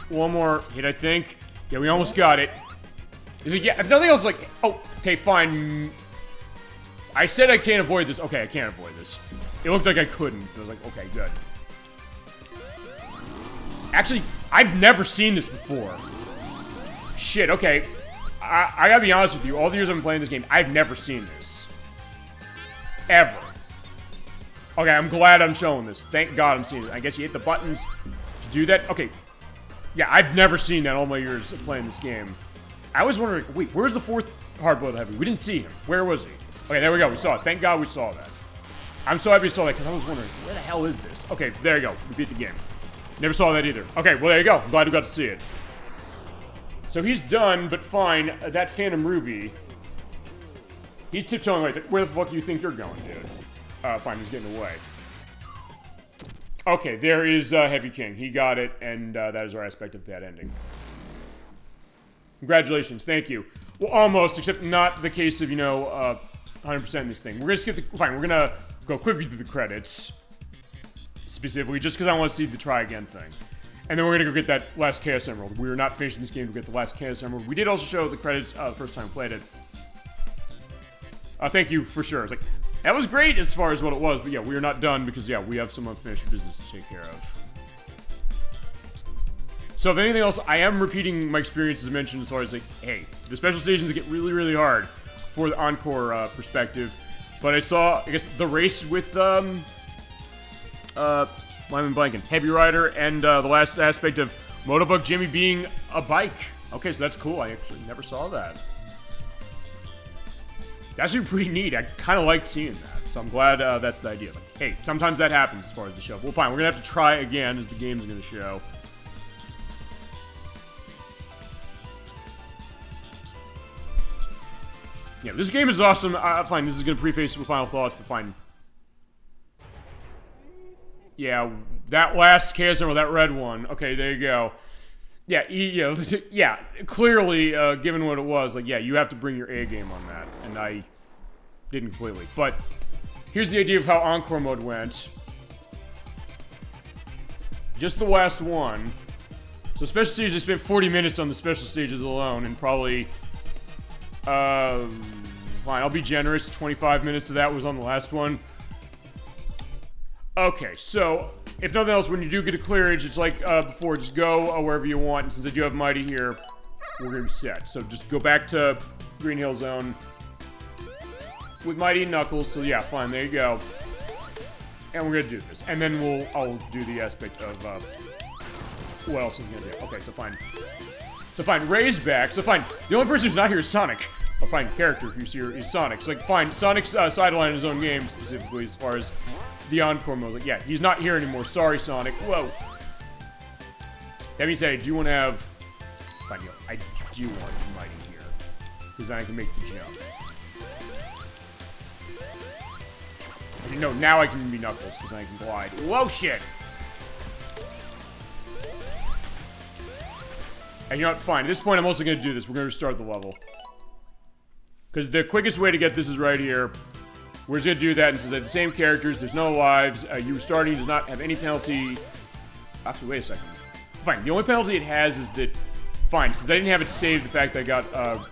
One more hit, I think. Yeah, we almost got it. Is it? Yeah, if nothing else, like... Oh, okay, fine. I said I can't avoid this. Okay, I can't avoid this. It looked like I couldn't. I was like, okay, good. Actually, I've never seen this before. Shit, okay. I gotta be honest with you. All the years I've been playing this game, I've never seen this. Ever. Okay, I'm glad I'm showing this. Thank God I'm seeing it. I guess you hit the buttons to do that. Okay. Yeah, I've never seen that all my years of playing this game. I was wondering, wait, where's the 4th Hardboiled Heavy? We didn't see him. Where was he? Okay, there we go. We saw it. Thank God we saw that. I'm so happy we saw that because I was wondering, where the hell is this? Okay, there you go. We beat the game. Never saw that either. Okay, well, there you go. I'm glad we got to see it. So he's done, but fine. That Phantom Ruby, he's tiptoeing away. Like, where the fuck do you think you're going, dude? Fine, he's getting away. Okay, there is Heavy King. He got it, and that is our aspect of that ending. Congratulations, thank you. Well, almost, except not the case of, you know, 100% this thing. We're gonna skip the... Fine, we're gonna go quickly through the credits. Specifically, just because I want to see the try again thing. And then we're gonna go get that last Chaos Emerald. We are not finishing this game to get the last Chaos Emerald. We did also show the credits the first time we played it. Thank you, for sure. It's like... That was great as far as what it was, but yeah, we are not done because, yeah, we have some unfinished business to take care of. So if anything else, I am repeating my experience as mentioned as far as, like, hey, the special stations get really, really hard for the Encore perspective. But I saw, I guess, the race with, why am I blanking? Heavy Rider and the last aspect of Motobug Jimmy being a bike. Okay, so that's cool. I actually never saw that. That's actually pretty neat. I kind of liked seeing that, so I'm glad that's the idea. Like, hey, sometimes that happens as far as the show. Well, fine, we're going to have to try again as the game's going to show. Yeah, this game is awesome. Fine, this is going to preface with final thoughts, but fine. Yeah, that last Chaos Emerald, that red one. Okay, there you go. Yeah, yeah. Clearly, given what it was, like, yeah, you have to bring your A game on that, and I didn't completely. But here's the idea of how Encore mode went. Just the last one. So special stages, I spent 40 minutes on the special stages alone, and probably, fine, I'll be generous, 25 minutes of that was on the last one. Okay, so, if nothing else, when you do get a clearage, it's like before, just go wherever you want, and since I do have Mighty here, we're gonna be set. So just go back to Green Hill Zone with Mighty and Knuckles, so yeah, fine, there you go. And we're gonna do this. And then I'll do the aspect of, what else are we gonna do? Okay, so fine. So fine, Ray's back, so fine. The only person who's not here is Sonic. Or fine, character who's here is Sonic. So like, fine, Sonic's sidelined in his own game, specifically, as far as the Encore mode. Like, yeah, he's not here anymore. Sorry, Sonic. Whoa. That means I do want to have... Fine, yo, I do want Mighty here. Because then I can make the jump. Okay, no, now I can be Knuckles, because then I can glide. Whoa, shit! And you know what? Fine. At this point, I'm also going to do this. We're going to restart the level. Because the quickest way to get this is right here. We're just going to do that, and since I have the same characters, there's no lives, you restarting does not have any penalty. Actually, wait a second. Fine, the only penalty it has is that, fine, since I didn't have it saved, the fact that I got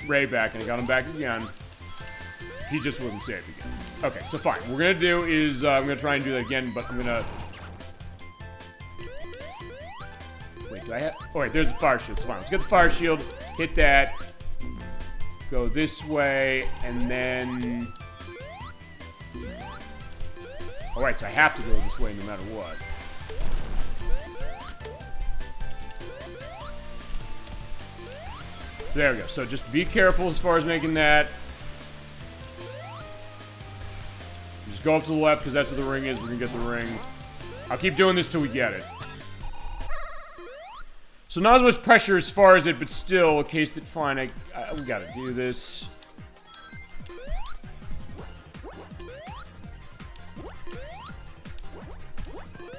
Ray back, and I got him back again, he just wasn't saved again. Okay, so fine, what we're going to do is, I'm going to try and do that again, but I'm going to... Wait, do I have... Oh, wait, there's the fire shield, so fine, let's get the fire shield, hit that, go this way, and then... Alright, so I have to go this way no matter what. There we go. So just be careful as far as making that. Just go up to the left because that's where the ring is. We're going to get the ring. I'll keep doing this till we get it. So not as much pressure as far as it, but still, a case that, fine, we got to do this.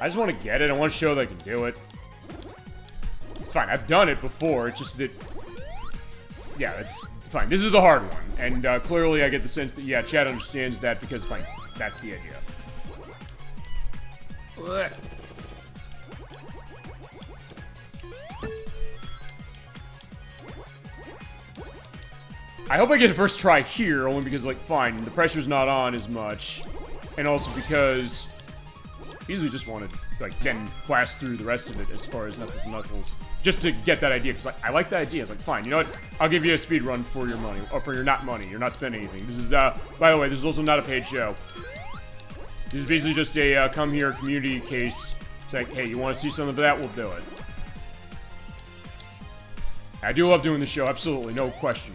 I just want to get it. I want to show that I can do it. It's fine. I've done it before. It's just that... Yeah, it's fine. This is the hard one. And clearly I get the sense that, yeah, Chad understands that because, fine, that's the idea. Ugh. I hope I get a first try here, only because, like, fine, the pressure's not on as much. And also because... easily just want to, like, then blast through the rest of it as far as Knuckles and Knuckles. Just to get that idea, because, like, I like that idea. It's like, fine, you know what? I'll give you a speed run for your money. Or for your not money. You're not spending anything. This is, by the way, this is also not a paid show. This is basically just a, come here community case. It's like, hey, you want to see some of that? We'll do it. I do love doing the show, absolutely, no question.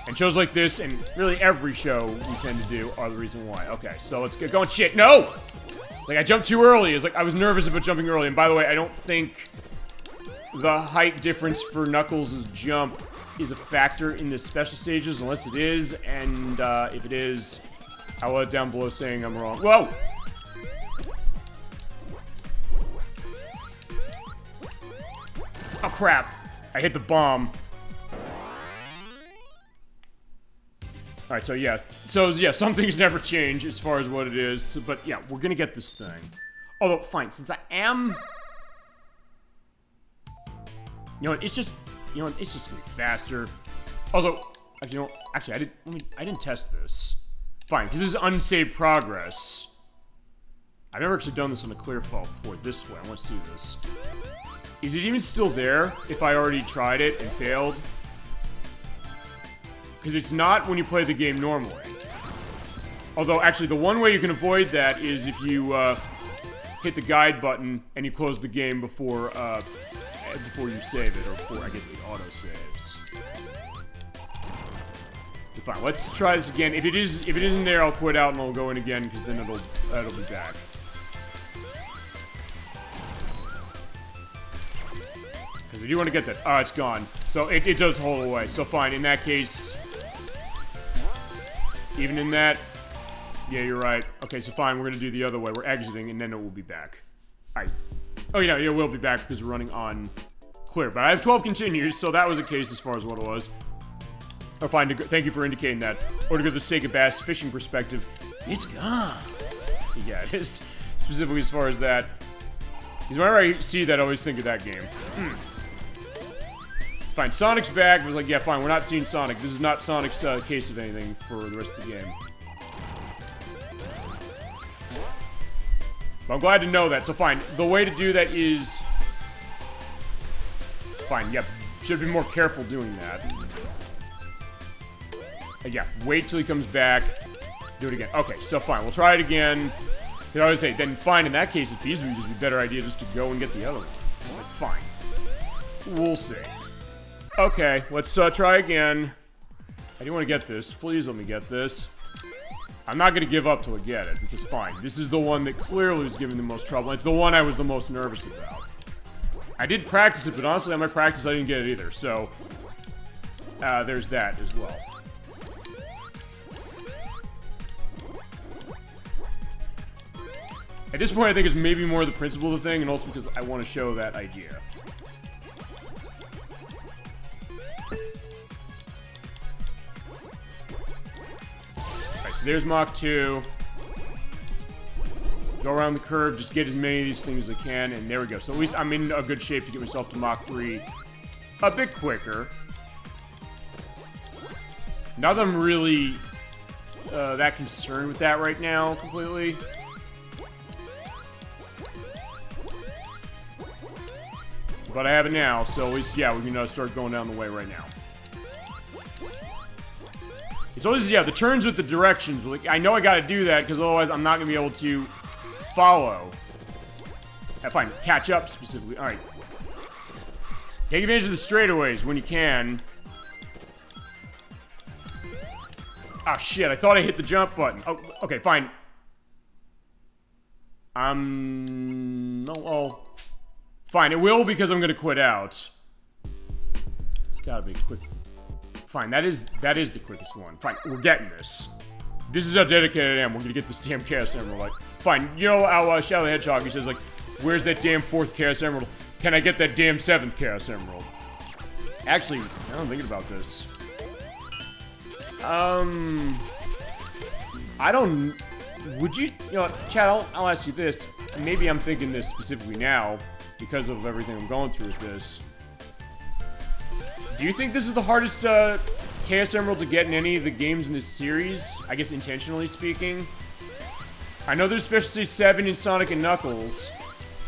And shows like this, and really every show we tend to do, are the reason why. Okay, so let's get going. Shit, no! Like, I jumped too early. It's like, I was nervous about jumping early. And by the way, I don't think the height difference for Knuckles' jump is a factor in the special stages, unless it is. And if it is, I'll let it down below saying I'm wrong. Whoa! Oh, crap. I hit the bomb. Alright, so yeah. So, yeah, some things never change as far as what it is. But, yeah, we're gonna get this thing. Although, fine, since I am... You know what, it's just... You know what, it's just gonna be faster. Also, actually, you know, actually, I didn't test this. Fine, because this is unsaved progress. I've never actually done this on a clear fault before this way. I want to see this. Is it even still there if I already tried it and failed? Because it's not when you play the game normally. Although, actually, the one way you can avoid that is if you hit the guide button and you close the game before you save it, or before, I guess, it auto-saves. Fine, let's try this again. If it isn't there, I'll quit out and I'll go in again, because then it'll be back. Because I do want to get that. Oh, it's gone. So it does hold away. So fine, in that case... Even in that, yeah, you're right. Okay, so fine, we're gonna do the other way. We're exiting, and then it will be back. Oh, you know, it will be back because we're running on clear. But I have 12 continues, so that was a case as far as what it was. Oh, fine. Thank you for indicating that. Or to go to the sake of bass fishing perspective, it's gone. Yeah, it is. Specifically as far as that. Because whenever I see that, I always think of that game. It's fine. Sonic's back. I was like, yeah, fine. We're not seeing Sonic. This is not Sonic's case of anything for the rest of the game. But I'm glad to know that. So fine. The way to do that is... Fine. Yep. Should be more careful doing that. Yeah. Wait till he comes back. Do it again. Okay. So fine. We'll try it again. I always say, then fine, in that case, it feasibly just be a better idea just to go and get the other one. Like, fine. We'll see. Okay, let's try again. I do want to get this. Please let me get this. I'm not going to give up till I get it, because fine. This is the one that clearly was giving the most trouble. It's the one I was the most nervous about. I did practice it, but honestly, on my practice, I didn't get it either. So, there's that as well. At this point, I think it's maybe more the principle of the thing, and also because I want to show that idea. Alright, so there's Mach 2. Go around the curve, just get as many of these things as I can, and there we go. So at least I'm in a good shape to get myself to Mach 3 a bit quicker. Not that I'm really that concerned with that right now, completely. But I have it now, so at least, yeah, we can start going down the way right now. It's always, yeah, the turns with the directions. Like, I know I gotta do that, because otherwise I'm not gonna be able to follow. Fine, catch up specifically. Alright. Take advantage of the straightaways when you can. Ah, shit, I thought I hit the jump button. Oh, okay, fine. Oh. Fine, it will because I'm gonna quit out. It's gotta be quick. Fine, that is the quickest one. Fine, we're getting this. This is how dedicated I am. We're gonna get this damn Chaos Emerald. Like, fine, you know how Shadow the Hedgehog, he says, like, where's that damn 4th Chaos Emerald? Can I get that damn 7th Chaos Emerald? Actually, now I'm thinking about this. I don't... Would you... You know, Chad, I'll ask you this. Maybe I'm thinking this specifically now, because of everything I'm going through with this. Do you think this is the hardest Chaos Emerald to get in any of the games in this series? I guess intentionally speaking. I know there's Special Stage 7 in Sonic and Knuckles.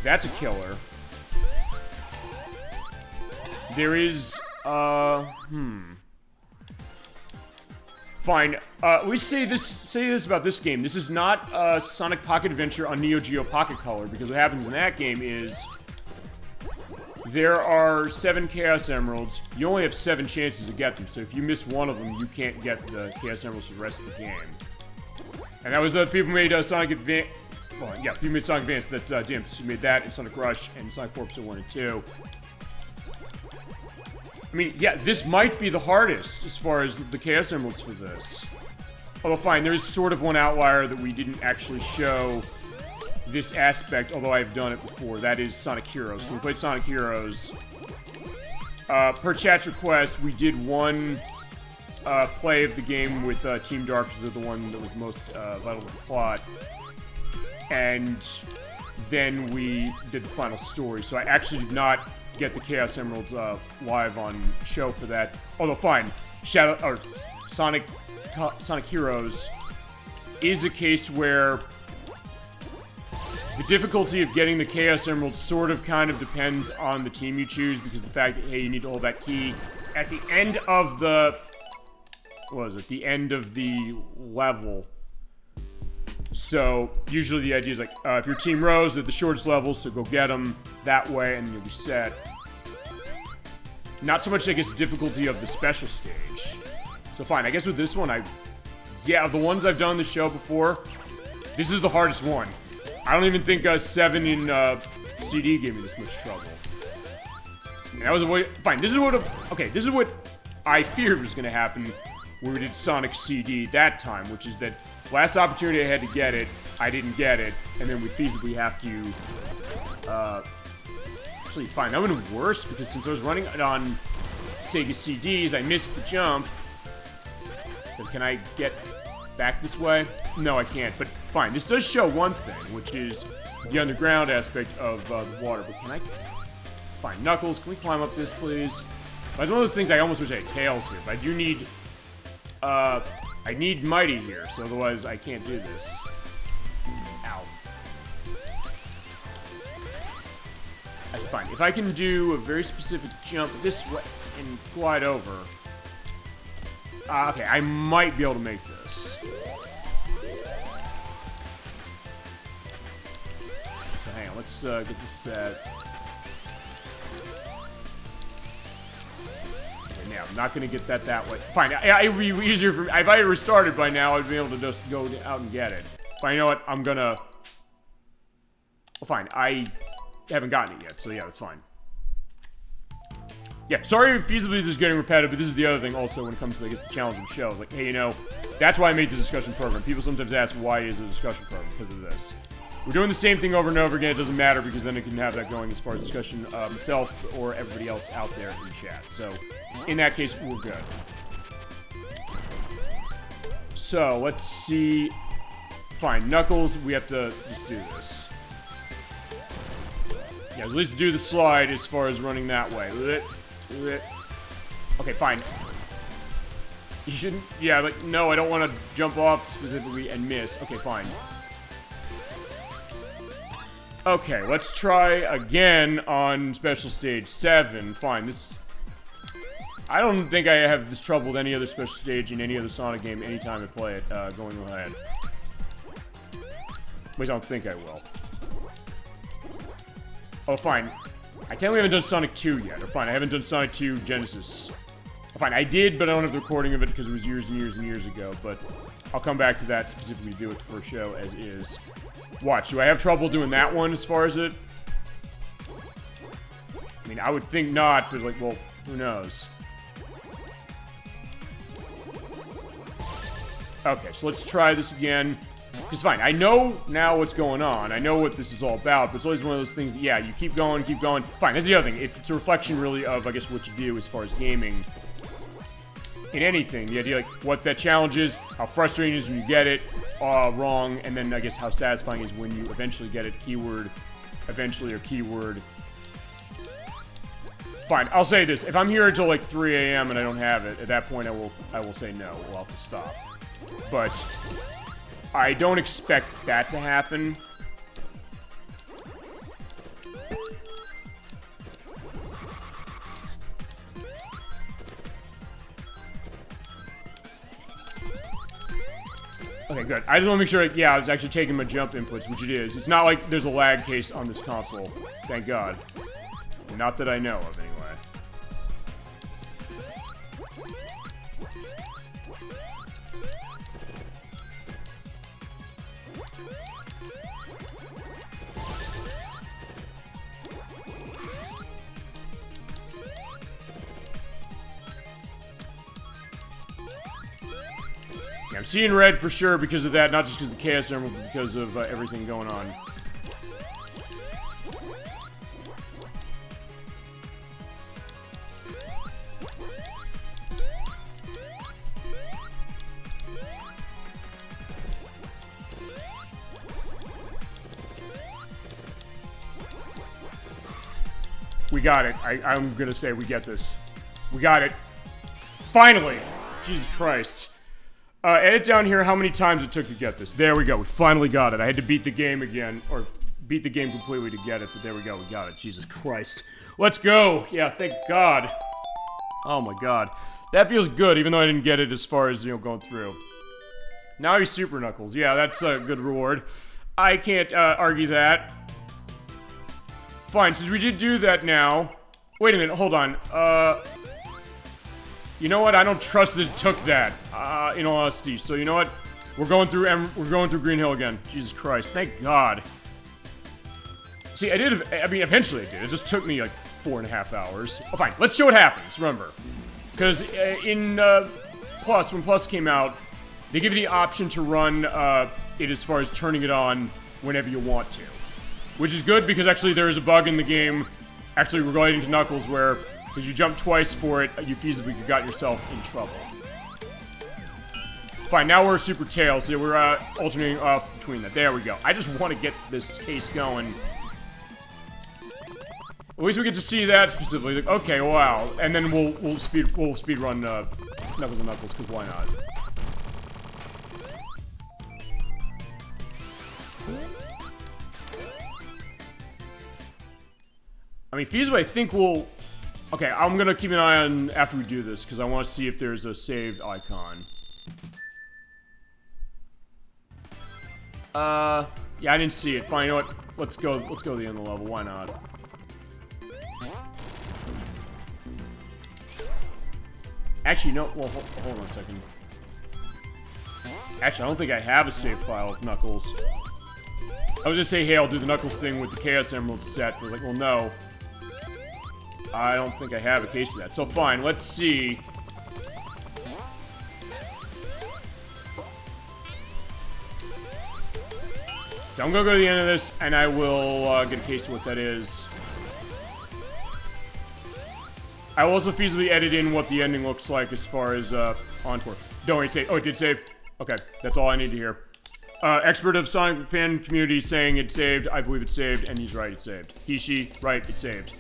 That's a killer. There is, Fine. We say this about this game. This is not Sonic Pocket Adventure on Neo Geo Pocket Color, because what happens in that game is there are 7 Chaos Emeralds. You only have 7 chances to get them, so if you miss one of them, you can't get the Chaos Emeralds for the rest of the game. And that was the people who made Sonic Advance. Well, yeah, people made Sonic Advance. That's Dimps who made that, and Sonic Rush, and Sonic 4 Episode 1 and 2. I mean, yeah, this might be the hardest as far as the Chaos Emeralds for this. Although, fine, there's sort of one outlier that we didn't actually show this aspect, although I've done it before. That is Sonic Heroes. When we played Sonic Heroes, per chat's request, we did one play of the game with Team Dark, because they're the one that was most vital to the plot. And then we did the final story. So I actually did not get the Chaos Emeralds live on show for that. Although, fine, Sonic Heroes is a case where the difficulty of getting the Chaos Emeralds sort of kind of depends on the team you choose, because the fact that, hey, you need to hold that key at the end of the... What was it? The end of the level. So, usually the idea is like, if your team rows, they're the shortest levels, so go get them that way, and you'll be set. Not so much, I guess, difficulty of the special stage. So fine, I guess with this one, yeah, of the ones I've done on the show before, this is the hardest one. I don't even think 7 in CD gave me this much trouble. And that was a way... Fine, this is what I feared was going to happen when we did Sonic CD that time, which is that last opportunity I had to get it, I didn't get it, and then we feasibly have to Actually, fine. That would have been worse, because since I was running it on Sega CDs, I missed the jump. But can I get back this way? No, I can't. But fine. This does show one thing, which is the underground aspect of the water. But can I... Fine. Knuckles, can we climb up this, please? It's one of those things I almost wish I had Tails here. But I do need... I need Mighty here, so otherwise I can't do this. Ow. Okay, fine. If I can do a very specific jump this way and glide over... okay, I might be able to make this. So hang on, let's get this set. Okay, now, I'm not going to get that way. Fine, it would be easier for me. If I had restarted by now, I'd be able to just go out and get it. But you know what? I'm going to... Well, fine. I haven't gotten it yet, so yeah, that's fine. Yeah, sorry if feasibly this is getting repetitive, but this is the other thing also when it comes to, I guess, the challenging shows. Like, hey, you know, that's why I made the discussion program. People sometimes ask, why is it a discussion program? Because of this. We're doing the same thing over and over again. It doesn't matter, because then it can have that going as far as discussion myself or everybody else out there in chat. So, in that case, we're good. So, let's see. Fine, Knuckles, we have to just do this. Yeah, at least do the slide as far as running that way. Okay, fine. You shouldn't... Yeah, like, no, I don't want to jump off specifically and miss. Okay, fine. Okay, let's try again on Special Stage 7. Fine, this... I don't think I have this trouble with any other Special Stage in any other Sonic game anytime I play it, going ahead. At least I don't think I will. Oh, fine. I technically haven't done Sonic 2 yet. Or fine, I haven't done Sonic 2 Genesis. Oh, fine, I did, but I don't have the recording of it because it was years and years and years ago. But I'll come back to that specifically to do it for a show as is. Watch, do I have trouble doing that one as far as it? I mean, I would think not, but like, well, who knows? Okay, so let's try this again. Because fine, I know now what's going on. I know what this is all about, but it's always one of those things that, yeah, you keep going, keep going. Fine, that's the other thing. If it's a reflection, really, of, I guess, what you do as far as gaming. In anything, the idea, like, what that challenge is, how frustrating it is when you get it wrong, and then, I guess, how satisfying it is when you eventually get it. Keyword, eventually, or keyword. Fine, I'll say this. If I'm here until, like, 3 a.m. and I don't have it, at that point, I will say no. We'll have to stop. But... I don't expect that to happen. Okay, good. I just want to make sure, yeah, I was actually taking my jump inputs, which it is. It's not like there's a lag case on this console. Thank God. Not that I know of, anyway. I'm seeing red for sure because of that, not just because of the Chaos Emerald, but because of everything going on. We got it. I'm gonna say we get this. We got it. Finally! Jesus Christ. Edit down here how many times it took to get this. There we go. We finally got it. I had to beat the game again, or beat the game completely to get it, but there we go. We got it. Jesus Christ. Let's go. Yeah, thank God. Oh my God. That feels good, even though I didn't get it as far as, you know, going through. Now he's Super Knuckles. Yeah, that's a good reward. I can't argue that. Fine, since we did do that now... Wait a minute, hold on. You know what? I don't trust that it took that, in all honesty. So you know what? We're going through Green Hill again. Jesus Christ! Thank God. See, I mean, eventually I did. It just took me like 4.5 hours. Oh, fine. Let's show what happens. Remember, because in Plus, when Plus came out, they give you the option to run it as far as turning it on whenever you want to, which is good because actually there is a bug in the game actually relating to Knuckles where, because you jump twice for it, you feasibly could have got yourself in trouble. Fine, now we're Super Tail, so we're alternating off between that. There we go. I just want to get this case going. At least we get to see that specifically. Like, okay, wow. And then we'll speed run Knuckles and Knuckles, because why not? I mean, feasibly, I think we'll... Okay, I'm gonna keep an eye on after we do this, because I want to see if there's a saved icon. Yeah, I didn't see it. Fine, you know what? Let's go to the end of the level. Why not? Actually, no. Well, hold on a second. Actually, I don't think I have a save file of Knuckles. I was just say, hey, I'll do the Knuckles thing with the Chaos Emerald set. I was like, well, no. I don't think I have a case of that. So fine, let's see. So I'm gonna go to the end of this, and I will get a case of what that is. I will also feasibly edit in what the ending looks like as far as Encore. Don't worry, save. Oh, it did save. Okay, that's all I need to hear. Expert of Sonic fan community saying it saved. I believe it saved, and he's right, it saved. He, she, right, it saved.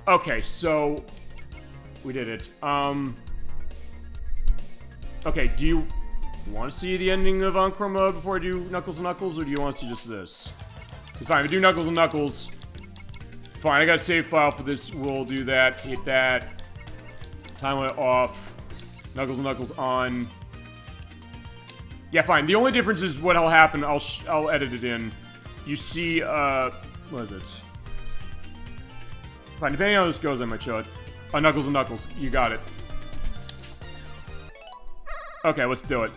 Okay, so we did it. Okay, do you want to see the ending of Encore mode before I do Knuckles and Knuckles, or do you want to see just this? It's fine, if I do Knuckles and Knuckles, fine, I got a save file for this, we'll do that, hit that, time limit off, Knuckles and Knuckles on. Yeah, fine, the only difference is what'll happen, I'll edit it in. You see, what is it? Fine, depending on how this goes, I might show it. Knuckles and Knuckles, you got it. Okay, let's do it.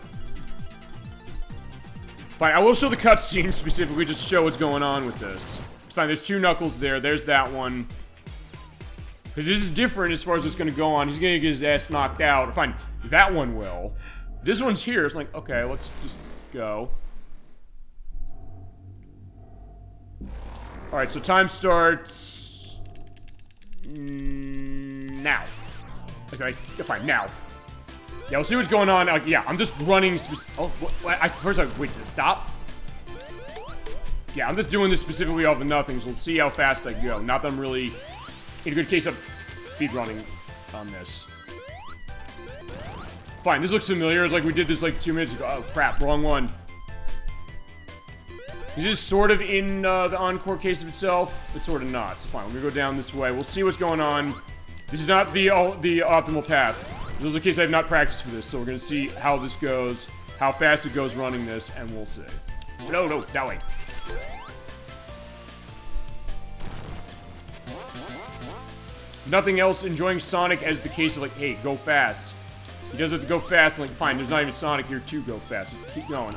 Fine, I will show the cutscene specifically just to show what's going on with this. It's fine, there's two Knuckles there, there's that one. Because this is different as far as what's going to go on. He's going to get his ass knocked out. Fine, that one will. This one's here, it's like, okay, let's just go. Alright, so time starts... now. Okay, fine, now. Yeah, we'll see what's going on. Yeah, I'm just running. Oh, first wait, did it stop? Yeah, I'm just doing this specifically off of nothing, so we'll see how fast I go. Not that I'm really in a good case of speed running. on this. Fine, this looks familiar. It's like we did this like 2 minutes ago. Oh, crap, wrong one. Is this sort of in the Encore case of itself, but sort of not. So fine, we're gonna go down this way. We'll see what's going on. This is not the optimal path. This is a case I have not practiced for this, so we're gonna see how this goes, how fast it goes running this, and we'll see. No, that way. Nothing else enjoying Sonic as the case of like, hey, go fast. He does have to go fast, and like, fine, there's not even Sonic here to go fast. Just keep going.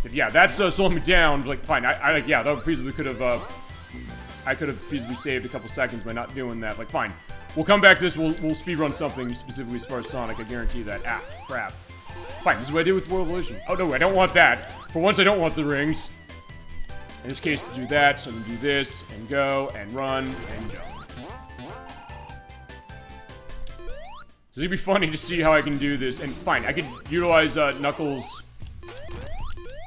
If, yeah, that's slowing me down. Like, fine, yeah, that feasibly could have, I could have feasibly saved a couple seconds by not doing that. Like, fine, we'll come back to this. We'll speedrun something specifically as far as Sonic. I guarantee that. Ah, crap. Fine, this is what I did with World Illusion. Oh no, I don't want that. For once, I don't want the rings. In this case, to do that, so I'm gonna do this and go and run and go. So it'd be funny to see how I can do this. And fine, I could utilize Knuckles,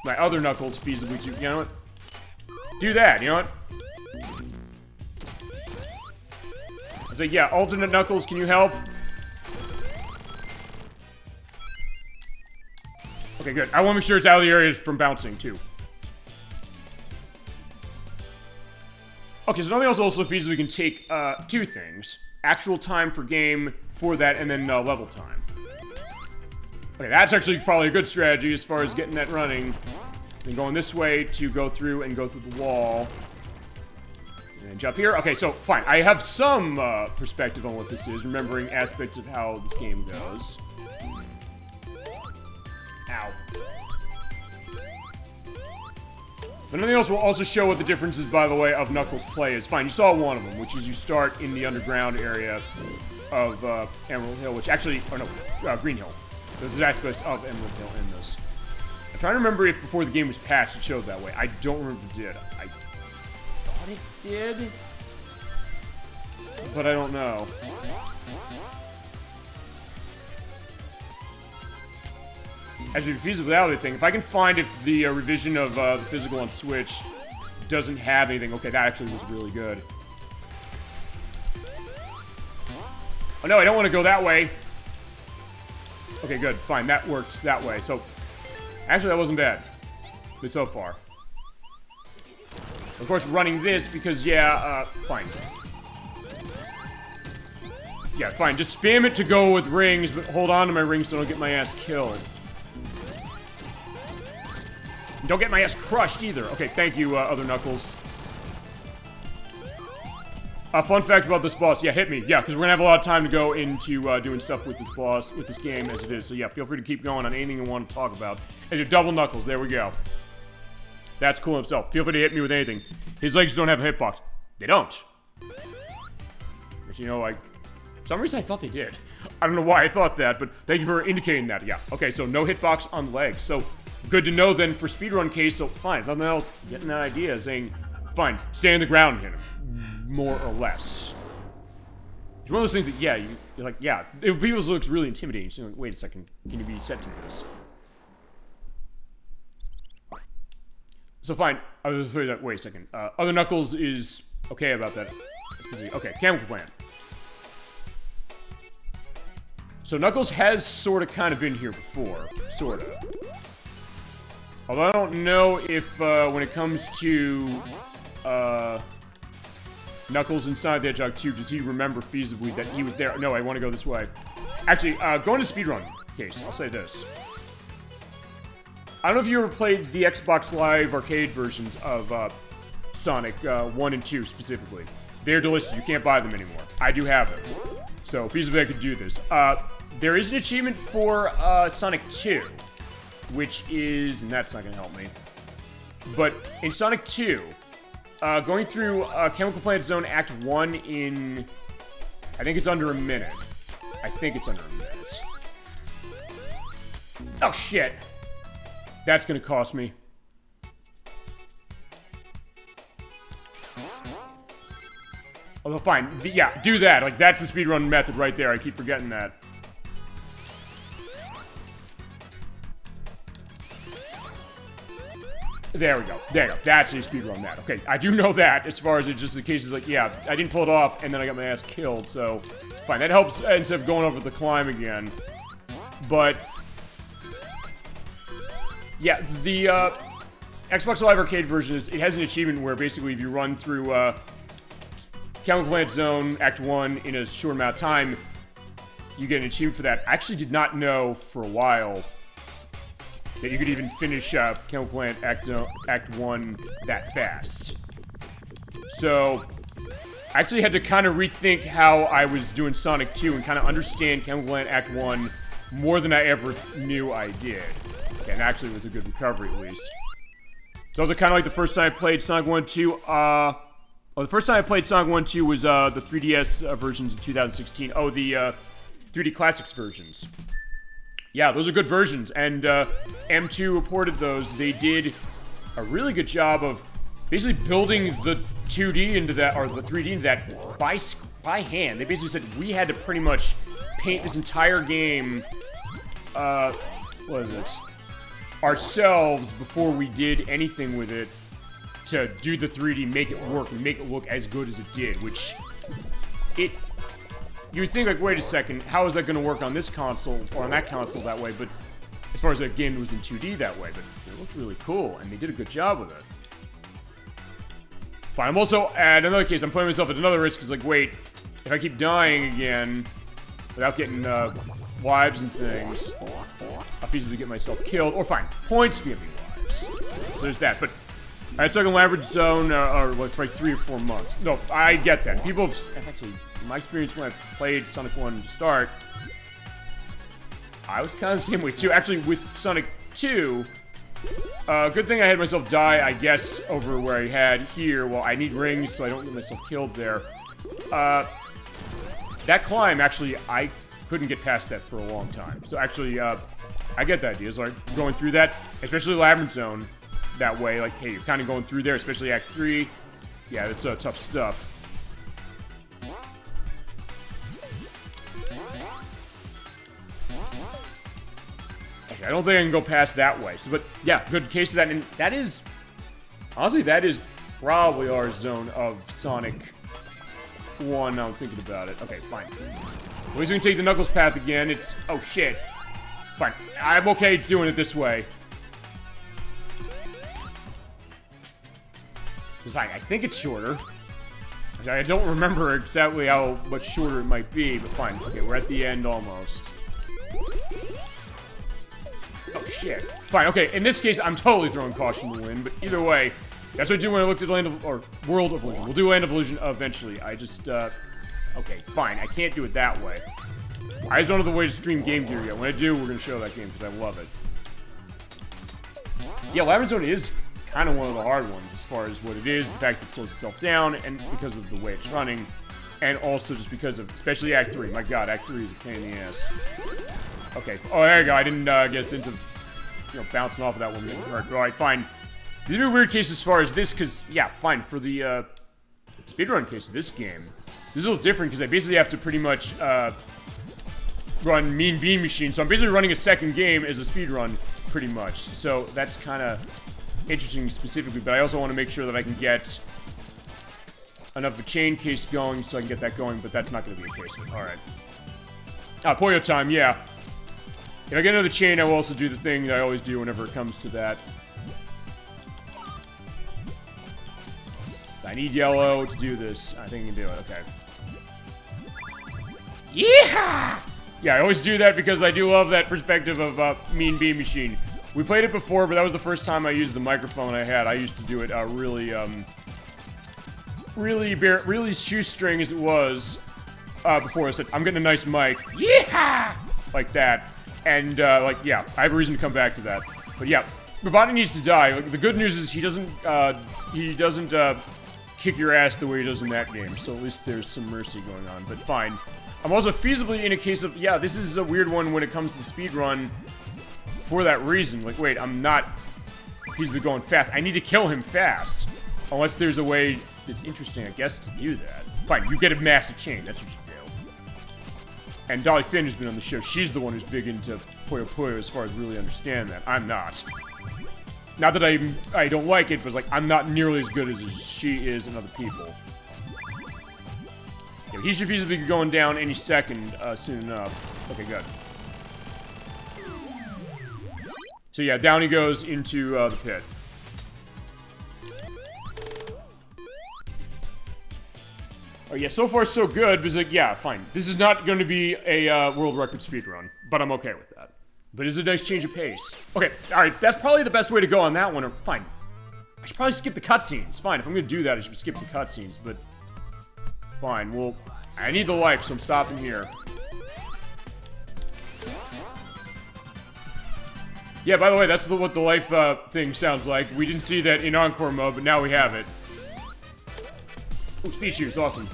my other Knuckles, feasibly too. You know what? Do that. You know what? I was like, yeah, alternate Knuckles, can you help? Okay, good. I want to make sure it's out of the area from bouncing too. Okay, so nothing else also feasibly can take two things. Actual time for game for that, and then level time. Okay, that's actually probably a good strategy as far as getting that running. Then going this way to go through the wall. And then jump here. Okay, so fine. I have some perspective on what this is, remembering aspects of how this game goes. Ow. But nothing else will also show what the difference is, by the way, of Knuckles' play is. Fine, you saw one of them, which is you start in the underground area of Emerald Hill, which actually, or no, Green Hill. There's aspects of Emerald Hill in this. I'm trying to remember if before the game was patched it showed that way. I don't remember if it did. I thought it did, but I don't know. Actually, feasibility thing. If I can find if the revision of the physical on Switch doesn't have anything, okay, that actually was really good. Oh no, I don't want to go that way. Okay, good, fine, that works that way. So, actually, that wasn't bad. Good so far. Of course, running this because, yeah, fine. Yeah, fine. Just spam it to go with rings, but hold on to my rings so I don't get my ass killed. And don't get my ass crushed either. Okay, thank you, other Knuckles. Fun fact about this boss. Yeah, hit me. Yeah, because we're gonna have a lot of time to go into doing stuff with this boss, with this game as it is. So yeah, feel free to keep going on anything you want to talk about. And your double Knuckles. There we go. That's cool himself. Feel free to hit me with anything. His legs don't have a hitbox. They don't. But you know, like, for some reason I thought they did. I don't know why I thought that, but thank you for indicating that. Yeah. Okay, so no hitbox on the legs. So good to know then for speedrun case. So fine, if nothing else, getting that idea, saying, fine, stay on the ground and hit him, more or less. It's one of those things that, yeah, you're like, yeah, it feels looks really intimidating. So like, wait a second, can you be set to this? So fine, I was afraid that, wait a second. Other Knuckles is okay about that. Okay, chemical plant. So Knuckles has sort of kind of been here before, sort of. Although I don't know if when it comes to Knuckles inside the Hedgehog 2, does he remember feasibly that he was there? No, I want to go this way. Actually, going to speedrun case, I'll say this. I don't know if you ever played the Xbox Live arcade versions of Sonic 1 and 2 specifically. They're delicious. You can't buy them anymore. I do have them. So, feasibly I could do this. There is an achievement for Sonic 2, which is, and that's not going to help me, but in Sonic 2, going through Chemical Plant Zone Act 1 in, I think it's under a minute. I think it's under a minute. Oh, shit. That's going to cost me. Although, fine. Yeah, do that. Like, that's the speedrun method right there. I keep forgetting that. There we go. There you go. That's how you speedrun that. Okay, I do know that as far as it's just the case is like, yeah, I didn't pull it off and then I got my ass killed, so fine. That helps instead of going over the climb again. But yeah, the Xbox Live Arcade version it has an achievement where basically if you run through Chemical Plant Zone Act 1 in a short amount of time, you get an achievement for that. I actually did not know for a while that you could even finish Chemical Plant Act 1 that fast. So, I actually had to kind of rethink how I was doing Sonic 2 and kind of understand Chemical Plant Act 1 more than I ever knew I did. Okay, and actually it was a good recovery at least. So, it was kind of like the first time I played Sonic 1 2. The first time I played Sonic 1 2 was the 3DS versions in 2016. Oh, the 3D Classics versions. Yeah, those are good versions, and M2 reported those. They did a really good job of basically building the 2D into that, or the 3D into that by hand. They basically said we had to pretty much paint this entire game, what is it, ourselves before we did anything with it to do the 3D, make it work, and make it look as good as it did, which you would think, like, wait a second, how is that going to work on this console, or on that console that way, but as far as that game was in 2D that way, but it looked really cool, and they did a good job with it. Fine, I'm also, at another case, I'm putting myself at another risk, because, like, wait, if I keep dying again, without getting, lives and things, I'll feasibly get myself killed, or fine, points to give me lives. So there's that, but I had stuck in Labyrinth Zone, for like 3 or 4 months. No, I get that. People have, actually, in my experience when I played Sonic 1 to start, I was kind of the same way too. Actually, with Sonic 2, good thing I had myself die, I guess, over where I had here. Well, I need rings so I don't get myself killed there. That climb, actually, I couldn't get past that for a long time. So actually, I get the idea. So like, going through that, especially Labyrinth Zone, that way, like, hey, you're kind of going through there, especially Act 3. Yeah, that's tough stuff. Okay, I don't think I can go past that way. So, but yeah, good case of that. And that is, honestly, that is probably our zone of Sonic 1. Now I'm thinking about it. Okay, fine. At least we can take the Knuckles path again. It's, oh shit. Fine, I'm okay doing it this way. Because I think it's shorter. I don't remember exactly how much shorter it might be, but fine. Okay, we're at the end almost. Oh, shit. Fine, okay, in this case, I'm totally throwing caution to the wind, but either way, that's what I do when I looked at Land of, or World of Illusion. We'll do Land of Illusion eventually. I just, okay, fine. I can't do it that way. I just don't have the way to stream Game Gear yet. When I do, we're going to show that game, because I love it. Yeah, Labyrinth Zone is kind of one of the hard ones as far as what it is, the fact that it slows itself down, and because of the way it's running, and also just because of, especially Act 3. My god, Act 3 is a pain in the ass. Okay, oh, there you go. I didn't get a sense of, you know, bouncing off of that one. Alright, fine. These are a weird case as far as this, because, yeah, fine, for the speedrun case of this game, this is a little different, because I basically have to pretty much run Mean Bean Machine, so I'm basically running a second game as a speedrun, pretty much. So that's kind of interesting specifically, but I also want to make sure that I can get enough of a chain case going so I can get that going, but that's not going to be the case. Alright. Poyo time, yeah. If I get another chain, I will also do the thing that I always do whenever it comes to that. I need yellow to do this. I think I can do it, okay. Yeah! Yeah, I always do that because I do love that perspective of Mean Bean Machine. We played it before, but that was the first time I used the microphone I had. I used to do it really shoestring as it was before I said, I'm getting a nice mic. Yeah! Like that. And, like, yeah, I have a reason to come back to that. But yeah, Robotnik needs to die. Like, the good news is he doesn't kick your ass the way he does in that game. So at least there's some mercy going on, but fine. I'm also feasibly in a case of, yeah, this is a weird one when it comes to the speedrun. For that reason, like, wait, I'm not feasibly going fast. I need to kill him fast. Unless there's a way that's interesting, I guess, to do that. Fine, you get a massive chain. That's what you do. And Dolly Finn has been on the show. She's the one who's big into Puyo Puyo as far as really understand that. I'm not. Not that I don't like it, but like I'm not nearly as good as she is and other people. Yeah, he should feasibly be going down any second soon enough. Okay, good. So yeah, down he goes into the pit. Oh yeah, so far so good, because like, yeah, fine. This is not going to be a world record speedrun, but I'm okay with that. But it's a nice change of pace. Okay, alright, that's probably the best way to go on that one, or fine. I should probably skip the cutscenes. Fine, if I'm gonna do that, I should skip the cutscenes, but fine, well, I need the life, so I'm stopping here. Yeah, by the way, that's what the life thing sounds like. We didn't see that in Encore mode, but now we have it. Ooh, speed shoes, awesome.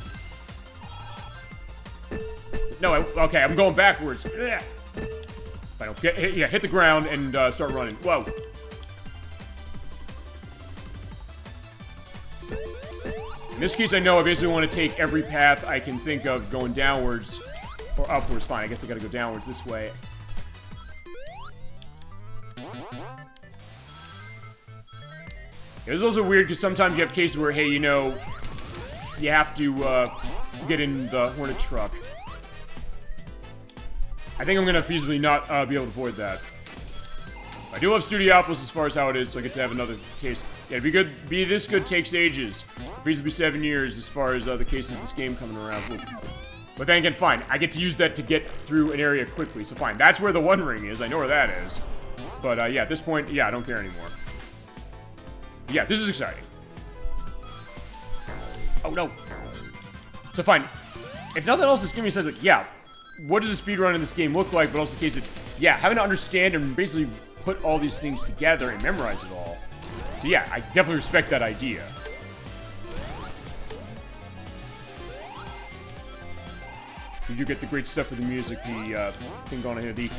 No, okay, I'm going backwards. Ugh. Fine, hit the ground and start running. Whoa. In this case, I know I basically want to take every path I can think of going downwards or upwards. Fine, I guess I gotta go downwards this way. It's also weird because sometimes you have cases where, hey, you know, you have to get in the Hornet truck. I think I'm gonna feasibly not be able to avoid that. I do love Studiopolis as far as how it is, so I get to have another case. Yeah, to be good, be this good takes ages. Feasibly 7 years as far as the case of this game coming around. Ooh. But then again, fine. I get to use that to get through an area quickly, so fine. That's where the One Ring is. I know where that is. But yeah, at this point, yeah, I don't care anymore. But yeah, this is exciting. Oh no. So fine. If nothing else, this game says like, yeah, what does a speedrun in this game look like? But also the case of, yeah, having to understand and basically put all these things together and memorize it all. So yeah, I definitely respect that idea. You do get the great stuff for the music, the thing going on here, the...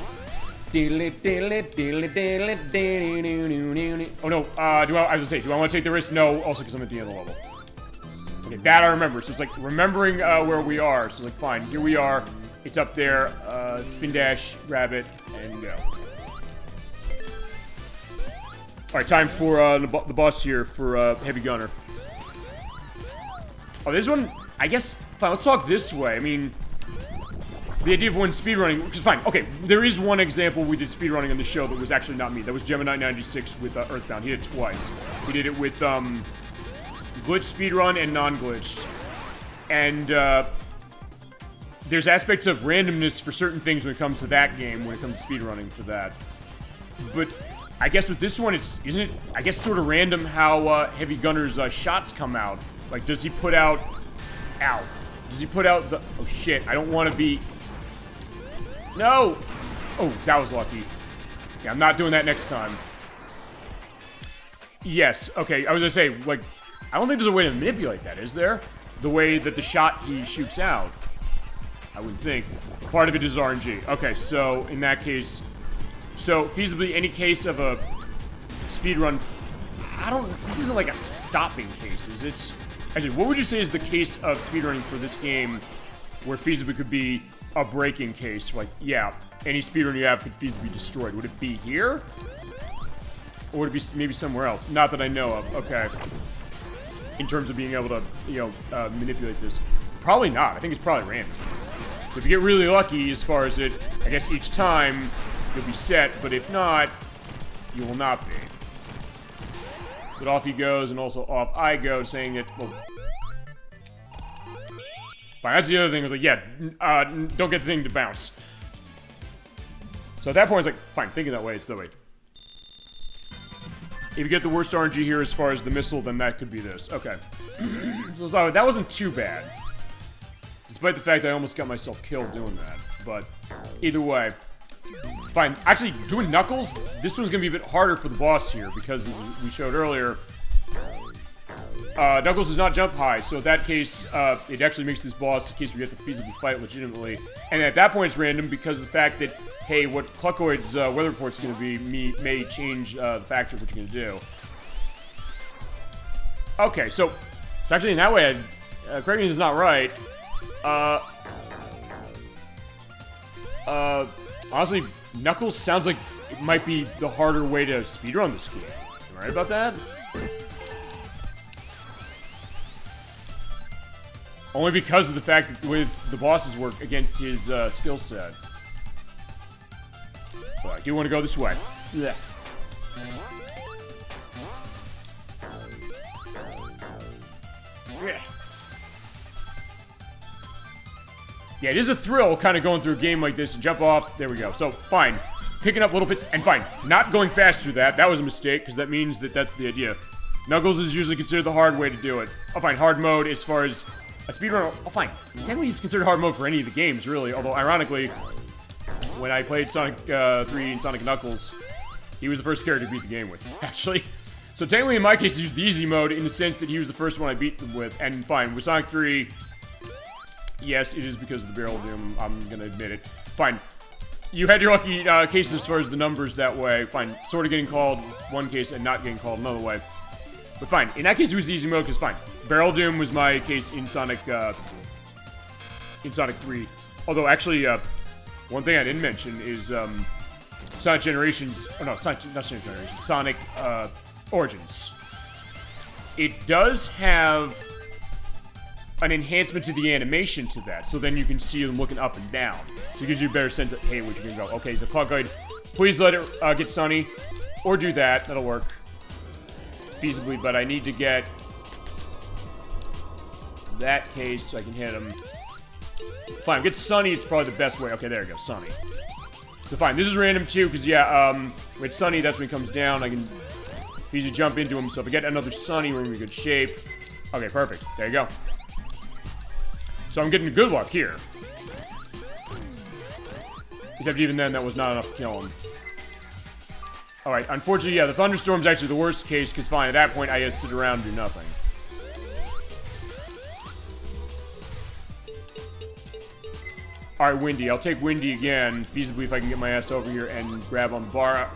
Oh no, I was gonna say, do I want to take the risk? No, also because I'm at the end of the level. Okay, that I remember, so it's like remembering where we are. So it's like, fine, here we are, it's up there, spin dash, grab it, and go. Alright, time for the boss here for Heavy Gunner. Oh, this one, I guess, fine, let's talk this way. I mean, the idea of when speedrunning, which is fine. Okay, there is one example we did speedrunning on the show that was actually not me. That was Gemini96 with EarthBound. He did it twice. He did it with glitched speedrun and non-glitched. And there's aspects of randomness for certain things when it comes to that game, when it comes to speedrunning for that. But I guess with this one, isn't it, I guess, sort of random how Heavy Gunner's shots come out. Like, does he put out... Ow. Does he put out the... Oh, shit. I don't want to be... No! Oh, that was lucky. Yeah, I'm not doing that next time. Yes, okay, I was gonna say, like, I don't think there's a way to manipulate that, is there? The way that the shot he shoots out. I wouldn't think. Part of it is RNG. Okay, so, in that case... So, feasibly, any case of a speedrun... This isn't like a stopping case, is it? Actually, what would you say is the case of speedrunning for this game where feasibly could be a breaking case? Like, yeah, any speedrun you have could feasibly be destroyed. Would it be here? Or would it be maybe somewhere else? Not that I know of. Okay. In terms of being able to, you know, manipulate this. Probably not. I think it's probably random. So if you get really lucky as far as it, I guess each time you'll be set, but if not, you will not be. But off he goes, and also off I go, saying that, well... Fine, that's the other thing, I was like, yeah, don't get the thing to bounce. So at that point, it's like, fine, thinking that way, it's that way. If you get the worst RNG here as far as the missile, then that could be this. Okay. So that wasn't too bad. Despite the fact that I almost got myself killed doing that. But, either way. Fine. Actually, doing Knuckles, this one's gonna be a bit harder for the boss here, because as we showed earlier, Knuckles does not jump high, so in that case, it actually makes this boss in case we have to feasibly fight legitimately. And at that point, it's random because of the fact that, hey, what Cluckoid's weather report's gonna be may change the factor of what you're gonna do. Okay, so actually in that way, correct me if it's not right. Honestly, Knuckles sounds like it might be the harder way to speedrun this game. Am Right about that? Only because of the fact that the way the bosses work against his skill set. But I do want to go this way. Yeah. Yeah, it is a thrill kind of going through a game like this and jump off. There we go. So, fine. Picking up little bits, and fine. Not going fast through that. That was a mistake, because that means that that's the idea. Knuckles is usually considered the hard way to do it. Oh, fine. Hard mode as far as a speedrunner. Oh, fine. Technically, it's considered hard mode for any of the games, really. Although, ironically, when I played Sonic 3 and Sonic Knuckles, he was the first character to beat the game with, actually. So, technically, in my case, I used the easy mode in the sense that he was the first one I beat them with. And fine, with Sonic 3... Yes, it is because of the barrel doom. I'm gonna admit it. Fine. You had your lucky cases as far as the numbers that way. Fine. Sort of getting called one case and not getting called another way. But fine. In that case, it was the easy mode, because fine. Barrel doom was my case in Sonic 3. Although, actually, one thing I didn't mention is Sonic Generations. Oh, no, not Sonic Generations. Sonic Origins. It does have an enhancement to the animation to that, so then you can see them looking up and down. So it gives you a better sense of, hey, where you can go. Okay, he's a Puggoid. Please let it get Sunny. Or do that. That'll work. Feasibly, but I need to get that case so I can hit him. Fine, get Sunny, it's probably the best way. Okay, there we go, Sunny. So fine, this is random too, because yeah, with Sunny, that's when he comes down. I can easily jump into him, so if I get another Sunny, we're in good shape. Okay, perfect. There you go. So I'm getting good luck here. Except even then, that was not enough to kill him. Alright, unfortunately, yeah, the thunderstorm's actually the worst case, because fine, at that point, I had to sit around and do nothing. Alright, Windy. I'll take Windy again, feasibly if I can get my ass over here and grab on the bar.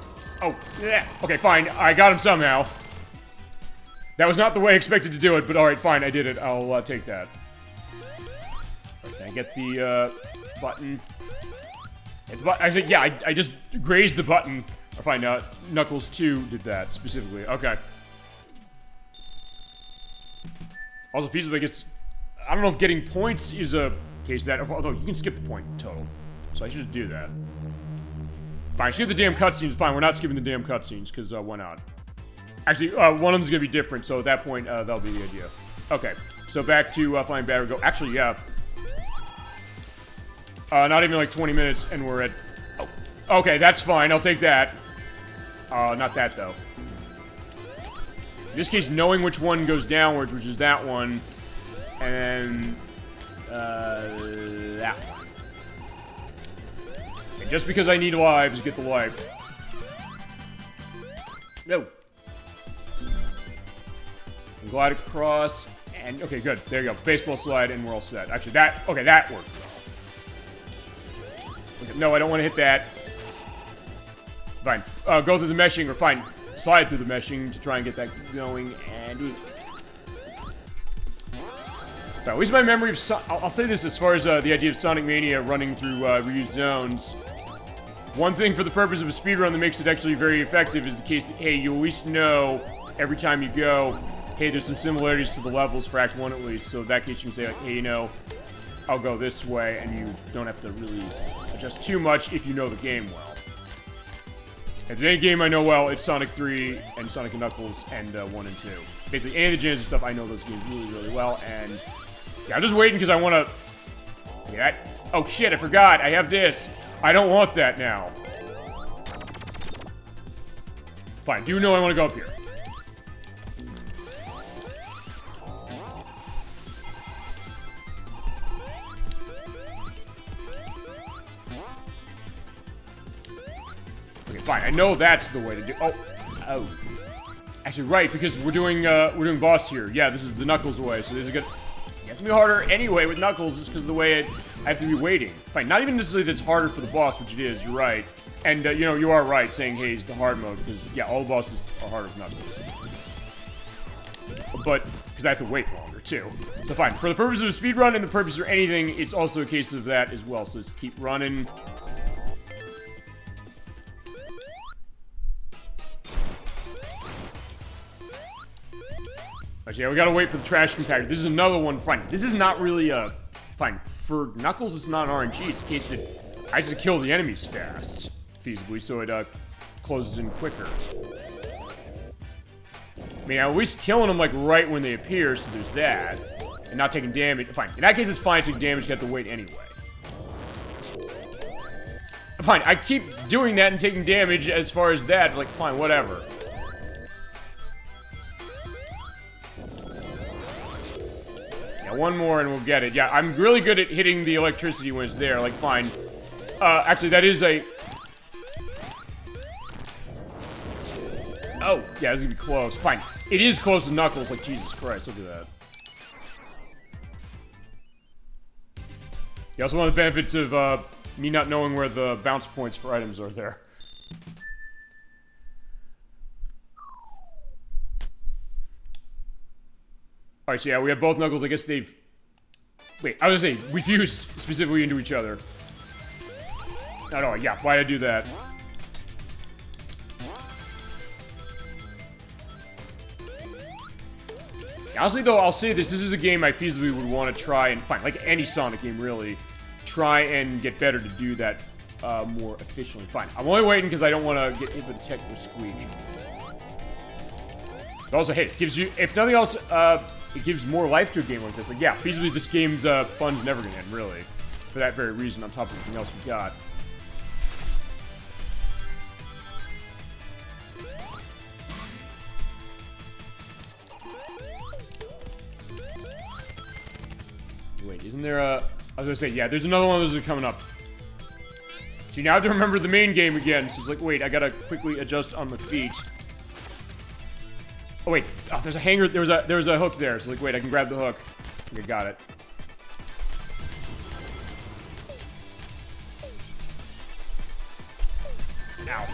Oh, yeah. Okay, fine. I got him somehow. That was not the way I expected to do it, but alright, fine, I did it. I'll take that. Can I get the, button? Actually, yeah, I just grazed the button. I find out Knuckles 2 did that, specifically. Okay. Also, feasibly, I guess... I don't know if getting points is a case of that, although you can skip the point total. So I should just do that. Fine, skip the damn cutscenes. Fine, we're not skipping the damn cutscenes, because, why not? Actually, one of them's gonna be different, so at that point, that'll be the idea. Okay, so back to Flying Battery Go. Actually, yeah. Not even like 20 minutes, and we're at... Oh, okay, that's fine. I'll take that. Not that, though. In this case, knowing which one goes downwards, which is that one, and that one. And just because I need lives, get the life. No. Glide across, and... Okay, good. There you go. Baseball slide, and we're all set. Actually, that... Okay, that worked. No, I don't want to hit that. Fine. Go through the meshing, or fine. Slide through the meshing to try and get that going, and... So, at least my memory of... I'll say this as far as the idea of Sonic Mania running through reused zones. One thing for the purpose of a speedrun that makes it actually very effective is the case that, hey, you at least know every time you go, hey, there's some similarities to the levels for Act 1 at least, so in that case you can say, like, hey, you know, I'll go this way, and you don't have to really adjust too much if you know the game well. If there's any game I know well, it's Sonic 3 and Sonic and Knuckles and 1 and 2. Basically, any of the Genesis stuff, I know those games really, really well, and yeah, I'm just waiting because I want to... Yeah, oh shit, I forgot, I have this. I don't want that now. Fine, do know I want to go up here. Fine, I know that's the way to do. Oh, actually, right, because we're doing boss here. Yeah, this is the Knuckles way, so this is good. It's gonna be harder anyway with Knuckles, just because of the way I have to be waiting. Fine, not even necessarily that it's harder for the boss, which it is. You're right, and you know you are right saying, hey, it's the hard mode because yeah, all the bosses are harder with Knuckles. But because I have to wait longer too. So fine, for the purpose of a speedrun and the purpose of anything, it's also a case of that as well. So just keep running. Alright, so yeah, we gotta wait for the trash compactor. This is another one. Fine. This is not really fine. For Knuckles, it's not an RNG. It's a case that I have to kill the enemies fast, feasibly, so it closes in quicker. I mean, I'm at least killing them like right when they appear, so there's that. And not taking damage. Fine. In that case, it's fine to take damage, you have to wait anyway. Fine, I keep doing that and taking damage as far as that, like, fine, whatever. Yeah, one more and we'll get it. Yeah, I'm really good at hitting the electricity when it's there, like, fine. Actually, that is a... Oh, yeah, this is gonna be close. Fine. It is close to Knuckles, like, Jesus Christ, look at that. Yeah, also one of the benefits of, me not knowing where the bounce points for items are there. Alright, so yeah, we have both Knuckles. I guess they've... Wait, I was gonna say, we fused specifically into each other. No, yeah, why'd I do that? Honestly, though, I'll say this. This is a game I feasibly would want to try and... Fine, like any Sonic game, really. Try and get better to do that more efficiently. Fine. I'm only waiting because I don't want to get hit with a technical squeak. But also, hey, it gives you... If nothing else, it gives more life to a game like this. Like, yeah, feasibly, this game's fun's never going to end, really. For that very reason, on top of everything else we got. Wait, isn't there a... I was gonna say, yeah, there's another one of those that are coming up. So you now have to remember the main game again, so it's like, wait, I gotta quickly adjust on my feet. Oh, wait, oh, there's a hanger, there's a hook there, so like, wait, I can grab the hook. Okay, got it. Ow.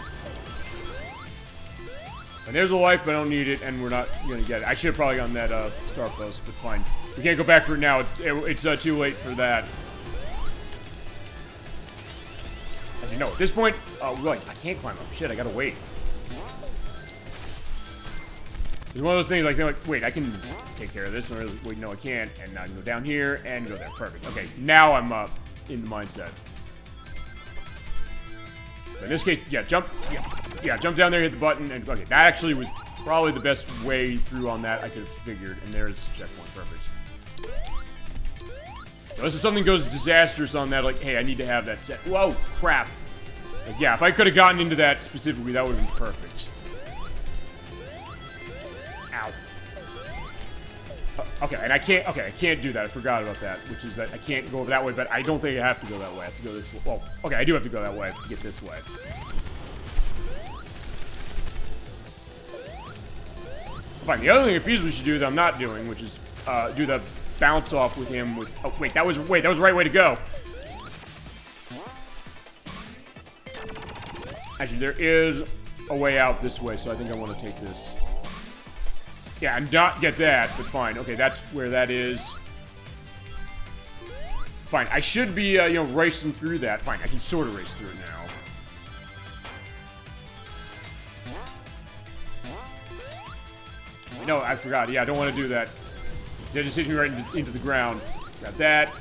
And there's a life, but I don't need it, and we're not gonna get it. I should have probably gotten that, star post, but fine. We can't go back for it now. It's too late for that. As you know, at this point, right, I can't climb up. Shit, I gotta wait. It's one of those things like, wait, I can take care of this. Wait, no, I can't. And I can go down here and go there. Perfect. Okay, now I'm in the mindset. But in this case, yeah, jump. Yeah, jump down there, hit the button, and okay, that actually was probably the best way through on that I could have figured. And there's checkpoint. Perfect. Unless if something goes disastrous on that, like, hey, I need to have that set. Whoa, crap. Like, yeah, if I could have gotten into that specifically, that would have been perfect. Ow. Okay, and I can't do that. I forgot about that, which is that I can't go over that way, but I don't think I have to go that way. I have to go this way. Well, okay, I do have to go that way to get this way. Fine, the other thing it feasibly should do that I'm not doing, which is, do the bounce off with him with... Oh, wait, that was the right way to go. Actually, there is a way out this way, so I think I want to take this. Yeah, and not get that, but fine. Okay, that's where that is. Fine, I should be, you know, racing through that. Fine, I can sort of race through it now. No, I forgot. Yeah, I don't want to do that. That just hit me right into the ground. Got that.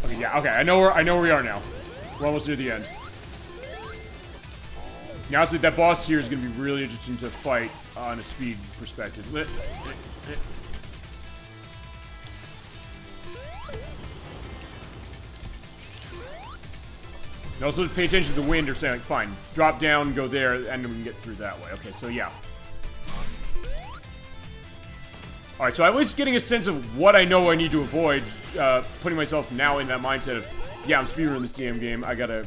Okay, yeah, okay. I know where we are now. We're almost near the end. Now, honestly, that boss here is going to be really interesting to fight on a speed perspective. And also pay attention to the wind or saying, like, fine, drop down, go there, and then we can get through that way. Okay, so yeah. Alright, so at least getting a sense of what I know I need to avoid, putting myself now in that mindset of, yeah, I'm speedrunning this TM game, I gotta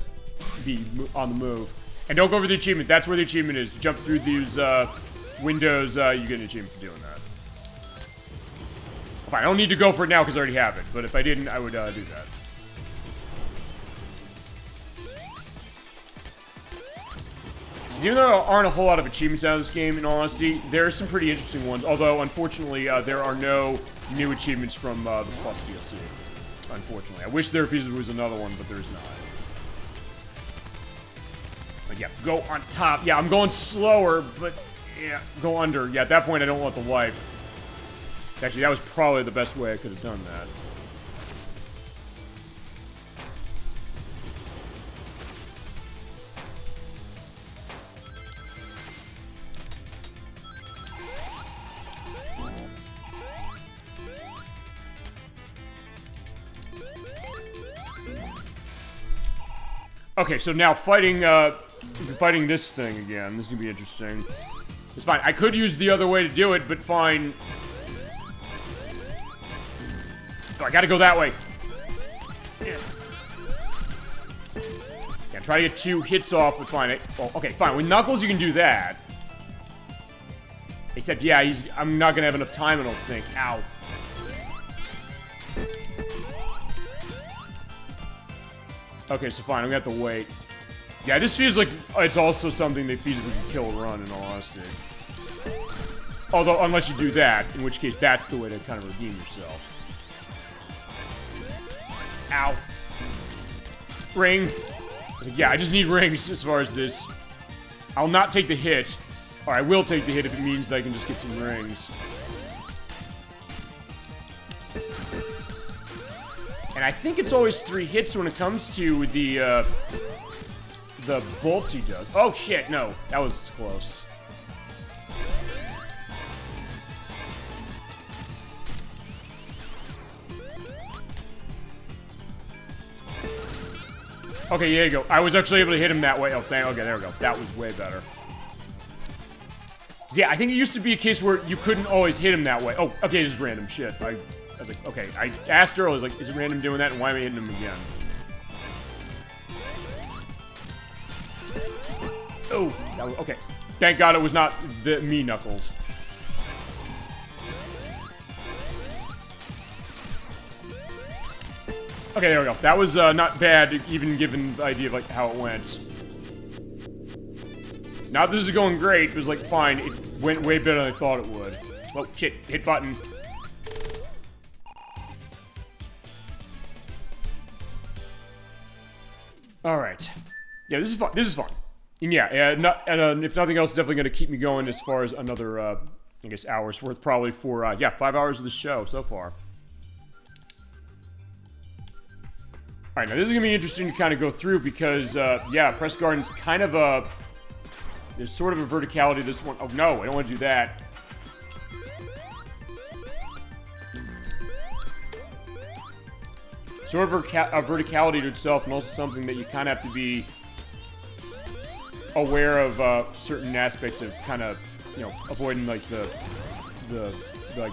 be on the move. And don't go for the achievement, that's where the achievement is. Jump through these windows, you get an achievement for doing that. Fine, I don't need to go for it now because I already have it, but if I didn't, I would do that. Even though there aren't a whole lot of achievements out of this game, in all honesty, there are some pretty interesting ones. Although, unfortunately, there are no new achievements from the Plus DLC. Unfortunately. I wish there was another one, but there is not. But yeah, go on top. Yeah, I'm going slower, but Yeah, go under. Yeah, at that point I don't want the life. Actually, that was probably the best way I could have done that. Okay, so now fighting this thing again. This is gonna be interesting. It's fine. I could use the other way to do it, but fine. Oh, I gotta go that way. Yeah, try to get 2 hits off, but fine. Oh, okay, fine. With Knuckles, you can do that. Except, yeah, I'm not gonna have enough time, I don't think. Ow. Okay, so fine, I'm gonna have to wait. Yeah, this feels like it's also something that feasibly can kill a run, in all honesty. Although, unless you do that, in which case that's the way to kind of redeem yourself. Ow. Ring. Yeah, I just need rings as far as this. I'll not take the hit. Or I will take the hit if it means that I can just get some rings. And I think it's always 3 hits when it comes to the bolts he does. Oh shit, no. That was close. Okay, there you go. I was actually able to hit him that way. Oh, okay, there we go. That was way better. Yeah, I think it used to be a case where you couldn't always hit him that way. Oh, okay, this is random shit. I was like, okay, I asked earlier, I was like, is it random doing that, and why am I hitting him again? Oh, that was, okay. Thank God it was not me, Knuckles. Okay, there we go. That was not bad, even given the idea of like how it went. Now this is going great. It was like fine. It went way better than I thought it would. Oh shit! Hit button. All right. Yeah, this is fun. This is fun. And yeah, if nothing else, definitely going to keep me going as far as another, I guess, hour's worth probably for, yeah, 5 hours of the show so far. Alright, now this is going to be interesting to kind of go through because, yeah, Press Garden's kind of a... There's sort of a verticality to this one. Oh, no, I don't want to do that. Sort of a verticality to itself, and also something that you kind of have to be aware of certain aspects of kind of, you know, avoiding, like, the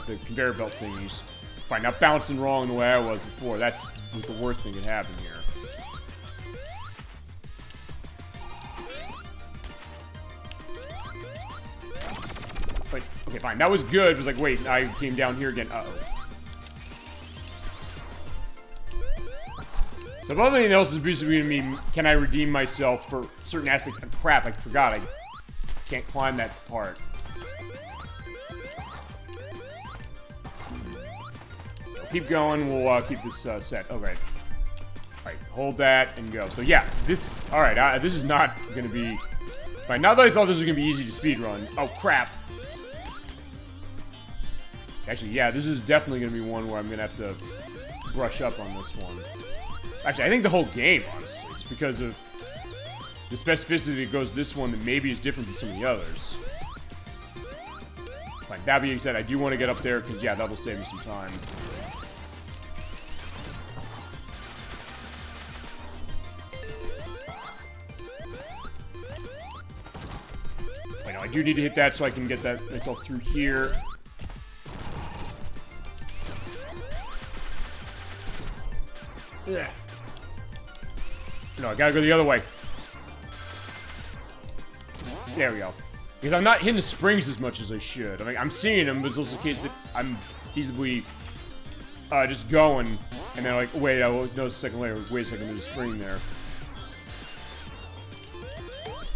conveyor belt thingies. Fine, not bouncing wrong the way I was before. That's like the worst thing that could happen here. But, okay, fine. That was good. It was like, wait, I came down here again. Uh-oh. So if anything else is basically going to mean, can I redeem myself for certain aspects? Oh, crap, I forgot. I can't climb that part. Keep going. We'll keep this set. Okay. Alright, hold that and go. So yeah, this... Alright, this is not going to be... Fine, now that I thought this was going to be easy to speedrun. Oh, crap. Actually, yeah, this is definitely going to be one where I'm going to have to brush up on this one. Actually, I think the whole game, honestly, just because of the specificity that goes this one that maybe is different than some of the others. Fine, that being said, I do want to get up there because, yeah, that'll save me some time. Wait, no, I do need to hit that so I can get that myself through here. Ugh. No, I gotta go the other way. There we go. Because I'm not hitting the springs as much as I should. I mean, I'm seeing them, but it's also the case that I'm feasibly just going, and then like, wait, I will notice a second later. Wait a second, there's a spring there.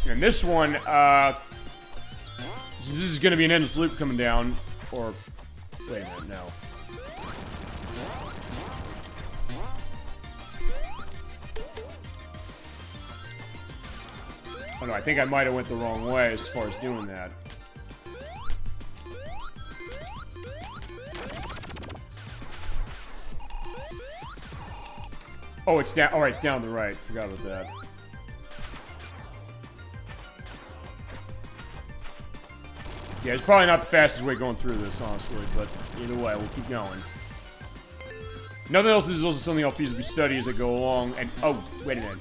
And this one, this is gonna be an endless loop coming down, or wait a minute, no. Oh no, I think I might have went the wrong way as far as doing that. Oh, it's down. Alright, it's down the right. Forgot about that. Yeah, it's probably not the fastest way going through this, honestly, but either way, we'll keep going. Nothing else, this is also something I'll feasibly study as I go along, and- oh, wait a minute.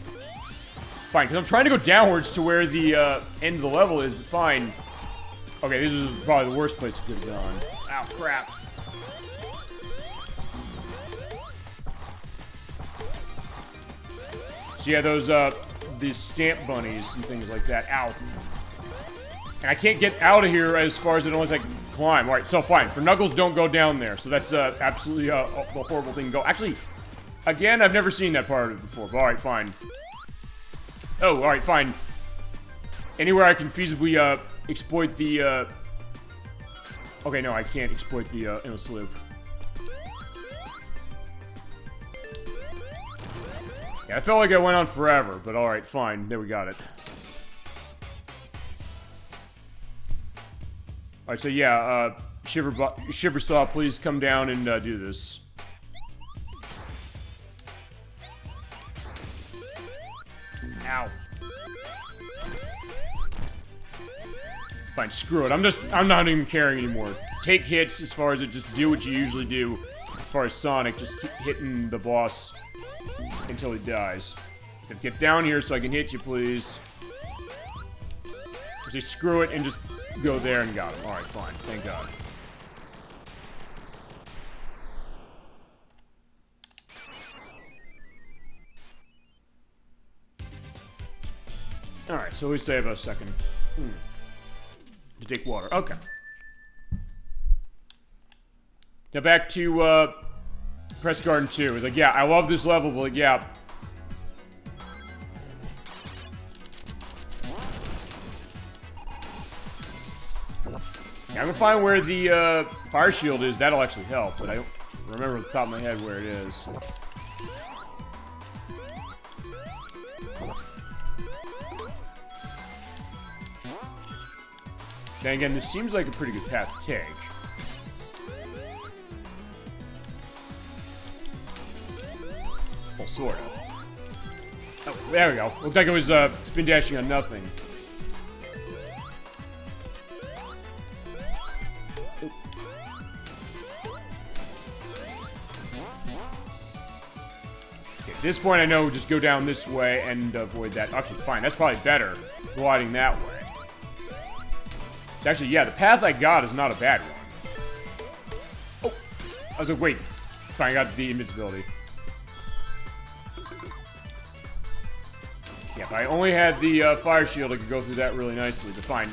Fine, because I'm trying to go downwards to where the, end of the level is, but fine. Okay, this is probably the worst place it could have gone. Ow, crap. So yeah, those, these stamp bunnies and things like that. Ow. And I can't get out of here as far as it unless I can climb. Alright, so fine. For Knuckles, don't go down there. So that's absolutely a horrible thing to go. Actually, again, I've never seen that part of it before. But alright, fine. Oh, alright, fine. Anywhere I can feasibly exploit the... Okay, no, I can't exploit the endless loop. Yeah, I felt like I went on forever, but alright, fine. There we got it. Alright, so yeah, Shiversaw, please come down and do this. Ow. Fine, screw it. I'm not even caring anymore. Take hits as far as it, just do what you usually do. As far as Sonic, just keep hitting the boss until he dies. So get down here so I can hit you, please. Say screw it and just go there and got him. Alright, fine. Thank God. Alright, so at least I have a second. To take water. Okay. Now back to, Press Garden 2. It's like, yeah, I love this level, but like, yeah. I'm gonna find where the, fire shield is. That'll actually help, but I don't remember off the top of my head where it is. Then again, this seems like a pretty good path to take. Well, sort of. Oh, there we go. Looked like it was, spin dashing on nothing. Okay, at this point, I know just go down this way and avoid that. Actually, fine. That's probably better, gliding that way. Actually, yeah, the path I got is not a bad one. Oh! I was like, wait. Fine, I got the invincibility. Yeah, if I only had the fire shield, I could go through that really nicely. But fine.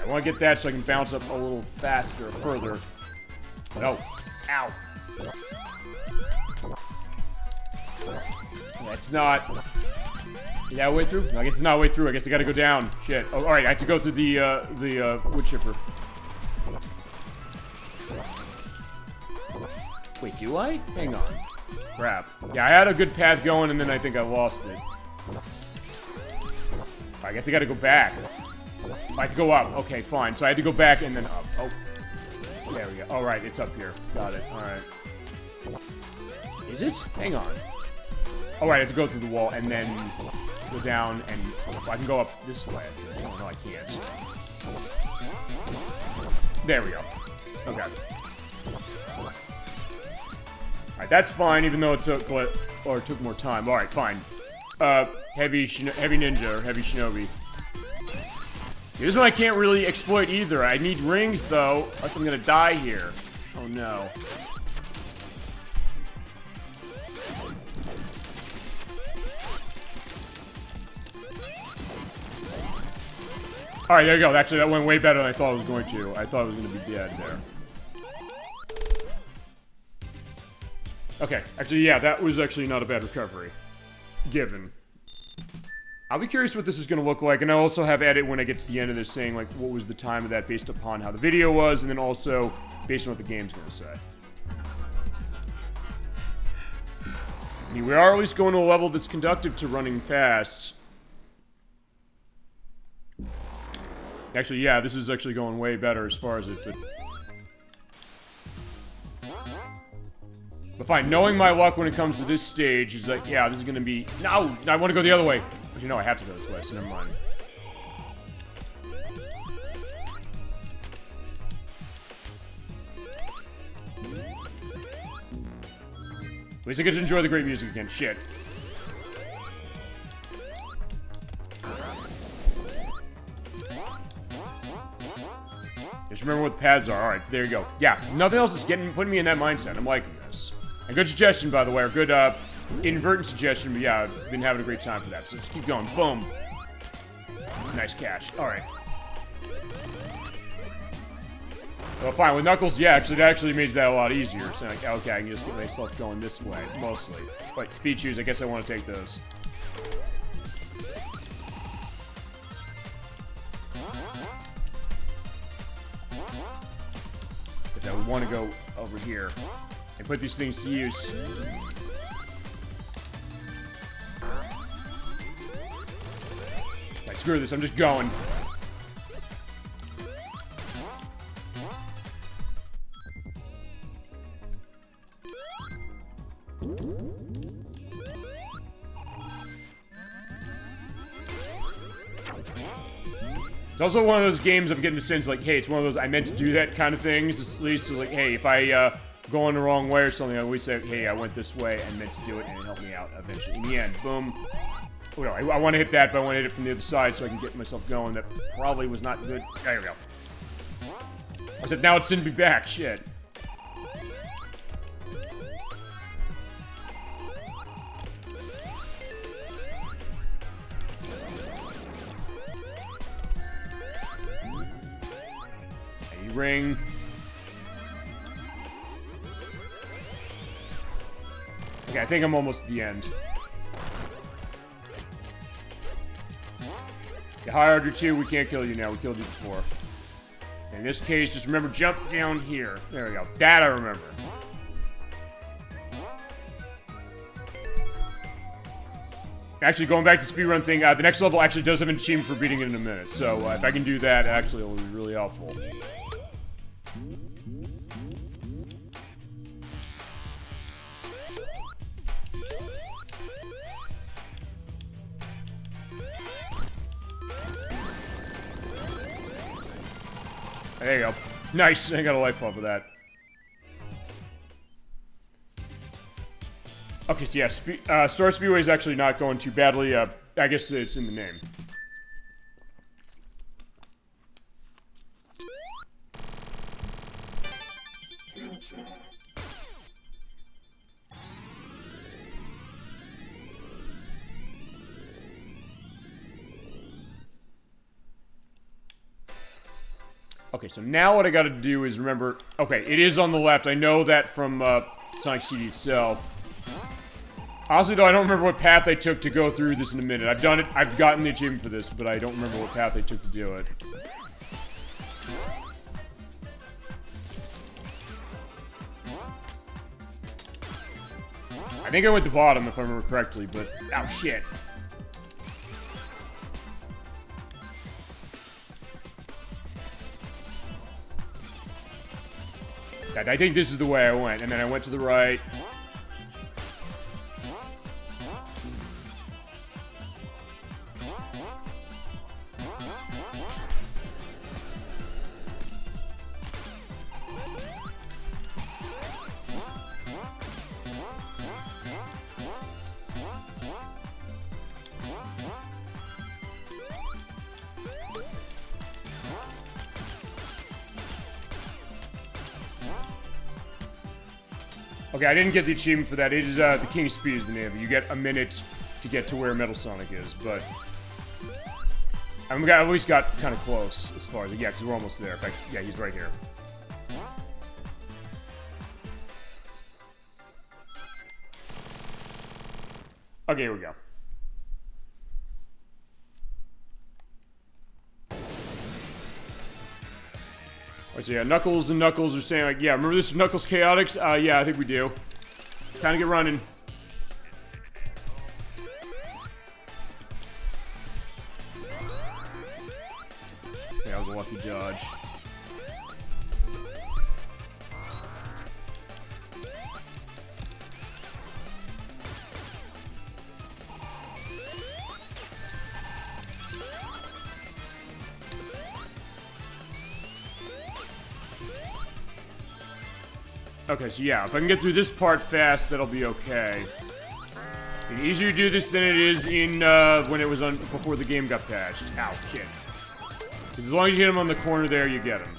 I want to get that so I can bounce up a little faster, further. No. Ow. That's not... Is that a way through? No, I guess it's not a way through. I guess I gotta go down. Shit. Oh, alright, I have to go through the wood chipper. Wait, do I? Hang on. Crap. Yeah, I had a good path going, and then I think I lost it. I guess I gotta go back. I have to go up. Okay, fine. So I had to go back and then up. Oh. There we go. All right, it's up here. Got it. All right. Is it? Hang on. All right, I have to go through the wall and then go down and... I can go up this way. Oh, no, I can't. There we go. Okay. Alright, that's fine, even though it took, or it took more time. Alright, fine. Heavy ninja, or heavy shinobi. This one I can't really exploit either. I need rings, though, else I'm gonna die here. Oh, no. Alright, there you go. Actually, that went way better than I thought it was going to. I thought it was going to be dead there. Okay, actually, yeah, that was actually not a bad recovery. Given. I'll be curious what this is going to look like, and I'll also have edit when I get to the end of this saying, like, what was the time of that based upon how the video was, and then also based on what the game's going to say. I mean, we are at least going to a level that's conducive to running fast. Actually, yeah, this is actually going way better as far as it... But fine, knowing my luck when it comes to this stage is like, yeah, this is gonna be... No! I want to go the other way! But you know, I have to go this way, so never mind. At least I get to enjoy the great music again. Shit. Just remember what the pads are. Alright, there you go. Yeah, nothing else is putting me in that mindset. I'm liking this. A good suggestion, by the way, or good, inadvertent suggestion, but yeah, I've been having a great time for that. So just keep going. Boom. Nice catch. Alright. Well, fine. With Knuckles, yeah, actually, that actually makes that a lot easier. So, like, okay, I can just get myself going this way, mostly. Wait, speed shoes, I guess I want to take those. But I would want to go over here and put these things to use. Right, screw this, I'm just going. It's also one of those games I'm getting the sense like, hey, it's one of those I meant to do that kind of things. At least like, hey, if I go on the wrong way or something, I always say, hey, I went this way and meant to do it, and it helped me out eventually. In the end, boom. Oh no, I want to hit that, but I want to hit it from the other side so I can get myself going. That probably was not good. There we go. I said, now it's sending me back. Shit. Ring. Okay, I think I'm almost at the end. You hired you too, we can't kill you now, we killed you before. In this case, just remember, jump down here. There we go, that I remember. Actually, going back to the speedrun thing, the next level actually does have an achievement for beating it in a minute, so if I can do that, actually it will be really helpful. There you go. Nice, I got a life off of that. Okay, so yeah, Star Speedway is actually not going too badly. I guess it's in the name. Okay, so now what I gotta do is remember... Okay, it is on the left. I know that from Sonic CD itself. Honestly, though, I don't remember what path I took to go through this in a minute. I've done it. I've gotten the achievement for this, but I don't remember what path I took to do it. I think I went to bottom, if I remember correctly, but... Oh, shit. I think this is the way I went, and then I went to the right. Okay, I didn't get the achievement for that. It is, the King of Speed is the name of it. You get a minute to get to where Metal Sonic is, but... I at least got kind of close, as far as... Yeah, because we're almost there. In fact, yeah, he's right here. Okay, here we go. So yeah, Knuckles and Knuckles are saying like, yeah, remember this is Knuckles Chaotix? Yeah, I think we do. Time to get running. lucky dodge. Okay, so yeah, if I can get through this part fast, that'll be okay. It's easier to do this than it is in, when it was on, before the game got patched. Ow, shit. Because as long as you hit him on the corner there, you get him.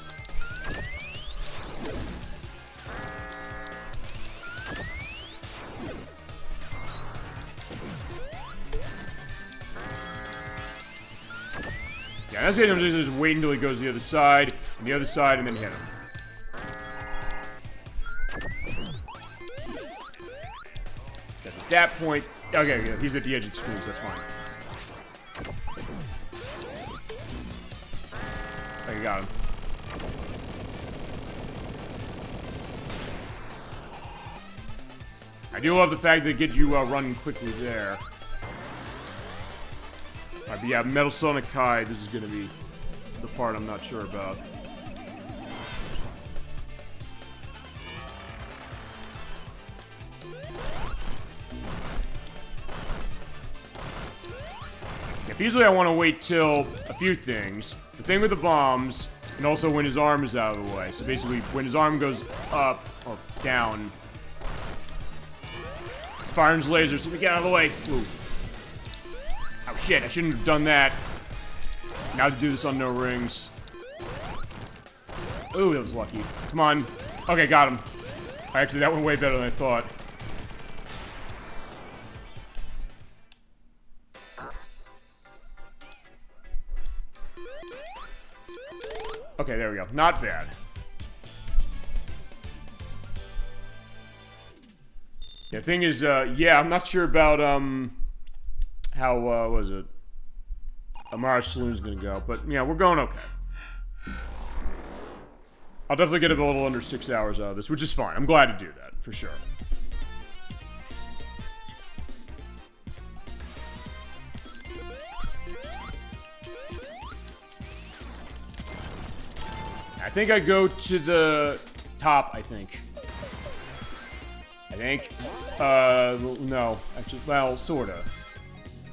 Yeah, that's gonna just wait until he goes to the other side, and the other side, and then hit him. At that point, okay, yeah, he's at the edge of the screen, so that's fine. Okay, got him. I do love the fact that it gets you running quickly there. Alright, but yeah, Metal Sonic Kai, this is gonna be the part I'm not sure about. Usually I want to wait till a few things. The thing with the bombs, and also when his arm is out of the way. So basically, when his arm goes up, or down, it's firing his laser, so we get out of the way. Ooh. Oh shit, I shouldn't have done that. Now to do this on no rings. Ooh, that was lucky. Come on. Okay, got him. Actually, that went way better than I thought. Okay, there we go. Not bad. The thing is, yeah, I'm not sure about, how, what was it? Amara Saloon's gonna go, but, yeah, we're going okay. I'll definitely get a little under 6 hours out of this, which is fine. I'm glad to do that, for sure. I think I go to the top, I think. No. Actually, well, sorta.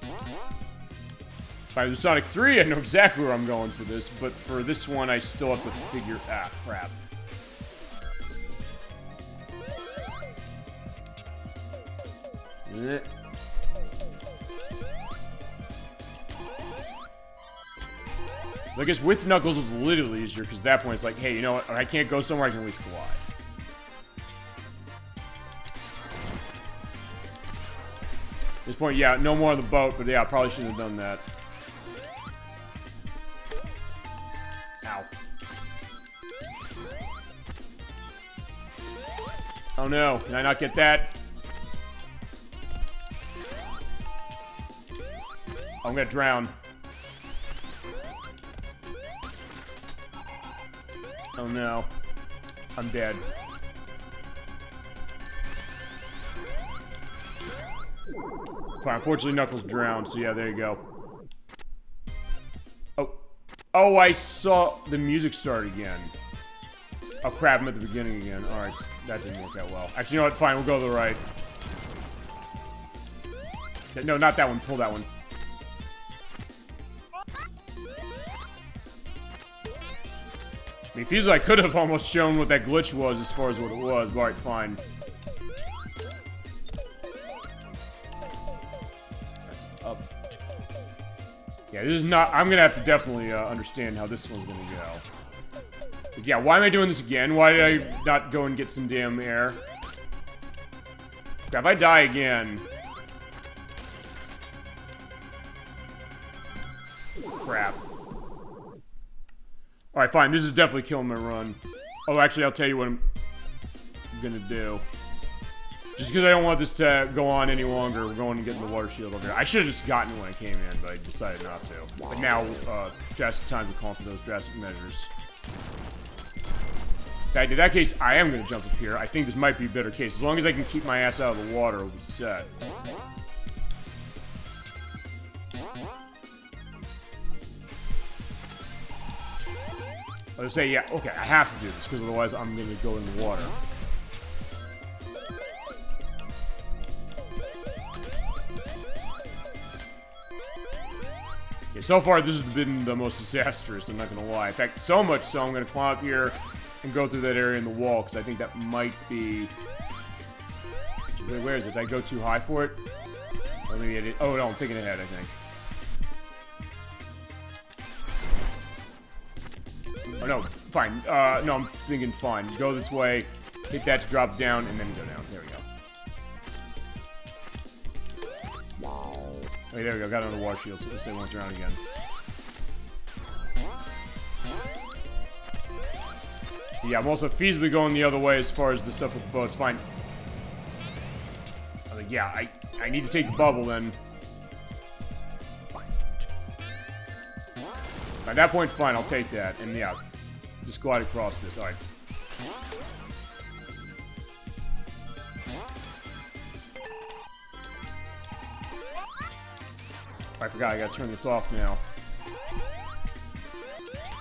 If I was Sonic 3, I know exactly where I'm going for this, but for this one, I still have to figure... Ah, crap. I guess with Knuckles it's a little easier, because at that point it's like, hey, you know what? I can't go somewhere, I can at least fly. At this point, yeah, no more on the boat, but yeah, I probably shouldn't have done that. Ow. Oh no, can I not get that? I'm gonna drown. Oh no. I'm dead. Fine, unfortunately Knuckles drowned, so yeah, there you go. Oh. Oh, I saw the music start again. Oh crap, I'm at the beginning again. Alright, that didn't work out well. Actually, you know what? Fine, we'll go to the right. No, not that one. Pull that one. I mean, it feels like I could have almost shown what that glitch was as far as what it was, but alright, fine. Up. Yeah, this is not... I'm gonna have to definitely understand how this one's gonna go. But yeah, why am I doing this again? Why did I not go and get some damn air? If I die again... Crap. Alright, fine. This is definitely killing my run. Oh, actually, I'll tell you what I'm gonna do. Just because I don't want this to go on any longer, we're going to get in the water shield over here. I should have just gotten it when I came in, but I decided not to. But now, drastic time to call for those drastic measures. In that case, I am going to jump up here. I think this might be a better case. As long as I can keep my ass out of the water, we'll be set. I was say, yeah, okay, I have to do this, because otherwise I'm gonna go in the water. Okay, so far this has been the most disastrous, I'm not gonna lie. In fact, so much so I'm gonna climb up here and go through that area in the wall, because I think that might be... Wait, where is it? Did I go too high for it? Or maybe I did... Oh, no, I'm thinking ahead, I think. Oh, no, fine. No, I'm thinking fine. Go this way, hit that to drop down, and then go down. There we go. Okay, there we go. Got another water shield, so let's say once around again. Yeah, I'm also feasibly going the other way as far as the stuff with the boats. Fine. I was like, yeah, I need to take the bubble then. At that point, fine, I'll take that. And yeah, just glide across this. Alright. I forgot, I gotta turn this off now.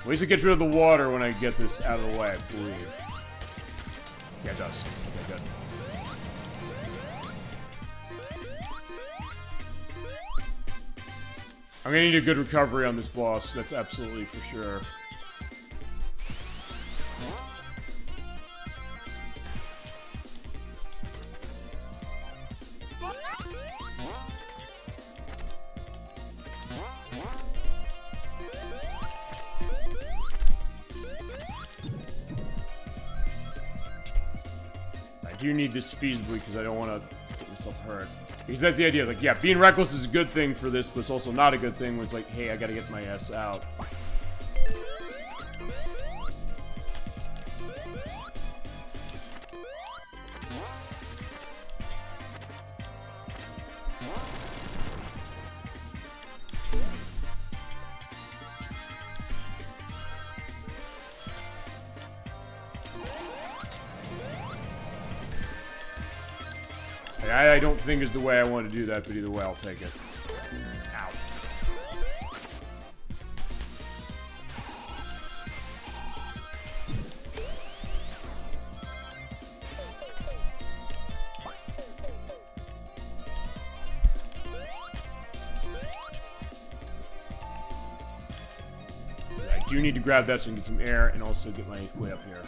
At least it gets rid of the water when I get this out of the way, I believe. Yeah, it does. Okay, good. I'm gonna need a good recovery on this boss, that's absolutely for sure. I do need this feasibly because I don't want to get myself hurt. Because that's the idea, like, yeah, being reckless is a good thing for this, but it's also not a good thing when it's like, hey, I gotta get my ass out. I don't think is the way I want to do that, but either way, I'll take it. Ow. I do need to grab that so I can get some air and also get my way up here.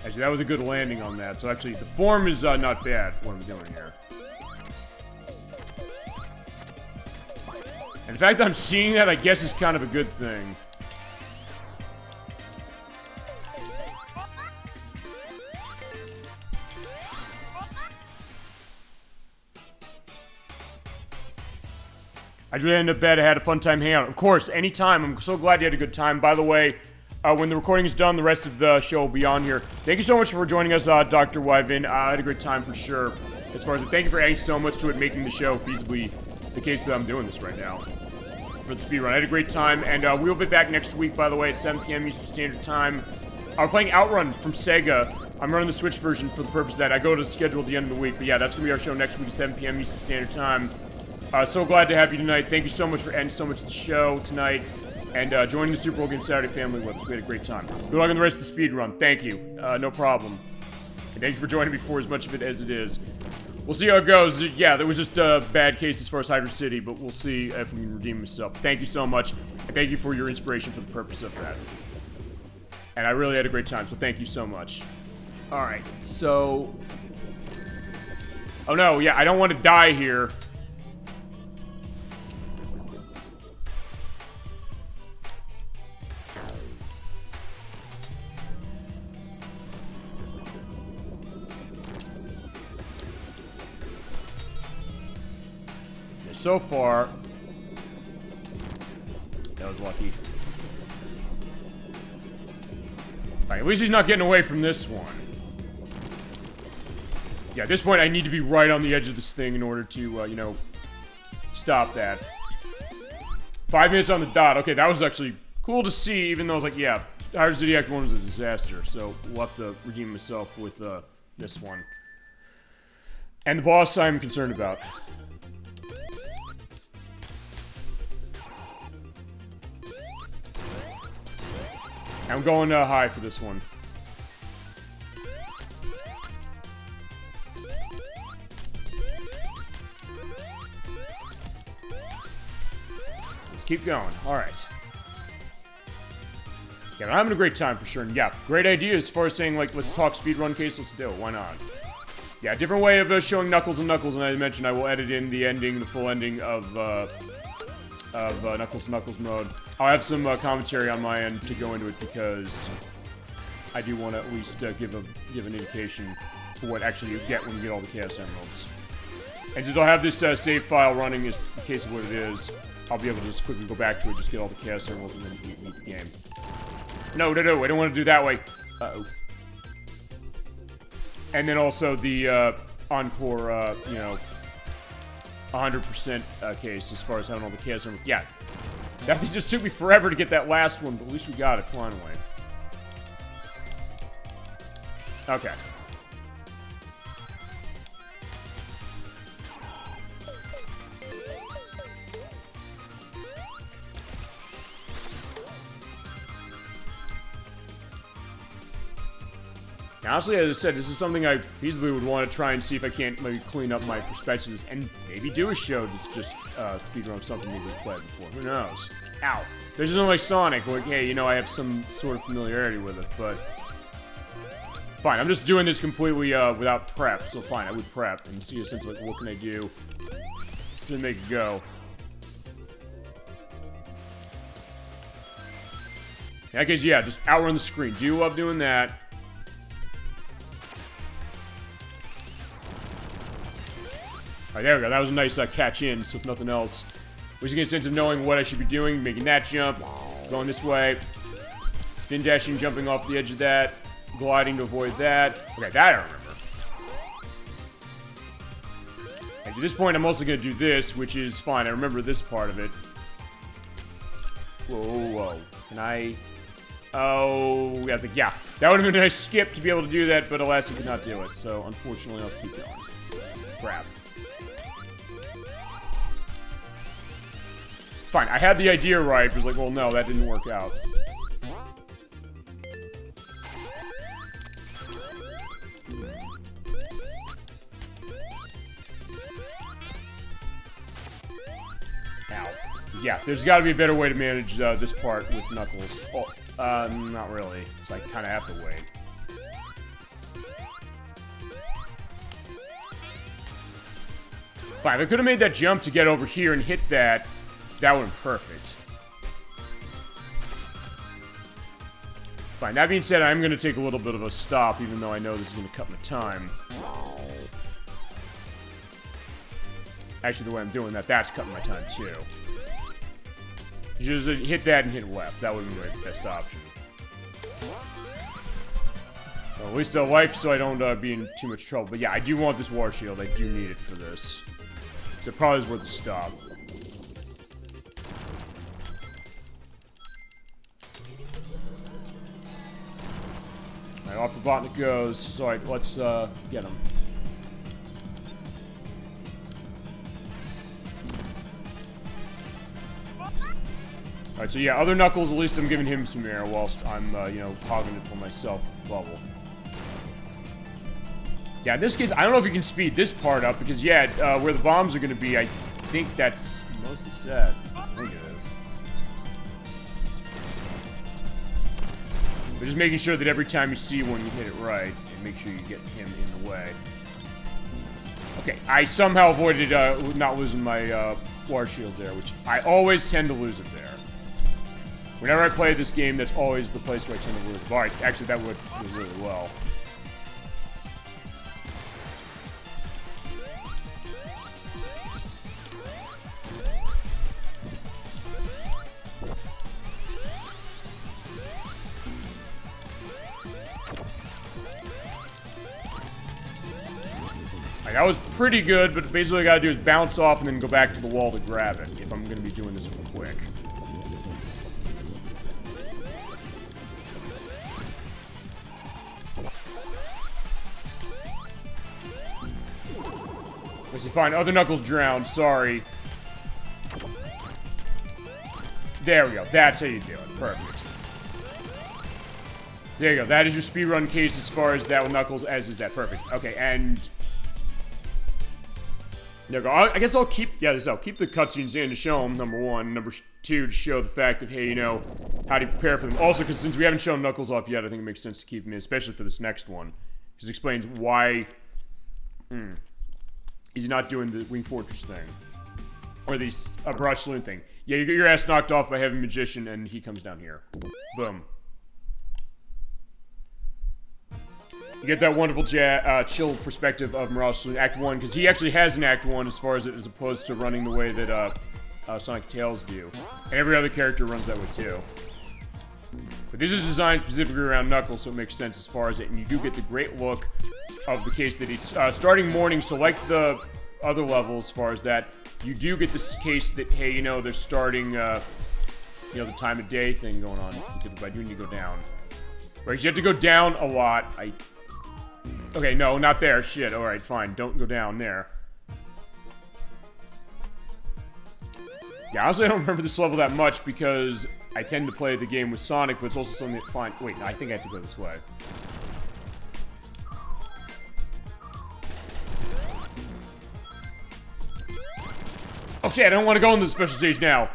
Actually, that was a good landing on that. So actually, the form is not bad for what I'm doing here. And the fact that I'm seeing that, I guess, is kind of a good thing. I really ended up bad. I had a fun time hanging out. Of course, anytime. I'm so glad you had a good time. By the way, when the recording is done, the rest of the show will be on here. Thank you so much for joining us, Dr. Wyvin. I had a great time for sure. As far as thank you for adding so much to it, making the show feasibly the case that I'm doing this right now. For the speedrun. I had a great time, and we'll be back next week, by the way, at 7 p.m. Eastern Standard Time. We're playing Outrun from Sega. I'm running the Switch version for the purpose of that. I go to the schedule at the end of the week, but yeah, that's going to be our show next week at 7 p.m. Eastern Standard Time. So glad to have you tonight. Thank you so much for adding so much to the show tonight. And joining the Super Bowl Game Saturday family with us. We had a great time. Good luck on the rest of the speed run. Thank you. No problem. And thank you for joining me for as much of it as it is. We'll see how it goes. Yeah, there was just a bad case as far as Hydra City, but we'll see if we can redeem ourselves. Thank you so much. And thank you for your inspiration for the purpose of that. And I really had a great time, so thank you so much. Alright, so... Oh no, yeah, I don't want to die here. So far, that was lucky. Fine, at least he's not getting away from this one. Yeah, at this point, I need to be right on the edge of this thing in order to, you know, stop that. 5 minutes on the dot. Okay, that was actually cool to see, even though I was like, yeah, Hydra City Act 1 was a disaster, so we'll have to redeem myself with this one. And the boss I'm concerned about. I'm going high for this one. Let's keep going. Alright. Yeah, I'm having a great time for sure. And yeah, great idea as far as saying, like, let's talk speedrun case. Let's do it. Why not? Yeah, different way of showing Knuckles and Knuckles. And I mentioned I will edit in the ending, the full ending of Knuckles mode. I'll have some commentary on my end to go into it because I do want to at least give an indication for what actually you get when you get all the Chaos Emeralds. And since I'll have this save file running in case of what it is, I'll be able to just quickly go back to it, just get all the Chaos Emeralds, and then beat the game. No, I don't want to do that way. Uh-oh. And then also the Encore, you know, 100% case as far as having all the Chaos Emeralds. Yeah, that thing just took me forever to get that last one, but at least we got it finally. Okay. Honestly, as I said, this is something I feasibly would want to try and see if I can't maybe clean up my perspectives and maybe do a show that's just speedrun something we've played before. Who knows? Ow. This isn't like Sonic, like, hey, you know, I have some sort of familiarity with it, but... Fine, I'm just doing this completely without prep, so fine, I would prep and see a sense of, like, what can I do to make it go. In that case, yeah, just outrun the screen. Do love doing that. Alright, there we go. That was a nice catch in, so if nothing else. We should get a sense of knowing what I should be doing, making that jump, going this way, spin dashing, jumping off the edge of that, gliding to avoid that. Okay, that I remember. And to this point, I'm also going to do this, which is fine. I remember this part of it. Whoa, whoa. Can I... Oh, yeah, I was like, yeah. That would have been a nice skip to be able to do that, but alas, I could not do it. So, unfortunately, I'll keep going. Crap. Fine, I had the idea right, but it was like, well, no, that didn't work out. Ow. Yeah, there's got to be a better way to manage this part with Knuckles. Oh, not really. So I kind of have to wait. Fine, if I could have made that jump to get over here and hit that, that would have been perfect. Fine, that being said, I'm going to take a little bit of a stop, even though I know this is going to cut my time. Actually, the way I'm doing that, that's cutting my time, too. You just hit that and hit left. That would have been the best option. Well, at least life, so I don't be in too much trouble. But yeah, I do want this War Shield. I do need it for this. So it probably is worth a stop. Alright, off the bottom it goes. So, alright, let's get him. Alright, so yeah, other Knuckles, at least I'm giving him some air whilst I'm, you know, hogging it for myself. Bubble. Yeah, in this case, I don't know if you can speed this part up, because, yeah, where the bombs are going to be, I think that's mostly set. I think it is. But just making sure that every time you see one, you hit it right, and make sure you get him in the way. Okay, I somehow avoided not losing my War Shield there, which I always tend to lose it there. Whenever I play this game, that's always the place where I tend to lose it. Alright, actually, that would do really well. That was pretty good, but basically what I gotta do is bounce off and then go back to the wall to grab it, if I'm gonna be doing this real quick. Let's see, fine, other Knuckles drowned, sorry. There we go, that's how you do it, perfect. There you go. That is your speedrun case as far as that with Knuckles, as is that. Perfect. Okay, and... There you go. I guess I'll keep... Yeah, I'll keep the cutscenes in to show them, number one. Number two, to show the fact of, hey, you know, how do you prepare for them? Also, because since we haven't shown Knuckles off yet, I think it makes sense to keep him in, especially for this next one. Because it explains why... is he not doing the Wing Fortress thing? Or the Barrage Saloon thing. Yeah, you get your ass knocked off by Heavy Magician, and he comes down here. Boom. You get that wonderful chill perspective of Mirage Saloon Act 1, because he actually has an Act 1 as far as opposed to running the way that Sonic Tails do. And every other character runs that way too. But this is designed specifically around Knuckles, so it makes sense as far as it. And you do get the great look of the case that it's starting morning, so like the other levels as far as that, you do get this case that, hey, you know, they're starting, you know, the time of day thing going on specifically, but I do need to go down. Right, you have to go down a lot. Okay, no, not there. Shit, alright, fine. Don't go down there. Yeah, honestly, I don't remember this level that much because I tend to play the game with Sonic, but it's also something that, fine. Wait, no, I think I have to go this way. Oh shit, I don't want to go on the special stage now.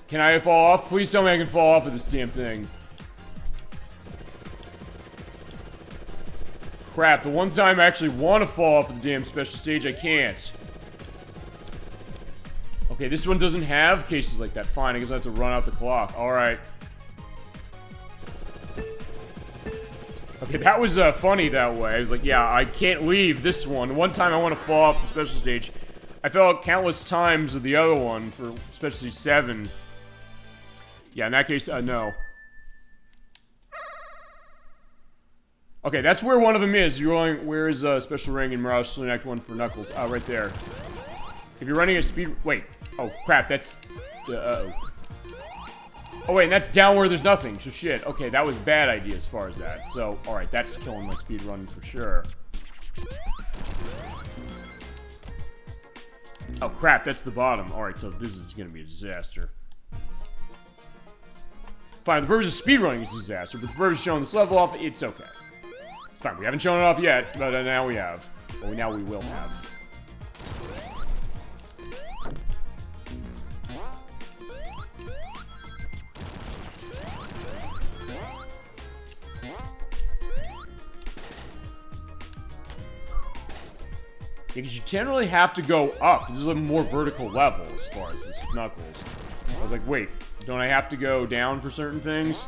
Can I fall off? Please tell me I can fall off of this damn thing. Crap, the one time I actually want to fall off of the damn special stage, I can't. Okay, this one doesn't have cases like that. Fine, I guess I have to run out the clock. Alright. Okay, that was funny that way. I was like, yeah, I can't leave this one. One time I want to fall off the special stage. I fell out countless times with the other one for special stage 7. Yeah, in that case, no. Okay, that's where one of them is. You're going, where is Special Ring in Mirage Saloon Act 1 for Knuckles? Right there. If you're running at speed, wait. Oh, crap, that's, uh-oh. Oh, wait, and that's down where there's nothing, so shit. Okay, that was a bad idea as far as that. So, alright, that's killing my speed run for sure. Oh, crap, that's the bottom. Alright, so this is gonna be a disaster. Fine, the purpose of speedrunning is a disaster, but the purpose of showing this level off, it's okay. It's fine, we haven't shown it off yet, but now we have. Well, now we will have. Because you generally have to go up. This is a more vertical level as far as this Knuckles. I was like, wait, don't I have to go down for certain things?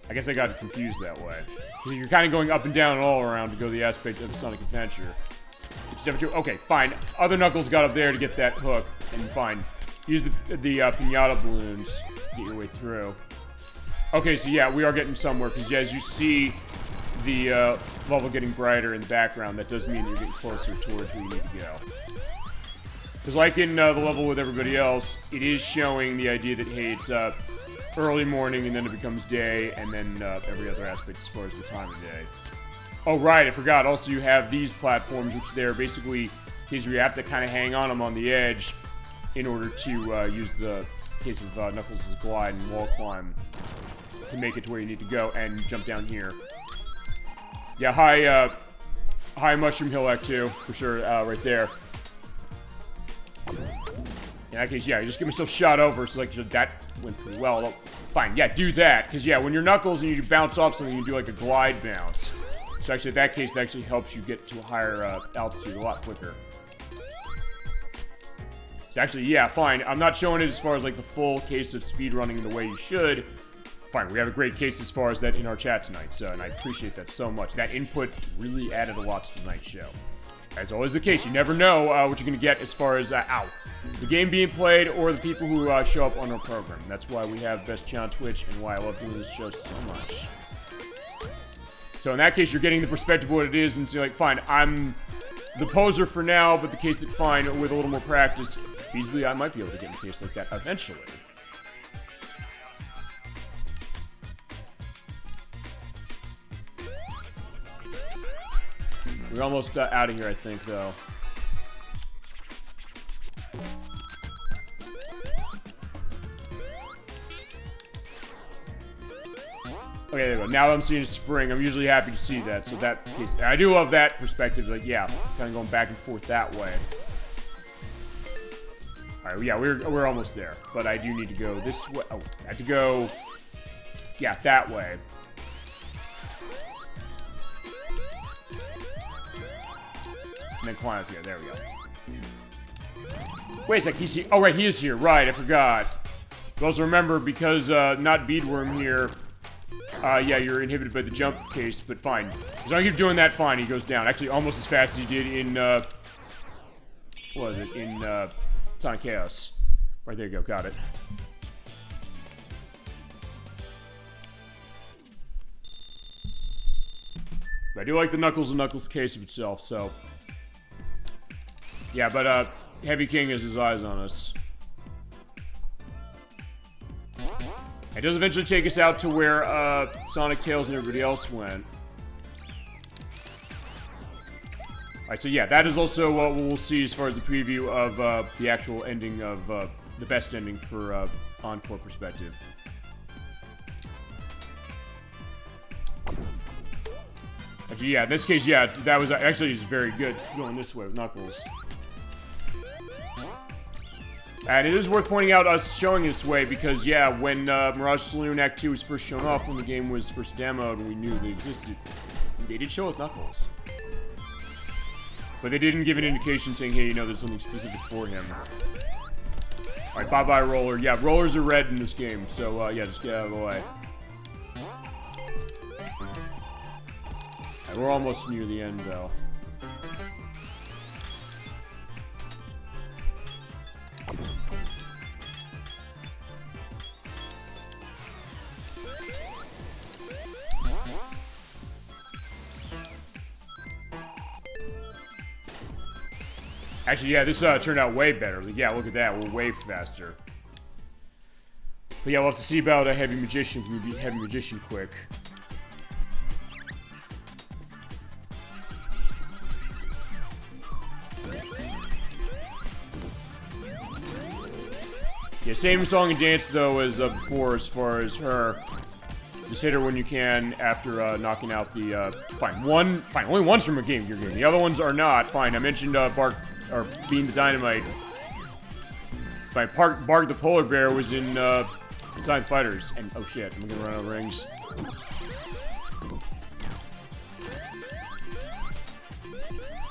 I guess I got confused that way. Because you're kind of going up and down and all around to go the aspect of the Sonic Adventure. Okay, fine. Other Knuckles got up there to get that hook, and fine. Use the pinata balloons to get your way through. Okay, so yeah, we are getting somewhere, because yeah, as you see the level getting brighter in the background, that does mean you're getting closer towards where you need to go. Because like in the level with everybody else, it is showing the idea that, hey, it's early morning, and then it becomes day, and then every other aspect as far as the time of day. Oh, right, I forgot. Also, you have these platforms, which they're basically cases where you have to kind of hang on them on the edge in order to use the case of Knuckles' glide and wall climb to make it to where you need to go and jump down here. Yeah, high Mushroom Hill Act 2, for sure, right there. In that case, yeah, you just get myself shot over, so like, that went pretty well. Fine, yeah, do that, because yeah, when you're Knuckles and you bounce off something, you do like a glide bounce. So actually, in that case, it actually helps you get to a higher altitude a lot quicker. So actually, yeah, fine. I'm not showing it as far as like the full case of speedrunning the way you should. Fine, we have a great case as far as that in our chat tonight, so, and I appreciate that so much. That input really added a lot to tonight's show. As always the case, you never know what you're going to get as far as, the game being played or the people who show up on our program. That's why we have Best Chat on Twitch and why I love doing this show so much. So in that case, you're getting the perspective of what it is, and so like, fine, I'm the poser for now, but the case that, fine, with a little more practice, feasibly I might be able to get in a case like that eventually. We're almost out of here, I think, though. Okay, there we go. Now I'm seeing a spring. I'm usually happy to see that. So that case, I do love that perspective. Like, yeah, kind of going back and forth that way. All right, yeah, we're almost there. But I do need to go this way. Oh, I have to go, yeah, that way. And then climb up here. There we go. Wait a sec, he's here. Oh, right, he is here. Right, I forgot. But also remember, because not Beadworm here, yeah, you're inhibited by the jump case, but fine. As long as you keep doing that, fine, he goes down. Actually, almost as fast as he did in, what was it? In, Sonic Chaos. Right, there you go, got it. But I do like the Knuckles and Knuckles case of itself, so. Yeah, but, Heavy King has his eyes on us. It does eventually take us out to where, Sonic, Tails, and everybody else went. Alright, so yeah, that is also what we'll see as far as the preview of, the actual ending of, the best ending for, Encore perspective. Actually, yeah, in this case, yeah, that was, actually, is very good going this way with Knuckles. And it is worth pointing out us showing this way because, yeah, when Mirage Saloon Act 2 was first shown off, when the game was first demoed and we knew they existed, they did show with Knuckles. But they didn't give an indication saying, hey, you know, there's something specific for him. Alright, bye-bye, Roller. Yeah, Rollers are red in this game, so, yeah, just get out of the way. Alright, we're almost near the end, though. Actually, yeah, this turned out way better. Like, yeah, look at that. We're way faster. But yeah, we'll have to see about a Heavy Magician if we beat Heavy Magician quick. Yeah, same song and dance, though, as before as far as her. Just hit her when you can after knocking out the, fine, only one's from a Game Gear game. The other ones are not. Fine, I mentioned, Bean the Dynamite. Fine, Bark the Polar Bear was in, Time Fighters. And, oh shit, I'm gonna run out of rings.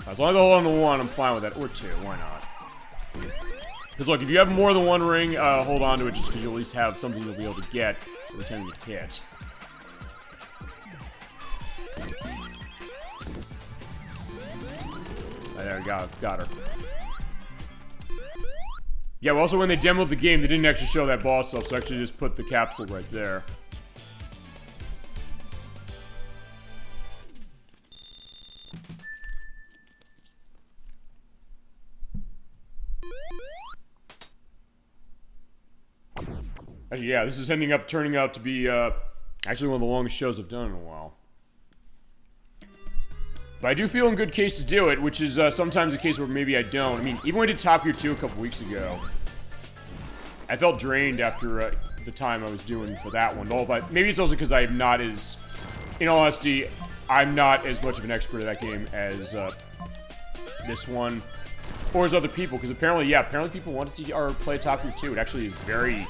As long as I hold on to one, I'm fine with that. Or two, why not? Because look, if you have more than one ring, hold on to it just because you'll at least have something you'll be able to get every time you get hit. There, got her. Yeah, well, also when they demoed the game, they didn't actually show that boss stuff, so actually just put the capsule right there. Actually, yeah, this is turning out to be, actually one of the longest shows I've done in a while. But I do feel in good case to do it, which is sometimes a case where maybe I don't. I mean, even when I did Top Gear 2 a couple weeks ago, I felt drained after the time I was doing for that one. But maybe it's also because I'm not as, in all honesty, I'm not as much of an expert at that game as this one, or as other people. Because apparently people want to see our play Top Gear 2. It actually is very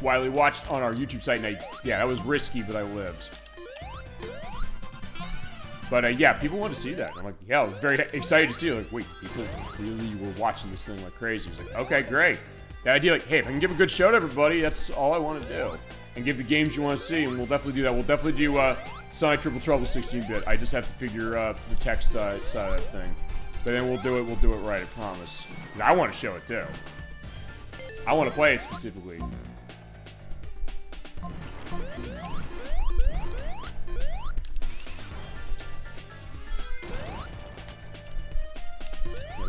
widely watched on our YouTube site, and yeah, that was risky, but I lived. But, yeah, people want to see that. I'm like, yeah, I was very excited to see it. Like, wait, people really were watching this thing like crazy. I was like, okay, great. The idea, like, hey, if I can give a good show to everybody, that's all I want to do. And give the games you want to see, and we'll definitely do that. We'll definitely do, Sonic Triple Trouble 16-bit. I just have to figure, the text side of that thing. But then we'll do it right, I promise. And I want to show it, too. I want to play it specifically.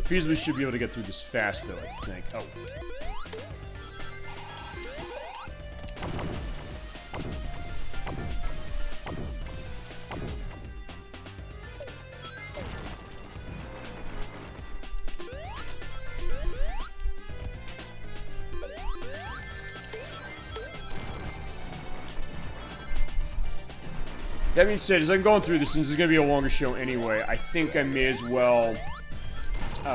Feasibly should be able to get through this fast, though, I think. Oh. That being said, as I'm going through this, since it's going to be a longer show anyway, I think I may as well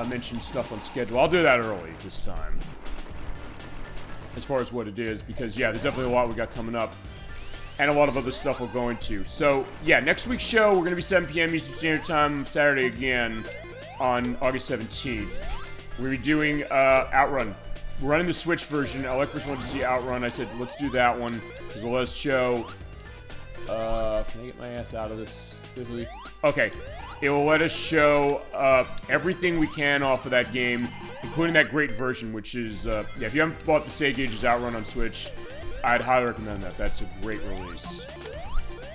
mention stuff on schedule. I'll do that early this time. As far as what it is, because, yeah, there's definitely a lot we got coming up. And a lot of other stuff we'll go into. So, yeah, next week's show, we're going to be 7 p.m. Eastern Standard Time, Saturday again, on August 17th. We'll be doing Outrun. We're running the Switch version. Electric wanted to see Outrun. I said, let's do that one, because it'll let us show... can I get my ass out of this quickly? Okay. It will let us show everything we can off of that game, including that great version, which is... yeah, if you haven't bought the Sega Ages Outrun on Switch... I'd highly recommend that. That's a great release.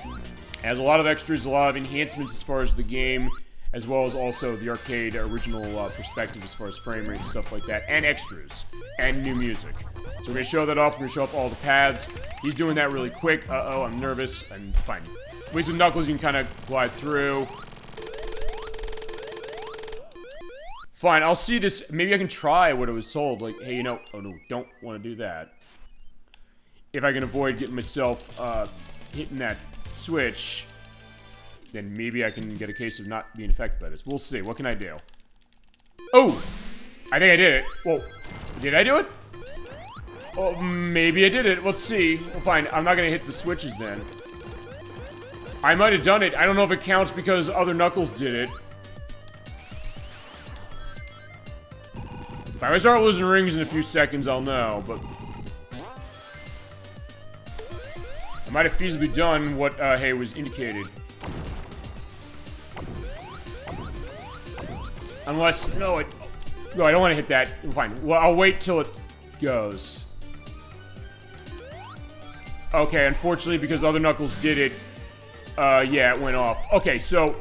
It has a lot of extras, a lot of enhancements as far as the game, as well as also the arcade original perspective as far as frame rate and stuff like that, and extras, and new music. So we're going to show that off. We're going to show up all the paths. He's doing that really quick. Uh-oh, I'm nervous. I'm fine. At least with Knuckles, you can kind of glide through. Fine, I'll see this. Maybe I can try what it was sold. Like, hey, you know... Oh, no, don't want to do that. If I can avoid getting myself hitting that switch, then maybe I can get a case of not being affected by this. We'll see. What can I do? Oh! I think I did it. Whoa. Did I do it? Oh, maybe I did it. Let's see. Well, fine. I'm not going to hit the switches then. I might have done it. I don't know if it counts because other Knuckles did it. If I start losing rings in a few seconds, I'll know, but... I might have feasibly done what, hey, was indicated. Unless, no, I don't want to hit that. Fine. Well, I'll wait till it goes. Okay, unfortunately, because other Knuckles did it, yeah, it went off. Okay, so,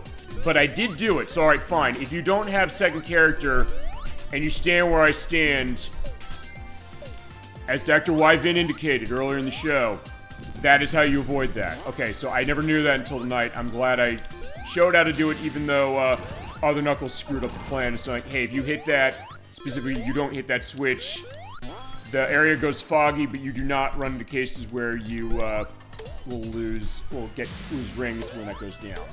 but I did do it, so alright, fine. If you don't have second character, and you stand where I stand, as Dr. Yvin indicated earlier in the show, that is how you avoid that. Okay, so I never knew that until tonight. I'm glad I showed how to do it, even though other Knuckles screwed up the plan. It's like, hey, if you hit that, specifically, you don't hit that switch, the area goes foggy, but you do not run into cases where you will lose rings when that goes down.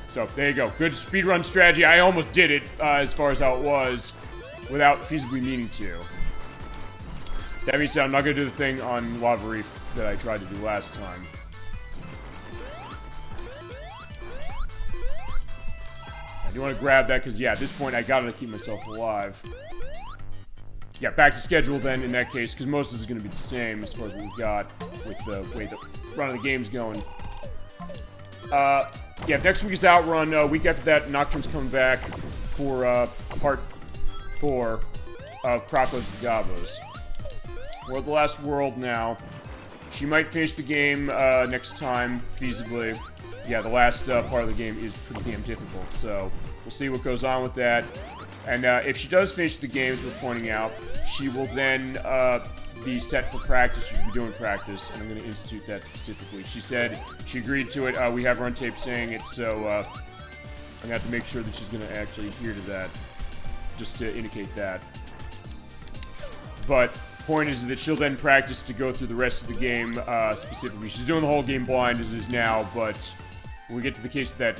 So, there you go. Good speedrun strategy. I almost did it, as far as how it was, without feasibly meaning to. That being said, I'm not going to do the thing on Lava Reef that I tried to do last time. I do want to grab that, because, yeah, at this point, I gotta keep myself alive. Yeah, back to schedule then, in that case, because most of this is going to be the same as far as what we've got with the way the run of the game's going. Yeah, next week is Outrun. Week after that, Nocturne's coming back for part 4 of Crocodiles and Gabos. We're at the last world now. She might finish the game next time, feasibly. Yeah, the last part of the game is pretty damn difficult, so we'll see what goes on with that. And if she does finish the game, as we're pointing out, she will then be set for practice. You should be doing practice, and I'm going to institute that specifically. She said she agreed to it. We have her on tape saying it, so I'm going to have to make sure that she's going to actually adhere to that, just to indicate that. But point is that she'll then practice to go through the rest of the game specifically. She's doing the whole game blind as it is now, but when we get to the case of that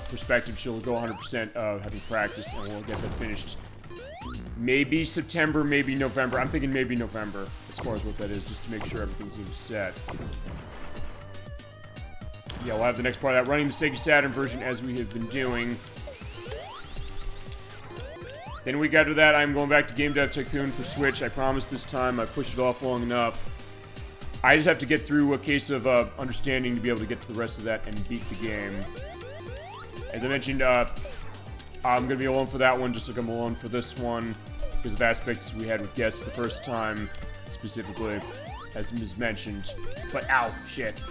perspective, she'll go 100% having practice, and we'll get that finished. Maybe September, maybe November. I'm thinking maybe November, as far as what that is, just to make sure everything's going to be set. Yeah, we'll have the next part of that running the Sega Saturn version as we have been doing. Then we got to that, I'm going back to Game Dev Tycoon for Switch. I promise this time. I pushed it off long enough. I just have to get through a case of understanding to be able to get to the rest of that and beat the game. As I mentioned, I'm going to be alone for that one, just like I'm alone for this one, because of aspects we had with guests the first time, specifically, as was mentioned. But, ow, shit.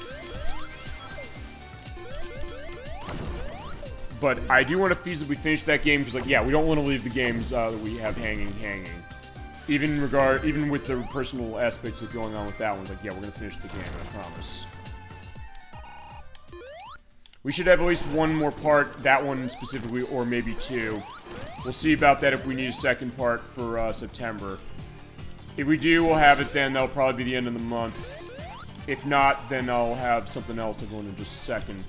But I do want to feasibly finish that game, because, like, yeah, we don't want to leave the games that we have hanging. Even with the personal aspects of going on with that one, like, yeah, we're going to finish the game, I promise. We should have at least one more part, that one specifically, or maybe two. We'll see about that if we need a second part for September. If we do, we'll have it then. That'll probably be the end of the month. If not, then I'll have something else I'll go into just a second.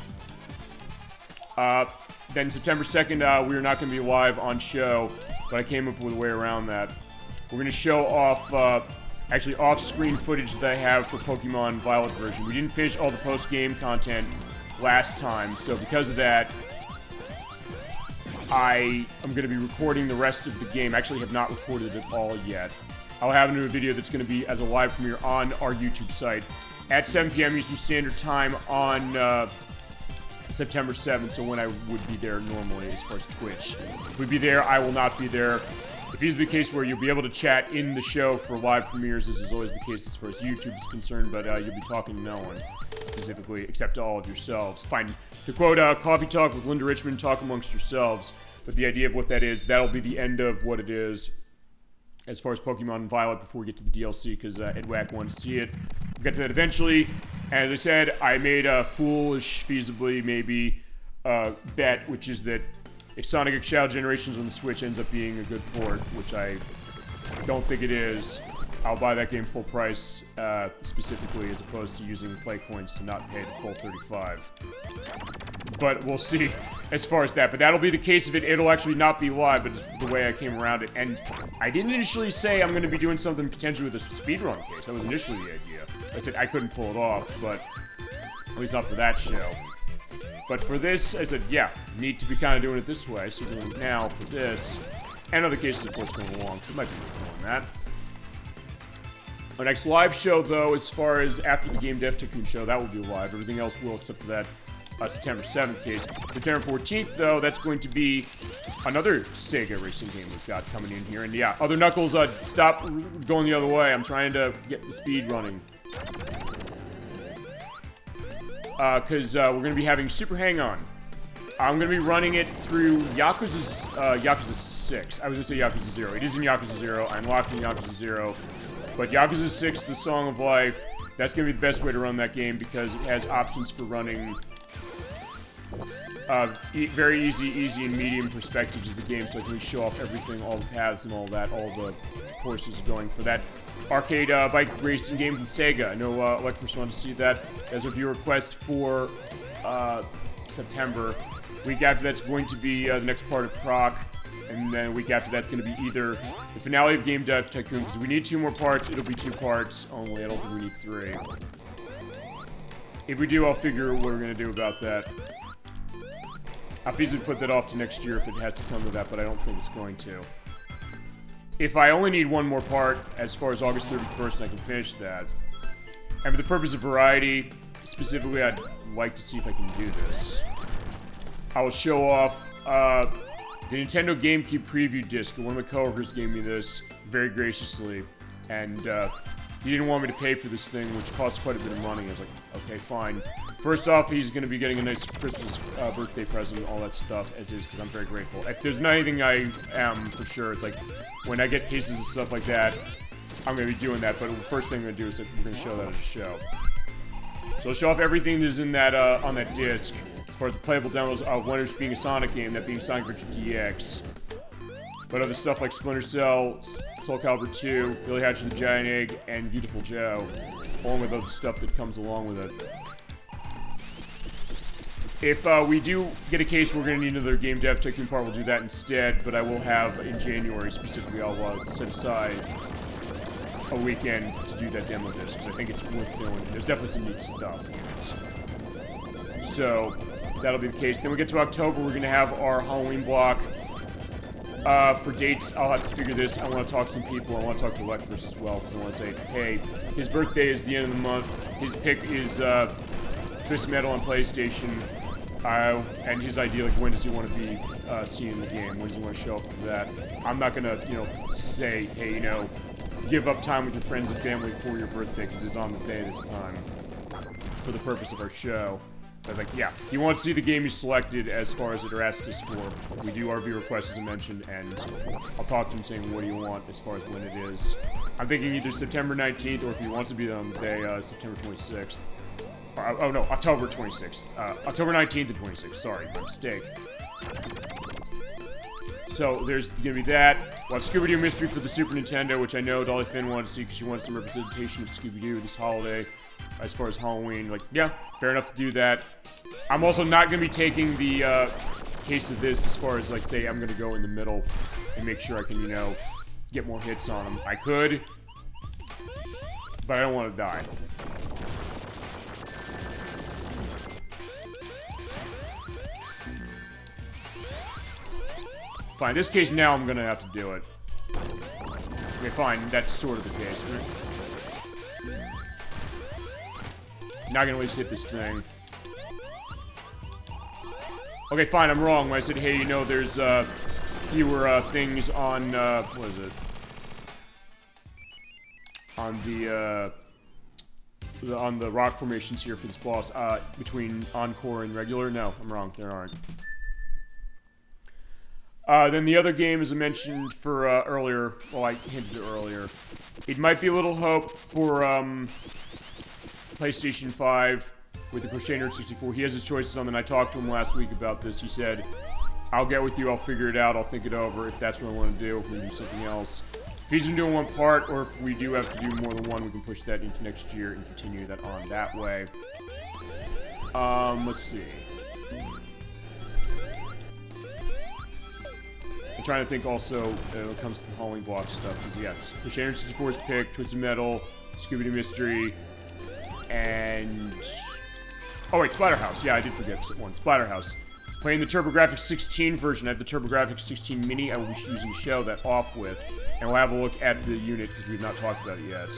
Then September 2nd, we are not going to be live on show, but I came up with a way around that. We're going to show off, actually off-screen footage that I have for Pokemon Violet version. We didn't finish all the post-game content last time, so because of that, I am going to be recording the rest of the game. Actually, have not recorded it all yet. I'll have a new video that's going to be as a live premiere on our YouTube site at 7 p.m. Eastern Standard Time on September 7th, so when I would be there normally as far as Twitch. If we'd be there, I will not be there. If it's the case where you'll be able to chat in the show for live premieres, this is always the case as far as YouTube is concerned, but you'll be talking to no one, specifically, except to all of yourselves. Fine. To quote Coffee Talk with Linda Richmond, talk amongst yourselves, but the idea of what that is, that'll be the end of what it is as far as Pokemon Violet before we get to the DLC, because Edwack wants to see it. We'll get to that eventually. As I said, I made a foolish, feasibly, maybe, bet, which is that if Sonic X Generations on the Switch ends up being a good port, which I don't think it is, I'll buy that game full price, specifically, as opposed to using play coins to not pay the full $35. But we'll see as far as that. But that'll be the case of it. It'll actually not be live, but it's the way I came around it. And I didn't initially say I'm going to be doing something potentially with a speedrun case. That was initially the idea. I said I couldn't pull it off, but at least not for that show. But for this, I said, yeah, need to be kind of doing it this way. So doing it now for this. And other cases, of course, going along. So it might be doing that. Our next live show, though, as far as after the Game Dev Tycoon show, that will be live. Everything else will, except for that September 7th case. September 14th, though, that's going to be another Sega racing game we've got coming in here. And yeah, Other Knuckles, stop going the other way. I'm trying to get the speed running. Because we're going to be having Super Hang-On. I'm going to be running it through Yakuza 6. I was going to say Yakuza 0. It is in Yakuza 0. I'm locking Yakuza 0. But Yakuza 6, the Song of Life, that's going to be the best way to run that game because it has options for running very easy, and medium perspectives of the game, so I can show off everything, all the paths and all that, all the courses going for that arcade bike racing game from Sega. I know Electrus wanted to see that as a viewer request for September. Week after that's going to be the next part of Proc, and then a week after that's going to be either the finale of Game Dev Tycoon, because we need 2 more parts, it'll be 2 parts only, I don't think we need 3. If we do, I'll figure what we're going to do about that. I'll easily put that off to next year if it has to come to that, but I don't think it's going to. If I only need 1 more part, as far as August 31st, I can finish that. And for the purpose of variety, specifically, I'd like to see if I can do this. I will show off the Nintendo GameCube preview disc. One of my coworkers gave me this very graciously, and he didn't want me to pay for this thing, which costs quite a bit of money. I was like, okay, fine. First off, he's going to be getting a nice Christmas birthday present, all that stuff, as is, because I'm very grateful. If there's not anything I am, for sure, it's like, when I get cases of stuff like that, I'm going to be doing that, but the first thing I'm going to do is we're going to show that as a show. So I'll show off everything that's in that, on that disc. As far as the playable demos, one is being a Sonic game, that being Sonic Adventure DX. But other stuff like Splinter Cell, Soul Calibur 2, Billy Hatch and the Giant Egg, and Beautiful Joe, along with other stuff that comes along with it. If we do get a case we're going to need another game dev Tycoon part, we'll do that instead, but I will have, in January specifically, I'll set aside a weekend to do that demo disc, because I think it's worth doing. There's definitely some neat stuff in it. So, that'll be the case. Then we get to October, we're going to have our Halloween block. For dates, I'll have to figure this. I want to talk to some people. I want to talk to Electros as well, because I want to say, hey, his birthday is the end of the month. His pick is Twisted Metal on PlayStation. And his idea, like, when does he want to be seen in the game? When does he want to show up for that? I'm not going to, you know, say, hey, you know, give up time with your friends and family for your birthday, because it's on the day this time, for the purpose of our show. But, like, yeah, he wants to see the game you selected as far as it asked us for. We do RV requests, as I mentioned, and I'll talk to him saying, what do you want as far as when it is. I'm thinking either September 19th, or if he wants to be on the day, September 26th. Oh no, October 26th. October 19th and 26th, sorry, my mistake. So, there's gonna be that. We'll have Scooby-Doo Mystery for the Super Nintendo, which I know Dolly Finn wanted to see because she wanted some representation of Scooby-Doo this holiday. As far as Halloween, like, yeah, fair enough to do that. I'm also not gonna be taking the case of this as far as, like, say, I'm gonna go in the middle and make sure I can, you know, get more hits on them. I could, but I don't want to die. Fine, in this case now I'm gonna have to do it. Okay, fine, that's sort of the case. Not gonna at least hit this thing. Okay, fine, I'm wrong when I said, hey, you know, there's fewer things on, what is it? On the rock formations here for this boss, between Encore and regular. No, I'm wrong, there aren't. Then the other game, as I mentioned for earlier, well, I hinted it earlier, it might be a little hope for PlayStation 5 with the Crochet Nerd 64. He has his choices on them. I talked to him last week about this. He said, I'll get with you, I'll figure it out, I'll think it over if that's what I want to do, if we do something else. If he's doing one part, or if we do have to do more than one, we can push that into next year and continue that on that way. Let's see. I'm trying to think also when it comes to the Halloween block stuff. Because, yeah, Crochet Nerd 64 is picked, Twisted Metal, Scooby-Doo Mystery, and... oh, wait, Splatterhouse. Yeah, I did forget one. Splatterhouse. Playing the TurboGrafx 16 version. I have the TurboGrafx 16 Mini I will be using to show that off with. And we'll have a look at the unit, because we've not talked about it yet.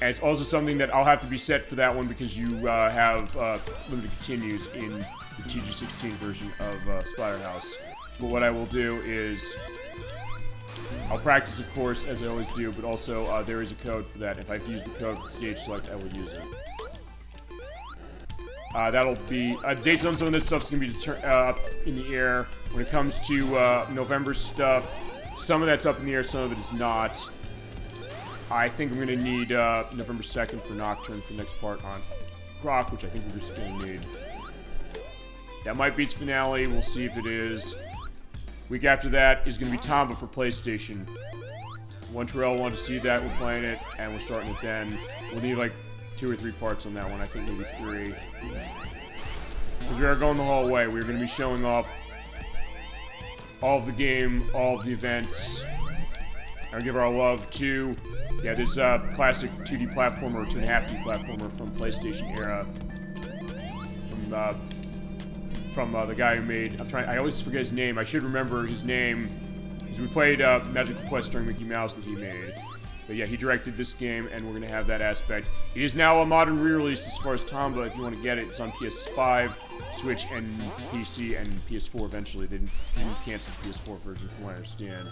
And it's also something that I'll have to be set for that one, because you have limited continues in the TG16 version of Splatterhouse. But what I will do is, I'll practice, of course, as I always do, but also there is a code for that. If I have to use the code for stage select, I will use it. That'll be, dates on some of this stuff's gonna be up in the air. When it comes to November stuff, some of that's up in the air, some of it is not. I think I'm gonna need November 2nd for Nocturne for the next part on Croc, which I think we're just gonna need. That might be its finale, we'll see if it is. Week after that is going to be Tomba for PlayStation. One Terrell wanted to see that, we're playing it, and we're starting it then. We'll need like 2 or 3 parts on that one, I think maybe 3. Because we are going the whole way. We're going to be showing off all of the game, all of the events. I'll give our love to, yeah, this classic 2D platformer, or 2.5D platformer from PlayStation era. From the guy who made, I always forget his name. I should remember his name, because we played Magical Quest during Mickey Mouse that he made. But yeah, he directed this game, and we're going to have that aspect. It is now a modern re-release as far as Tomba, if you want to get it. It's on PS5, Switch, and PC, and PS4 eventually. They didn't cancel the PS4 version, from what I understand.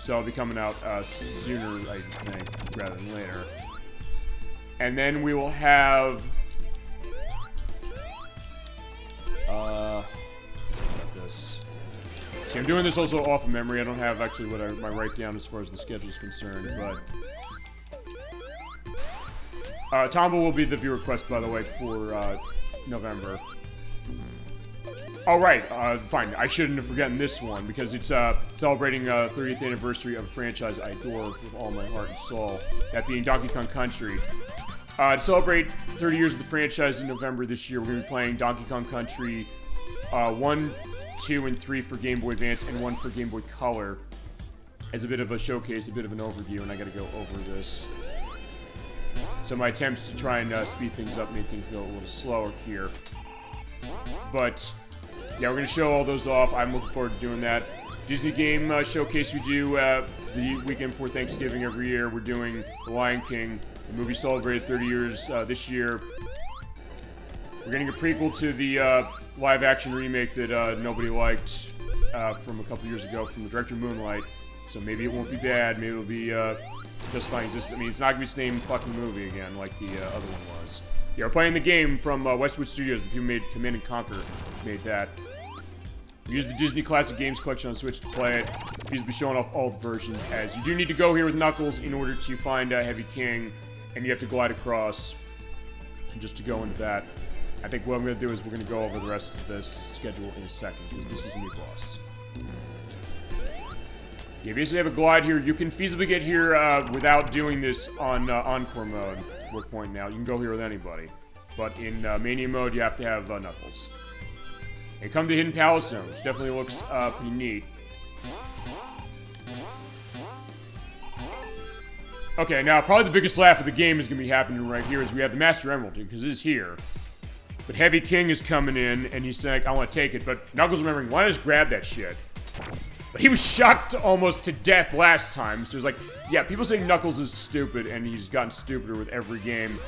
So it'll be coming out sooner, I think, rather than later. And then we will have... this. See, I'm doing this also off of memory. I don't have actually what my write down as far as the schedule is concerned, but... Tombo will be the viewer request, by the way, for November. Oh, right. Fine. I shouldn't have forgotten this one, because it's celebrating 30th anniversary of a franchise I adore with all my heart and soul. That being Donkey Kong Country. To celebrate 30 years of the franchise in November this year, we're going to be playing Donkey Kong Country 1, 2, and 3 for Game Boy Advance, and 1 for Game Boy Color. As a bit of a showcase, a bit of an overview, and I gotta go over this. So my attempts to try and speed things up made things go a little slower here. But, yeah, we're gonna show all those off. I'm looking forward to doing that. Disney game showcase we do the weekend before Thanksgiving every year. We're doing The Lion King. The movie celebrated 30 years this year. We're getting a prequel to the live-action remake that nobody liked from a couple years ago from the director Moonlight. So maybe it won't be bad. Maybe it'll be just fine. I mean, it's not gonna be the same fucking movie again like the other one was. Yeah, we're playing the game from Westwood Studios. The people who made Command & Conquer made that. We use the Disney Classic Games Collection on Switch to play it. He's be showing off all the versions, as you do need to go here with Knuckles in order to find Heavy King, and you have to glide across. And just to go into that, I think what I'm going to do is we're going to go over the rest of this schedule in a second, because this is a new boss. You basically have a glide here. You can feasibly get here without doing this on Encore mode. Worth pointing out. You can go here with anybody. But in Mania mode, you have to have Knuckles. And come to Hidden Palace Zone, which definitely looks pretty neat. Okay, now probably the biggest laugh of the game is going to be happening right here, is we have the Master Emerald, because it is here. But Heavy King is coming in, and he's saying, I want to take it. But Knuckles remembering, why not just grab that shit? But he was shocked almost to death last time, so it's like, yeah, people say Knuckles is stupid, and he's gotten stupider with every game.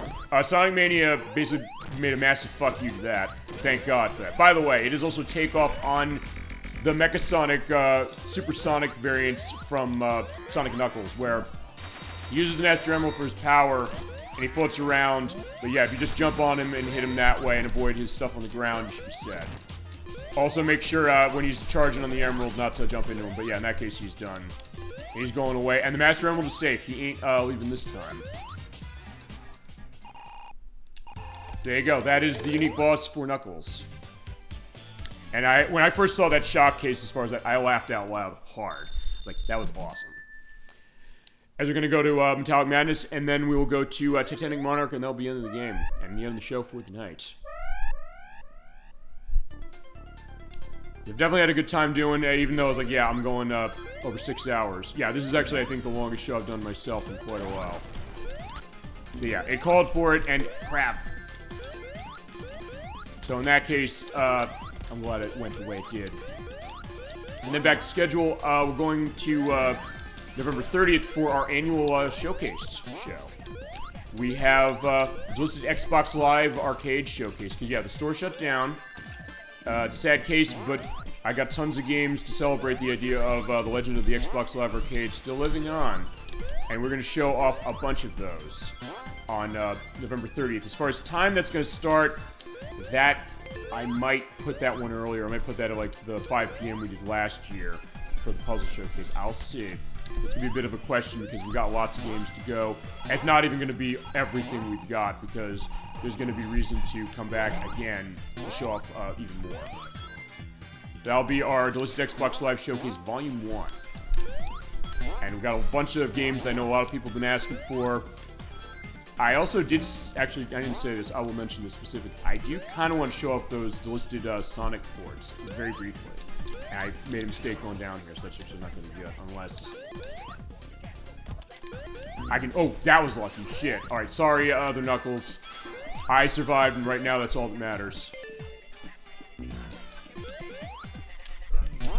Sonic Mania basically made a massive fuck you to that. Thank God for that. By the way, it is also takeoff on the Mecha Sonic, Supersonic variants from Sonic Knuckles, where he uses the Master Emerald for his power, and he floats around. But yeah, if you just jump on him and hit him that way and avoid his stuff on the ground, you should be set. Also make sure when he's charging on the Emerald not to jump into him. But yeah, in that case, he's done. He's going away. And the Master Emerald is safe. He ain't leaving this time. There you go. That is the unique boss for Knuckles. And when I first saw that shock case, as far as that, I laughed out loud hard. I was like, that was awesome. As we're going to go to Metallic Madness, and then we will go to Titanic Monarch, and that'll be the end of the game. And the end of the show for tonight. We've definitely had a good time doing it, even though I was like, yeah, I'm going over 6 hours. Yeah, this is actually, I think, the longest show I've done myself in quite a while. But yeah, it called for it, and crap. So in that case, I'm glad it went the way it did. And then back to schedule, we're going to November 30th for our annual showcase show. We have listed Xbox Live Arcade Showcase, because yeah, the store shut down. It's a sad case, but I got tons of games to celebrate the idea of the legend of the Xbox Live Arcade still living on. And we're going to show off a bunch of those on November 30th. As far as time that's going to start, that I might put that one earlier. I might put that at like the 5 p.m. we did last year for the puzzle showcase. I'll see. It's going to be a bit of a question because we've got lots of games to go. It's not even going to be everything we've got because there's going to be reason to come back again to show off even more. That'll be our Delisted Xbox Live Showcase Volume 1. And we've got a bunch of games that I know a lot of people have been asking for. I also did, actually, I didn't say this, I will mention this specific. I do kind of want to show off those delisted Sonic ports, very briefly. And I made a mistake going down here, so that's actually not going to be good, unless I can, oh, that was lucky, shit. Alright, sorry, other Knuckles. I survived, and right now that's all that matters.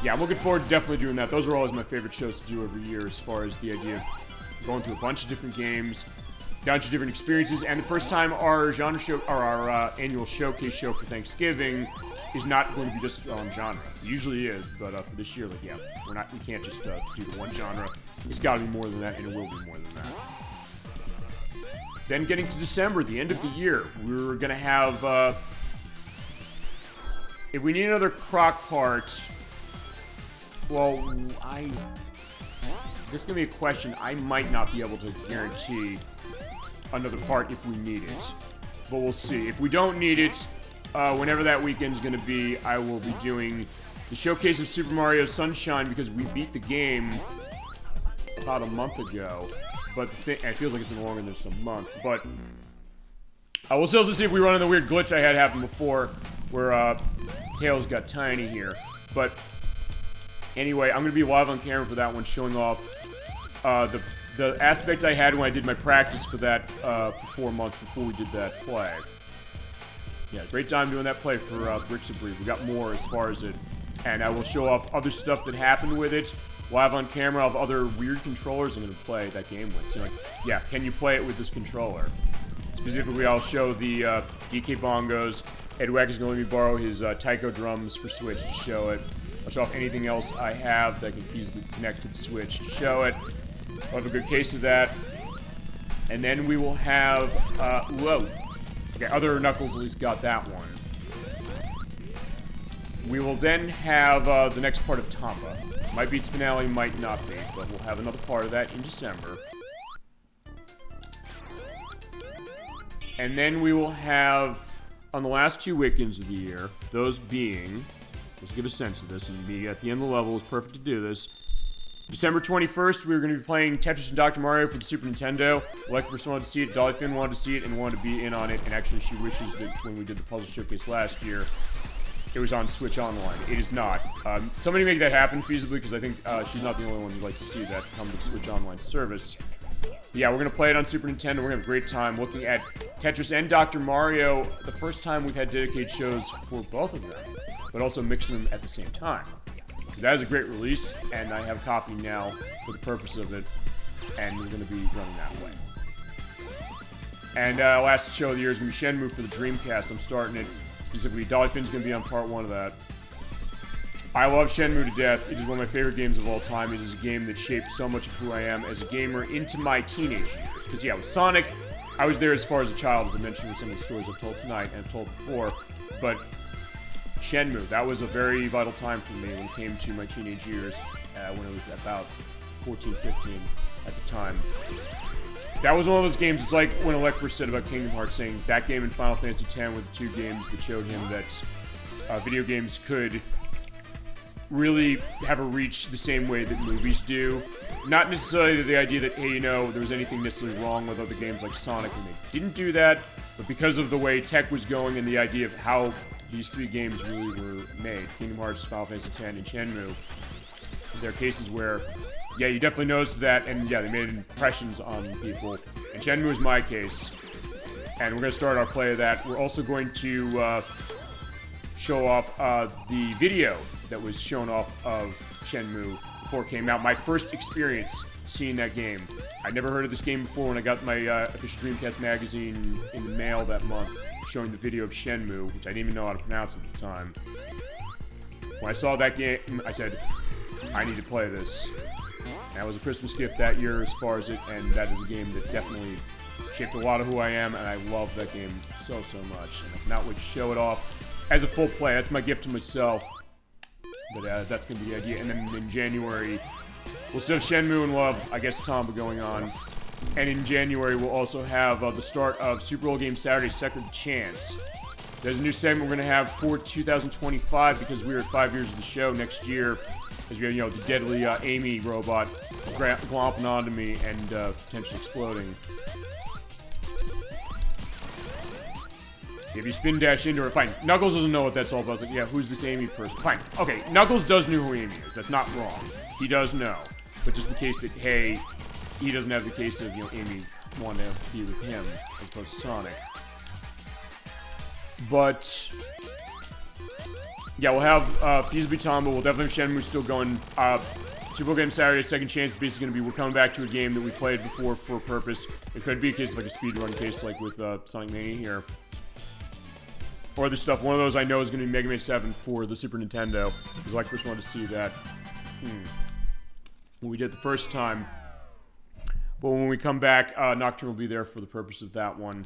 Yeah, I'm looking forward to definitely doing that. Those are always my favorite shows to do every year as far as the idea of going through a bunch of different games, a bunch of different experiences, and the first time our genre show, or our annual showcase show for Thanksgiving is not going to be just on genre. It usually is, but for this year, like, yeah, we can't just do the one genre. It's got to be more than that, and it will be more than that. Then getting to December, the end of the year, we're going to have, if we need another crock part, Well, this is going to be a question. I might not be able to guarantee another part if we need it. But we'll see. If we don't need it, whenever that weekend's going to be, I will be doing the showcase of Super Mario Sunshine because we beat the game about a month ago. But it feels like it's been longer than just a month. But I will still see if we run into the weird glitch I had happen before where Tails got tiny here. But anyway, I'm going to be live on camera for that one, showing off the aspect I had when I did my practice for that for 4 months before we did that play. Yeah, great time doing that play for Bricks of Breed. We got more as far as it. And I will show off other stuff that happened with it live on camera of other weird controllers I'm going to play that game with. So, like, yeah, can you play it with this controller? Specifically, I'll show the DK bongos. Ed Wack is going to let me borrow his taiko drums for Switch to show it. I'll show off anything else I have that can feasibly connect to the Switch to show it. We'll have a good case of that. And then we will have, whoa. Okay, other Knuckles at least got that one. We will then have the next part of Tomba. Might be its finale, might not be, but we'll have another part of that in December. And then we will have, on the last 2 weekends of the year, those being, let's get a sense of this, and be at the end of the level is perfect to do this. December 21st, we're going to be playing Tetris and Dr. Mario for the Super Nintendo. Electro wanted to see it, Dolly Finn wanted to see it, and wanted to be in on it, and actually she wishes that when we did the puzzle showcase last year, it was on Switch Online. It is not. Somebody make that happen feasibly, because I think she's not the only one who'd like to see that come to the Switch Online service. But yeah, we're going to play it on Super Nintendo. We're going to have a great time looking at Tetris and Dr. Mario. The first time we've had dedicated shows for both of them, but also mixing them at the same time. That is a great release, and I have a copy now for the purpose of it, and we're going to be running that way. And last show of the year is going to be Shenmue for the Dreamcast. I'm starting it. Specifically, Dolly Finn's going to be on part 1 of that. I love Shenmue to death. It is one of my favorite games of all time. It is a game that shaped so much of who I am as a gamer into my teenage years. Because, yeah, with Sonic, I was there as far as a child, as I mentioned in some of the stories I've told tonight and I've told before. But Shenmue, that was a very vital time for me when it came to my teenage years, when I was about 14, 15 at the time. That was one of those games, it's like when Electro said about Kingdom Hearts, saying that game and Final Fantasy X were the 2 games that showed him that video games could really have a reach the same way that movies do. Not necessarily the idea that, hey, you know, there was anything necessarily wrong with other games like Sonic when they didn't do that, but because of the way tech was going and the idea of how these 3 games really were made, Kingdom Hearts, Final Fantasy X, and Shenmue, there are cases where, yeah, you definitely noticed that, and yeah, they made impressions on people. And Shenmue is my case, and we're going to start our play of that. We're also going to show off the video that was shown off of Shenmue before it came out. My first experience seeing that game. I'd never heard of this game before when I got my official Dreamcast magazine in the mail that month, showing the video of Shenmue, which I didn't even know how to pronounce at the time. When I saw that game, I said, I need to play this. And that was a Christmas gift that year as far as it, and that is a game that definitely shaped a lot of who I am, and I love that game so, so much. And I cannot wait to show it off as a full play. That's my gift to myself. But that's going to be the idea. And then in January, we'll still have Shenmue and Love, I guess, Tomba going on. And in January, we'll also have the start of Super Bowl Game Saturday, Second Chance. There's a new segment we're going to have for 2025 because we're at 5 years of the show next year. As we have, you know, the deadly Amy robot glomping onto me and potentially exploding. If you spin dash into her, fine. Knuckles doesn't know what that's all about. I was like, yeah, who's this Amy person? Fine. Okay, Knuckles does know who Amy is. That's not wrong. He does know. But just in case that, hey, he doesn't have the case of, you know, Amy wanting to be with him as opposed to Sonic. But yeah, we'll have feasibly Tomba. We'll definitely have Shenmue still going. Super Bowl Game Saturday, Second Chance is basically going to be, we're coming back to a game that we played before for a purpose. It could be a case of like a speedrun case like with Sonic Mania here. Or other stuff. One of those I know is going to be Mega Man 7 for the Super Nintendo. Because I first wanted to see that when we did the first time. But when we come back, Nocturne will be there for the purpose of that one.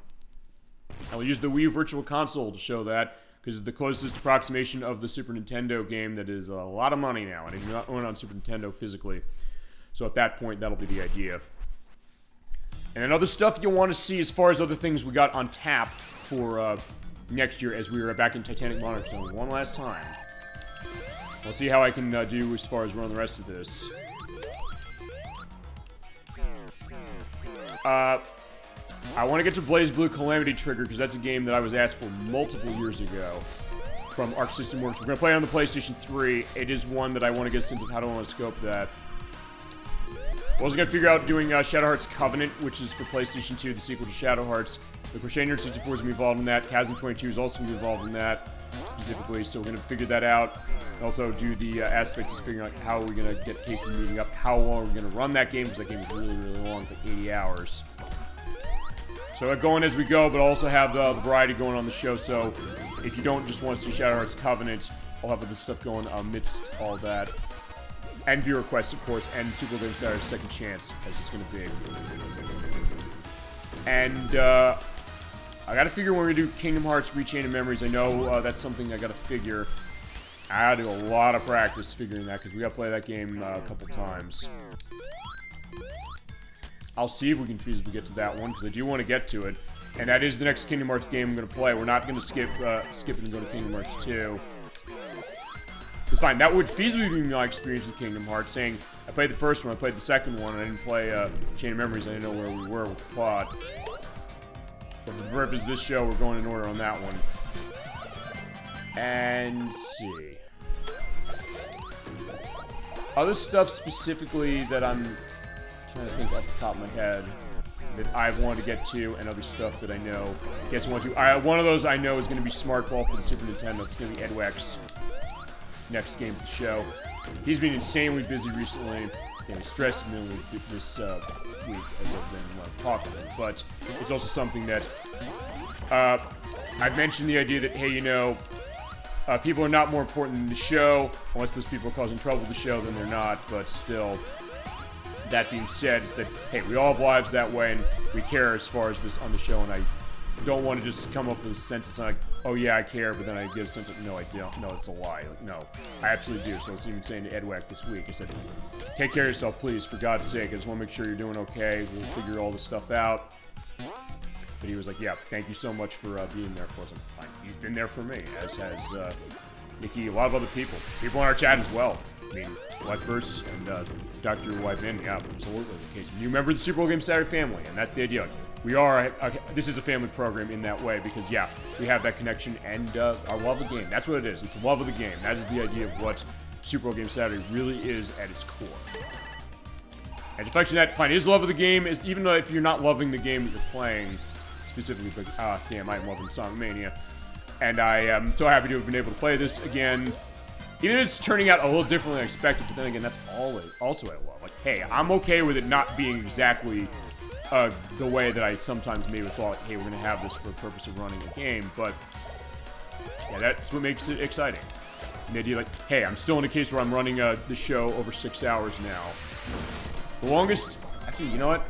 I will use the Wii Virtual Console to show that. because it's the closest approximation of the Super Nintendo game that is a lot of money now, and I do not own it on Super Nintendo physically. So at that point, that'll be the idea. And then other stuff you'll want to see as far as other things we got on tap for next year, as we are back in Titanic Monarch Zone one last time. We'll see how I can do as far as running the rest of this. I want to get to BlazBlue Calamity Trigger, because that's a game that I was asked for multiple years ago from Arc System Works. We're going to play it on the PlayStation 3. It is one that I want to get a sense of how do I want to scope that. I was going to figure out doing Shadow Hearts Covenant, which is for PlayStation 2, the sequel to Shadow Hearts. The Crochet Nerd 64 is going to be involved in that. Chasm 22 is also going to be involved in that, specifically, so we're going to figure that out. Also do the aspects of figuring out how we're going to get cases meeting up, how long we're going to run that game, because that game is really, really long. It's like 80 hours. So we're going as we go, but also have the variety going on the show, so if you don't just want to see Shadow Hearts Covenant, I'll have other stuff going amidst all that. And viewer requests, of course, and Super Game Saturday Second Chance, as it's going to be. And, I gotta figure when we're gonna do Kingdom Hearts Rechain of Memories. I know that's something I gotta figure. I gotta do a lot of practice figuring that, because we gotta play that game a couple times. I'll see if we can feasibly get to that one, because I do want to get to it. And that is the next Kingdom Hearts game I'm gonna play. We're not gonna skip it and go to Kingdom Hearts 2. It's fine. That would feasibly be my experience with Kingdom Hearts, saying I played the first one, I played the second one, and I didn't play Chain of Memories. I didn't know where we were with the plot. But for the purpose of this show, we're going in order on that one. And let's see. Other stuff specifically that I'm trying to think off the top of my head that I've wanted to get to, and other stuff that I know gets want to. One of those I know is going to be Smart Ball for the Super Nintendo. It's going to be Edwex's next game for the show. He's been insanely busy recently. He's stressed me this week as I've been talking, but it's also something that I've mentioned the idea that, hey, you know, people are not more important than the show, unless those people are causing trouble with the show, then they're not, but still, that being said, is that, hey, we all have lives that way, and we care as far as this on the show, and I don't want to just come up with a sense it's like, oh yeah, I care, but then I get a sense of, no, I don't. No, it's a lie. Like, no, I absolutely do. So I was even saying to Edwack this week, I said, take care of yourself, please, for God's sake. I just want to make sure you're doing okay. We'll figure all this stuff out. But he was like, yeah, thank you so much for being there for us. I'm fine. He's been there for me, as has Nikki, a lot of other people. People in our chat as well. I mean, Whiteverse and Dr. Wyvin, yeah, absolutely. He's a new member of the Super Bowl Game Saturday family, and that's the idea. We are, this is a family program in that way, because, yeah, we have that connection and our love of the game. That's what it is. It's love of the game. That is the idea of what Super Bowl Game Saturday really is at its core. And the fact that, fine, it is love of the game, is even though if you're not loving the game that you're playing, specifically, but, damn, I am loving Sonic Mania. And I am so happy to have been able to play this again. Even if it's turning out a little differently than I expected, but then again, that's also what I love. Like, hey, I'm okay with it not being exactly the way that I sometimes maybe thought, hey, we're going to have this for the purpose of running a game, but yeah, that's what makes it exciting. And the idea, like, hey, I'm still in a case where I'm running the show over 6 hours now. The longest, actually, you know what?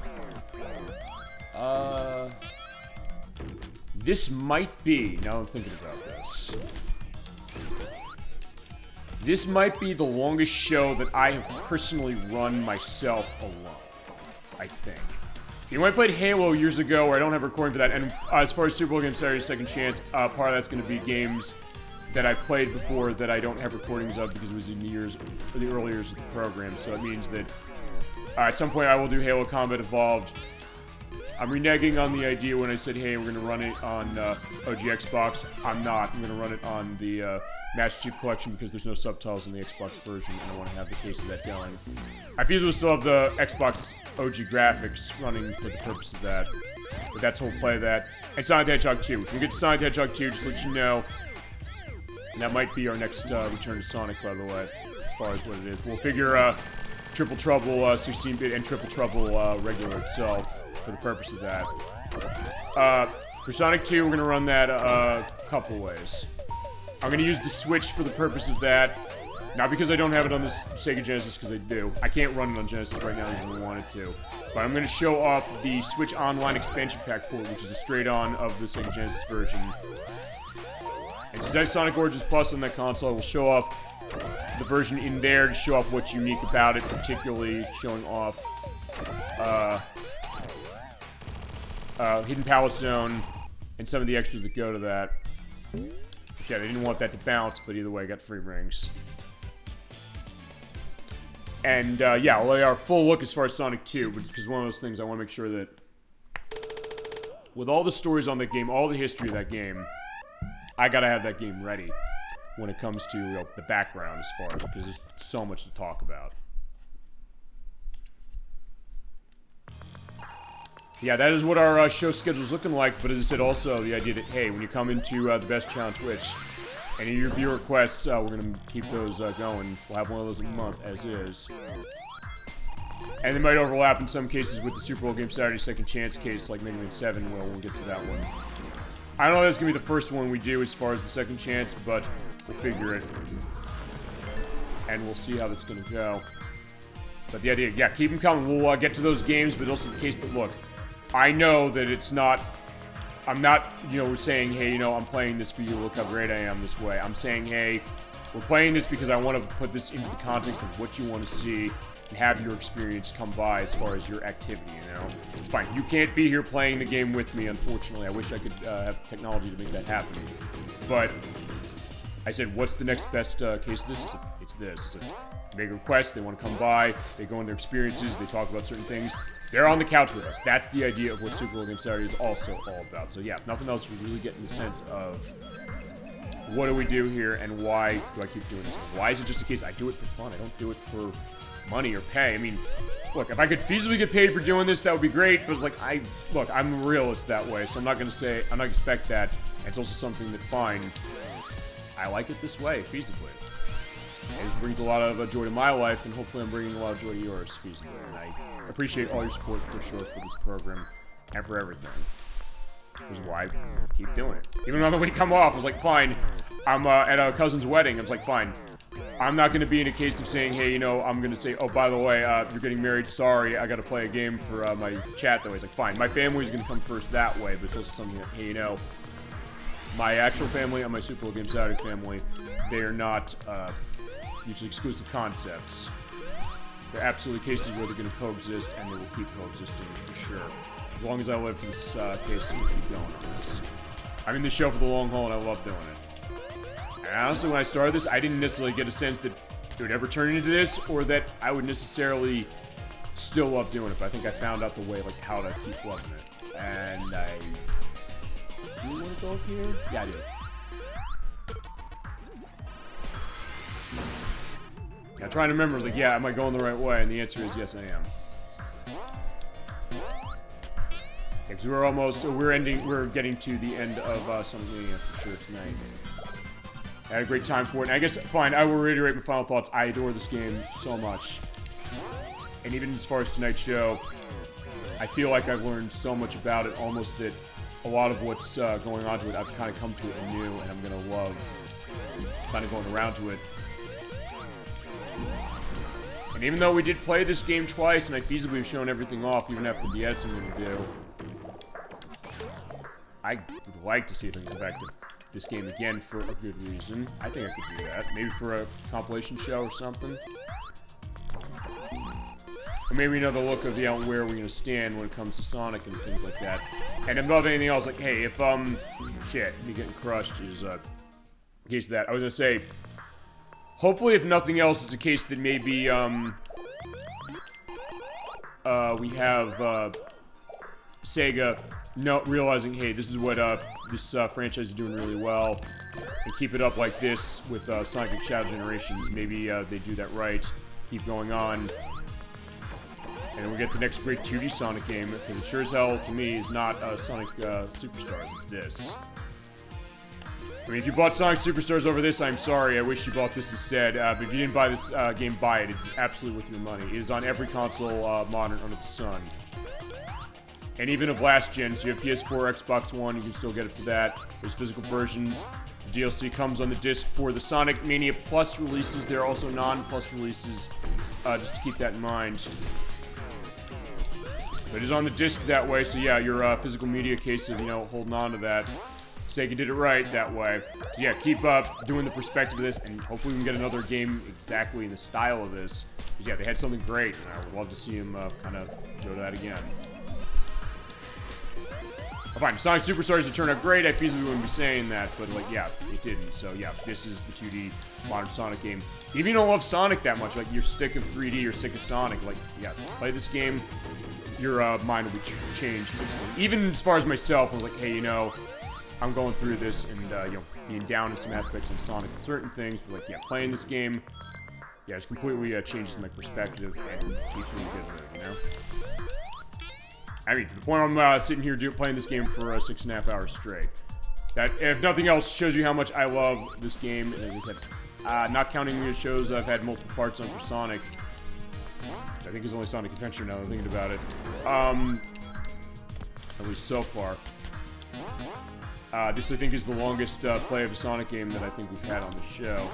This might be, now I'm thinking about this. This might be the longest show that I have personally run myself alone, I think. You know, I played Halo years ago, where I don't have a recording for that, and as far as Super Bowl Game Saturday Second Chance, part of that's going to be games that I played before that I don't have recordings of because it was in the early years of the program, so it means that at some point I will do Halo Combat Evolved. I'm reneging on the idea when I said, hey, we're going to run it on OG Xbox. I'm not. I'm going to run it on the Master Chief Collection because there's no subtitles in the Xbox version, and I want to have the case of that going. I feel we'll still have the Xbox OG graphics running for the purpose of that, but that's how we'll play that. And Sonic the Hedgehog 2. When we get to Sonic the Hedgehog 2, just let you know, and that might be our next return to Sonic, by the way, as far as what it is. We'll figure Triple Trouble 16-bit and Triple Trouble regular itself for the purpose of that. For Sonic 2, we're going to run that a couple ways. I'm going to use the Switch for the purpose of that. Not because I don't have it on the Sega Genesis, because I do. I can't run it on Genesis right now even if I wanted to. But I'm going to show off the Switch Online Expansion Pack port, which is a straight-on of the Sega Genesis version. And It's Sonic Origins Plus on that console. We'll show off the version in there to show off what's unique about it, particularly showing off Hidden Palace Zone and some of the extras that go to that. Yeah, they didn't want that to bounce, but either way, I got free rings. And yeah, I'll lay our full look as far as Sonic 2, because one of those things I want to make sure that with all the stories on that game, all the history of that game, I gotta have that game ready when it comes to the background as far as, because there's so much to talk about. Yeah, that is what our show schedule is looking like, but as I said, also the idea that, hey, when you come into the Best Challenge Twitch, any of your viewer requests, we're going to keep those going. We'll have one of those a month, as is. And they might overlap in some cases with the Super Bowl Game Saturday Second Chance case, like Mega Man 7 will. We'll get to that one. I don't know if that's going to be the first one we do as far as the Second Chance, but we'll figure it. And we'll see how that's going to go. But the idea, yeah, keep them coming. We'll get to those games, but also the case that, look, I know that it's not, I'm not, saying, hey, I'm playing this for you, look how great I am this way. I'm saying, hey, we're playing this because I want to put this into the context of what you want to see and have your experience come by as far as your activity, It's fine. You can't be here playing the game with me, unfortunately. I wish I could have technology to make that happen. But I said, what's the next best case of this? It's this. It's a big request. They want to come by. They go on their experiences. They talk about certain things. They're on the couch with us. That's the idea of what Super Bowl Game Saturday is also all about. So yeah, if nothing else, you're really getting the sense of what do we do here and why do I keep doing this? Why is it just a case I do it for fun? I don't do it for money or pay. I mean, look, if I could feasibly get paid for doing this, that would be great. But it's like, I'm a realist that way, so I'm not going to expect that. And it's also something that, fine, I like it this way, feasibly. And it brings a lot of joy to my life, and hopefully I'm bringing a lot of joy to yours, feasibly. And I appreciate all your support for sure for this program and for everything. Which is why I keep doing it. Even though when we come off, I was like, fine, I'm at a cousin's wedding. I was like, fine, I'm not going to be in a case of saying, hey, I'm going to say, oh, by the way, you're getting married, sorry, I got to play a game for my chat that way. It's like, fine, my family's going to come first that way, but it's also something that, hey, my actual family and my Super Bowl Game Saturday family, they are not mutually exclusive concepts. They're absolutely cases where they're going to coexist, and they will keep coexisting for sure. As long as I live for this case, we'll keep going on this. I'm in this show for the long haul, and I love doing it. And honestly, when I started this, I didn't necessarily get a sense that it would ever turn into this, or that I would necessarily still love doing it. But I think I found out the way, how to keep loving it. And I... Do you want to go up here? Yeah, I do. I'm trying to remember, yeah, am I going the right way? And the answer is yes, I am. Because we're getting to the end of Sonic Mania for sure tonight. I had a great time for it. And I guess, fine, I will reiterate my final thoughts. I adore this game so much. And even as far as tonight's show, I feel like I've learned so much about it, almost that a lot of what's going on to it, I've kind of come to it anew, and I'm going to love kind of going around to it. And even though we did play this game twice, and I feasibly have shown everything off, even after the editing we do, I would like to see if I can go back to this game again for a good reason. I think I could do that. Maybe for a compilation show or something. Or maybe another look of where we're going to stand when it comes to Sonic and things like that. And above anything else, hey, if, shit, me getting crushed is, a case of that. I was going to say, hopefully, if nothing else, it's a case that maybe, we have, Sega realizing, hey, this is what, this, franchise is doing really well, and keep it up like this with, Sonic and Shadow Generations. Maybe, they do that right, keep going on, and then we get the next great 2D Sonic game, because it sure as hell, to me, is not, Sonic, Superstars, it's this. I mean, if you bought Sonic Superstars over this, I'm sorry. I wish you bought this instead. But if you didn't buy this game, buy it. It's absolutely worth your money. It is on every console modern under the sun. And even of last gen, so you have PS4, Xbox One, you can still get it for that. There's physical versions. The DLC comes on the disc for the Sonic Mania Plus releases. There are also non-Plus releases, just to keep that in mind. But it is on the disc that way, so yeah, your physical media case of, holding on to that. Sega did it right that way. So yeah, keep up doing the perspective of this, and hopefully we can get another game exactly in the style of this. Because yeah, they had something great, and I would love to see them kind of go to that again. Oh, fine, Sonic Superstars to turn out great. I feasibly wouldn't be saying that, but like, yeah, it didn't. So yeah, this is the 2D modern Sonic game. Even if you don't love Sonic that much, like you're sick of 3D, you're sick of Sonic, like, yeah, play this game, your mind will be changed instantly. Even as far as myself, I was like, hey, you know, I'm going through this and, you know, being down in some aspects of Sonic, certain things, but like, yeah, playing this game, yeah, it's completely changes my perspective and keeps me good, you know? I mean, to the point I'm sitting here playing this game for 6.5 hours straight. That, if nothing else, shows you how much I love this game. And as I said, not counting the shows I've had multiple parts on for Sonic. I think it's only Sonic Adventure now that I'm thinking about it. At least so far. This, I think, is the longest play of a Sonic game that I think we've had on the show.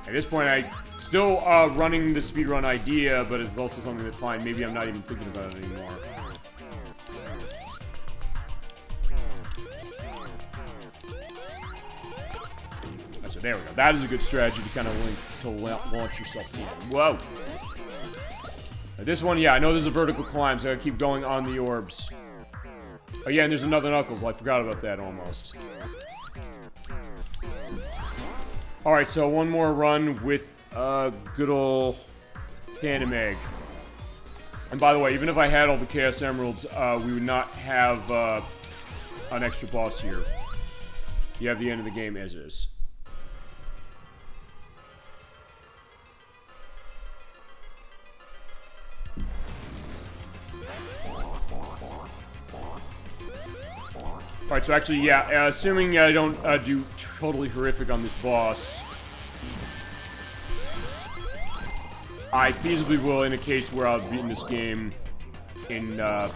At this point, I still running the speedrun idea, but it's also something that, fine, maybe I'm not even thinking about it anymore. So there we go. That is a good strategy to kind of link to launch yourself in. Whoa! This one, yeah, I know there's a vertical climb, so I gotta keep going on the orbs. Oh yeah, and there's another Knuckles. I forgot about that almost. Alright, so one more run with good ol' Phantom Egg. And by the way, even if I had all the Chaos Emeralds, we would not have an extra boss here. You have the end of the game as is. Alright, so actually, yeah, assuming I don't do totally horrific on this boss, I feasibly will in a case where I've beaten this game in an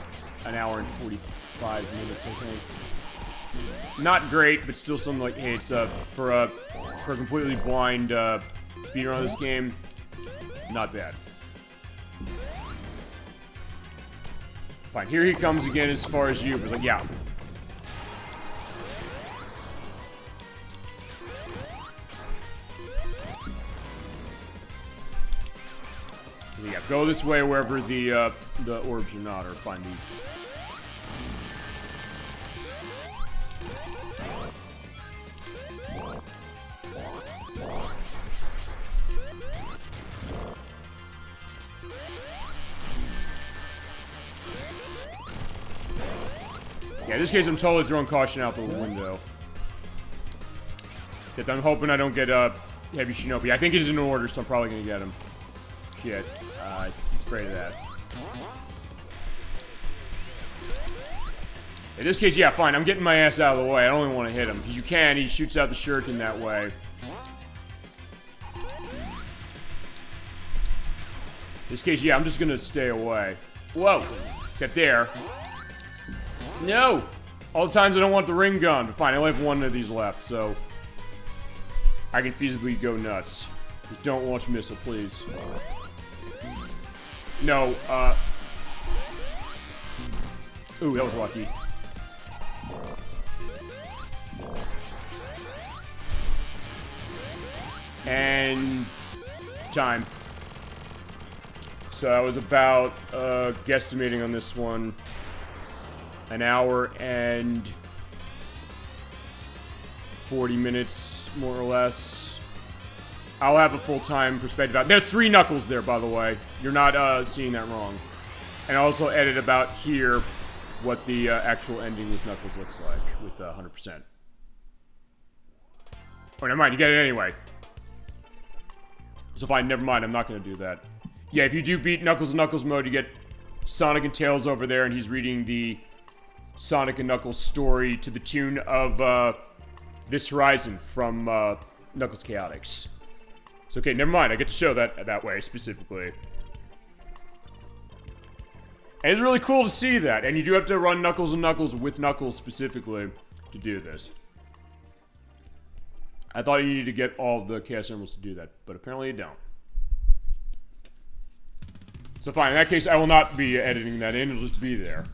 hour and 45 minutes, I think. Not great, but still something like, hey, it's for a completely blind speedrun of this game, not bad. Fine, here he comes again as far as you, but like, yeah. Yeah, go this way wherever the orbs are not, or find these. Yeah, in this case, I'm totally throwing caution out the window. Except I'm hoping I don't get Heavy Shinobi. I think it is in order, so I'm probably gonna get him. Shit. He's afraid of that. In this case, yeah, fine. I'm getting my ass out of the way. I don't even want to hit him. Because you can. He shoots out the shuriken that way. In this case, yeah, I'm just going to stay away. Whoa. Get there. No! All the times I don't want the ring gun. But fine, I only have one of these left, so I can feasibly go nuts. Just don't launch missile, please. No, ooh, that was lucky. And time. So I was about, guesstimating on this one, an hour and 40 minutes, more or less. I'll have a full-time perspective out. There's 3 Knuckles there, by the way. You're not seeing that wrong. And I also edit about here what the actual ending with Knuckles looks like with 100%. Oh, never mind. You get it anyway. So fine, never mind. I'm not going to do that. Yeah, if you do beat Knuckles and Knuckles mode, you get Sonic and Tails over there, and he's reading the Sonic and Knuckles story to the tune of This Horizon from Knuckles Chaotix. So, okay, never mind. I get to show that way, specifically. And it's really cool to see that. And you do have to run Knuckles and Knuckles with Knuckles, specifically, to do this. I thought you needed to get all the Chaos Emeralds to do that, but apparently you don't. So fine, in that case, I will not be editing that in. It'll just be there.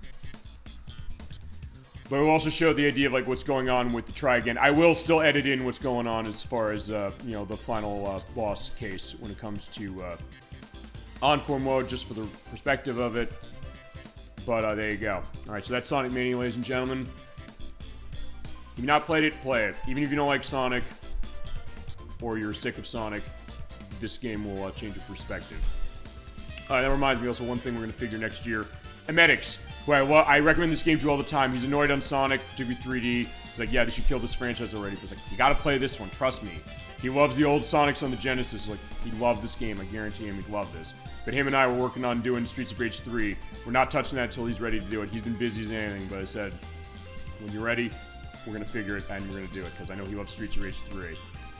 But we'll also show the idea of like what's going on with the try again. I will still edit in what's going on as far as the final boss case when it comes to Encore mode, just for the perspective of it. But there you go. All right, so that's Sonic Mania, ladies and gentlemen. If you've not played it, play it. Even if you don't like Sonic, or you're sick of Sonic, this game will change your perspective. That reminds me also one thing we're going to figure next year. Emetics, who I recommend this game to all the time. He's annoyed on Sonic, particularly 3D. He's like, yeah, they should kill this franchise already. But he's like, you gotta play this one, trust me. He loves the old Sonics on the Genesis. Like, he'd love this game, I guarantee him he'd love this. But him and I were working on doing Streets of Rage 3. We're not touching that until he's ready to do it. He's been busy as anything, but I said, when you're ready, we're gonna figure it and we're gonna do it, because I know he loves Streets of Rage 3.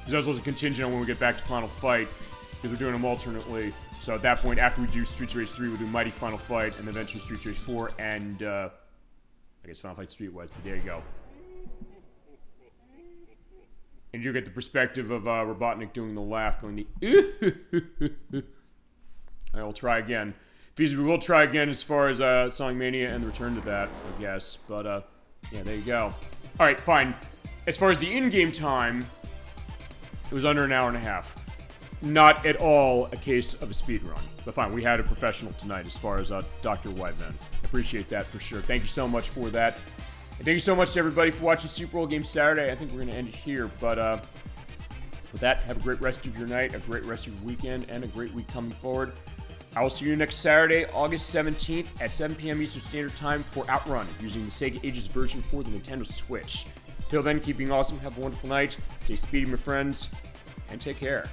There's also a contingent on when we get back to Final Fight, because we're doing them alternately. So at that point, after we do Streets of Rage 3, we'll do Mighty Final Fight, and eventually Streets of Rage 4, and, I guess Final Fight Streetwise, but there you go. And you get the perspective of, Robotnik doing the laugh, going the I will try again. Feasibly, we will try again as far as, Sonic Mania and the return to that, I guess, but, yeah, there you go. Alright, fine. As far as the in-game time, it was under an hour and a half. Not at all a case of a speed run. But fine, we had a professional tonight as far as Dr. Whiteman. Appreciate that for sure. Thank you so much for that. And thank you so much to everybody for watching Super Bowl Game Saturday. I think we're going to end it here. But with that, have a great rest of your night, a great rest of your weekend, and a great week coming forward. I will see you next Saturday, August 17th at 7 p.m. Eastern Standard Time for Outrun, using the Sega Ages version for the Nintendo Switch. Till then, keep being awesome, have a wonderful night, stay speedy, my friends, and take care.